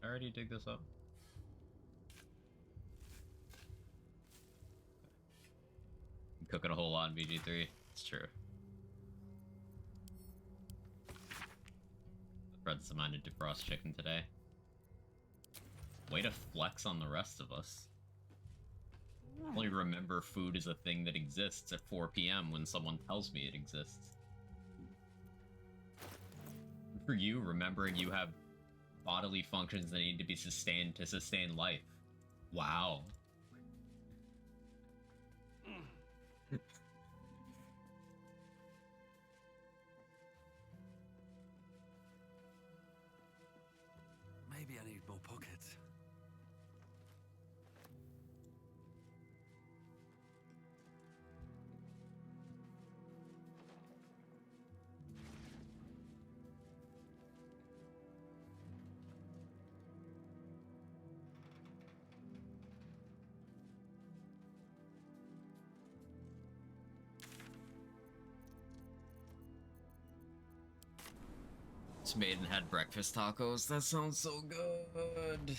Did I already dig this up? I'm cooking a whole lot in VG3. It's true. Fred's minded defrost chicken today. Way to flex on the rest of us. I only remember food is a thing that exists at 4 p.m. when someone tells me it exists. For you, remembering you have bodily functions that need to be sustained to sustain life. Wow.
Maybe I need more pockets.
It's made and had breakfast tacos. That sounds so good.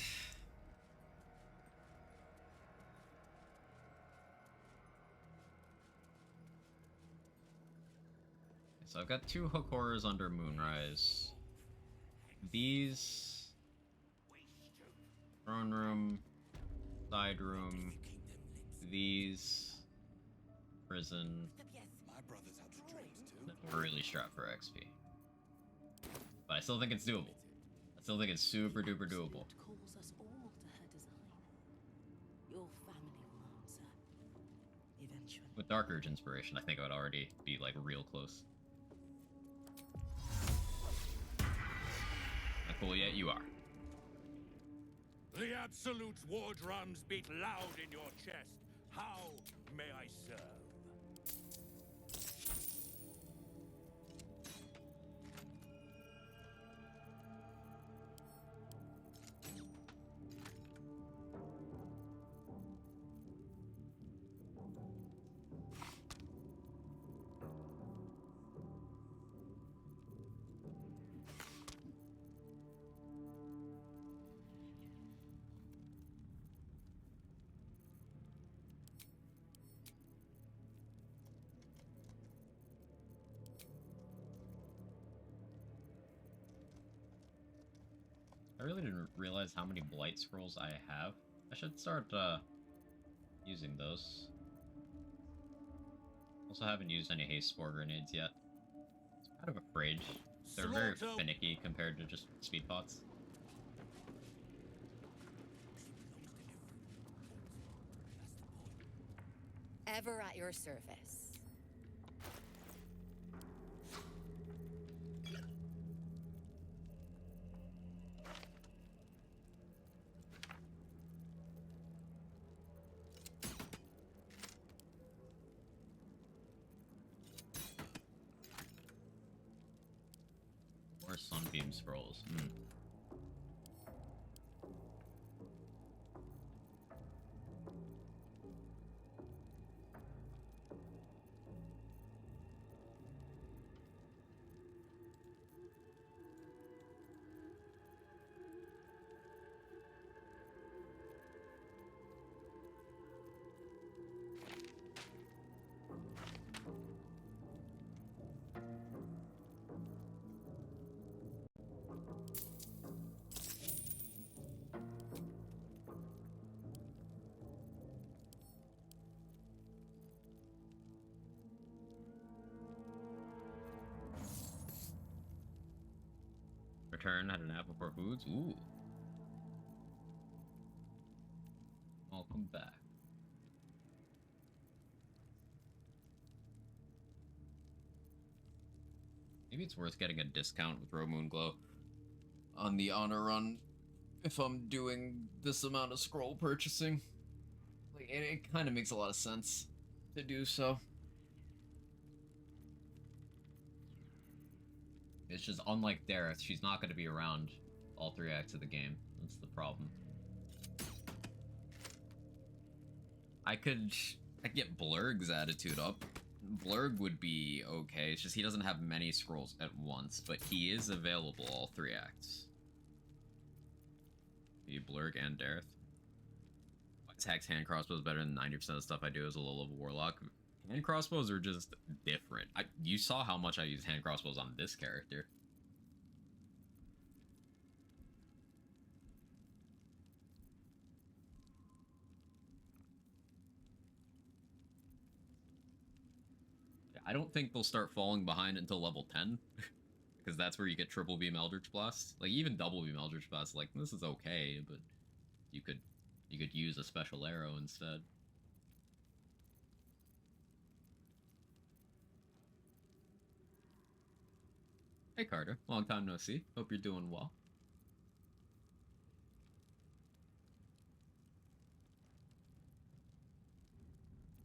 So I've got 2 hook horrors under Moonrise. These... Throne room, side room, these... Prison.
My brother's had to dreams too.
Then we're really strapped for XP. But I still think it's doable. I still think it's super duper doable.
Calls us all to her design. Your family will answer. Eventually.
With Dark Urge Inspiration, I think I would already be, like, real close. Not cool yet? You are.
The Absolute's war drums beat loud in your chest. How may I serve?
I really didn't realize how many Blight Scrolls I have. I should start, using those. Also haven't used any Haste Spore Grenades yet. I'm kind of afraid. They're very finicky compared to just speed pots.
Ever at your service.
Or Sunbeam Scrolls. Return had an apple for foods. Ooh. Welcome back. Maybe it's worth getting a discount with Row Moon Glow on the honor run if I'm doing this amount of scroll purchasing. Like, it kind of makes a lot of sense to do so. It's just unlike Dareth, she's not going to be around all 3 acts of the game. That's the problem. I could get Blurg's attitude up. Blurg would be okay, it's just he doesn't have many scrolls at once, but he is available all 3 acts. Maybe Blurg and Dareth. Attack's hand crossbows better than 90% of the stuff I do as a low level warlock. Hand crossbows are just different. You saw how much I use hand crossbows on this character. I don't think they'll start falling behind until level 10. Because that's where you get triple beam Eldritch Blast. Like, even double beam Eldritch Blast, like, this is okay, but you could use a special arrow instead. Hey Carter, long time no see. Hope you're doing well.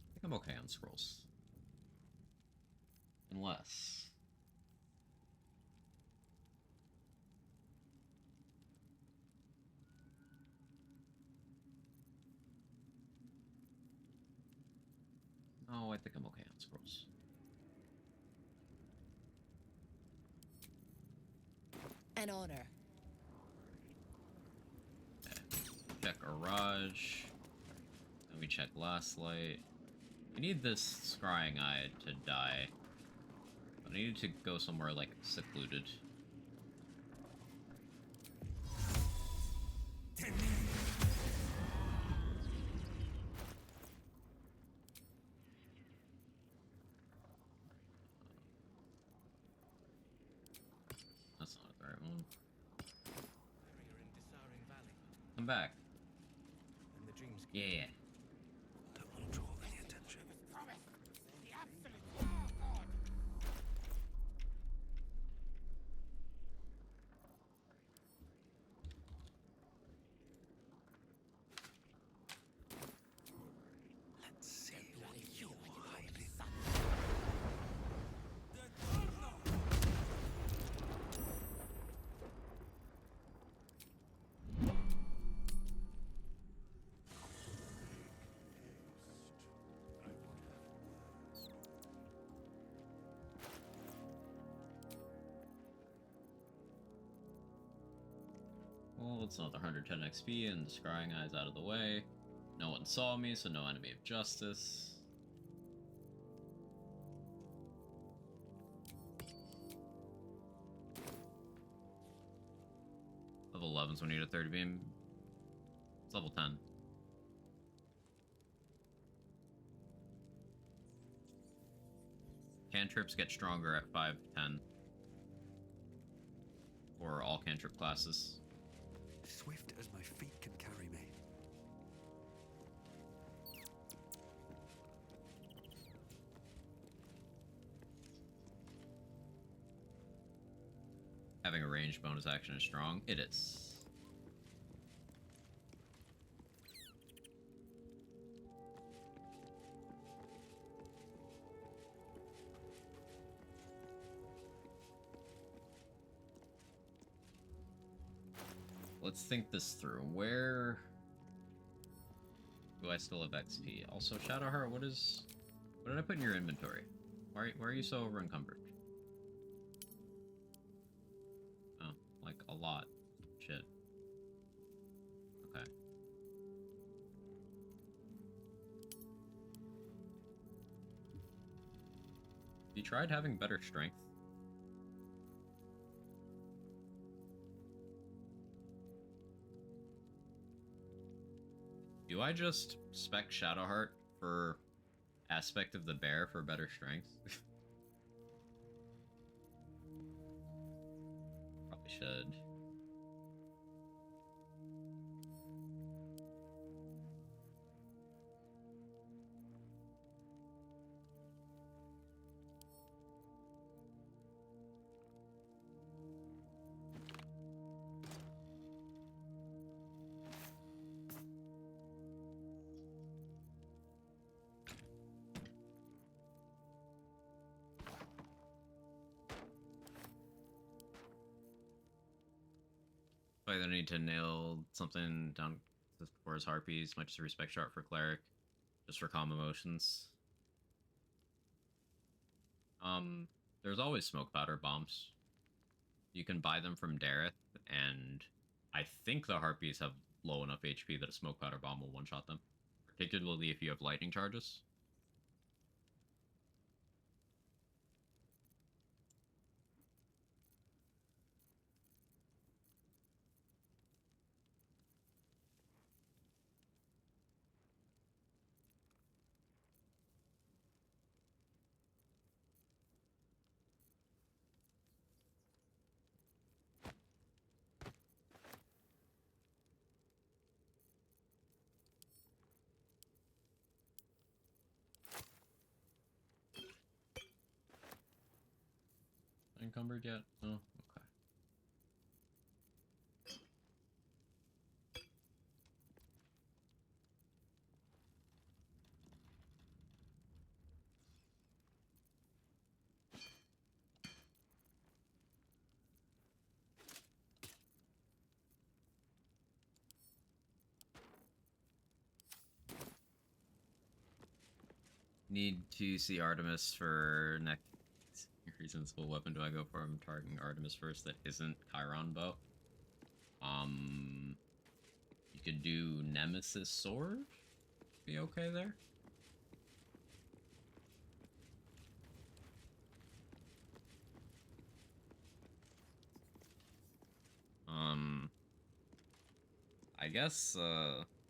I think I'm okay on scrolls. Unless... No, I think I'm okay on scrolls.
An honor.
Check Orage. Then we check Last Light. We need this Scrying Eye to die. I need to go somewhere, like, secluded. That's not the right one. I'm back.
And the dreams.
Yeah.
Don't want to draw any attention. Let's see what you're hiding.
Well, it's another 110 XP and the Scrying Eye's out of the way. No one saw me, so no enemy of justice. Level 11s when you need a 30 beam. It's level 10. Cantrips get stronger at 5-10. For all cantrip classes.
Swift as my feet can carry me.
Having a ranged bonus action is strong. It is. Let's think this through. Where do I still have XP? Also, Shadowheart, what did I put in your inventory? Why are you so over encumbered? Oh, like a lot. Shit. Okay. You tried having better strength? Do I just spec Shadowheart for aspect of the bear for better strength? Probably should. Either need to nail something down for his harpies, might just respect shard for cleric, just for calm emotions. There's always smoke powder bombs. You can buy them from Dareth, and I think the harpies have low enough HP that a smoke powder bomb will one-shot them, particularly if you have lightning charges. Encumbered yet? Oh, okay. Need to see Artemis for next Pretty sensible. Weapon do I go for? I'm targeting Artemis first. That isn't Chiron bow. You could do Nemesis sword. Be okay there. I guess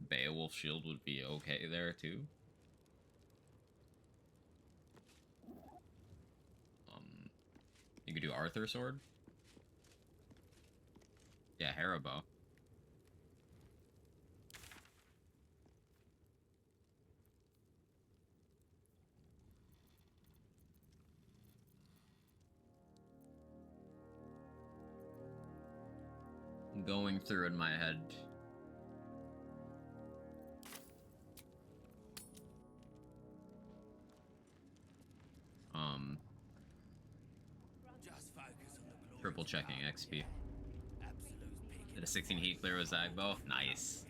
Beowulf shield would be okay there too. You could do Arthur sword. Yeah, Haribo. Going through in my head. Triple checking XP. Did a 16 heat clear with Zagbo? Nice.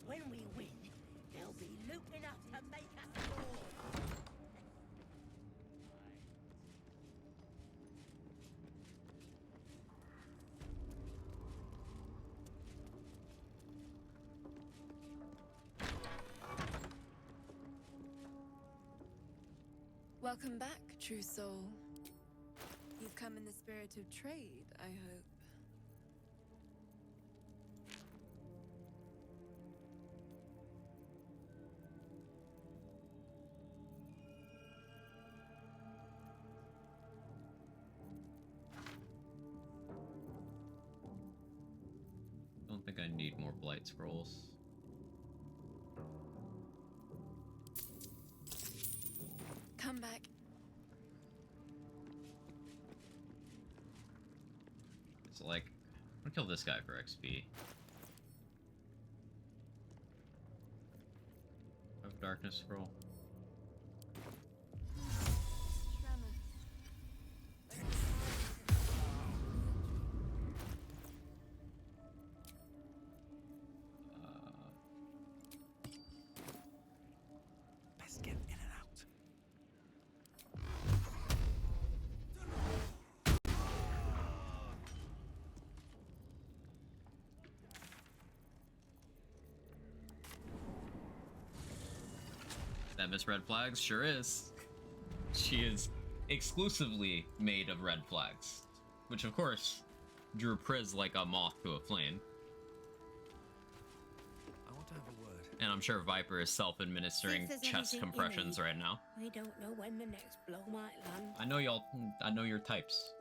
When we win, there'll be loot enough to make us roar.
Welcome back, true soul. You've come in the spirit of trade, I hope.
Don't think I need more blight scrolls.
Come back.
So like, I'm gonna kill this guy for XP. I have darkness scroll.
Best get in and out.
That Miss Red Flags? Sure is. She is exclusively made of red flags. Which, of course, drew Priz like a moth to a flame.
I want to have a word.
And I'm sure Viper is self-administering
See if there's
chest
anything you
compressions
need.
right now.
We don't know when the next blow might land.
I know y'all, I know your types.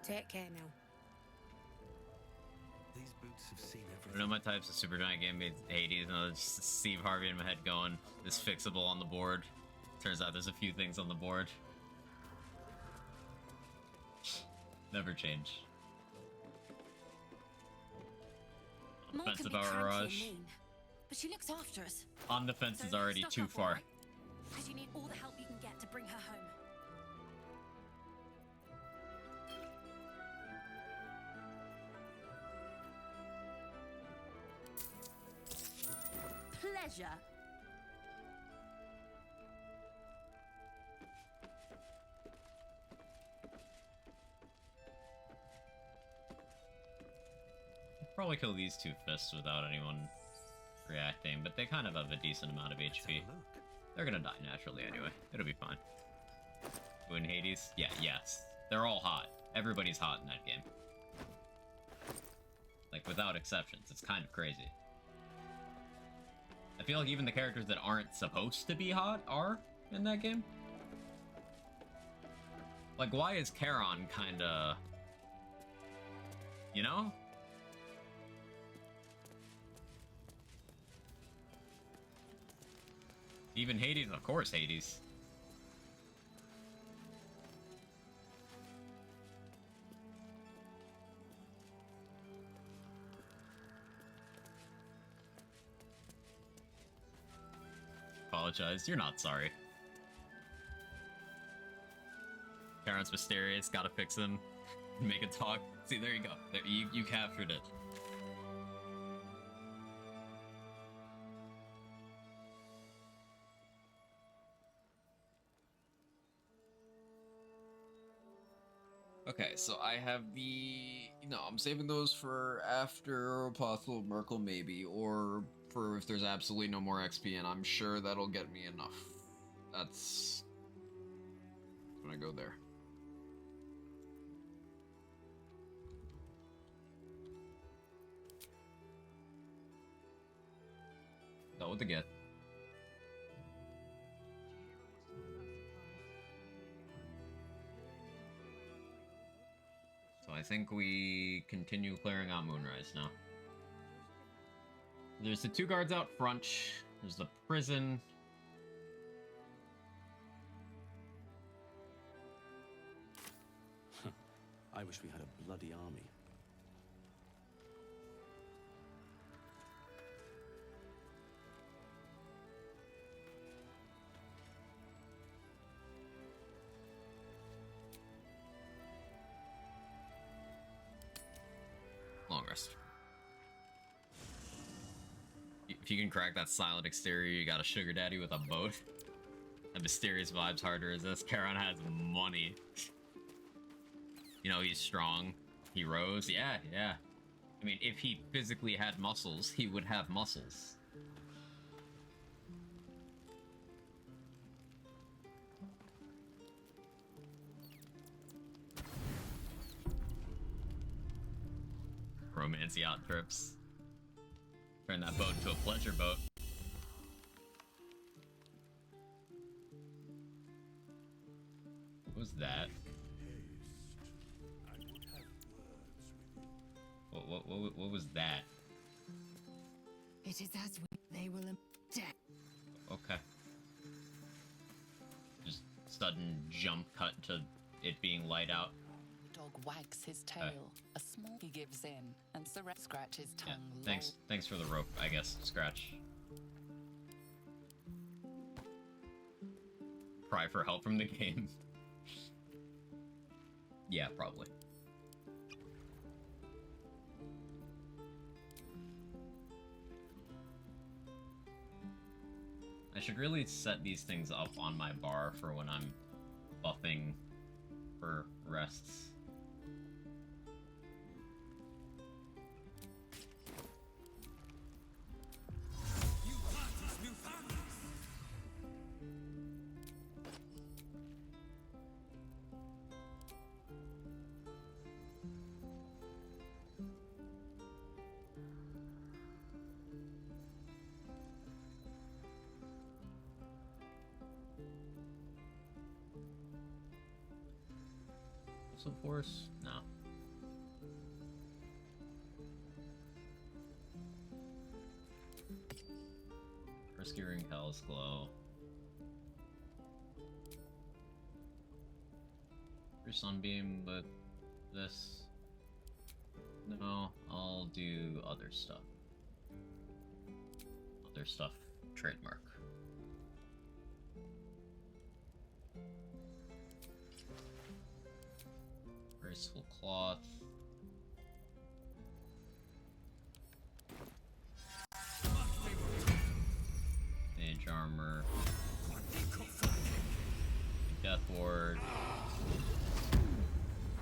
Take care now.
These boots have seen
I
everything.
know my types of Super Giant Game made 80s, and I was just Steve Harvey in my head going, this fixable on the board. Turns out there's a few things on the board. Never change. On the fence about Mirage.
But she looks after us.
On the fence is already too far.
Because you need all the help you can get to bring her home. Pleasure.
Probably kill these two fists without anyone reacting, but they kind of have a decent amount of HP. They're gonna die naturally anyway. It'll be fine. Win Hades? Yeah, yes. They're all hot. Everybody's hot in that game. Like, without exceptions. It's kind of crazy. I feel like even the characters that aren't supposed to be hot are in that game. Like, why is Charon kinda... You know? Even Hades, of course Hades. Apologize, you're not sorry. Charon's mysterious, gotta fix him. Make it talk. See, there you go. There, you captured it.
Okay, so I have I'm saving those for after possible Merkle maybe, or for if there's absolutely no more XP, and I'm sure that'll get me enough. That's when I go there.
Not what to get. So I think we continue clearing out Moonrise now. There's the 2 guards out front. There's the prison.
I wish we had a bloody army.
Long rest. If you can crack that silent exterior, you got a sugar daddy with a boat. A mysterious vibes hard to resist. Charon has money. You know, he's strong. He rose. Yeah, yeah. I mean, if he physically had muscles, he would have muscles. Romance yacht trips. Turn that boat into a pleasure boat. What was that? What was that?
It is as they will death.
Okay. Just sudden jump cut to it being light out.
Dog wags his tail. A small he gives in and scratches tongue.
Yeah, thanks for the rope, I guess. Scratch. Cry for help from the game. Yeah, probably. I should really set these things up on my bar for when I'm buffing for rests. Of force? No. Rescuing Hell's Glow. Your Sunbeam with this. No, I'll do other stuff. Other stuff, trademark. Graceful cloth. Mage armor. Death ward.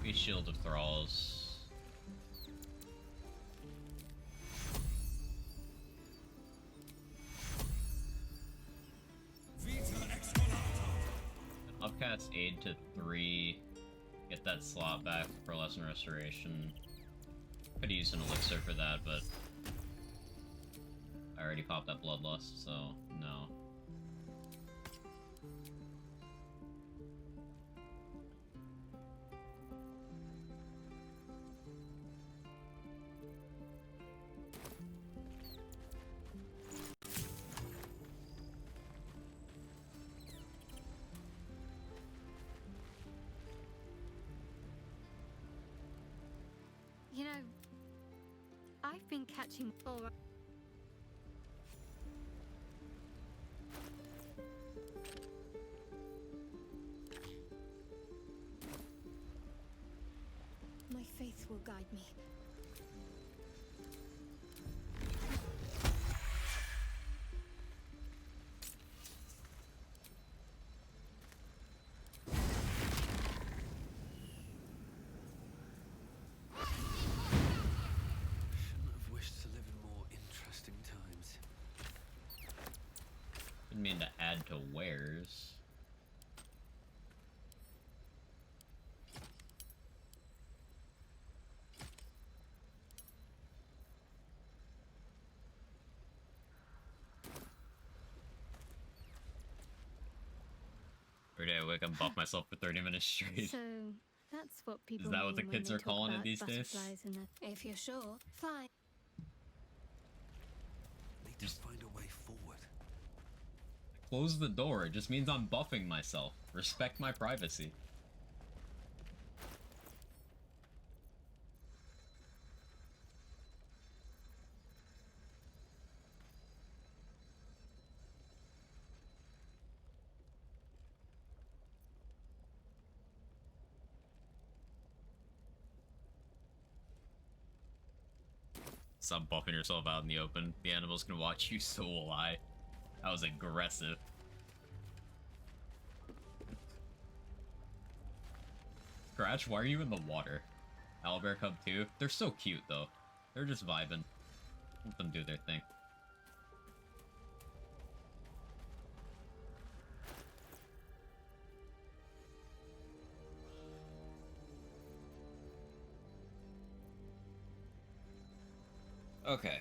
A shield of thralls. cast Aid to 3, get that slot back for Lesson Restoration. Could use an elixir for that, but I already popped that Bloodlust, so no.
You know, I've been catching all right. My faith will guide me.
Shouldn't have wished to live in more interesting times.
Didn't mean to add to wares. Every day I wake up and buff myself for 30 minutes straight.
So that's what people
that what the
mean
kids
when
are
they talk
calling it
about
these days?
butterflies and if you're sure, fine.
Need to find a way forward.
Close the door, it just means I'm buffing myself. Respect my privacy. Stop buffing yourself out in the open. The animals can watch you, so will I. That was aggressive. Scratch, why are you in the water? Owlbear Cub too? They're so cute though. They're just vibing. Let them do their thing.
Okay.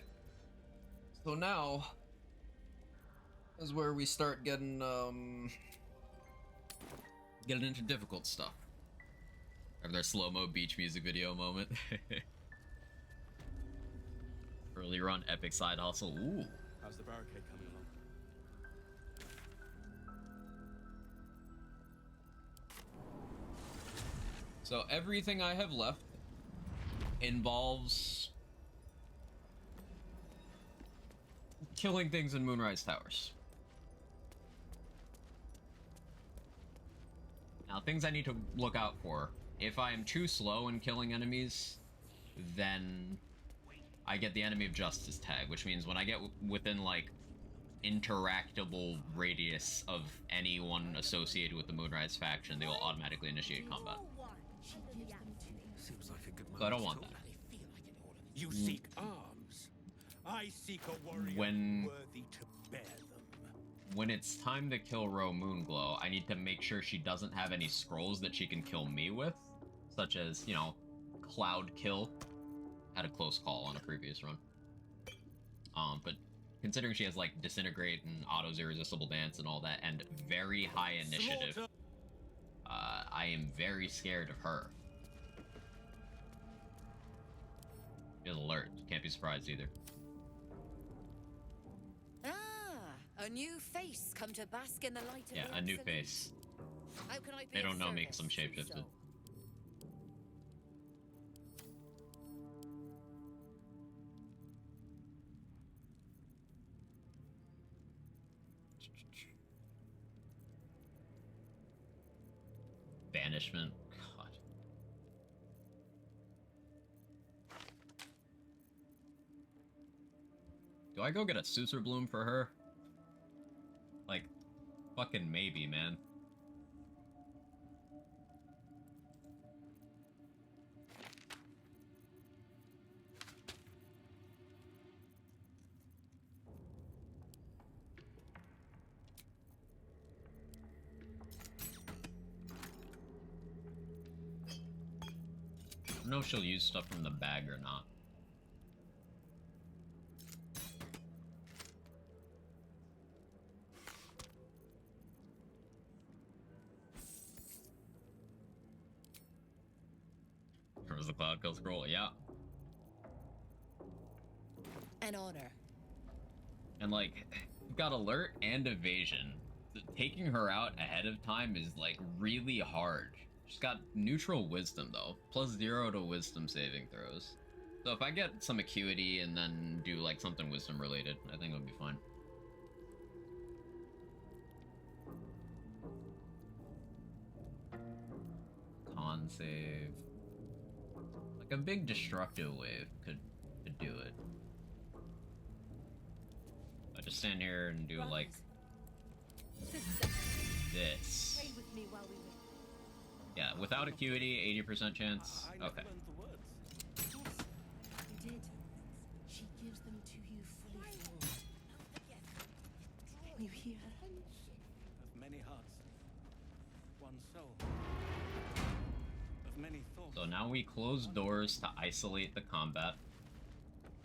So now is where we start getting into difficult stuff. Have their slow-mo beach music video moment. Early run epic side hustle. Ooh.
How's the barricade coming along?
So everything I have left involves killing things in Moonrise Towers. Now, things I need to look out for. If I am too slow in killing enemies, then I get the Enemy of Justice tag, which means when I get within, like, interactable radius of anyone associated with the Moonrise faction, they will automatically initiate combat.
Seems like a good
So I don't want that.
You seek arms. I seek a warrior
When-
worthy to bear them.
When it's time to kill Ro Moonglow, I need to make sure she doesn't have any scrolls that she can kill me with, such as, you know, Cloud Kill. Had a close call on a previous run. But considering she has, like, Disintegrate and Otto's Irresistible Dance and all that, and very high initiative, I am very scared of her. She has Alert. Can't be surprised either.
Ah, a new face come to bask in the light of
Yeah,
the
a new
absolute.
face.
How can I be
They
of
don't know me because
service,
I'm
true
shapeshifted.
soul?
Banishment. God. Do I go get a Susur Bloom for her? Like, fucking maybe, man.
don't know if she'll use stuff from the bag or not. There was the Cloud Kill scroll, yeah.
An honor.
And like, you've got alert and evasion. Taking her out ahead of time is like really hard. She's got neutral wisdom though, +0 to wisdom saving throws. So if I get some acuity and then do like something wisdom related, I think it'll be fine. Con save. Like a big destructive wave could do it. I just stand here and do like this.
Stay with me while we wait.
Yeah, without acuity, 80% chance. Okay.
You did. She gives them to you fully formed. You hear?
Of many hearts, one soul. Of many thoughts.
So now we close doors to isolate the combat.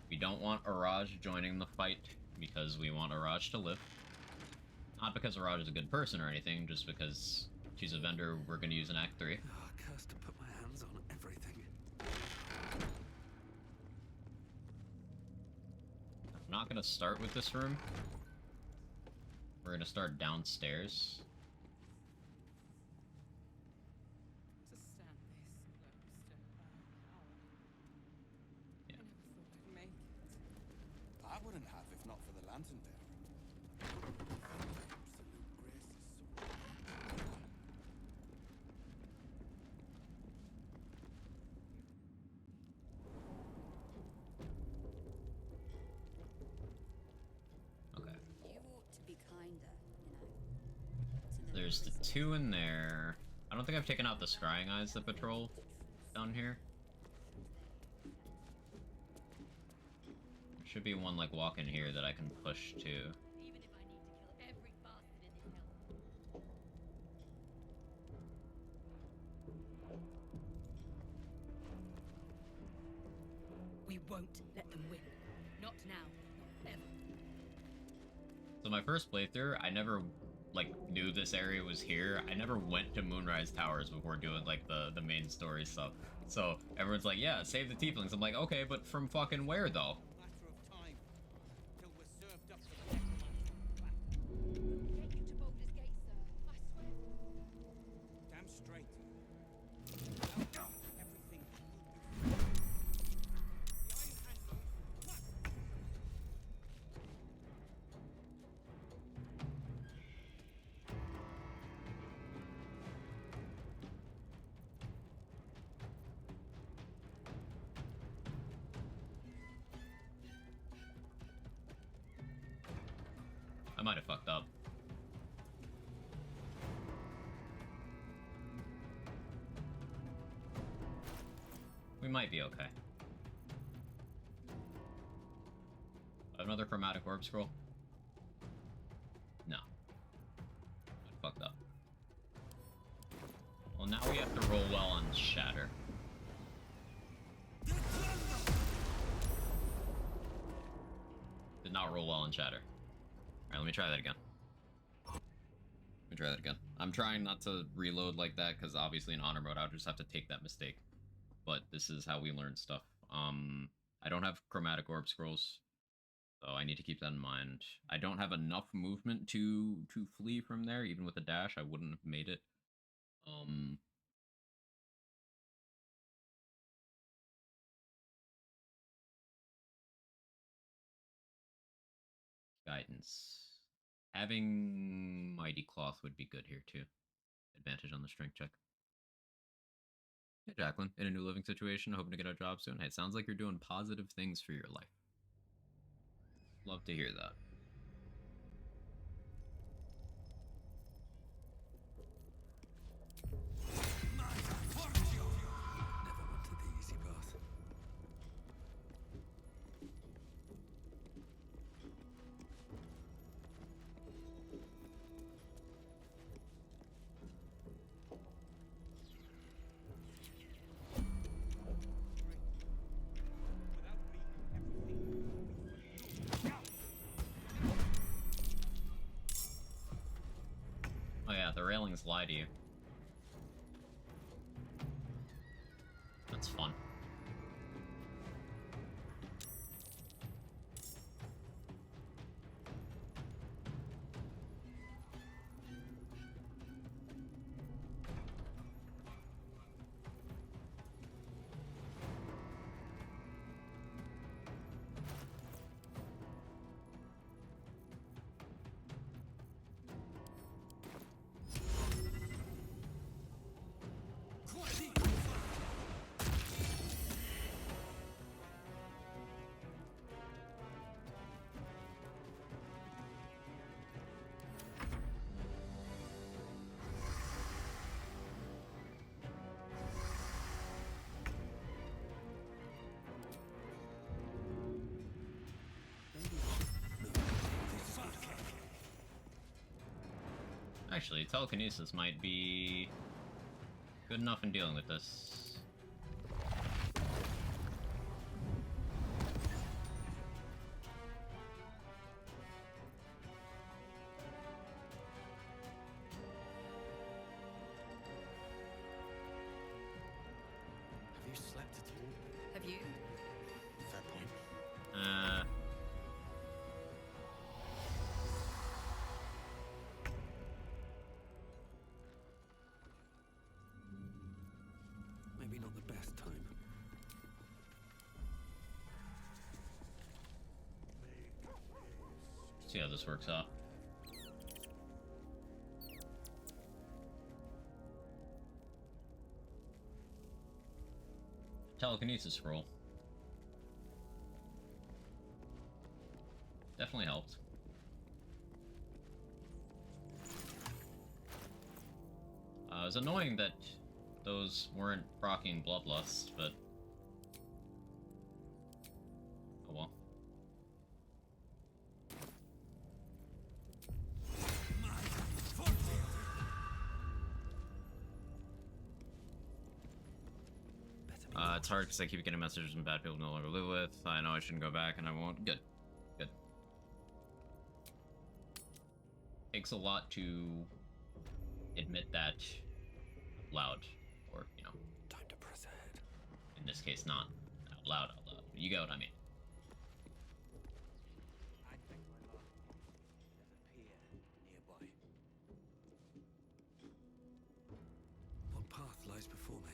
We don't want Araj joining the fight because we want Araj to live. Not because Araj is a good person or anything, just because she's a vendor we're going to use in Act 3.
Oh, cursed to put my hands on everything.
I'm not going to start with this room. We're going to start downstairs.
To stand this close to her power.
Yeah.
I never thought I'd make it.
I wouldn't have if not for the lantern bearer.
Okay.
You ought to be kinder, you know.
There's the 2 in there. I don't think I've taken out the scrying eyes that patrol down here. There should be one like walking here that I can push to.
Even if I need to kill every bastard in this hell. We won't let them win. Not now. Not ever.
So my first playthrough, I never like knew this area was here. I never went to Moonrise Towers before doing like the main story stuff. So everyone's like, yeah, save the tieflings. I'm like, okay, but from fucking where though?
Matter of time till we're served up to the
Take you to Boulder's Gate, sir. I swear.
damn straight. Everything. The Iron Hand knows what.
I might have fucked up. We might be okay. Another chromatic orb scroll? No. I fucked up. Well, now we have to roll well on Shatter. Did not roll well on Shatter. Alright, let me try that again. I'm trying not to reload like that, because obviously in honor mode I would just have to take that mistake. But this is how we learn stuff. I don't have chromatic orb scrolls, so I need to keep that in mind. I don't have enough movement to flee from there. Even with a dash, I wouldn't have made it. Guidance. Having Mighty Cloth would be good here too. Advantage on the strength check. Hey Jacqueline, in a new living situation, hoping to get a job soon. Hey, it sounds like you're doing positive things for your life. Love to hear that.
Never wanted the easy path.
failings lie to you. That's fun. Actually, telekinesis might be good enough in dealing with this.
Have you slept at all?
Have you?
Fair point. Maybe not the best time.
See how this works out. Telekinesis roll. Definitely helped. It was annoying that those weren't proccing Bloodlust, but oh well. It's hard because I keep getting messages from bad people no longer live with. I know I shouldn't go back and I won't. Good. Good. Takes a lot to admit that loud, or, you know.
Time to press ahead.
In this case, not out loud. You get what I mean.
I think my love. There's a pier nearby.
What path lies before me?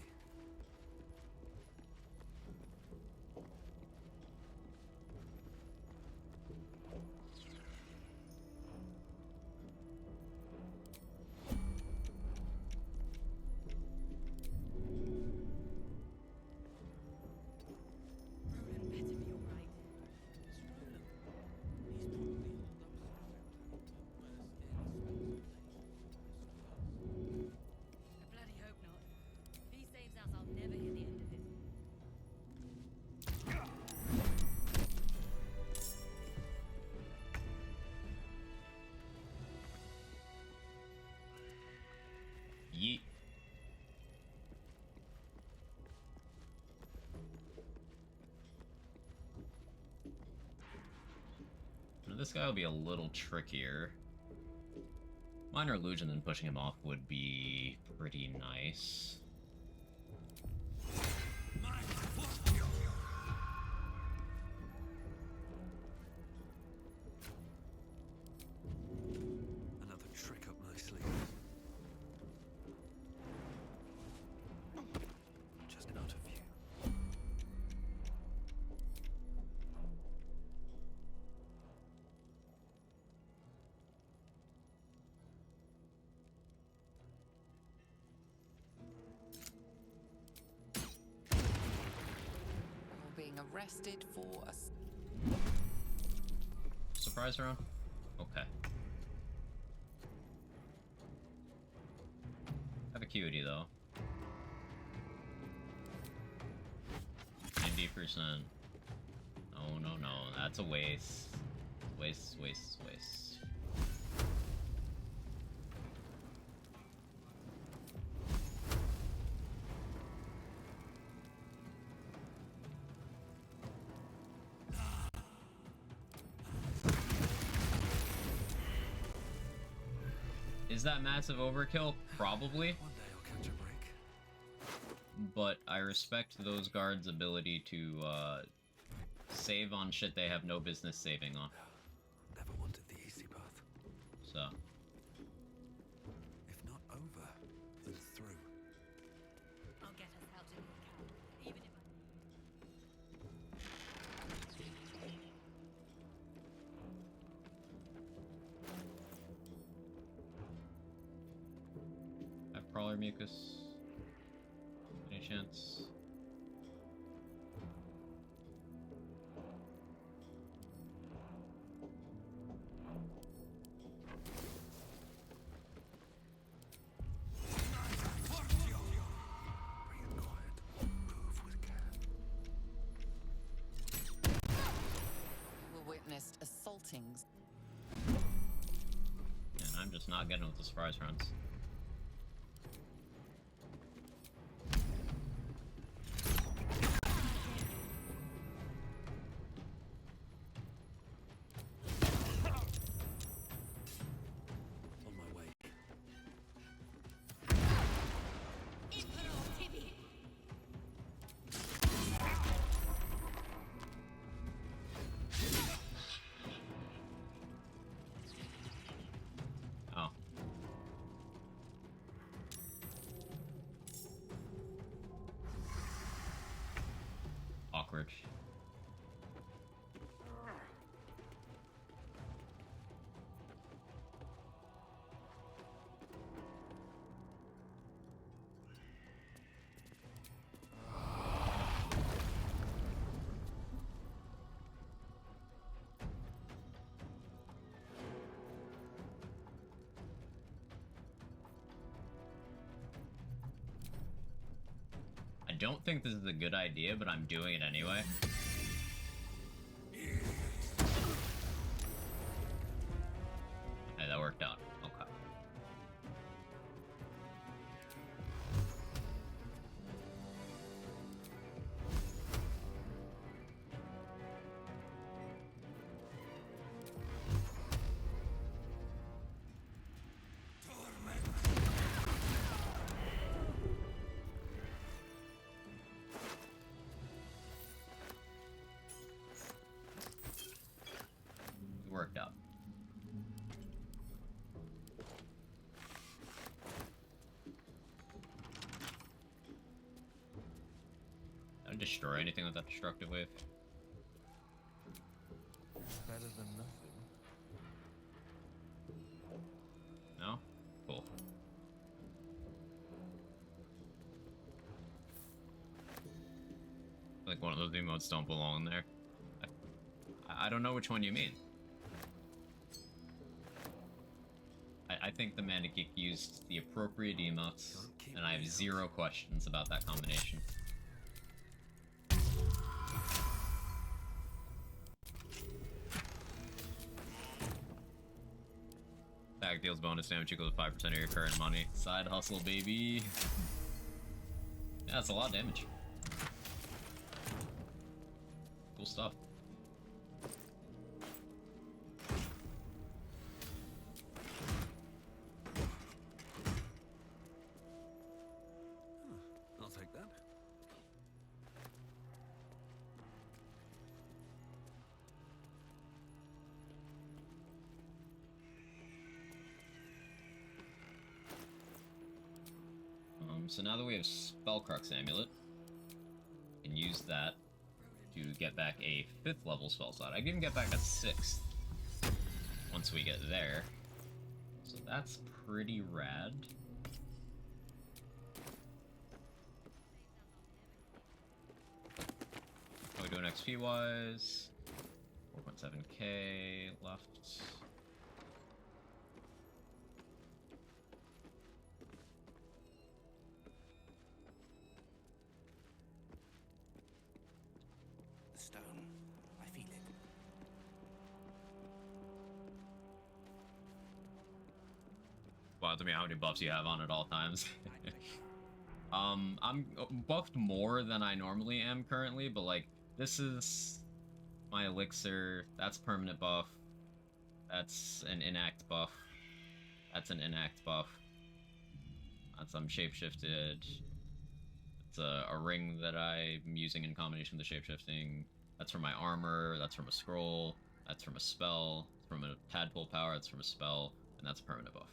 Yeet. Now this guy will be a little trickier. Minor illusion and pushing him off would be pretty nice.
Another trick up my sleeve. Just out of view.
You're being arrested for a...
Surprise round? Okay. Have acuity though. 90%. Oh no, that's a waste. Waste. Is that massive overkill? Probably.
One day I'll catch a break.
But I respect those guards' ability to save on shit they have no business saving on.
Never wanted the easy path.
So.
If not over, then through.
I'll get us out of your camp, even if
Have crawler mucus. Any chance?
You were witnessed assaultings.
And I'm just not getting with the surprise rounds.
On my way.
Oh. Awkward. I don't think this is a good idea, but I'm doing it anyway. Hey, that worked out. Okay. It worked out. Did I destroy anything with that destructive wave?
Better than nothing.
No? Cool. Like one of those emotes don't belong there. I don't know which one you mean. I think the Mana Geek used the appropriate emotes, and I have zero questions about that combination. Attack deals bonus damage equal to 5% of your current money. Side hustle, baby. Yeah, that's a lot of damage. Cool stuff.
I'll take that.
So now that we have Spellcrux Amulet, we can use that to get back a 5th level spell slot. I can even get back a 6th once we get there. So that's pretty rad. How are we doing XP wise? 4.7k left.
The stone. I feel it.
Bothers me how many buffs you have on at all times. I'm buffed more than I normally am currently, but like this is my elixir, that's permanent buff, that's an inact buff, That's an inact buff. That's shapeshifted. It's a ring that I'm using in combination with the shapeshifting. That's from my armor, that's from a scroll, that's from a spell, it's from a tadpole power, that's from a spell, and that's a permanent buff.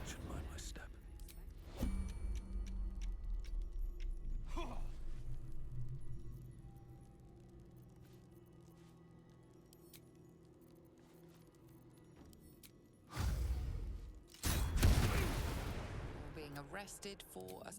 Should mind my step.
You're being arrested for a...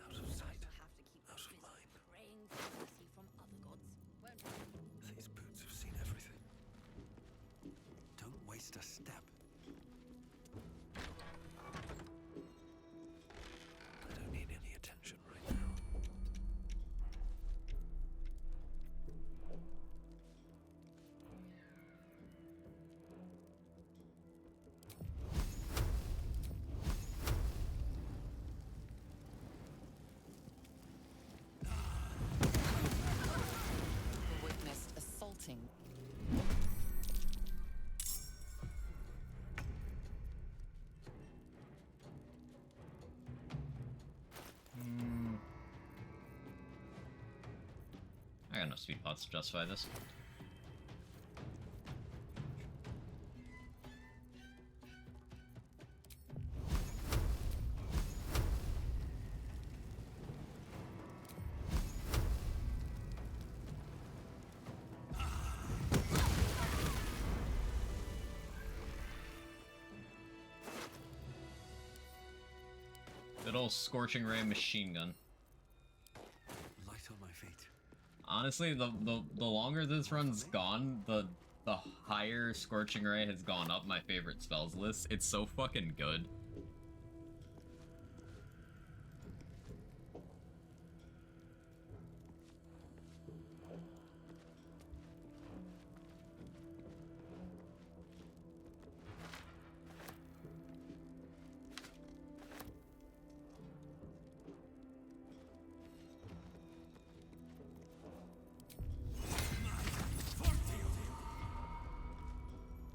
Out of sight, out of mind. These boots have seen everything. Don't waste a step. I don't need any attention right now.
witnessed assaulting.
I got enough speed pots to justify this. Good old Scorching Ray machine gun.
Light on my feet.
Honestly, the longer this run's gone, the higher Scorching Ray has gone up my favorite spells list. It's so fucking good.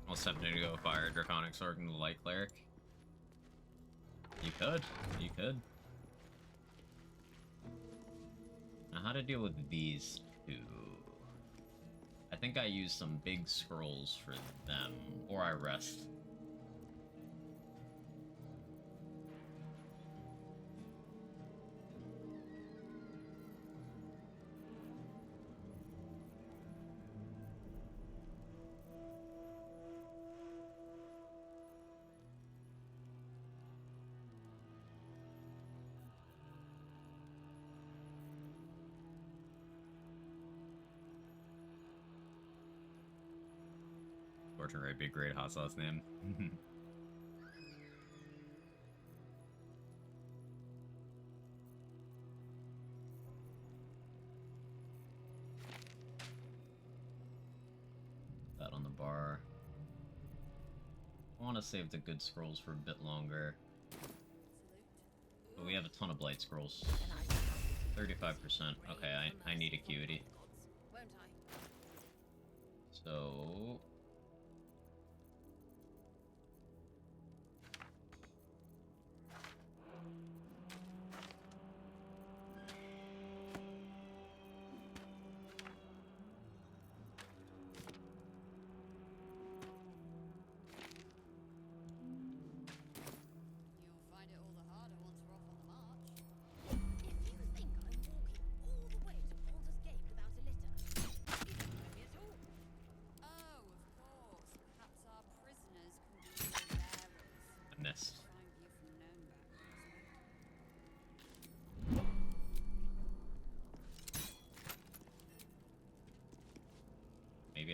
Almost tempting to go fire Draconic Sword into the Light Cleric. You could. You could. Now, how to deal with these two? I think I use some big scrolls for them, or I rest. Scorching Ray, big great hot sauce name. That on the bar. I want to save the good scrolls for a bit longer. But we have a ton of blight scrolls. 35%. Okay, I need acuity. So...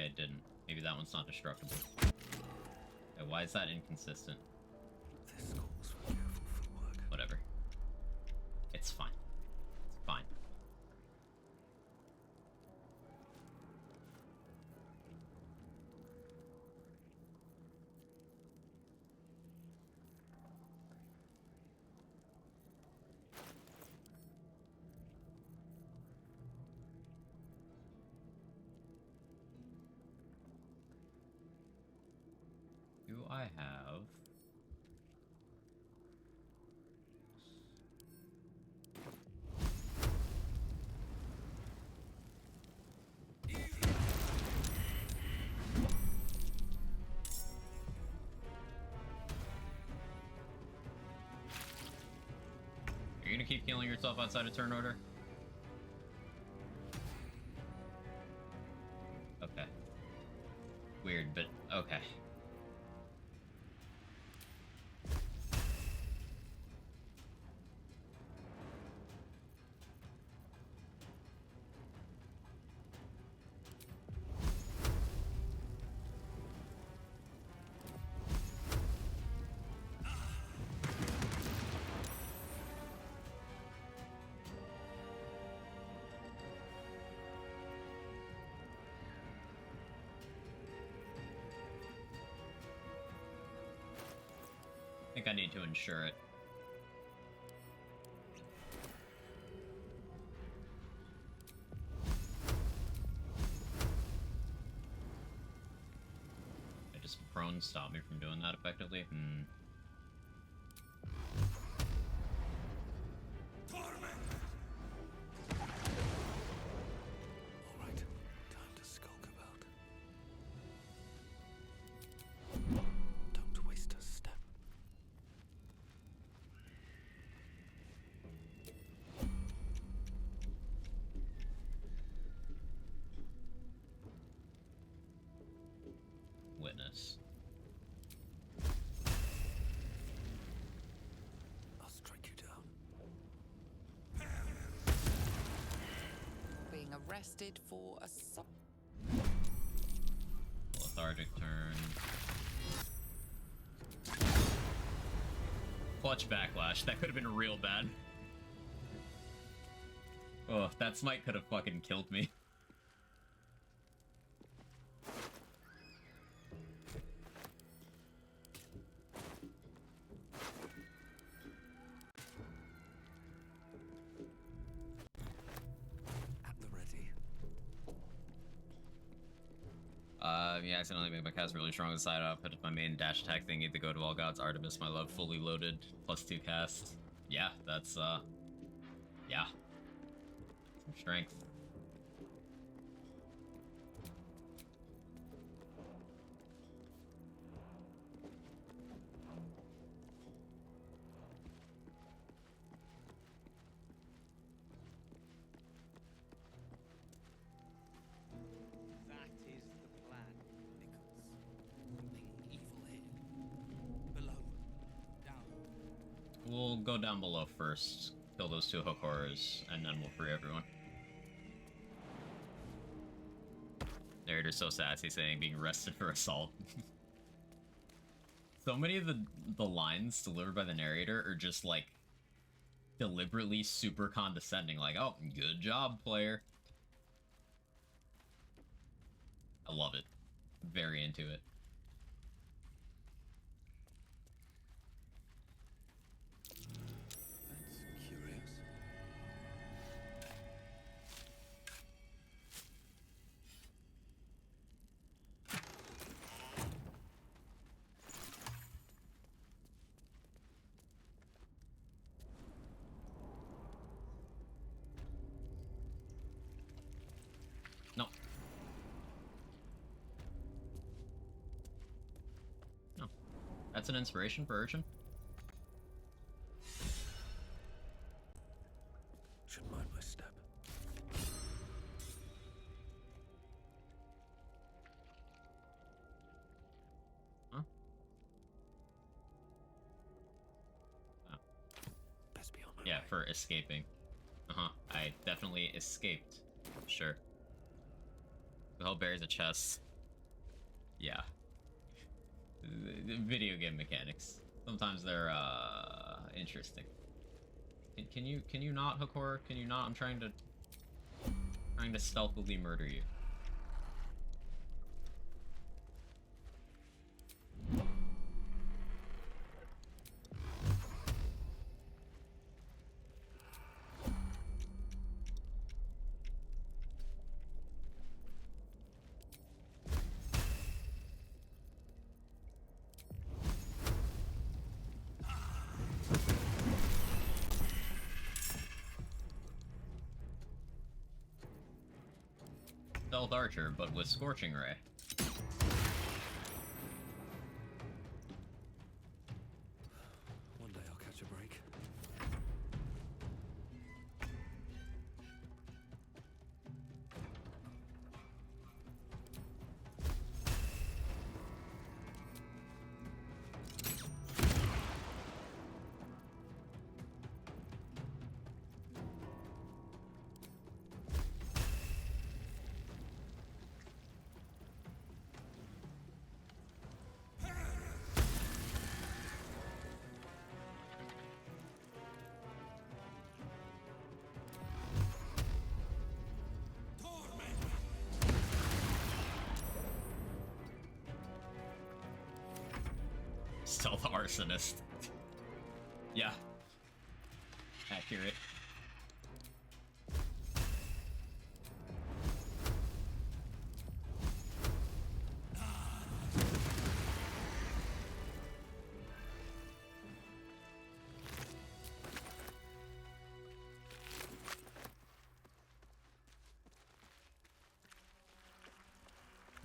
it didn't. Maybe that one's not destructible. Okay, why is that inconsistent?
This calls for careful footwork.
Whatever. It's fine. It's fine. Do I have... Are you gonna keep healing yourself outside of turn order? Okay. Weird, but okay. I think I need to insure it. I just prone stop me from doing that effectively?
Alright, time to skulk about. Don't waste a step.
Witness.
I'll strike you down.
Being arrested for assault.
Lethargic turn. Clutch backlash. That could have been real bad. Oh, that smite could have fucking killed me.
At the ready.
Yeah, I accidentally make my cast really strong on the side up. But if my main dash attack thingy, the go to all gods, Artemis, my love, fully loaded, +2 cast. Yeah, that's, yeah. Some strength.
That is the plan, Nichols. Something evil here. Below. Down.
We'll go down below first, kill those 2 hook horrors, and then we'll free everyone. Narrator's so sassy saying being arrested for assault. So many of the lines delivered by the narrator are just like deliberately super condescending, like, oh, good job, player. I love it. Very into it.
That's curious.
No. No. That's an inspiration for Urchin?
Should mind my step.
Huh? Oh.
Best be on my
Yeah,
way.
for escaping. Uh-huh. I definitely escaped. Sure. The hell buries a chest. Yeah. Video game mechanics. Sometimes they're interesting. Can you not, Hakor? Can you not? I'm trying to stealthily murder you. Stealth Archer, but with Scorching Ray.
One day I'll catch a break.
Stealth Arsonist. Yeah. Accurate.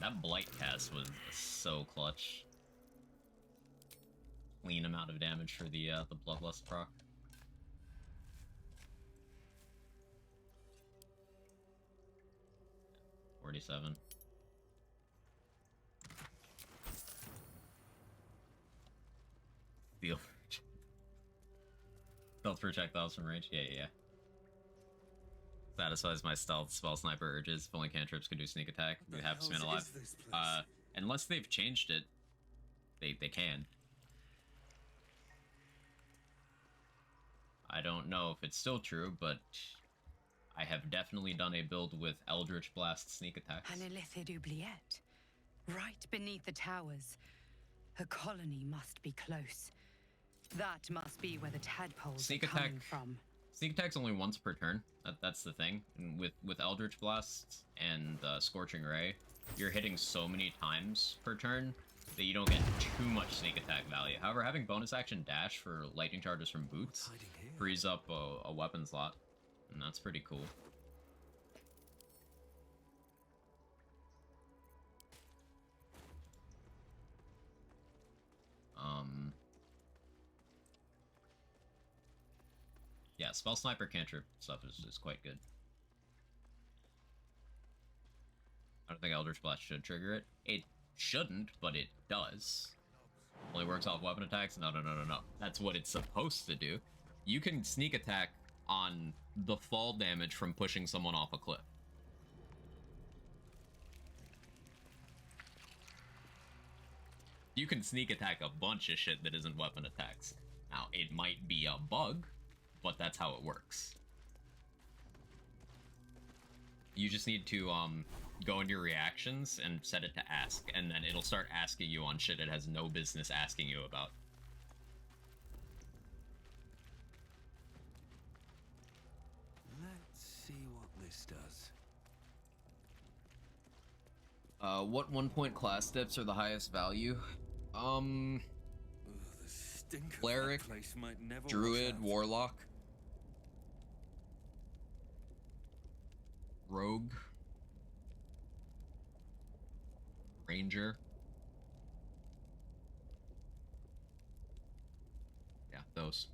That Blight cast was so clutch. Clean amount of damage for the Bloodlust proc. $47. Steel. Stealth projectiles from range? Yeah. Satisfies my stealth spell sniper urges. If only cantrips could do sneak attack. We have to man alive. Unless they've changed it, they can. I don't know if it's still true, but I have definitely done a build with Eldritch Blast sneak attacks.
An illithid oubliette. Right beneath the towers. A colony must be close. That must be where the tadpoles
Sneak
are
attack
coming from.
Sneak attack's only once per turn. That's the thing. And with Eldritch Blast and Scorching Ray, you're hitting so many times per turn that you don't get too much sneak attack value. However, having bonus action dash for lightning charges from boots frees up a weapon slot, and that's pretty cool. Yeah, spell sniper cantrip stuff is quite good. I don't think Eldritch Blast should trigger it. It shouldn't, but it does. Only works off weapon attacks? No. That's what it's supposed to do. You can sneak attack on the fall damage from pushing someone off a cliff. You can sneak attack a bunch of shit that isn't weapon attacks. Now, it might be a bug, but that's how it works. You just need to go into your reactions and set it to ask, and then it'll start asking you on shit it has no business asking you about.
Let's see what this does.
What 1-point class dips are the highest value?
The stink of that
Cleric,
place might never wash
Druid,
out.
Warlock,
Rogue, Ranger. Yeah, those.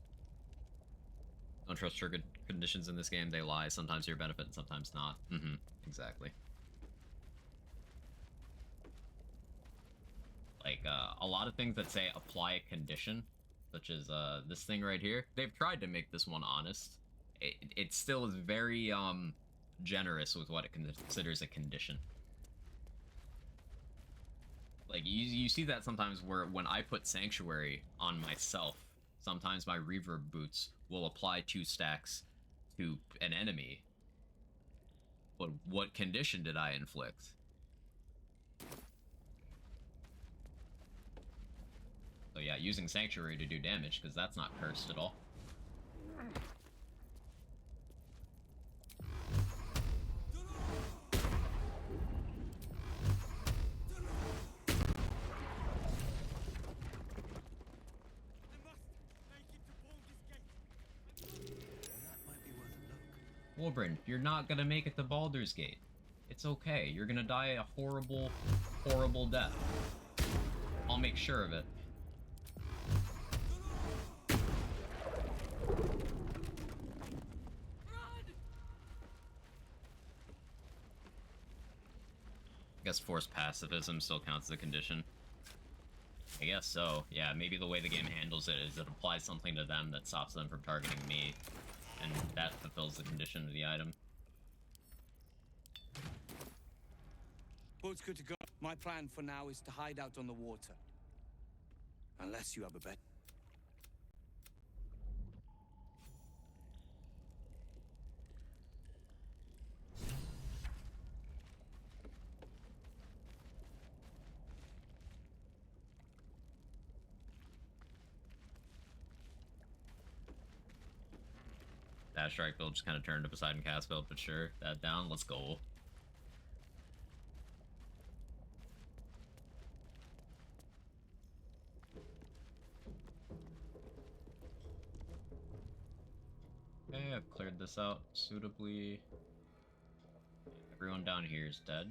Don't trust triggered conditions in this game. They lie. Sometimes to your benefit and sometimes not. Exactly. Like, a lot of things that say apply a condition, such as this thing right here, they've tried to make this one honest. It still is very generous with what it considers a condition. Like, you see that sometimes where when I put Sanctuary on myself, sometimes my reverb boots will apply 2 stacks to an enemy. But what condition did I inflict? So yeah, using Sanctuary to do damage, because that's not cursed at all. Wolbryn, you're not gonna make it to Baldur's Gate. It's okay. You're gonna die a horrible, horrible death. I'll make sure of it. I guess forced pacifism still counts as a condition. I guess so. Yeah, maybe the way the game handles it is it applies something to them that stops them from targeting me, and that fulfills the condition of the item.
Boat's good to go. My plan for now is to hide out on the water. Unless you have a bet.
That strike build just kind of turned to Poseidon cast build, but sure, that down, let's go. Okay, I've cleared this out suitably. Everyone down here is dead.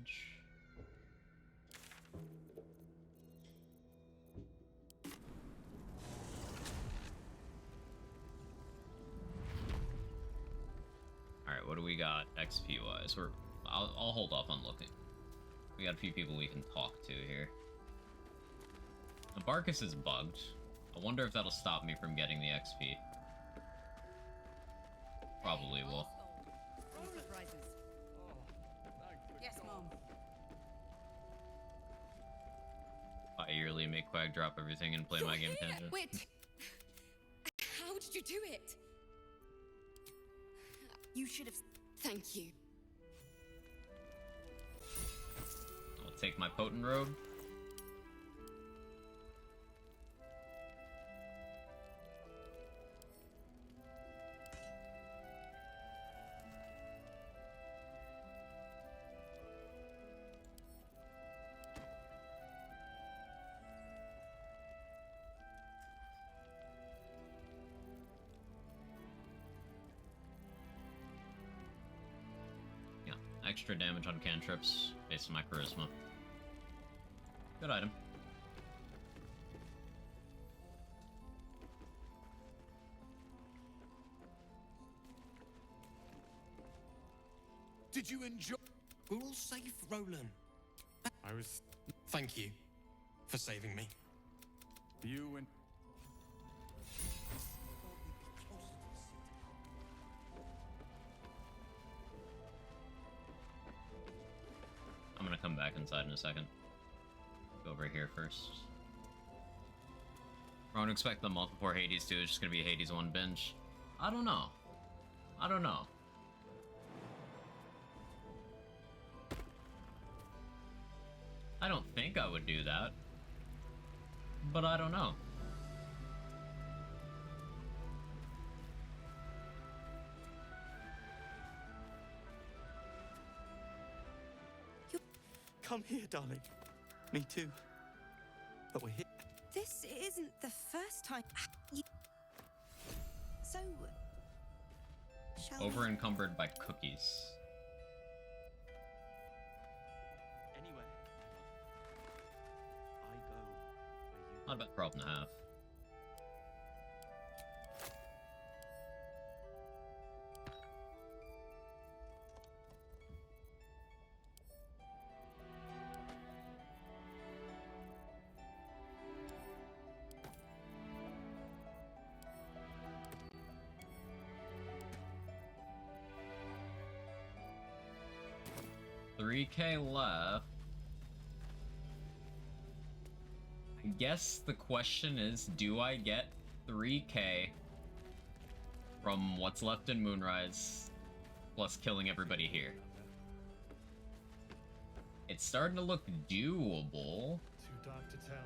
Alright, what do we got XP wise? I'll hold off on looking. We got a few people we can talk to here. The Barcus is bugged. I wonder if that'll stop me from getting the XP. Probably will.
Yes, Mom.
Bi-yearly, make Quag drop everything and play my game tangent.
Wait. How did you do it? You should have. Thank you.
I'll take my potent road. Extra damage on cantrips based on my charisma. Good item.
Did you enjoy? We're all safe, Roland.
I was...
Thank you for saving me.
You and...
I'm gonna come back inside in a second. Go over here first. I don't expect the month before Hades 2 is just gonna be Hades 1 binge. I don't know. I don't know. I don't think I would do that. But I don't know.
Come here, darling. Me too. But we're here.
This isn't the first time. So. Shall
Over encumbered by cookies.
Anyway, I go where you
Not a bad problem to have. $3K left. guess the question is, do I get 3k from what's left in Moonrise plus killing everybody here? It's starting to look doable.
Too dark to tell.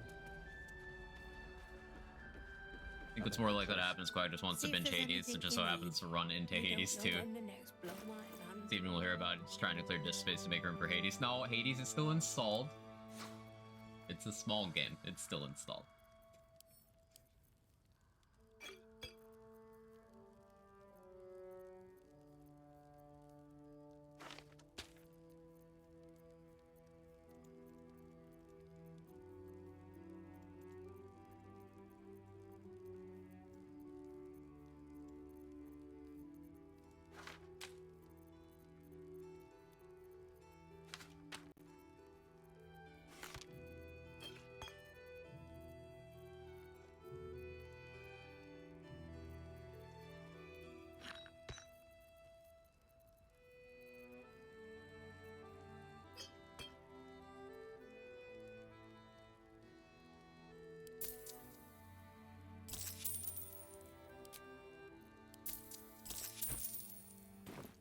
I think what's more likely to happen is Squire just wants to binge Hades, so just so happens to run into Hades too. Steven will hear about it, just trying to clear disk space to make room for Hades. No, Hades is still installed. It's a small game. It's still installed.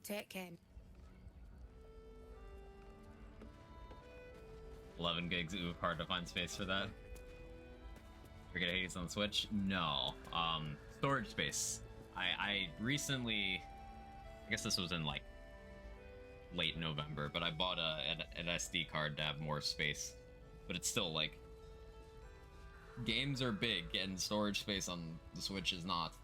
Take care.
11 gigs, ooh, hard to find space for that. We're gonna Hades on the Switch? No. Storage space. I recently, I guess this was in like late November, but I bought an SD card to have more space. But it's still like, games are big and storage space on the Switch is not.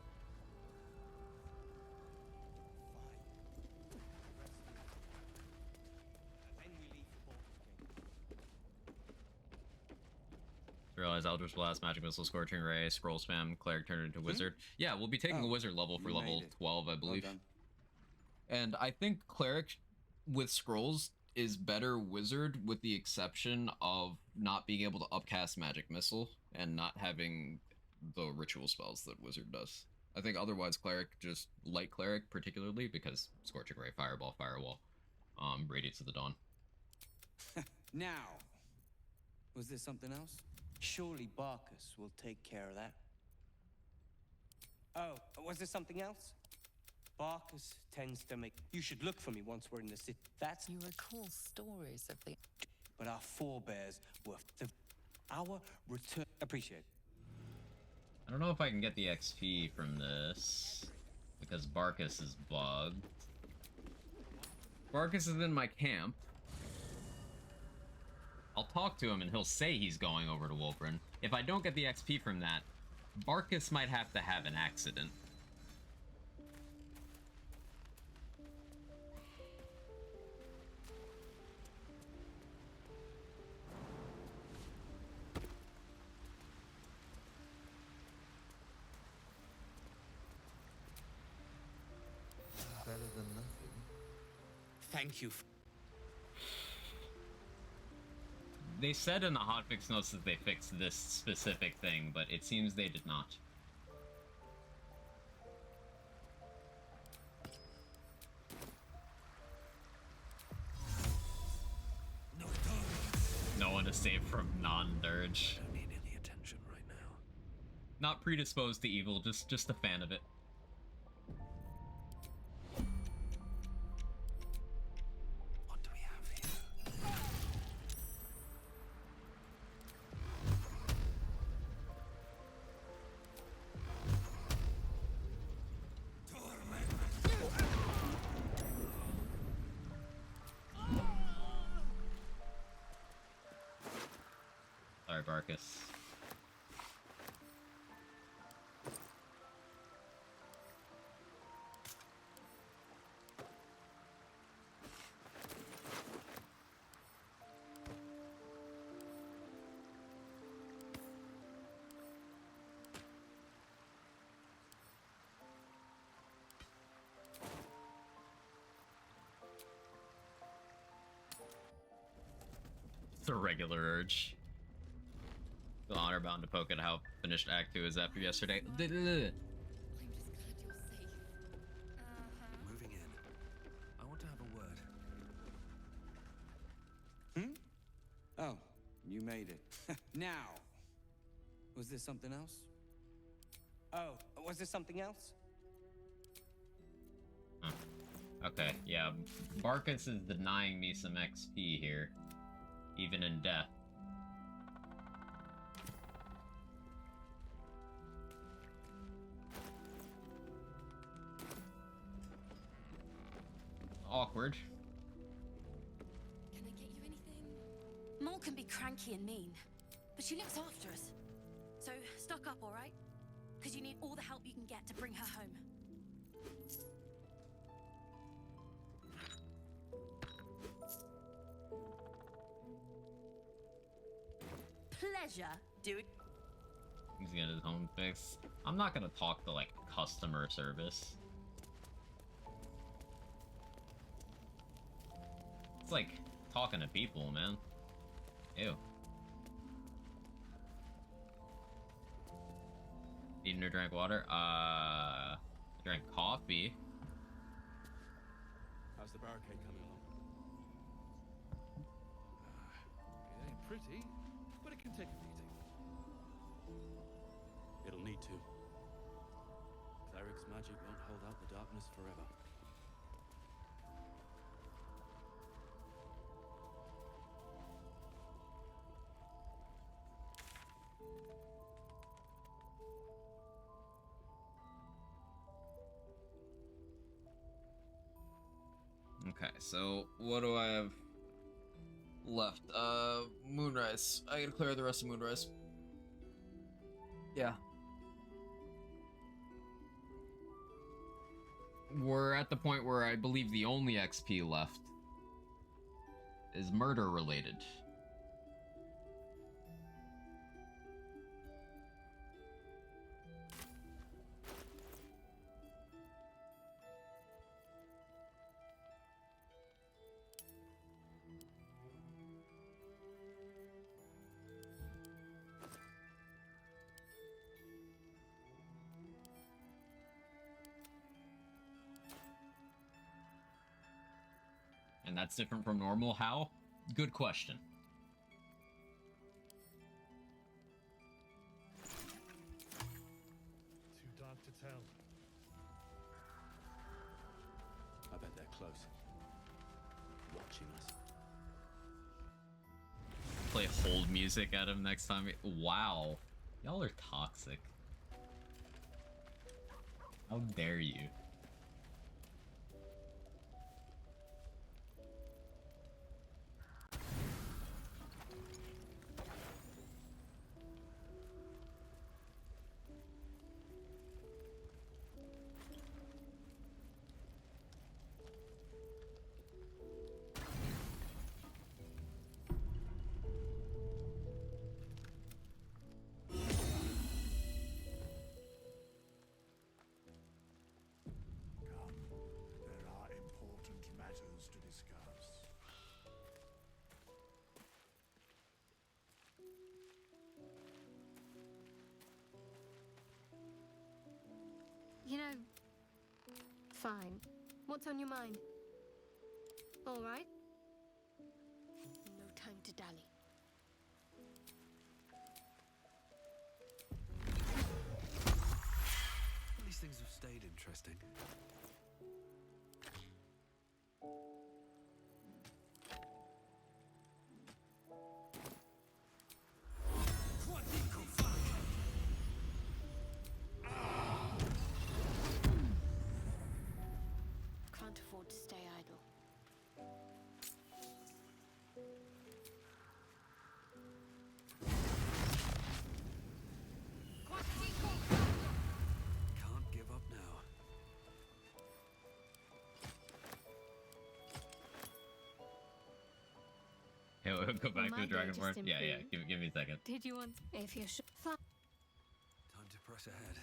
Realize Eldritch Blast, Magic Missile, Scorching Ray, Scroll Spam, Cleric turned into Wizard. Yeah, we'll be taking a Wizard level for level 12, I believe. And I think Cleric with Scrolls is better Wizard with the exception of not being able to upcast Magic Missile and not having the ritual spells that Wizard does. I think otherwise Cleric, just light Cleric particularly, because Scorching Ray, Fireball, Firewall, Radiance of the Dawn.
Now, was there something else? Surely Barkus will take care of that. Oh, was there something else? Barkus tends to make... You should look for me once we're in the city. That's...
You recall stories of the...
But our forebears were... Our return... Appreciate.
I don't know if I can get the XP from this, because Barkus is bugged. Barkus is in my camp. I'll talk to him and he'll say he's going over to Wolbrin. If I don't get the XP from that, Barkus might have to have an accident.
Better than nothing.
Thank you.
They said in the hotfix notes that they fixed this specific thing, but it seems they did not. No one to save from non-dirge.
Don't need any attention right now.
Not predisposed to evil, just a fan of it.
What do we have here?
Sorry, Barkus. It's a regular urge. Feel honor bound to poke at how finished Act 2 is after yesterday.
Moving in. I want to have a word.
Oh, you made it. Now, Was there something else? Oh, was there something else?
Huh. Okay, yeah. Barkus is denying me some XP here, even in death. Awkward.
Can I get you anything? Mole can be cranky and mean, but she looks after us. So stock up, all right? Because you need all the help you can get to bring her home. Pleasure, dude.
He's getting his home fixed. I'm not gonna talk to, like, customer service. It's like talking to people, man. Ew. Eaten or drank water? I drank coffee.
How's the barricade coming along? It ain't pretty, but it can take a beating. It'll need to. Cleric's magic won't hold out the darkness forever.
Okay, so what do I have left? Moonrise. I gotta clear the rest of Moonrise.
Yeah.
We're at the point where I believe the only XP left is murder related. And that's different from normal. How? Good question.
Too dark to tell.
I bet they're close. Watching us.
Play hold music at him next time. Wow. Y'all are toxic. How dare you?
There are important matters to discuss.
You know, fine. What's on your mind? All right? No time to dally.
These things have stayed interesting.
Can't afford to stay idle.
Can't give up now.
Hey, we'll go back
My
to the
day
Dragonborn.
just
Yeah,
improved.
give me a second.
Did you want? If you're sure. Fine.
Time to press ahead.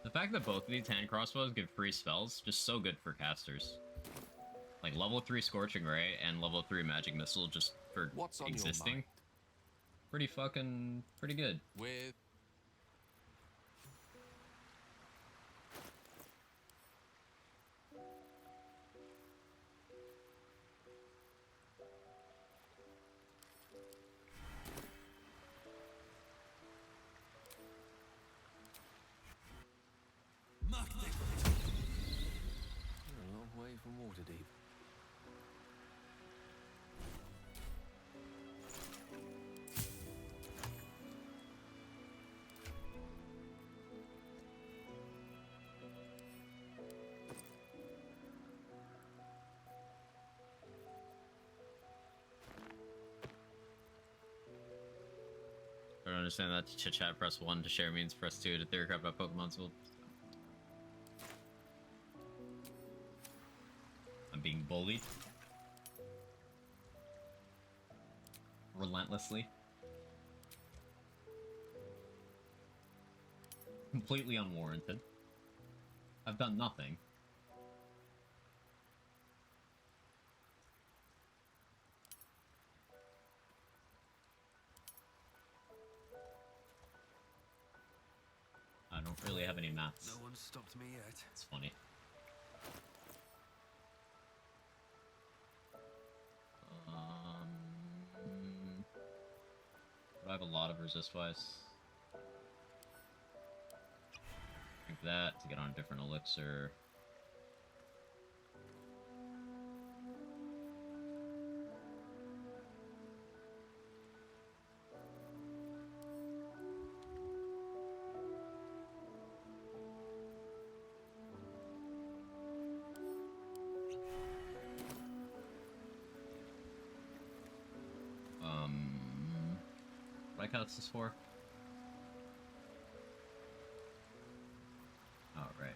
The fact that both of these hand crossbows give free spells, just so good for casters. Like level 3 Scorching Ray and level 3 Magic Missile just for
What's on your
existing.
mind?
Pretty good.
With
don't understand that. To chat, press 1. To share means press 2. To theory crap about Pokemon's will. I'm being bullied. Relentlessly. Completely unwarranted. I've done nothing. I don't really have any maths.
No one's stopped me yet.
It's funny. Do I have a lot of resist-wise? Drink that to get on a different elixir. What I cast this for? Oh, right.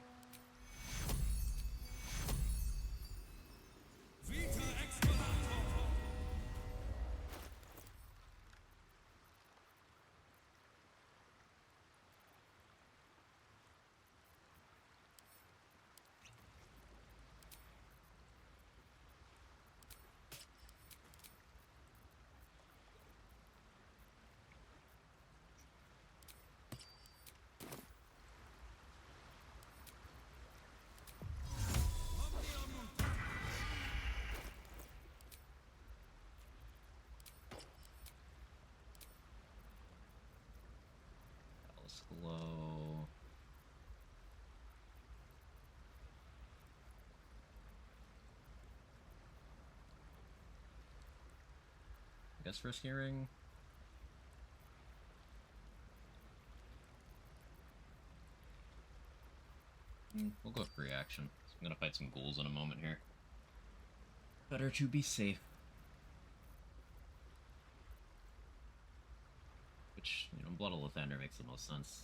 Slow. I guess first hearing. We'll go with reaction. I'm gonna fight some ghouls in a moment here. Better to be safe. Which, you know, Blood of Lathander makes the most sense.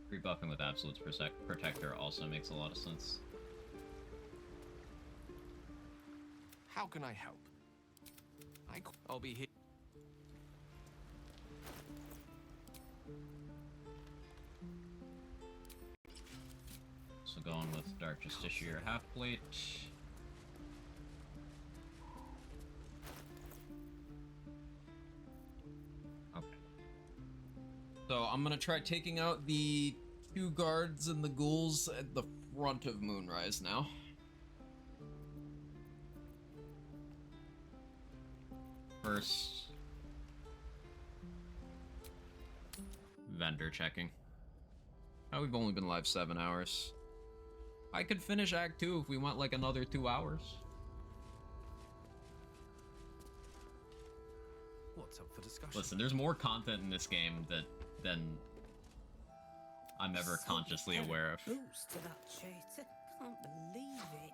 Rebuffing with Absolute's Protector also makes a lot of sense.
How can I help? I'll be here.
So going with Dark Justiciar Half-Plate. Okay. So I'm gonna try taking out the 2 guards and the ghouls at the front of Moonrise now. First, vendor checking. Oh, we've only been live 7 hours. I could finish Act 2 if we went like another 2 hours.
What's up for discussion?
Listen, there's more content in this game than I'm ever consciously aware of.
Boost to that traitor. Can't believe it.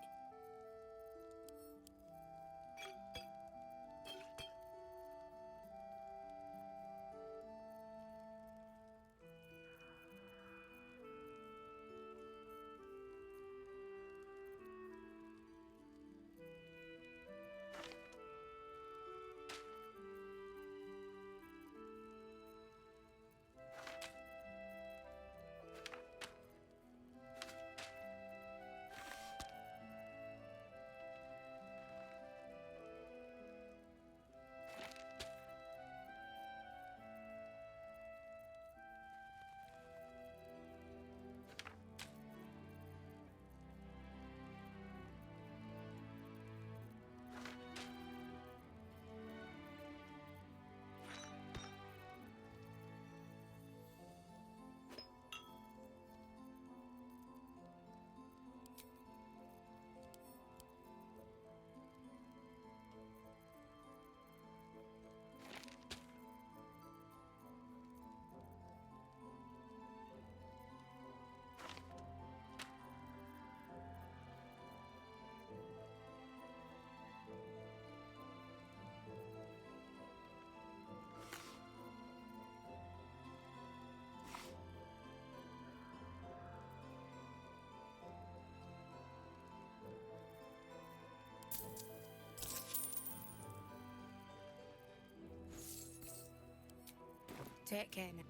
Take care now.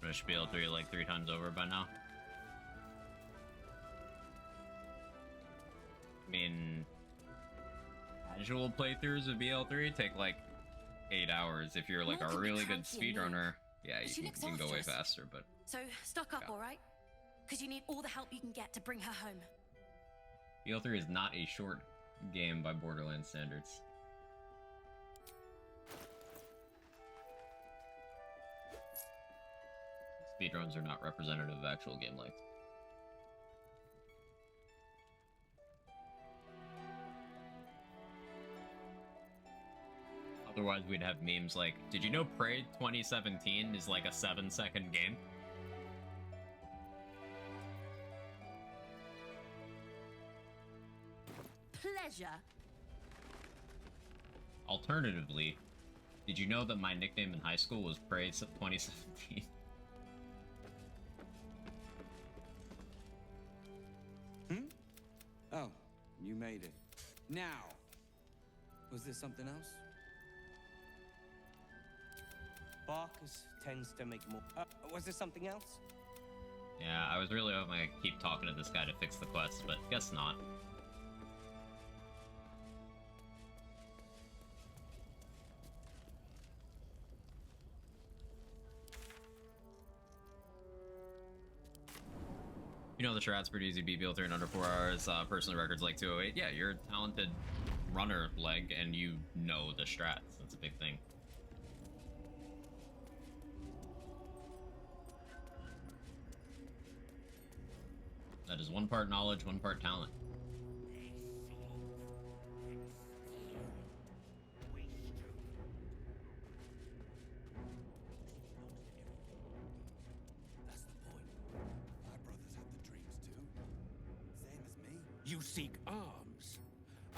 I should be able to do it like 3 times over by now. I mean, casual playthroughs of BL3 take like 8 hours. If you're like a really good speedrunner, yeah, you can go way faster, but...
So, stock up, alright? Because you need all the help you can get to bring her home.
BL3 is not a short game by Borderlands standards. Speedruns are not representative of actual game length. Otherwise, we'd have memes like, did you know Prey 2017 is like a 7-second game?
Pleasure.
Alternatively, did you know that my nickname in high school was Prey 2017?
Oh, you made it. Now, was there something else?
Barkus tends to make more... was there something else?
Yeah, I was really hoping I could keep talking to this guy to fix the quest, but guess not. You know the strat's pretty easy to beat BL3 in under 4 hours. Personally, records like 208. Yeah, you're a talented runner, Leg, and you know the strats. That's a big thing. That is 1 part knowledge, 1 part talent.
You seek arms.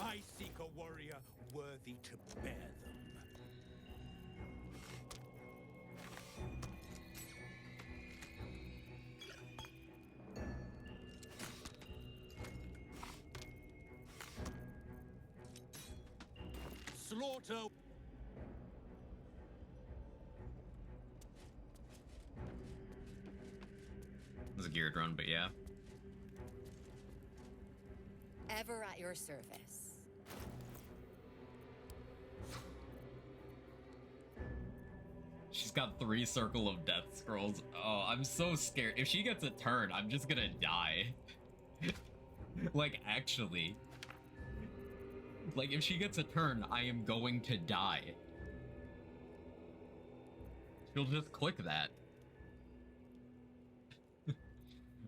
I seek a warrior worthy to bear them. Slaughter.
It was a geared run, but yeah.
Ever at your service.
She's got 3 Circle of Death scrolls. Oh, I'm so scared. If she gets a turn, I'm just gonna die. Like, actually. Like, if she gets a turn, I am going to die. She'll just click that.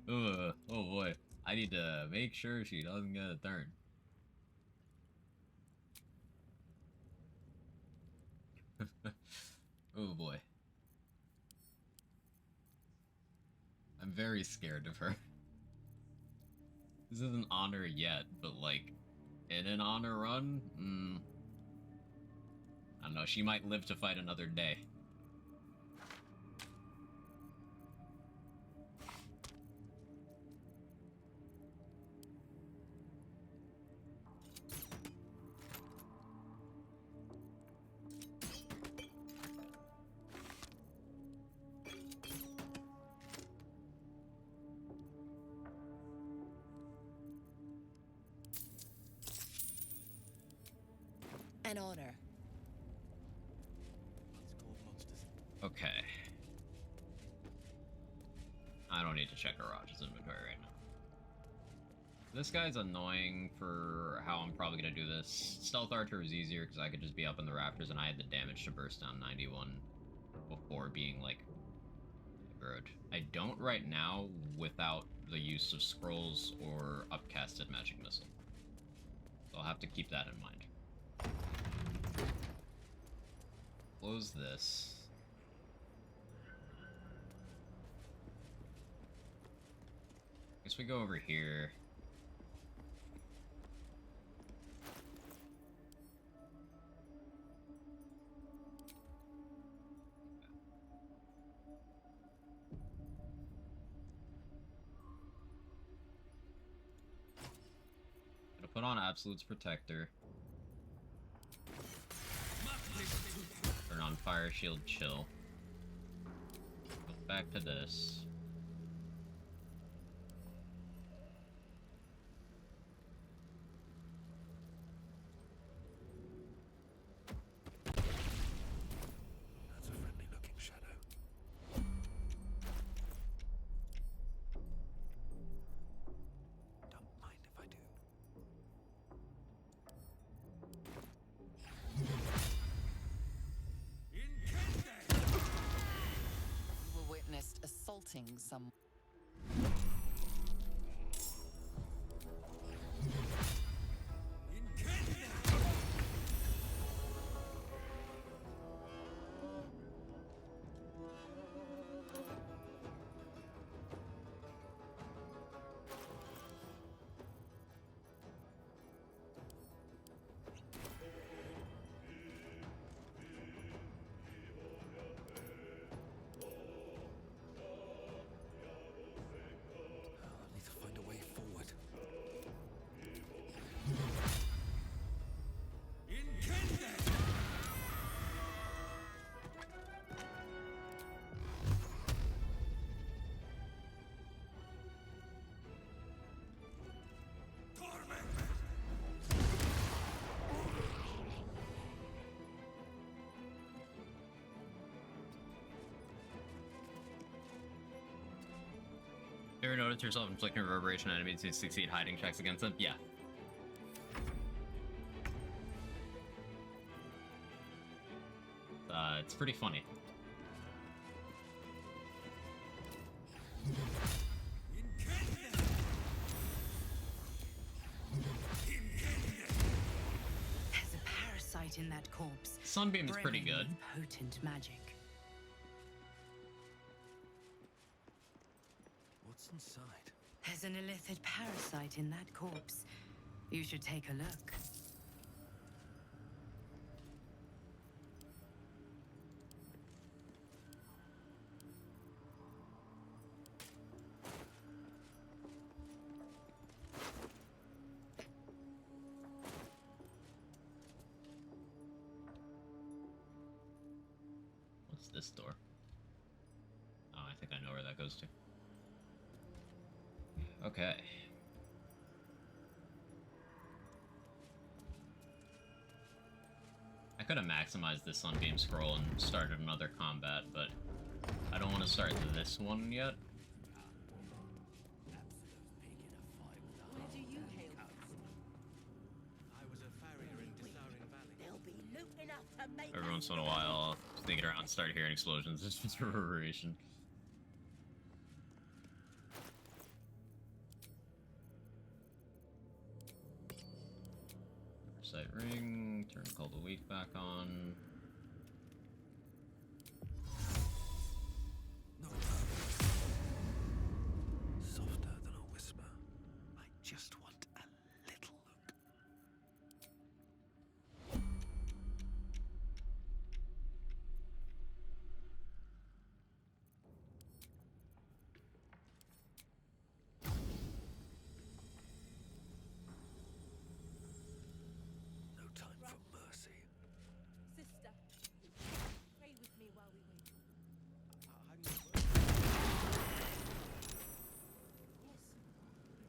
Ugh, oh boy. I need to make sure she doesn't get a turn. Oh boy. I'm very scared of her. This isn't honor yet, but like, in an honor run? I don't know, she might live to fight another day.
An honor.
Okay. I don't need to check Araja's inventory right now. This guy's annoying for how I'm probably gonna do this. Stealth Archer is easier because I could just be up in the rafters and I had the damage to burst down 91 before being like aggroed. I don't right now without the use of scrolls or upcasted magic missile. So I'll have to keep that in mind. Close this. Guess we go over here. Gonna put on Absolute's Protector. on, fire shield, chill. Go back to this.
That's a friendly looking shadow. Don't mind if I do.
You were witnessed assaulting some.
I need to find a way forward.
Ever notice yourself inflicting reverberation on enemies to succeed hiding checks against them? Yeah. It's pretty funny.
There's a parasite in that corpse.
Sunbeam's pretty
brimming
good.
with potent magic.
What's inside?
There's an illithid parasite in that corpse. You should take a look.
What's this door? Oh, I think I know where that goes to. Okay. I could have maximized this Sunbeam Scroll and started another combat, but I don't want to start this one yet.
Where do you hail from?
I was a farrier in Dissarin Valley.
There'll be loot enough to make
Every once in a while, I'll sneak it around and start hearing explosions. It's just reverberation. Sight ring, turn Call the Weak back on.
Softer than a whisper. I just want a little look. No time for mercy.
Sister, pray with me while we wait. Yes,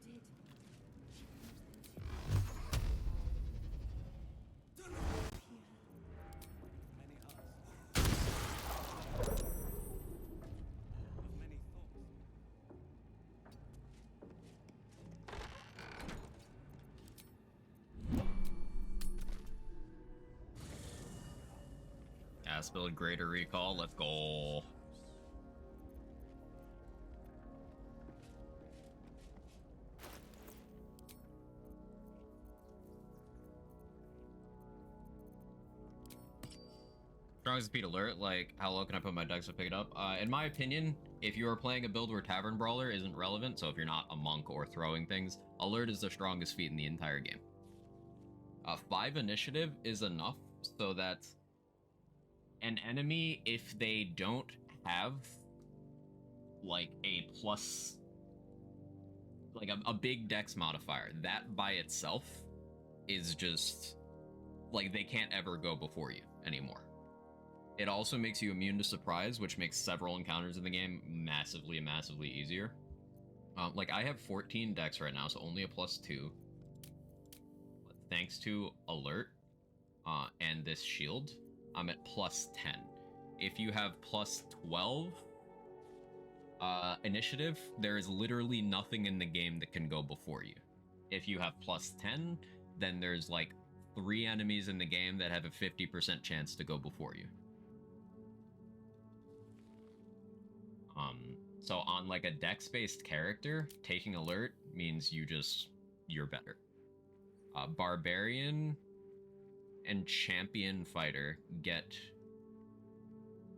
you did. She knows them too.
Many hearts. Of many thoughts.
Aspilled Greater Recall, let's go. Strong speed alert, like how low can I put my dex to pick it up? In my opinion, if you are playing a build where Tavern Brawler isn't relevant, so if you're not a monk or throwing things, alert is the strongest feat in the entire game. 5 initiative is enough so that an enemy, if they don't have like a plus, like a big dex modifier, that by itself is just like they can't ever go before you anymore. It also makes you immune to surprise, which makes several encounters in the game massively, massively easier. Like, I have 14 dex right now, so only a +2. But thanks to alert and this shield, I'm at +10. If you have +12 initiative, there is literally nothing in the game that can go before you. If you have +10, then there's like 3 enemies in the game that have a 50% chance to go before you. So on like a dex-based character, taking alert means you're better. Barbarian and champion fighter get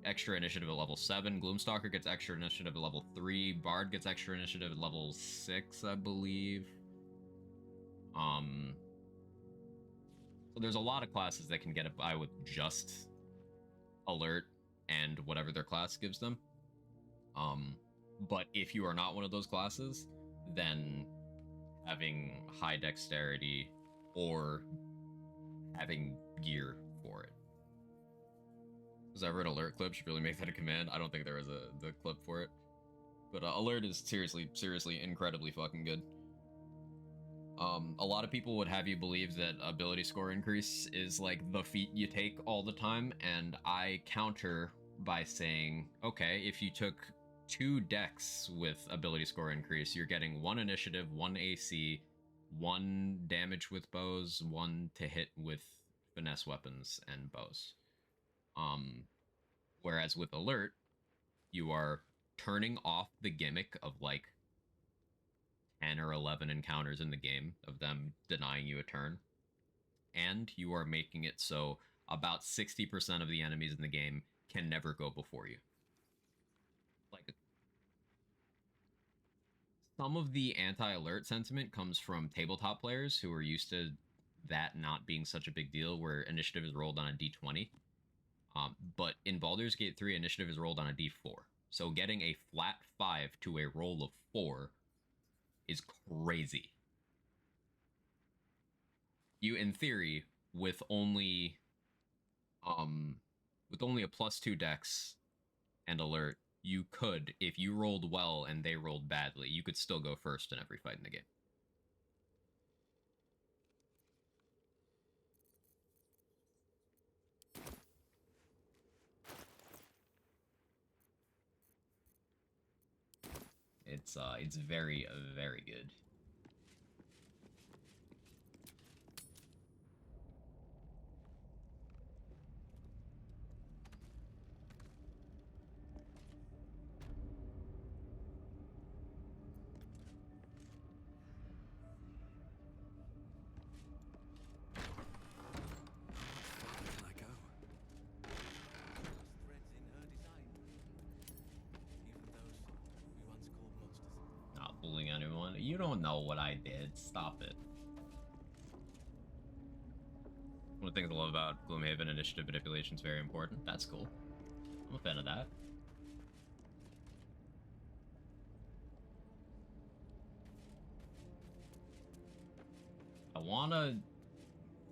extra initiative at level 7. Gloomstalker gets extra initiative at level 3. Bard gets extra initiative at level 6, I believe. So there's a lot of classes that can get it by with just alert and whatever their class gives them. But if you are not one of those classes, then having high dexterity or having gear for it. Was ever an alert clip? Should really make that a command. I don't think there is the clip for it. But alert is seriously incredibly fucking good. A lot of people would have you believe that ability score increase is like the feat you take all the time, and I counter by saying, okay, if you took 2 dex with ability score increase, you're getting 1 initiative, 1 AC, 1 damage with bows, 1 to hit with finesse weapons and bows. Whereas with alert, you are turning off the gimmick of like 10 or 11 encounters in the game of them denying you a turn, and you are making it so about 60% of the enemies in the game can never go before you. Like, some of the anti-alert sentiment comes from tabletop players who are used to that not being such a big deal, where initiative is rolled on a d20. But in Baldur's Gate 3, initiative is rolled on a d4. So getting a flat 5 to a roll of 4 is crazy. You, in theory, with only a +2 dex and alert, you could, if you rolled well and they rolled badly, you could still go first in every fight in the game. It's very, very good. Not fooling anyone. You don't know what I did. Stop it. One of the things I love about Gloomhaven, initiative manipulation is very important. That's cool. I'm a fan of that. I want to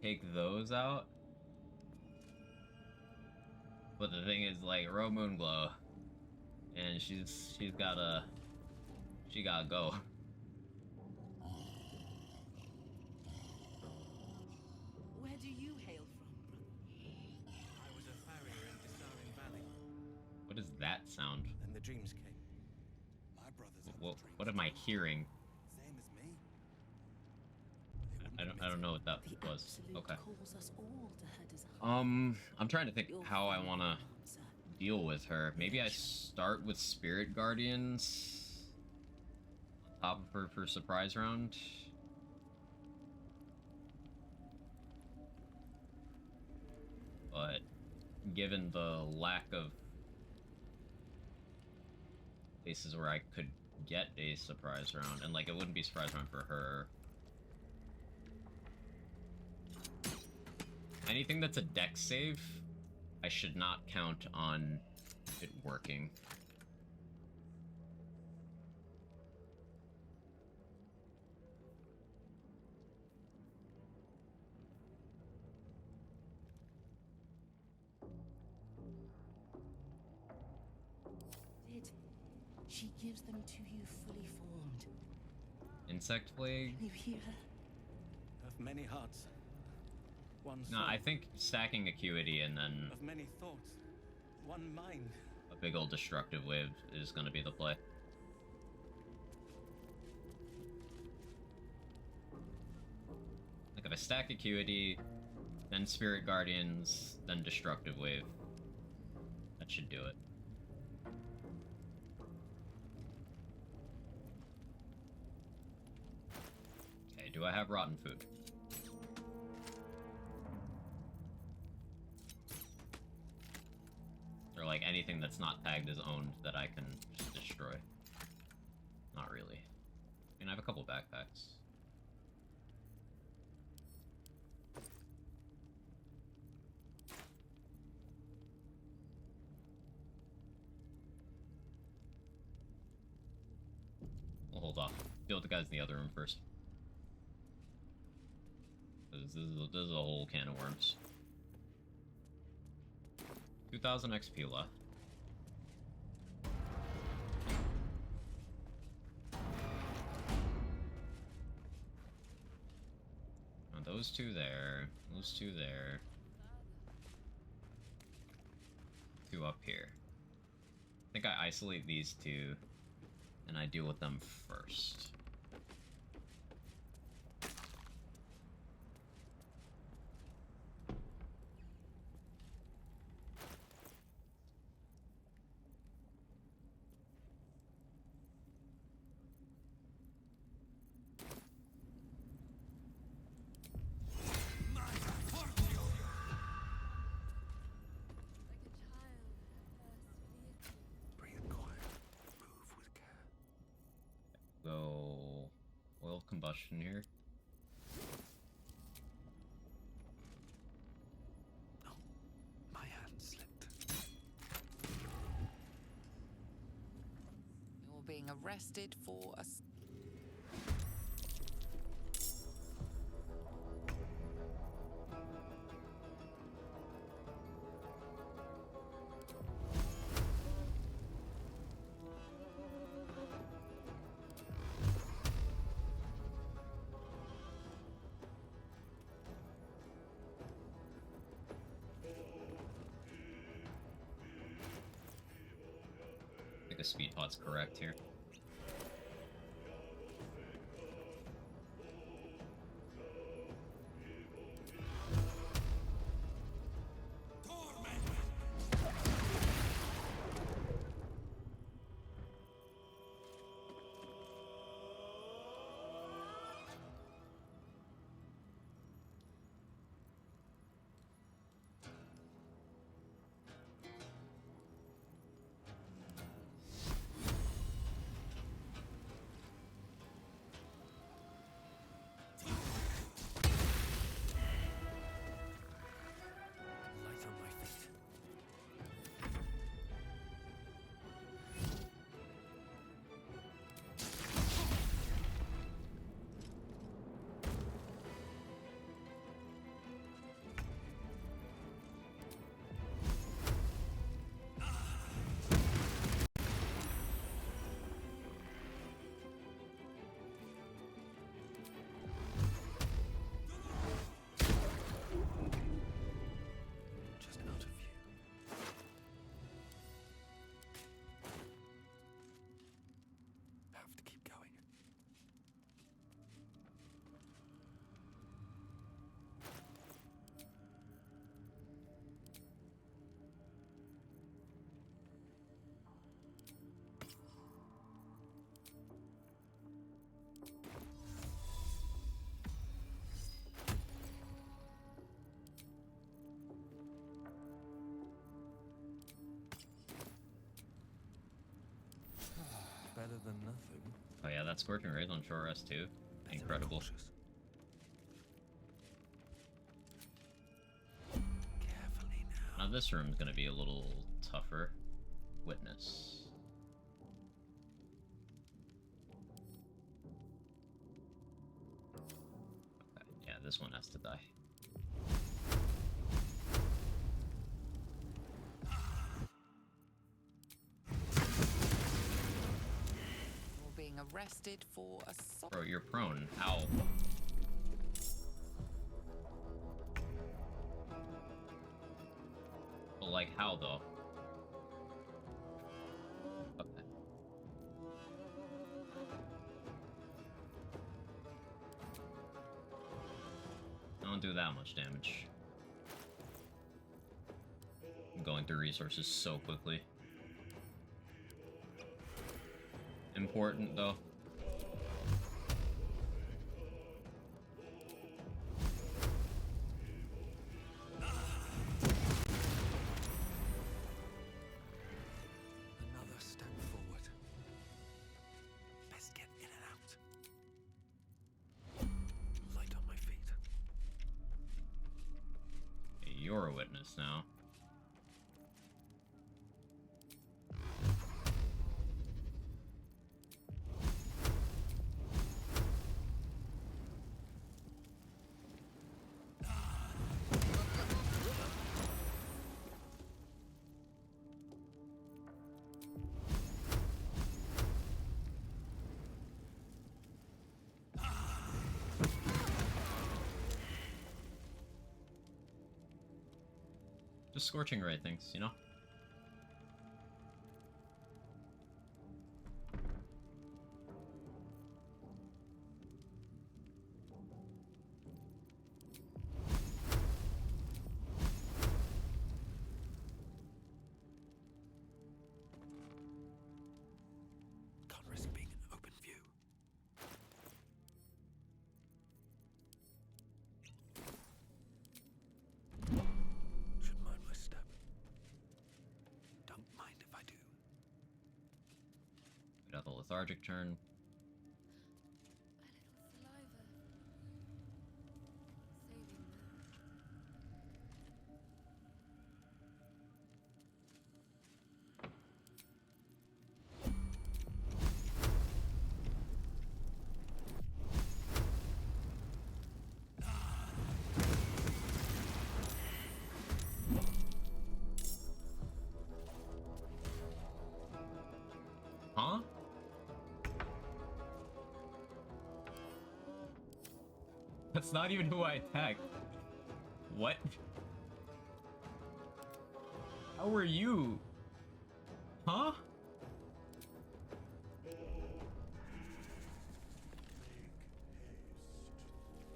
take those out. But the thing is, like, Ro Moonglow, and she gotta go.
Where do you hail from, brother?
I was a farrier in Dissarin Valley.
What is that sound?
And the dreams came. My brothers
What am I hearing?
same as me.
I don't know what that was. Okay.
Calls us all to her desire.
I'm trying to think how I want to deal with her. Maybe I start with Spirit Guardians on top of her for surprise round. But given the lack of places where I could get a surprise round, and like it wouldn't be a surprise round for her. Anything that's a dex save, I should not count on it working.
She gives them to you fully formed.
Insect plague?
You hear her?
Of many hearts. One
No,
soul.
I think stacking acuity and then
Of many thoughts. One mind.
a big old destructive wave is going to be the play. Like if I stack acuity, then Spirit Guardians, then destructive wave. That should do it. Okay, do I have rotten food? Or like anything that's not tagged as owned that I can just destroy? Not really. I mean, I have a couple backpacks. We'll hold off. Deal with the guys in the other room first. This is a whole can of worms. 2,000 XP left. Now those two there. Those two there. Two up here. I think I isolate these two, and I deal with them first. Go oil combustion here.
My hand slipped.
You're being arrested for a...
I think a speed pot's correct here.
Light on my feet. Just out of view. Have to keep going. Better than nothing.
Oh yeah, that Scorching Rays on Shore S2. Incredible.
Carefully
Now this room's gonna be a little tougher. Witness. Okay, yeah, this one has to die.
arrested for assault.
Bro, you're prone. Ow. But like, how though? Okay. I don't do that much damage. I'm going through resources so quickly. Important though.
Another step forward. Best get in and out. Light on my feet.
You're a witness now. Just scorching ray things, you know?
Can't risk being in open view. Should mind my step. Don't mind if I do.
We got the lethargic turn. Huh? That's not even who I attacked. What? How are you? Huh?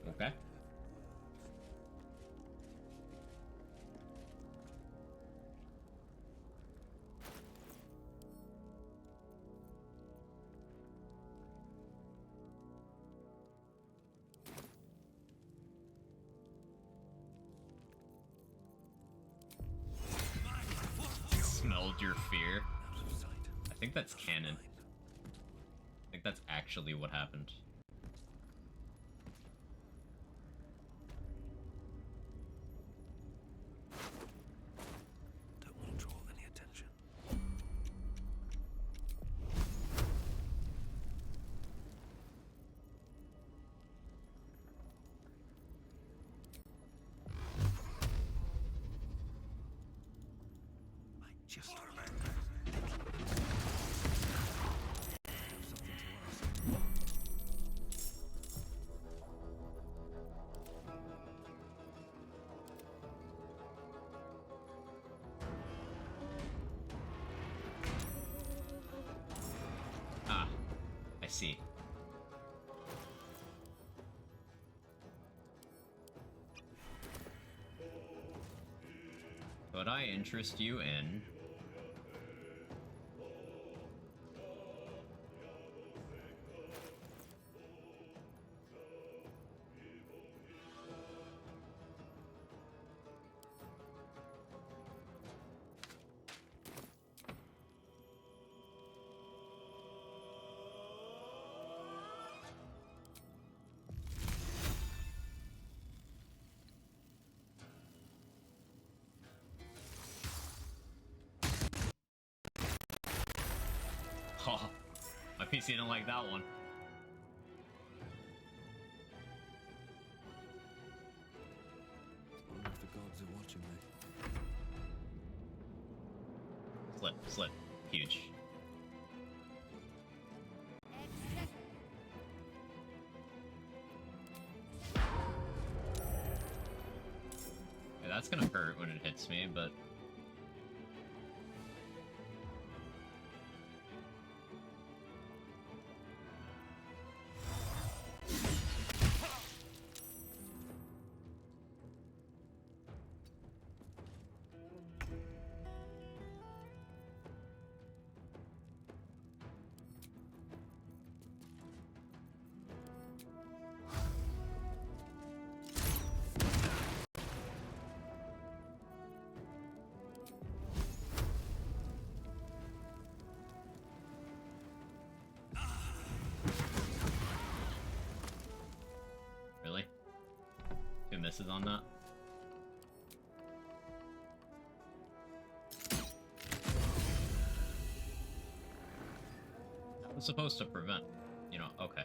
Okay. Smelled your fear. I think that's canon. I think that's actually what happened.
Don't want to draw any attention. I just remembered. I have something to ask.
Ah, I see. Could I interest you in... Oh, my PC didn't like that one.
Wonder if the gods are watching me.
Slip, slip. Huge. that's gonna hurt when it hits me, but... Really? 2 misses on that? That was supposed to prevent, you know, okay.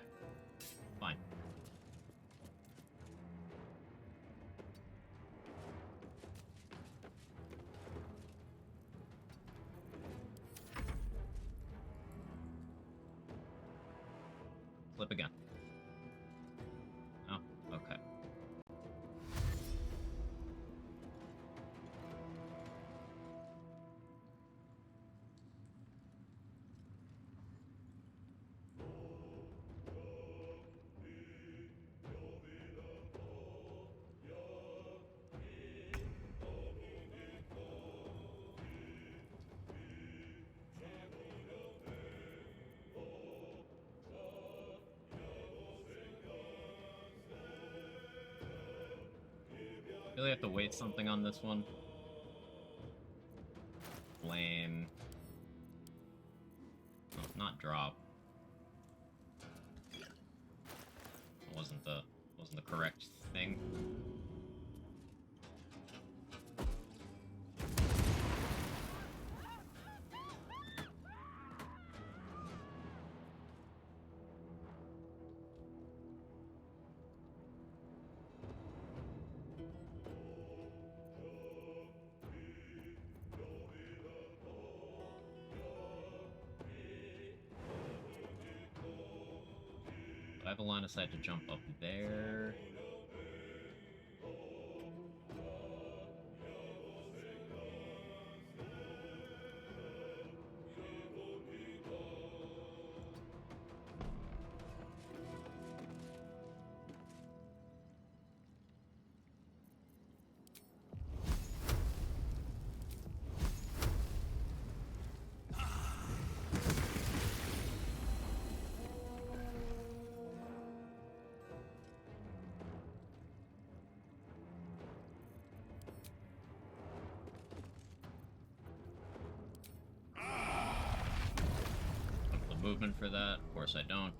Fine. Flip again. Oh, okay. Really have to wait something on this one. Flame. Oh, not drop. It wasn't the correct thing. I have a line of sight to jump up there. Movement for that. Of course I don't.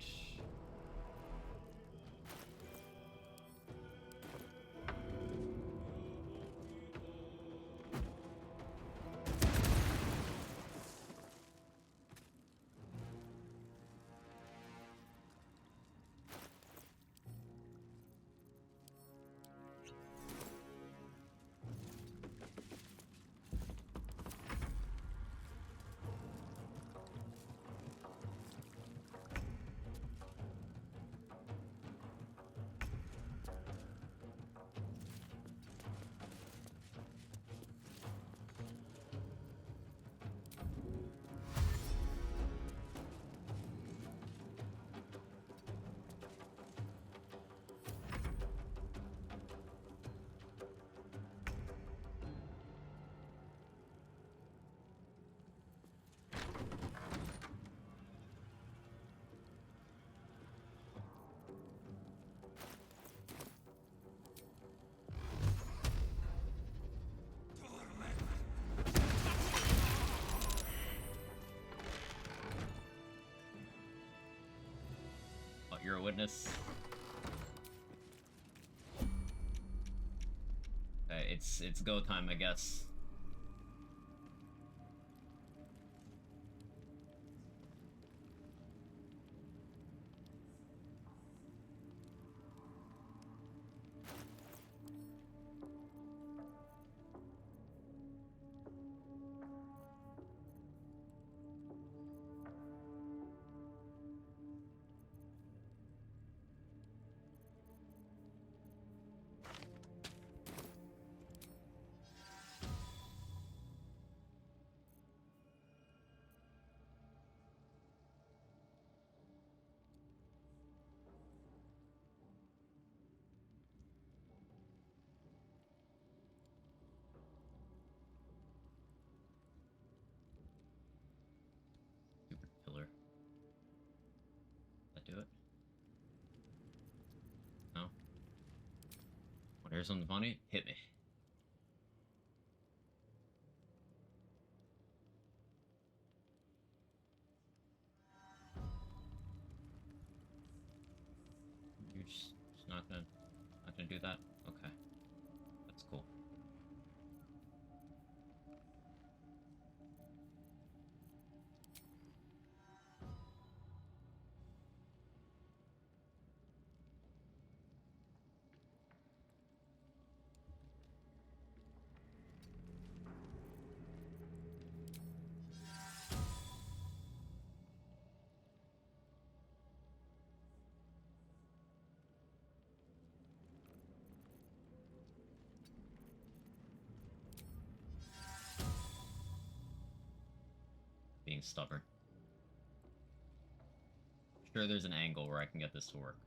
You're a witness. It's go time, I guess. here's something funny. Hit me. You're just not gonna do that? Okay. That's cool. Being stubborn. Sure, there's an angle where I can get this to work.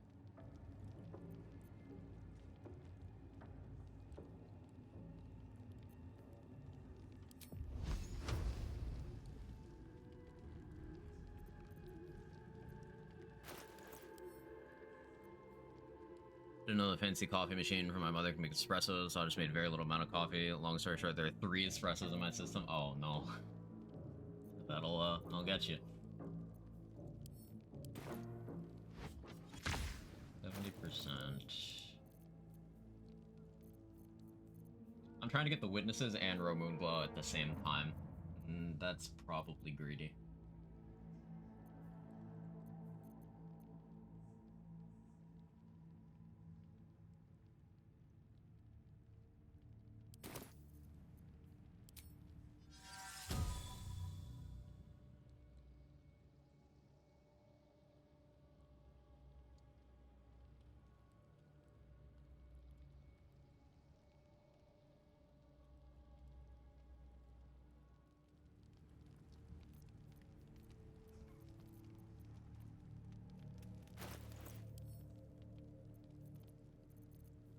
Didn't know the fancy coffee machine from my mother can make espressos, so I just made very little amount of coffee. Long story short, there are 3 espressos in my system. Oh no. That'll get you. 70%. I'm trying to get the witnesses and Romoon Glow at the same time. That's probably greedy.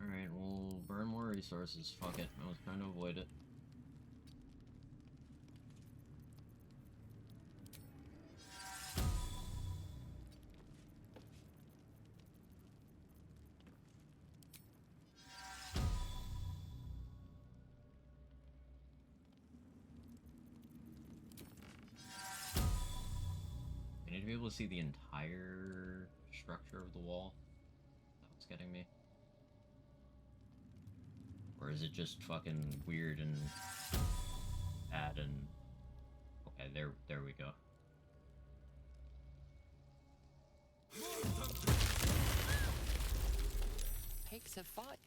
Alright, we'll burn more resources. Fuck it. I was trying to avoid it. I need to be able to see the entire structure of the wall. That's getting me. Or is it just fucking weird and bad and... Okay, there we go.
Takes a fight.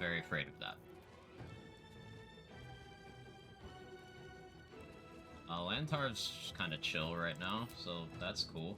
Very afraid of that. Lantar's kind of chill right now, so that's cool.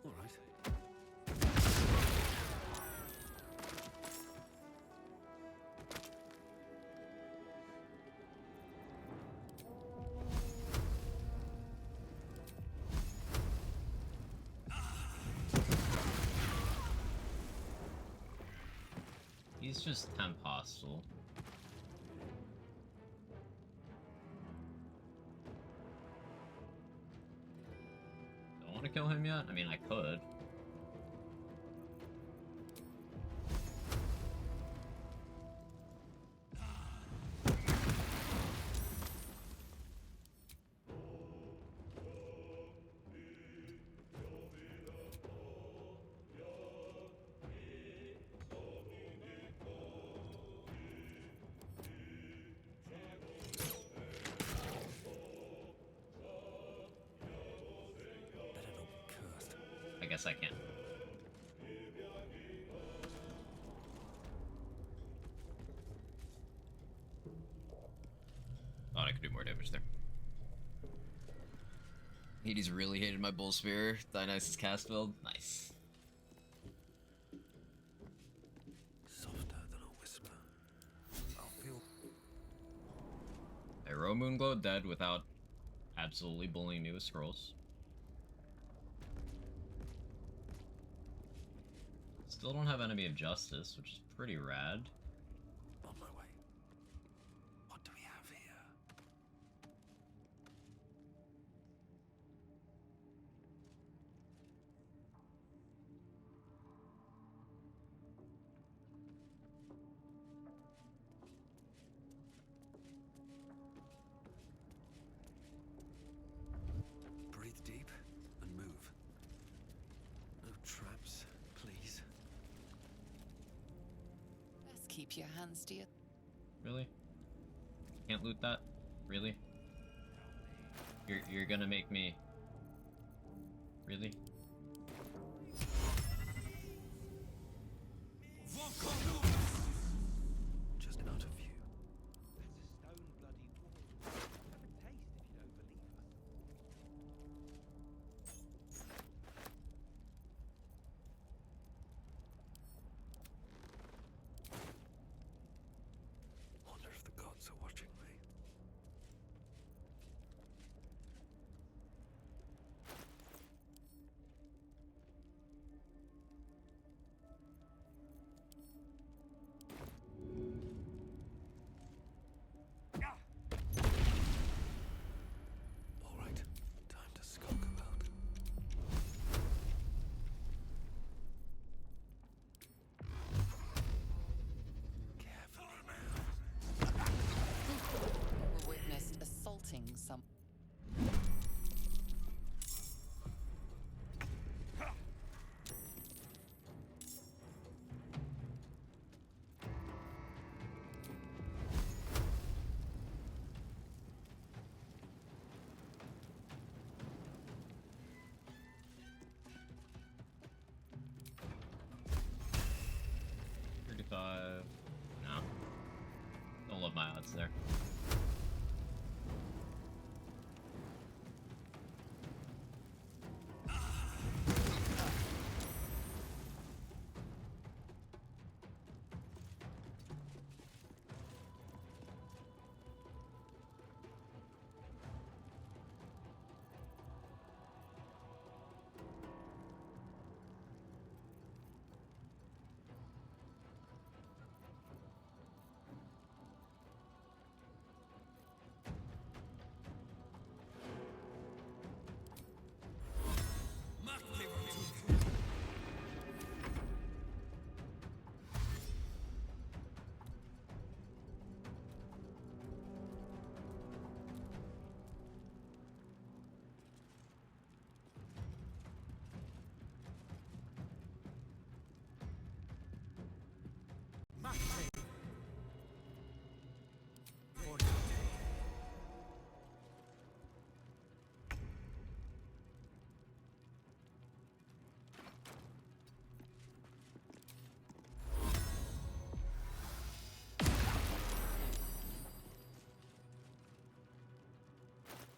All right.
He's just temp hostile. kill him yet? I mean, I could. I guess I can. Thought I could do more damage there.
Hades really hated my bull spear. Dionysus cast build. Nice.
Softer than a whisper. I'll feel.
Hero Moonglow dead without absolutely bullying me with scrolls. Still don't have Enemy of Justice, which is pretty rad.
On my way. What do we have here? Breathe deep and move. No traps, please.
Best keep your hands to your...
Really? Can't loot that? Really? You're gonna make me... Really?
Just out of view.
That's a stone bloody wall. Have a taste if you don't believe us.
Wonder if the gods are watching me. All right, time to skulk about. Carefully now.
Were witnessed assaulting some...
No. Don't love my odds there.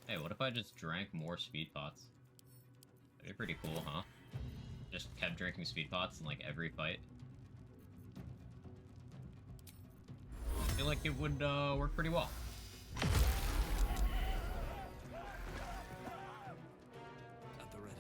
Hey, what if I just drank more speed pots? That'd be pretty cool, huh? Just kept drinking speed pots in like every fight. I feel like it would work pretty well.
At the ready.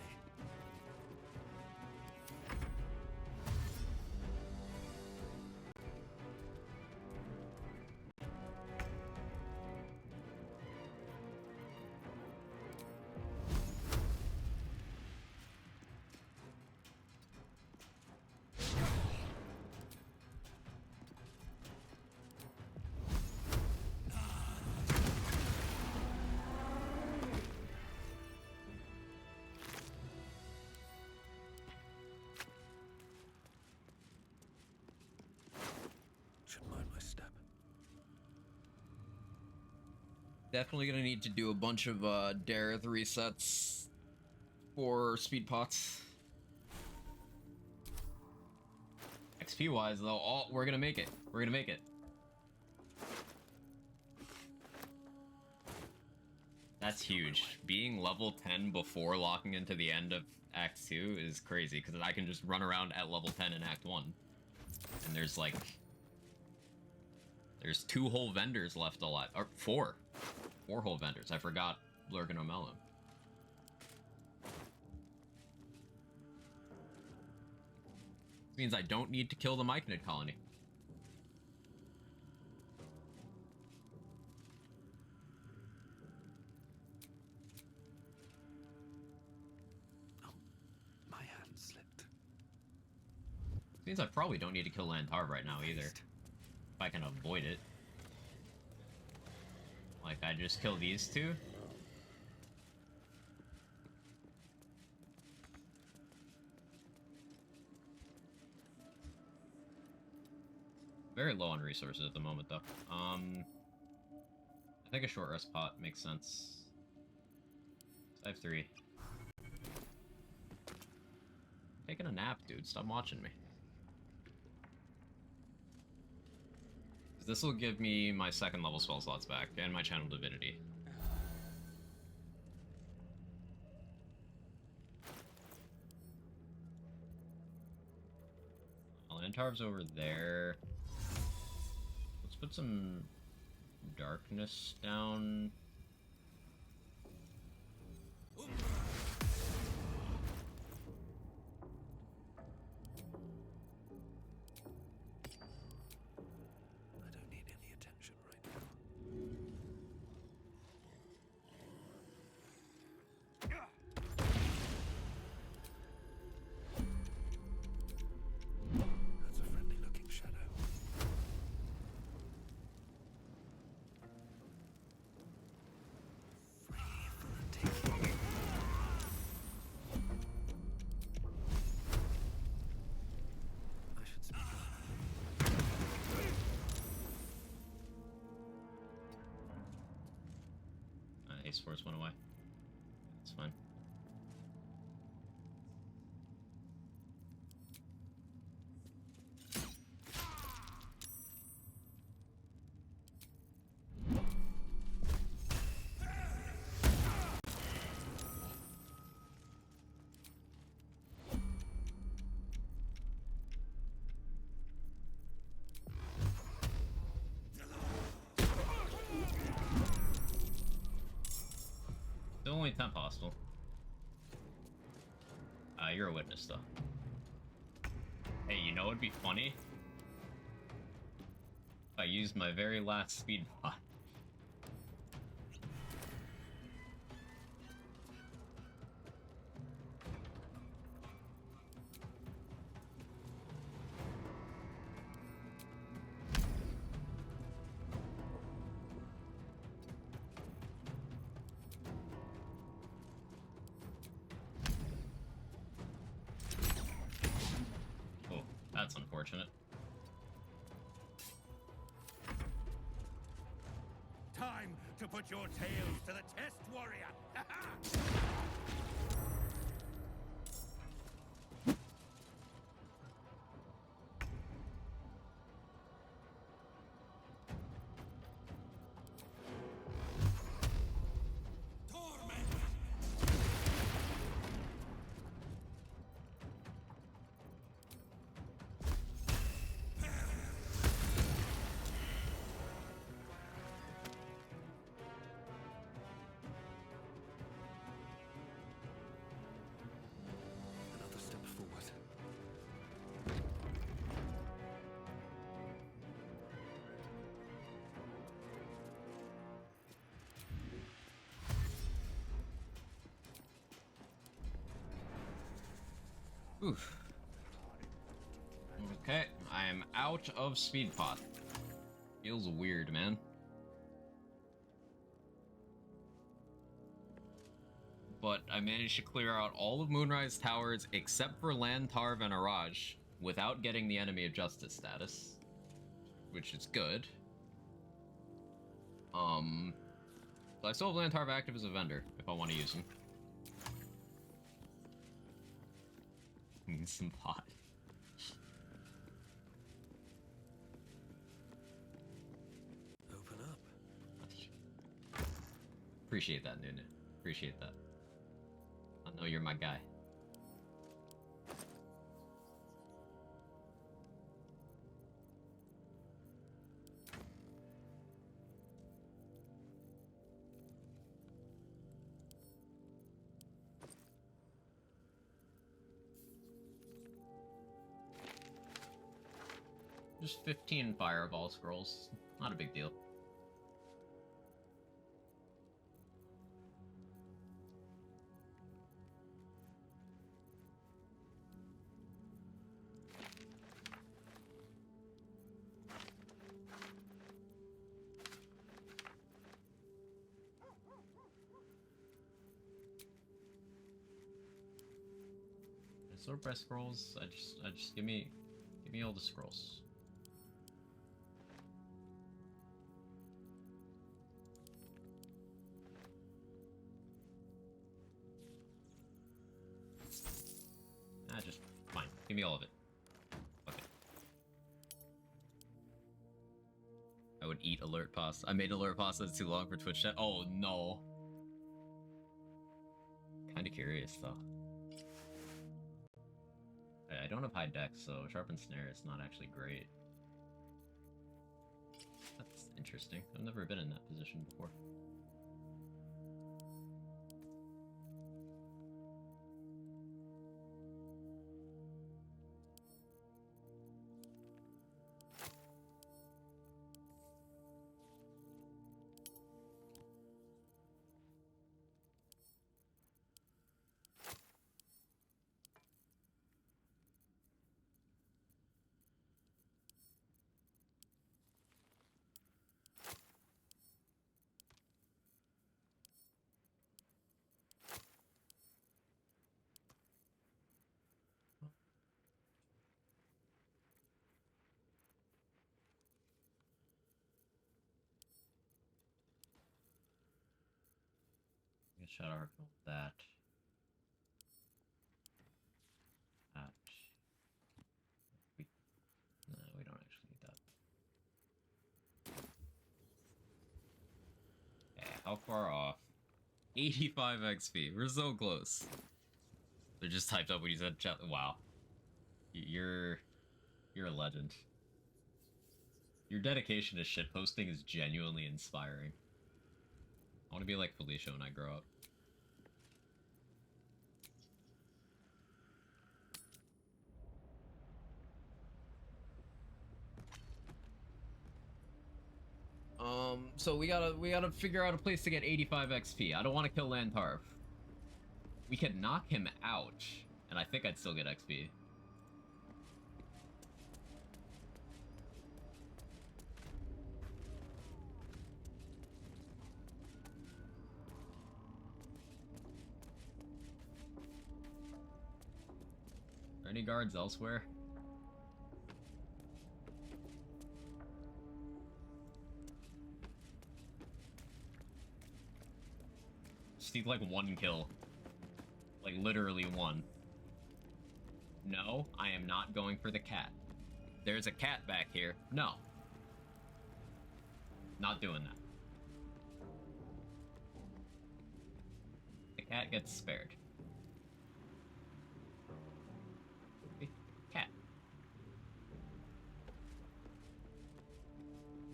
Definitely gonna need to do a bunch of Dareth resets for speed pots.
XP wise though, we're gonna make it. We're gonna make it. That's huge. Being level 10 before locking into the end of Act 2 is crazy, because I can just run around at level 10 in Act 1. And there's like... There's 2 whole vendors left alive. Or 4. 4 whole vendors. I forgot Lurgan O'Mello. This means I don't need to kill the Myconid colony.
My hand slipped.
This means I probably don't need to kill Lantarv right now either. If I can avoid it. Like, I just kill these 2. Very low on resources at the moment, though. I think a short rest pot makes sense. I have 3. Taking a nap, dude. Stop watching me. This will give me my 2nd level spell slots back, and my Channel Divinity. Lantarv's over there. Let's put some darkness down.
I don't need any attention right now. That's a friendly looking shadow. Free for the taking. I should speak up.
Ace Force went away. It's fine. Still only 10 hostile. You're a witness, though. Hey, you know what'd be funny? If I used my very last speed bot. That's unfortunate.
Time to put your tails to the test, warrior!
Another step forward.
Oof. Okay, I am out of speed pot. Feels weird, man. But I managed to clear out all of Moonrise Towers except for Lantarv and Araj without getting the Enemy of Justice status, which is good. But I still have Lantarv active as a vendor, if I want to use him. Some pot.
Open up.
Appreciate that, Nunu. Appreciate that. I know you're my guy. Just 15 fireball scrolls. Not a big deal. Sword breast scrolls. I just give me all the scrolls. Just fine. Give me all of it. Okay. I would eat alert pasta. I made alert pasta that's too long for Twitch chat. Oh no. Kinda curious though. I don't have high dex, so sharpened snare is not actually great. That's interesting. I've never been in that position before. Shadow Arc with that. No, we don't actually need that. Okay, how far off? 85 XP. We're so close. They just typed up what you said. Wow. You're a legend. Your dedication to shitposting is genuinely inspiring. I want to be like Felicia when I grow up.
So we gotta figure out a place to get 85 XP. I don't want to kill Lantarv. We could knock him out, and I think I'd still get XP. Are there any guards elsewhere? Just need like one kill. Like literally one. No, I am not going for the cat. There's a cat back here. No. Not doing that. The cat gets spared. Cat.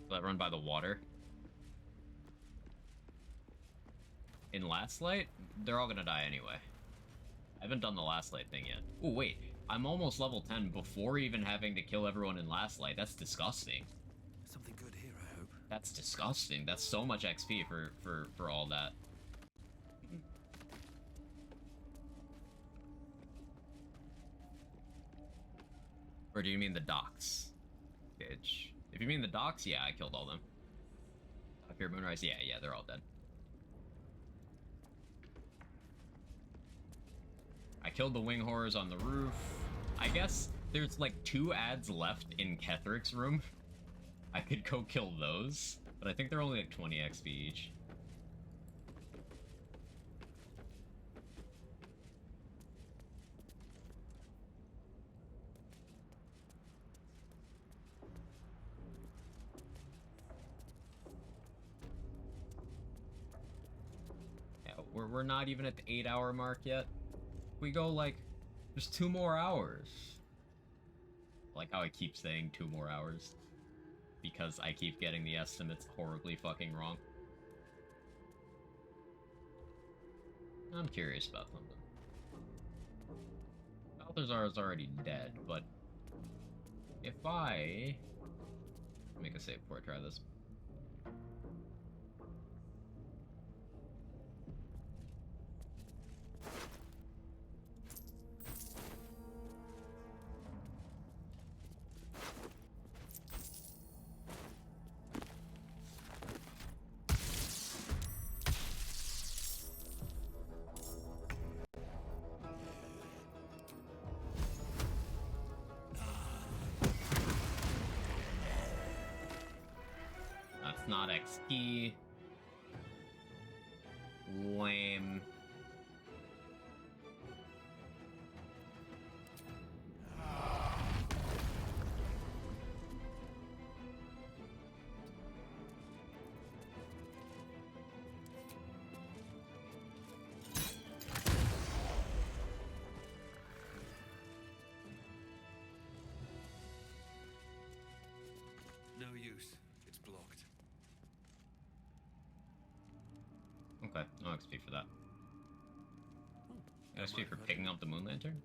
Let run by the water. In Last Light, they're all gonna die anyway. I haven't done the Last Light thing yet. Oh wait, I'm almost level 10 before even having to kill everyone in Last Light. That's disgusting.
Something good here, I hope.
That's disgusting. That's so much XP for all that. Or do you mean the docks? Bitch. If you mean the docks, yeah, I killed all them. Dock here, Moonrise, yeah, they're all dead. I killed the wing horrors on the roof. I guess there's like 2 ads left in Ketheric's room. I could go kill those, but I think they're only like 20 XP each. we're not even at the 8-hour mark yet. We go like just 2 more hours. Like how I keep saying 2 more hours. Because I keep getting the estimates horribly fucking wrong. I'm curious about something. Balthazar is already dead, but if I make a save before I try this. That's not X key. Lame.
No use. It's blocked.
Okay, no XP for that. XP for picking up the moon lantern?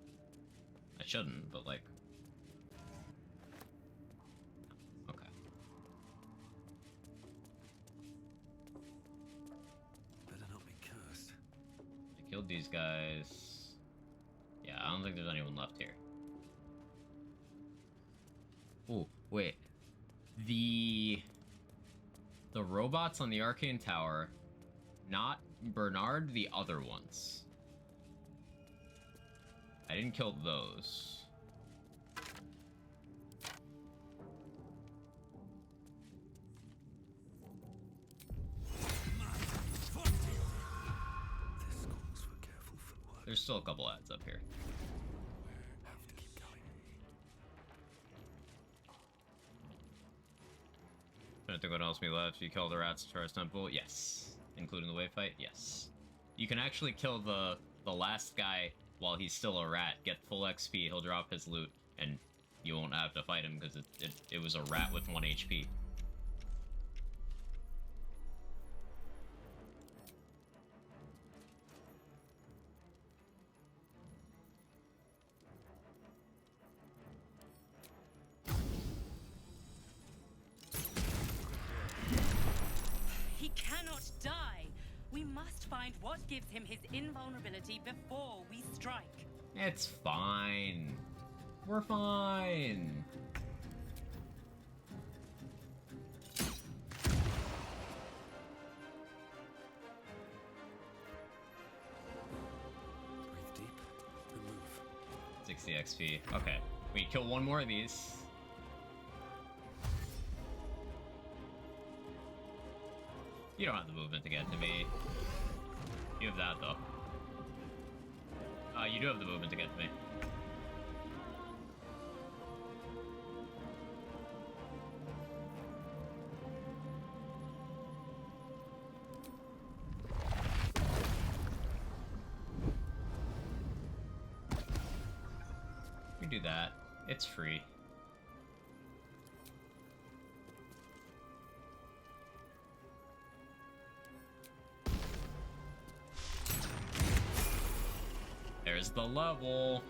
I shouldn't, but like... Okay.
Better not be cursed.
I killed these guys. Yeah, I don't think there's anyone left here. Ooh, wait. The robots on the Arcane Tower, not Bernard, the other ones. I didn't kill those. There's still a couple ads up here.
Have to keep going.
I don't think what else me left. You killed the rats at Taurus Temple? Yes. Including the wave fight? Yes. You can actually kill the last guy while he's still a rat, get full XP, he'll drop his loot, and you won't have to fight him because it was a rat with 1 HP.
He cannot die. We must find what gives him his invulnerability before we strike.
It's fine. We're fine.
Breathe deep. Remove.
60 XP. Okay. We kill one more of these. You don't have the movement to get to me. You have that, though. You do have the movement to get to me. We do that. It's free. There's the level.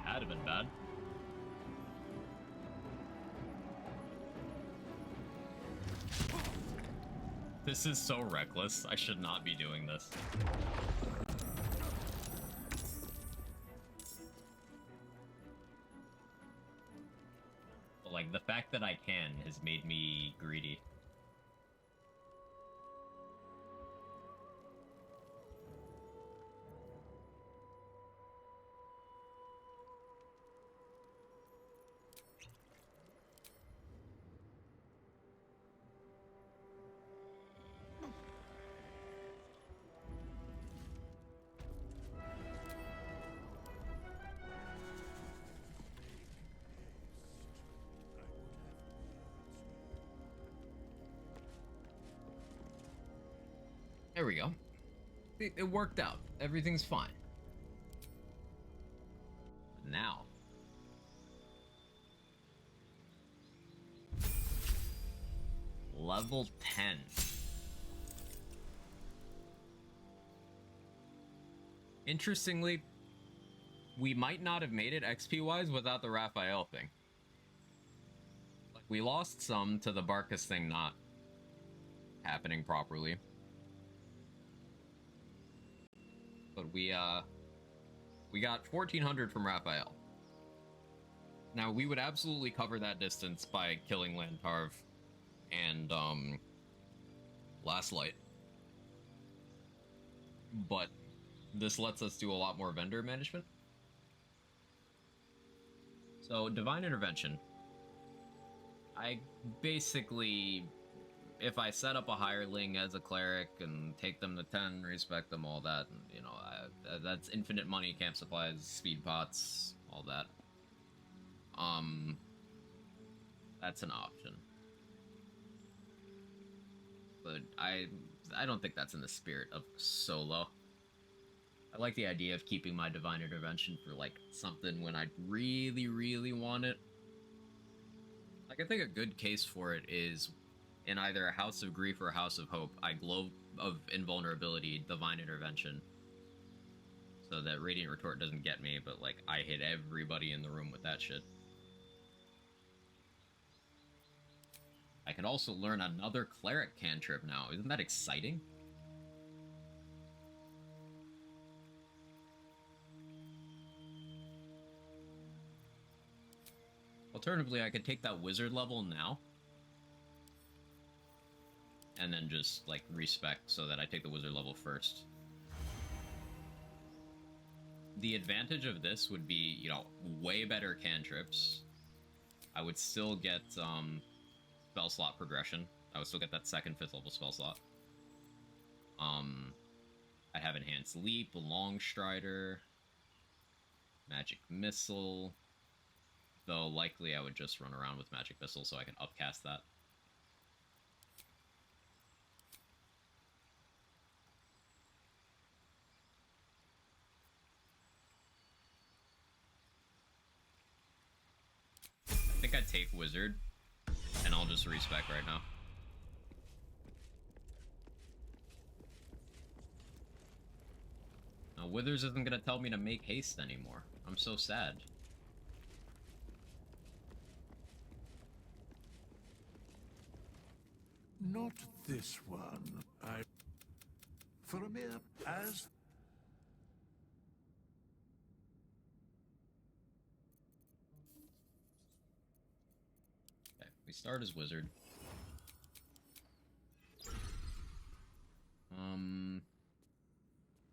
That'd have been bad. This is so reckless. I should not be doing this. But like, the fact that I can has made me greedy. There we go. It worked out. Everything's fine. Now. Level 10. Interestingly, we might not have made it XP-wise without the Raphael thing. Like, we lost some to the Barcus thing not happening properly. But we got 1400 from Raphael. Now, we would absolutely cover that distance by killing Lantarv and, Last Light. But this lets us do a lot more vendor management. So, Divine Intervention. I basically, if I set up a hireling as a cleric and take them to 10, respect them, all that, and, you know, that's infinite money, camp supplies, speed pots, all that. That's an option. But I don't think that's in the spirit of solo. I like the idea of keeping my Divine Intervention for, like, something when I really, really want it. Like, I think a good case for it is in either a House of Grief or a House of Hope, I Globe of Invulnerability, Divine Intervention. So that Radiant Retort doesn't get me, but, like, I hit everybody in the room with that shit. I could also learn another Cleric cantrip now. Isn't that exciting? Alternatively, I could take that Wizard level now. And then just, like, respec so that I take the Wizard level first. The advantage of this would be, you know, way better cantrips. I would still get, spell slot progression. I would still get that second, 5th level spell slot. I'd have Enhanced Leap, Long Strider, Magic Missile. Though likely I would just run around with Magic Missile so I can upcast that. I think I'd take Wizard, and I'll just respec right now. Now, Withers isn't gonna tell me to make haste anymore. I'm so sad.
Not this one. For a mere as...
Okay, we start as Wizard.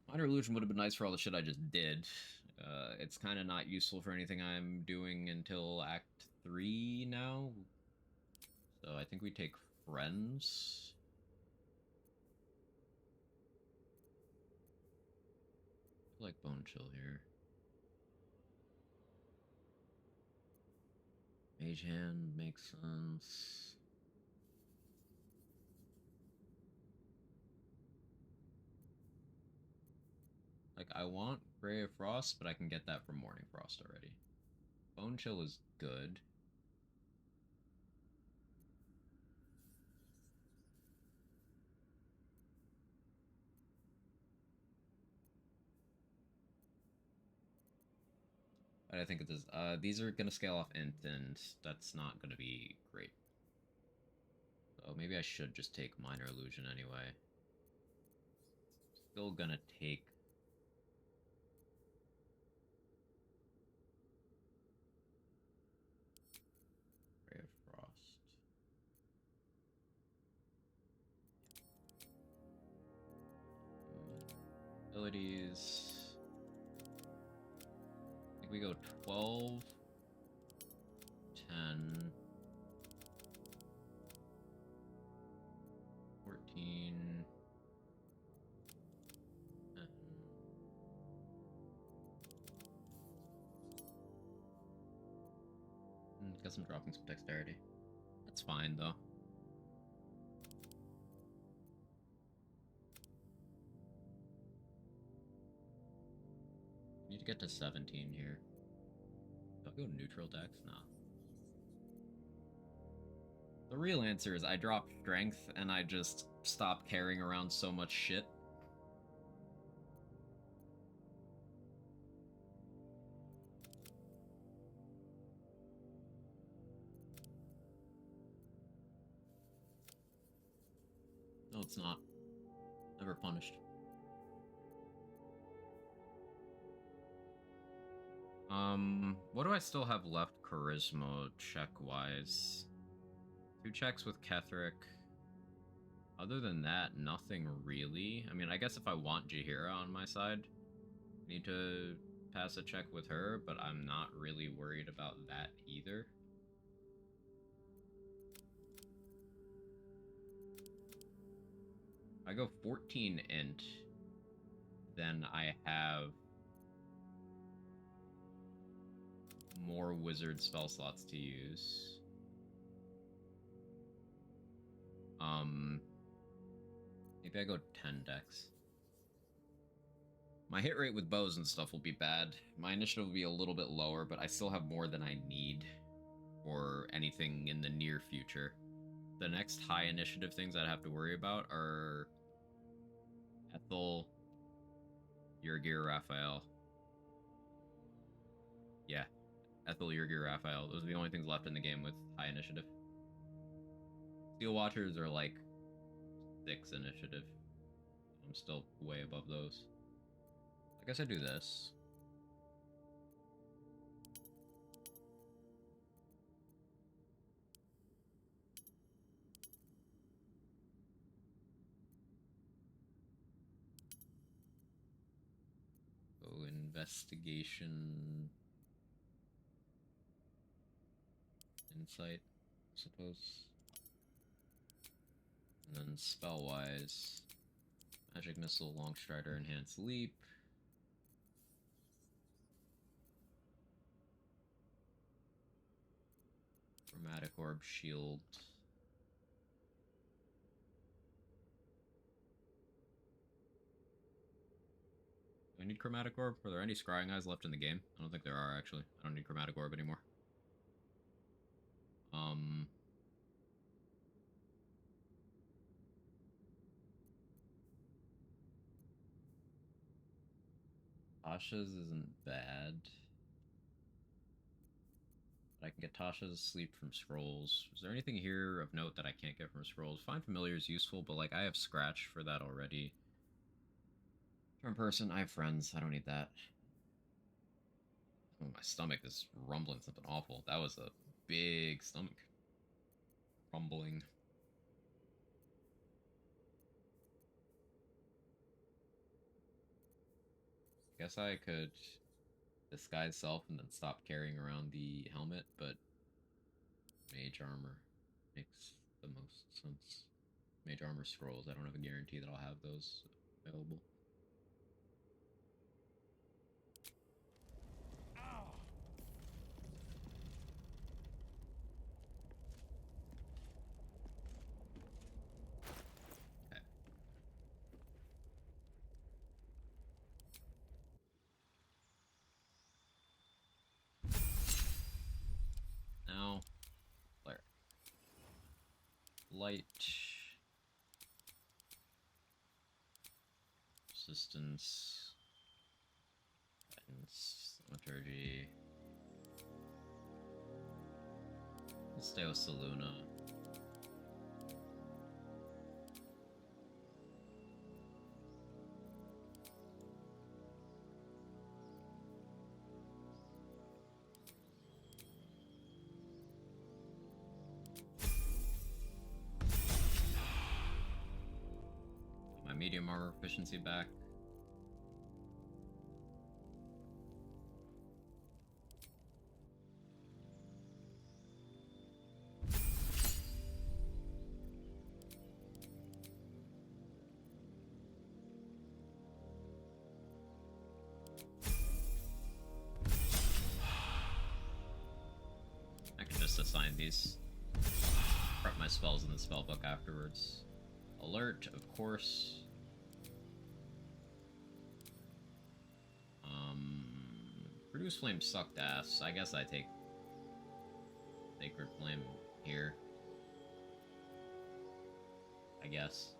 Minor Illusion would have been nice for all the shit I just did. It's kind of not useful for anything I'm doing until Act 3 now. So I think we take Friends. I like Bone Chill here. Mage Hand makes sense. Like, I want Ray of Frost, but I can get that from Morning Frost already. Bone Chill is good. But I think it does. These are gonna scale off Int, and that's not gonna be great. So maybe I should just take Minor Illusion anyway. Still gonna take... Ray of Frost. Abilities... I think we go 12, 10, 14, 10. Guess I'm dropping some dexterity. That's fine, though. get to 17 here. Do I go neutral dex? Nah. The real answer is I drop strength and I just stop carrying around so much shit. No, it's not. Never punished. What do I still have left charisma check-wise? 2 checks with Cleric. Other than that, nothing really. I mean, I guess if I want Jaheira on my side, I need to pass a check with her, but I'm not really worried about that either. If I go 14 int, then I have more wizard spell slots to use. Maybe I go 10 dex. My hit rate with bows and stuff will be bad. My initiative will be a little bit lower, but I still have more than I need for anything in the near future. The next high initiative things I'd have to worry about are Ethel, Yurgir, Raphael. Yeah, Ethel, Yurgir, Raphael. Those are the only things left in the game with high initiative. Steel Watchers are like 6 initiative. I'm still way above those. I guess I do this. Go investigation. Insight, I suppose. And then spell-wise, Magic Missile, Long Strider, Enhanced Leap. Chromatic Orb, Shield. Do I need Chromatic Orb? Are there any Scrying Eyes left in the game? I don't think there are, actually. I don't need Chromatic Orb anymore. Tasha's isn't bad. But I can get Tasha's Sleep from Scrolls. Is there anything here of note that I can't get from Scrolls? Find Familiar is useful, but like I have Scratch for that already. Turn Person, I have Friends. I don't need that. Oh, my stomach is rumbling something awful. That was a big stomach rumbling. Guess I could disguise self and then stop carrying around the helmet, but mage armor makes the most sense. Mage armor scrolls, I don't have a guarantee that I'll have those available. Now, Cleric. Light. Resistance. Guidance. Liturgy. Let's stay with Saluna. Medium armor efficiency back. I can just assign these. Prep my spells in the spellbook afterwards. Alert, of course. Produce Flame sucked ass. I guess I take Sacred Flame here. I guess.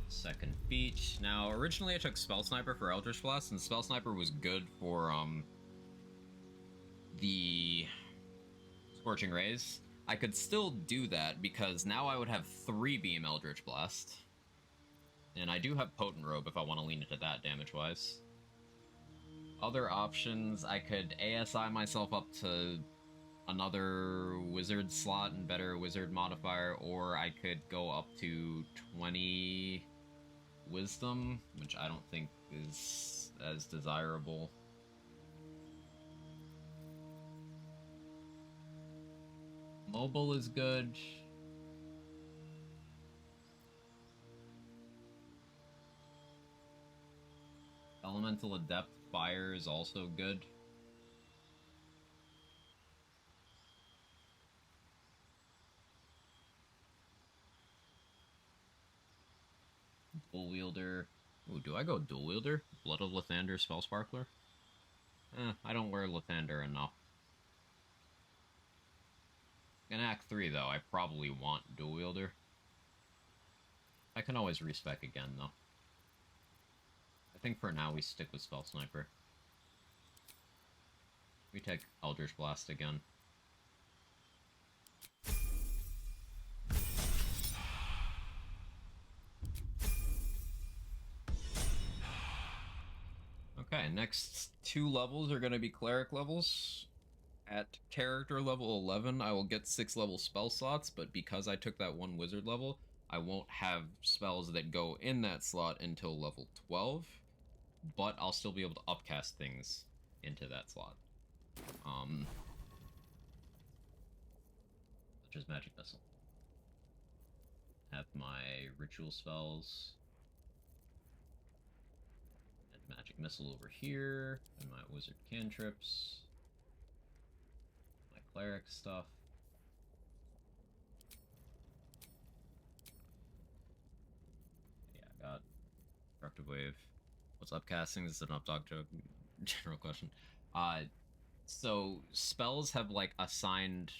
Second feat. Now, originally I took Spell Sniper for Eldritch Blast, and Spell Sniper was good for, the Scorching Rays. I could still do that, because now I would have 3-beam Eldritch Blast. And I do have Potent Robe if I want to lean into that damage-wise. Other options, I could ASI myself up to another Wizard slot and better Wizard modifier, or I could go up to 20... Wisdom, which I don't think is as desirable. Mobile is good. Elemental Adept Fire is also good. Dual Wielder. Ooh, do I go Dual Wielder? Blood of Lathander, Spell Sparkler? I don't wear Lathander enough. In Act 3, though, I probably want Dual Wielder. I can always respec again, though. I think for now we stick with Spell Sniper. We take Eldritch Blast again. Okay, next 2 levels are going to be Cleric levels. At character level 11, I will get 6 level spell slots, but because I took that 1 wizard level, I won't have spells that go in that slot until level 12, but I'll still be able to upcast things into that slot. Such as Magic Missile. Have my ritual spells. And Magic Missile over here, and my wizard cantrips. My cleric stuff. Yeah, I got Destructive Wave. What's upcasting? This is an up-dog joke. General question. So spells have like assigned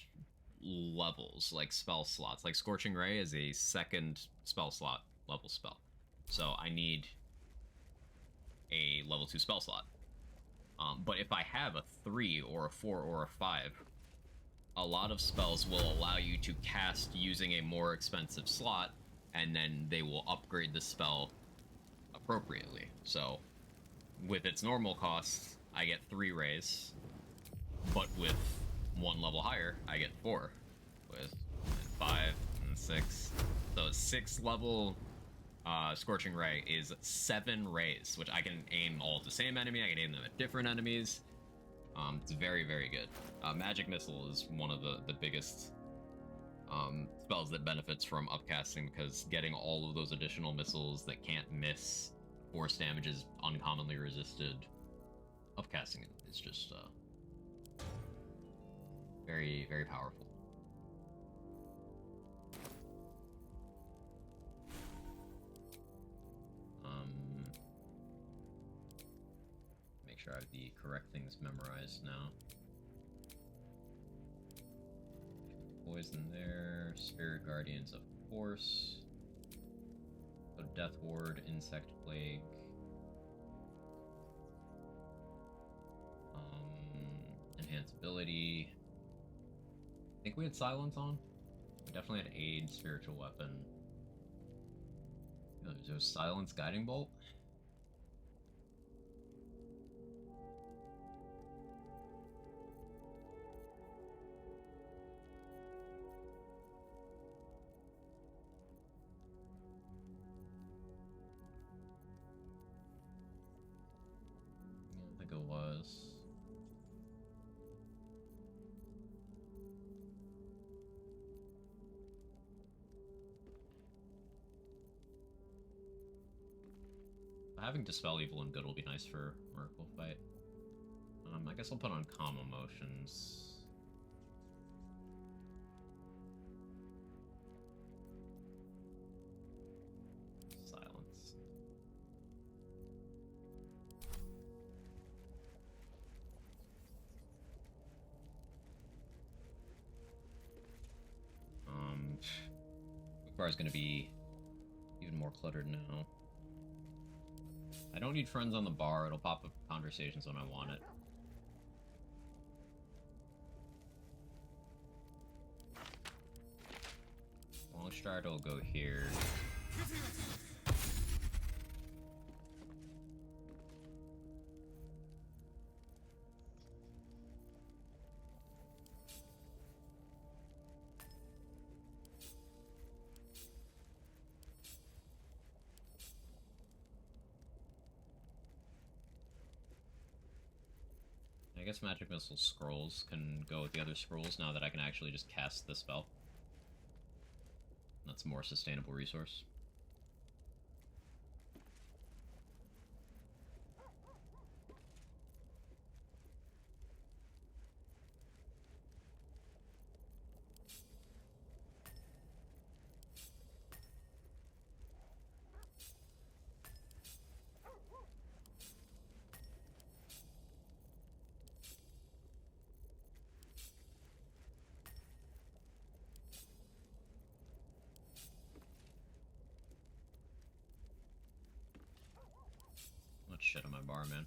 levels, like spell slots. Like Scorching Ray is a 2nd spell slot level spell. So I need a level 2 spell slot. But if I have a 3 or a 4 or a 5, a lot of spells will allow you to cast using a more expensive slot, and then they will upgrade the spell appropriately. So with its normal cost, I get 3 rays, but with 1 level higher, I get 4, with 5 and 6. So 6 level Scorching Ray is 7 rays, which I can aim all at the same enemy. I can aim them at different enemies. It's very, very good. Magic Missile is one of the biggest spells that benefits from upcasting, because getting all of those additional missiles that can't miss, force damage is uncommonly resisted. Upcasting is just very, very powerful. Make sure I have the correct things memorized now. Poison there, Spirit Guardians of course. So Death Ward, Insect Plague. Enhance ability. I think we had Silence on. We definitely had Aid, Spiritual Weapon. There's Silence, Guiding Bolt. I think it was. Having Dispel Evil and Good will be nice for Merkle fight. I guess I'll put on calm emotions. Silence. Bar is gonna be even more cluttered now. I don't need friends on the bar. It'll pop up conversations when I want it. Long Stride will go here. I guess Magic Missile scrolls can go with the other scrolls now that I can actually just cast the spell. That's a more sustainable resource. Much shit on my bar, man.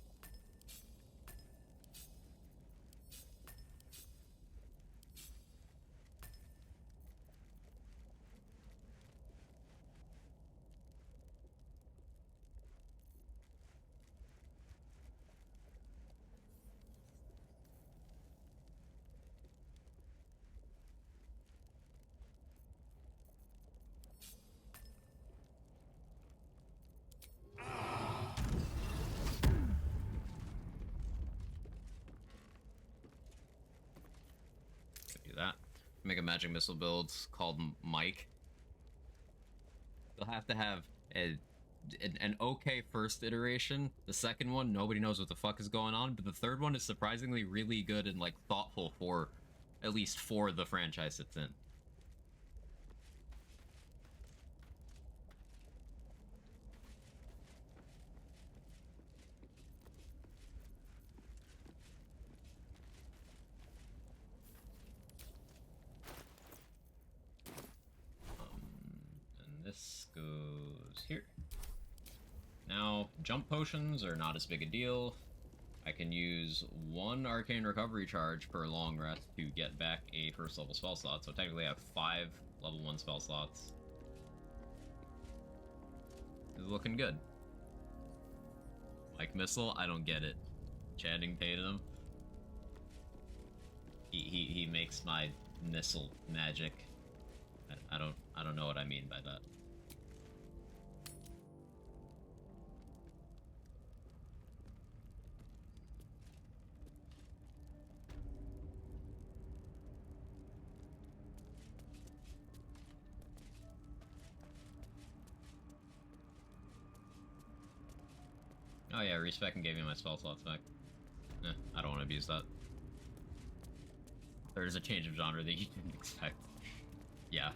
That. Make a Magic Missile build called Mike. You'll have to have an okay first iteration. The second one, nobody knows what the fuck is going on, but the third one is surprisingly really good and like thoughtful for at least for the franchise it's in. This goes here. Now, jump potions are not as big a deal. I can use 1 Arcane Recovery charge per long rest to get back a first level spell slot, so technically I have 5 level 1 spell slots. This is looking good. Like Missile, I don't get it. Chanting Tatum. He makes my missile magic. I don't know what I mean by that. Oh yeah, respec and gave me my spell slots back. I don't want to abuse that. There's a change of genre that you didn't expect. Yeah.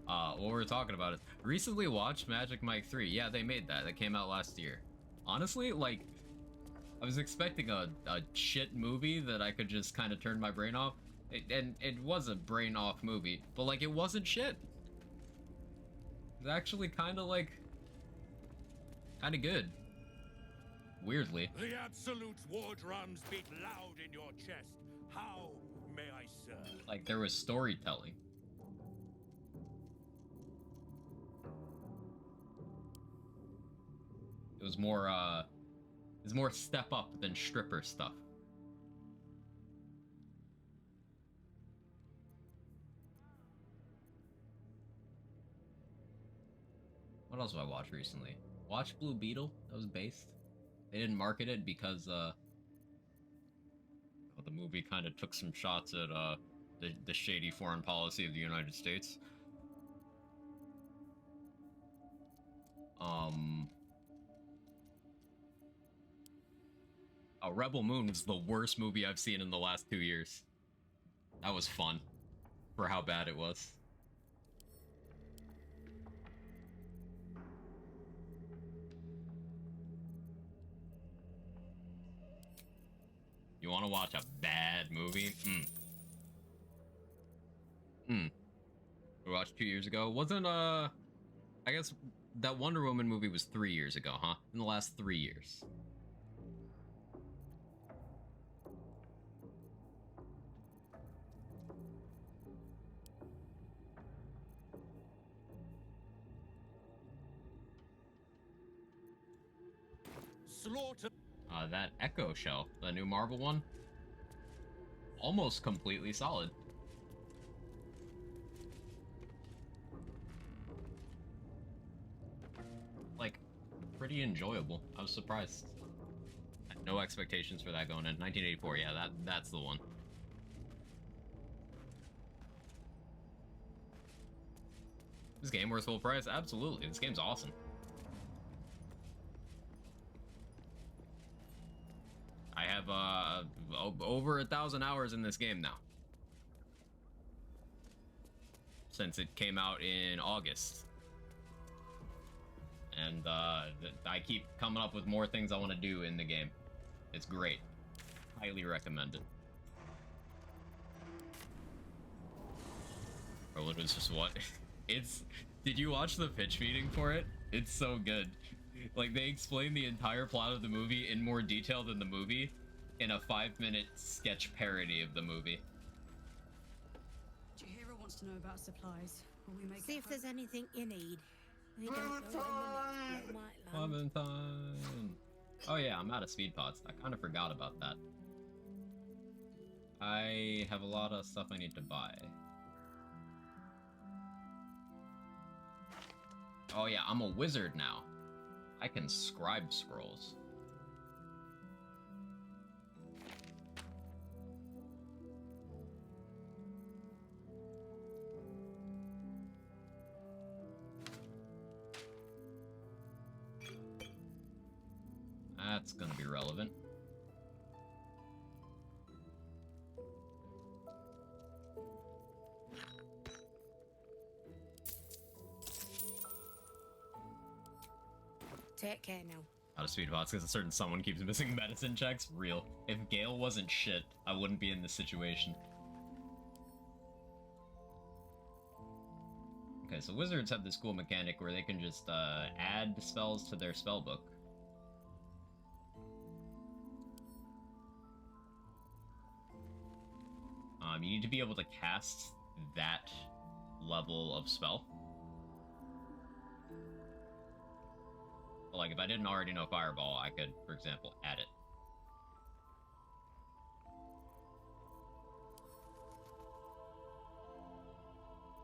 What we're talking about is recently watched Magic Mike 3. Yeah, they made that. That came out last year. Honestly, like, I was expecting a shit movie that I could just kind of turn my brain off. And it was a brain off movie, but like it wasn't shit. It was actually kind of like kind of good. Weirdly.
The absolute war drums beat loud in your chest. How may I serve?
Like there was storytelling. It was more step up than stripper stuff. What else have I watched recently? Watch Blue Beetle. That was based. They didn't market it because the movie kind of took some shots at the shady foreign policy of the United States. Rebel Moon was the worst movie I've seen in the last 2 years. That was fun for how bad it was. You want to watch a bad movie? We watched 2 years ago. Wasn't, I guess that Wonder Woman movie was 3 years ago, huh? In the last 3 years.
Slaughter.
That Echo Shell, the new Marvel one, almost completely solid. Like, pretty enjoyable. I was surprised. I had no expectations for that going in. 1984, yeah, that's the one. This game worth full price? Absolutely. This game's awesome. I have over 1,000 hours in this game now. Since it came out in August. And I keep coming up with more things I want to do in the game. It's great. Highly recommend it. Or it was just what? Did you watch the pitch meeting for it? It's so good. Like, they explain the entire plot of the movie in more detail than the movie in a 5-minute sketch parody of the movie.
Jahira wants to know about supplies. Will we make
See if there's anything you need. We don't know when the next blow might land.
Clementine. Oh yeah, I'm out of speed pots. I kind of forgot about that. I have a lot of stuff I need to buy. Oh yeah, I'm a wizard now. I can scribe scrolls. That's gonna be relevant.
Take care now.
Out of speed pots because a certain someone keeps missing medicine checks. Real. If Gale wasn't shit, I wouldn't be in this situation. Okay, so wizards have this cool mechanic where they can just add spells to their spellbook. You need to be able to cast that level of spell. Like, if I didn't already know Fireball, I could, for example, add it.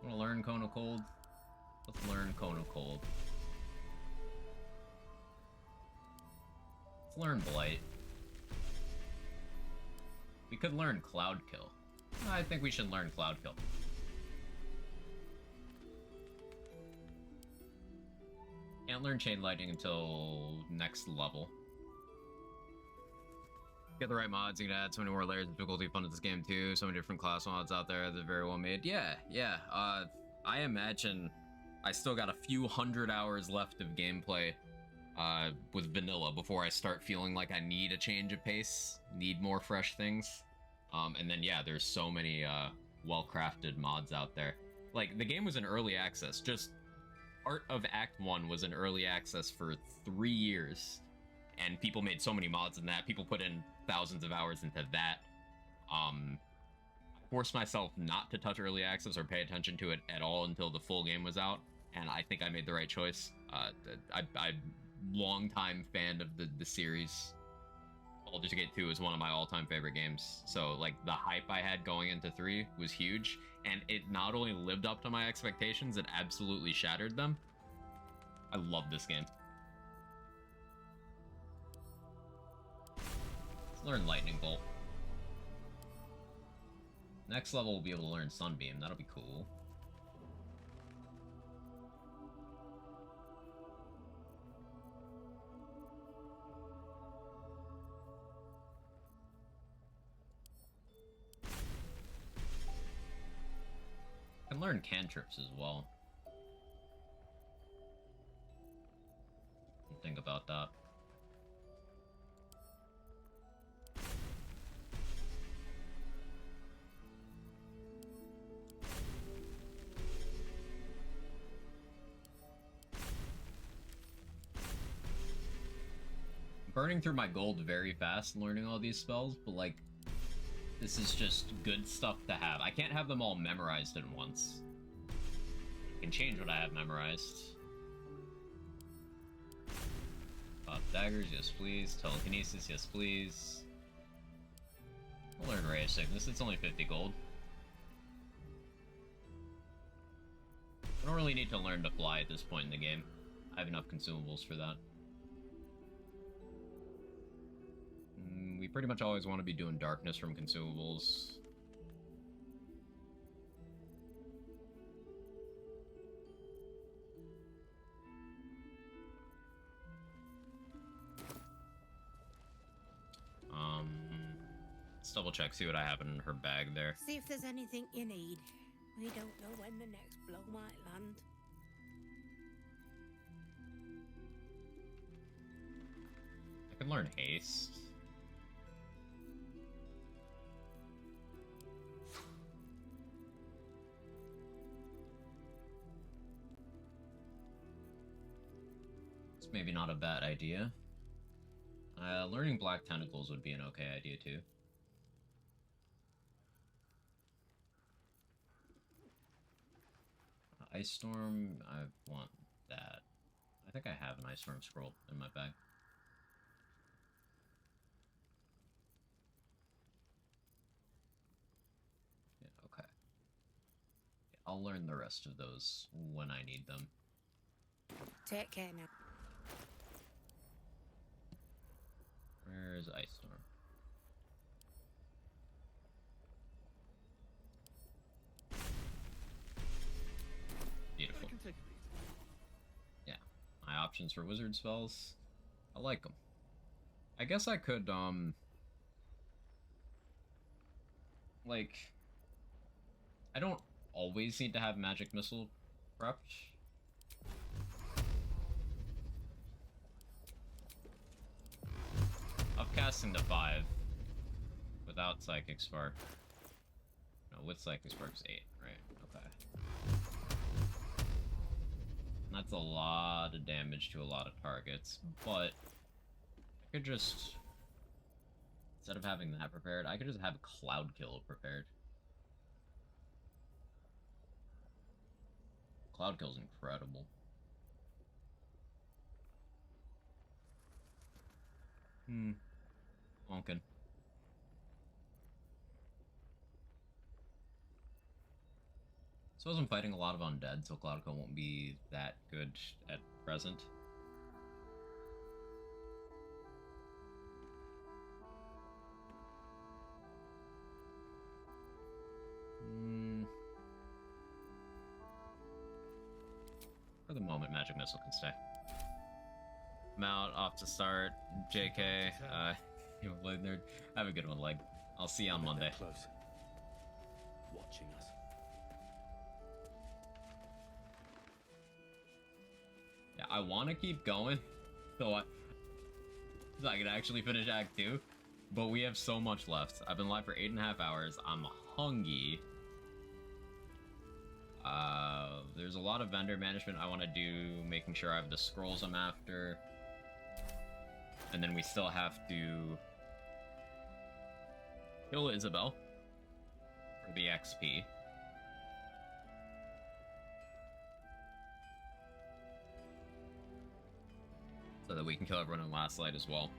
Want to learn Cone of Cold? Let's learn Cone of Cold. Let's learn Blight. We could learn Cloud Kill. I think we should learn Cloud Kill. Can't learn Chain Lightning until next level. Get the right mods, you can add so many more layers of difficulty fun to this game too. So many different class mods out there that are very well made. Yeah. I imagine I still got a few hundred hours left of gameplay with vanilla before I start feeling like I need a change of pace, need more fresh things. And then yeah, there's so many well-crafted mods out there. Like, the game was in early access. Just part of Act 1 was in early access for 3 years. And people made so many mods in that. People put in thousands of hours into that. I forced myself not to touch early access or pay attention to it at all until the full game was out. And I think I made the right choice. I'm long-time fan of the series. Baldur's Gate 2 is one of my all-time favorite games. So, like, the hype I had going into 3 was huge. And it not only lived up to my expectations, it absolutely shattered them. I love this game. Let's learn Lightning Bolt. Next level, we'll be able to learn Sunbeam. That'll be cool. can learn cantrips as well. Think about that. Burning through my gold very fast learning all these spells, but like, this is just good stuff to have. I can't have them all memorized at once. I can change what I have memorized. Daggers, yes please. Telekinesis, yes please. I'll learn Ray of Sickness, it's only 50 gold. I don't really need to learn to fly at this point in the game. I have enough consumables for that. We pretty much always want to be doing darkness from consumables. Let's double check, see what I have in her bag there.
See if there's anything you need. We don't know when the next blow might land.
I can learn haste. It's maybe not a bad idea. Learning black tentacles would be an okay idea too. Ice Storm, I want that. I think I have an Ice Storm scroll in my bag. Yeah, okay. Yeah, I'll learn the rest of those when I need them.
Take care now.
Where's Ice Storm? Beautiful. Yeah, my options for wizard spells, I like them. I guess I could, like, I don't always need to have magic missile prepped. Upcasting to 5 without Psychic Spark. No, with Psychic Spark is 8, right? Okay. That's a lot of damage to a lot of targets, but I could just, instead of having that prepared, I could just have Cloud Kill prepared. Cloud Kill's incredible. Honkin'. Suppose I'm fighting a lot of undead, so Cloud Kill won't be that good at present. For the moment, Magic Missile can stay. I'm out, off to start. JK, you Blade Nerd. Have a good one, Leg. I'll see you on Monday.
Close. Watching us.
Yeah, I want to keep going, so I can actually finish Act 2, but we have so much left. I've been live for 8.5 hours. I'm hungry. There's a lot of vendor management I want to do, making sure I have the scrolls I'm after. And then we still have to kill Isabel for the XP. So that we can kill everyone in Last Light as well.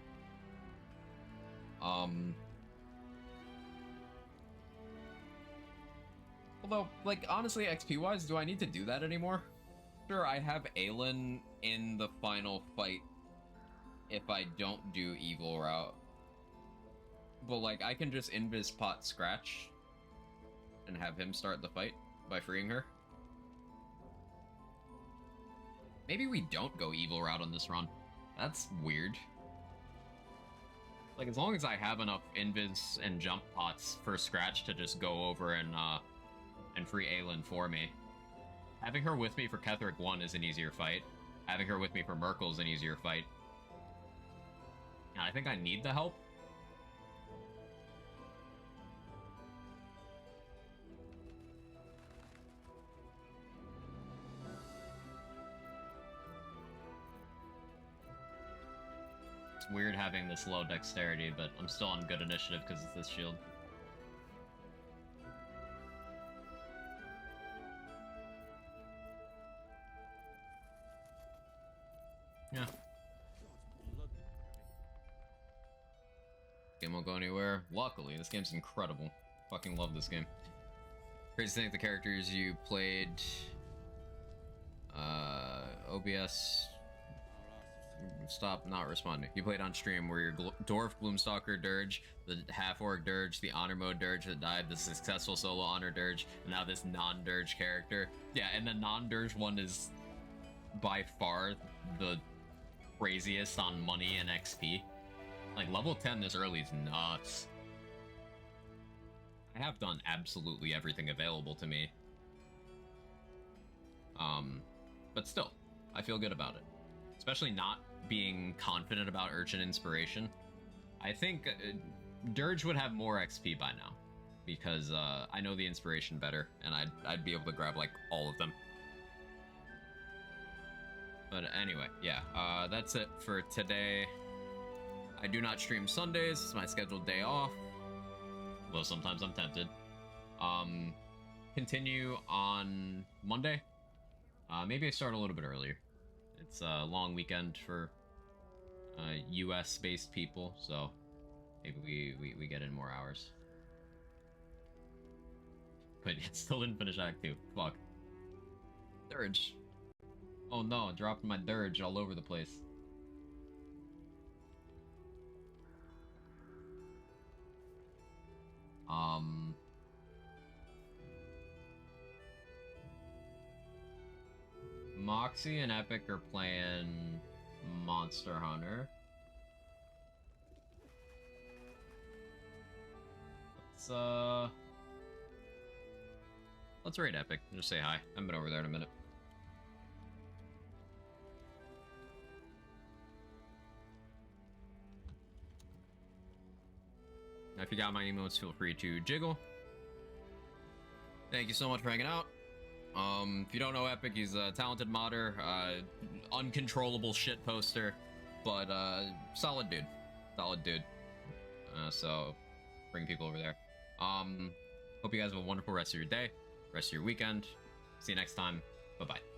Although, like, honestly, XP-wise, do I need to do that anymore? Sure, I have Aelin in the final fight if I don't do Evil Route. But, like, I can just Invis Pot Scratch and have him start the fight by freeing her. Maybe we don't go Evil Route on this run. That's weird. Like, as long as I have enough Invis and Jump Pots for Scratch to just go over and and free Aelin for me. Having her with me for Ketheric 1 is an easier fight. Having her with me for Merkel is an easier fight. And I think I need the help. It's weird having this low dexterity, but I'm still on good initiative because it's this shield. Yeah. Game won't go anywhere. Luckily, this game's incredible. Fucking love this game. Crazy to think the characters you played... OBS... Stop not responding. You played on stream where your Dwarf Gloomstalker Dirge, the Half-Orc Dirge, the Honor Mode Dirge that died, the successful solo Honor Dirge, and now this non-Dirge character. Yeah, and the non-Dirge one is by far the craziest on money and XP. Like, level 10 this early is nuts. I have done absolutely everything available to me. But still, I feel good about it. Especially not being confident about Urchin Inspiration. I think Dirge would have more XP by now. Because I know the Inspiration better, and I'd be able to grab, like, all of them. But anyway, yeah, that's it for today. I do not stream Sundays. It's my scheduled day off. Though sometimes I'm tempted. Continue on Monday. Maybe I start a little bit earlier. It's a long weekend for US-based people, so maybe we get in more hours. But it still didn't finish Act 2. Fuck. Dirge. Oh no, I dropped my Dirge all over the place. Moxie and Epic are playing Monster Hunter. Let's raid Epic. Just say hi. I haven't been over there in a minute. Now, if you got my emotes, feel free to jiggle. Thank you so much for hanging out. If you don't know Epic, he's a talented modder, uncontrollable shit poster, but solid dude. Solid dude. So, bring people over there. Hope you guys have a wonderful rest of your day, rest of your weekend. See you next time. Bye-bye.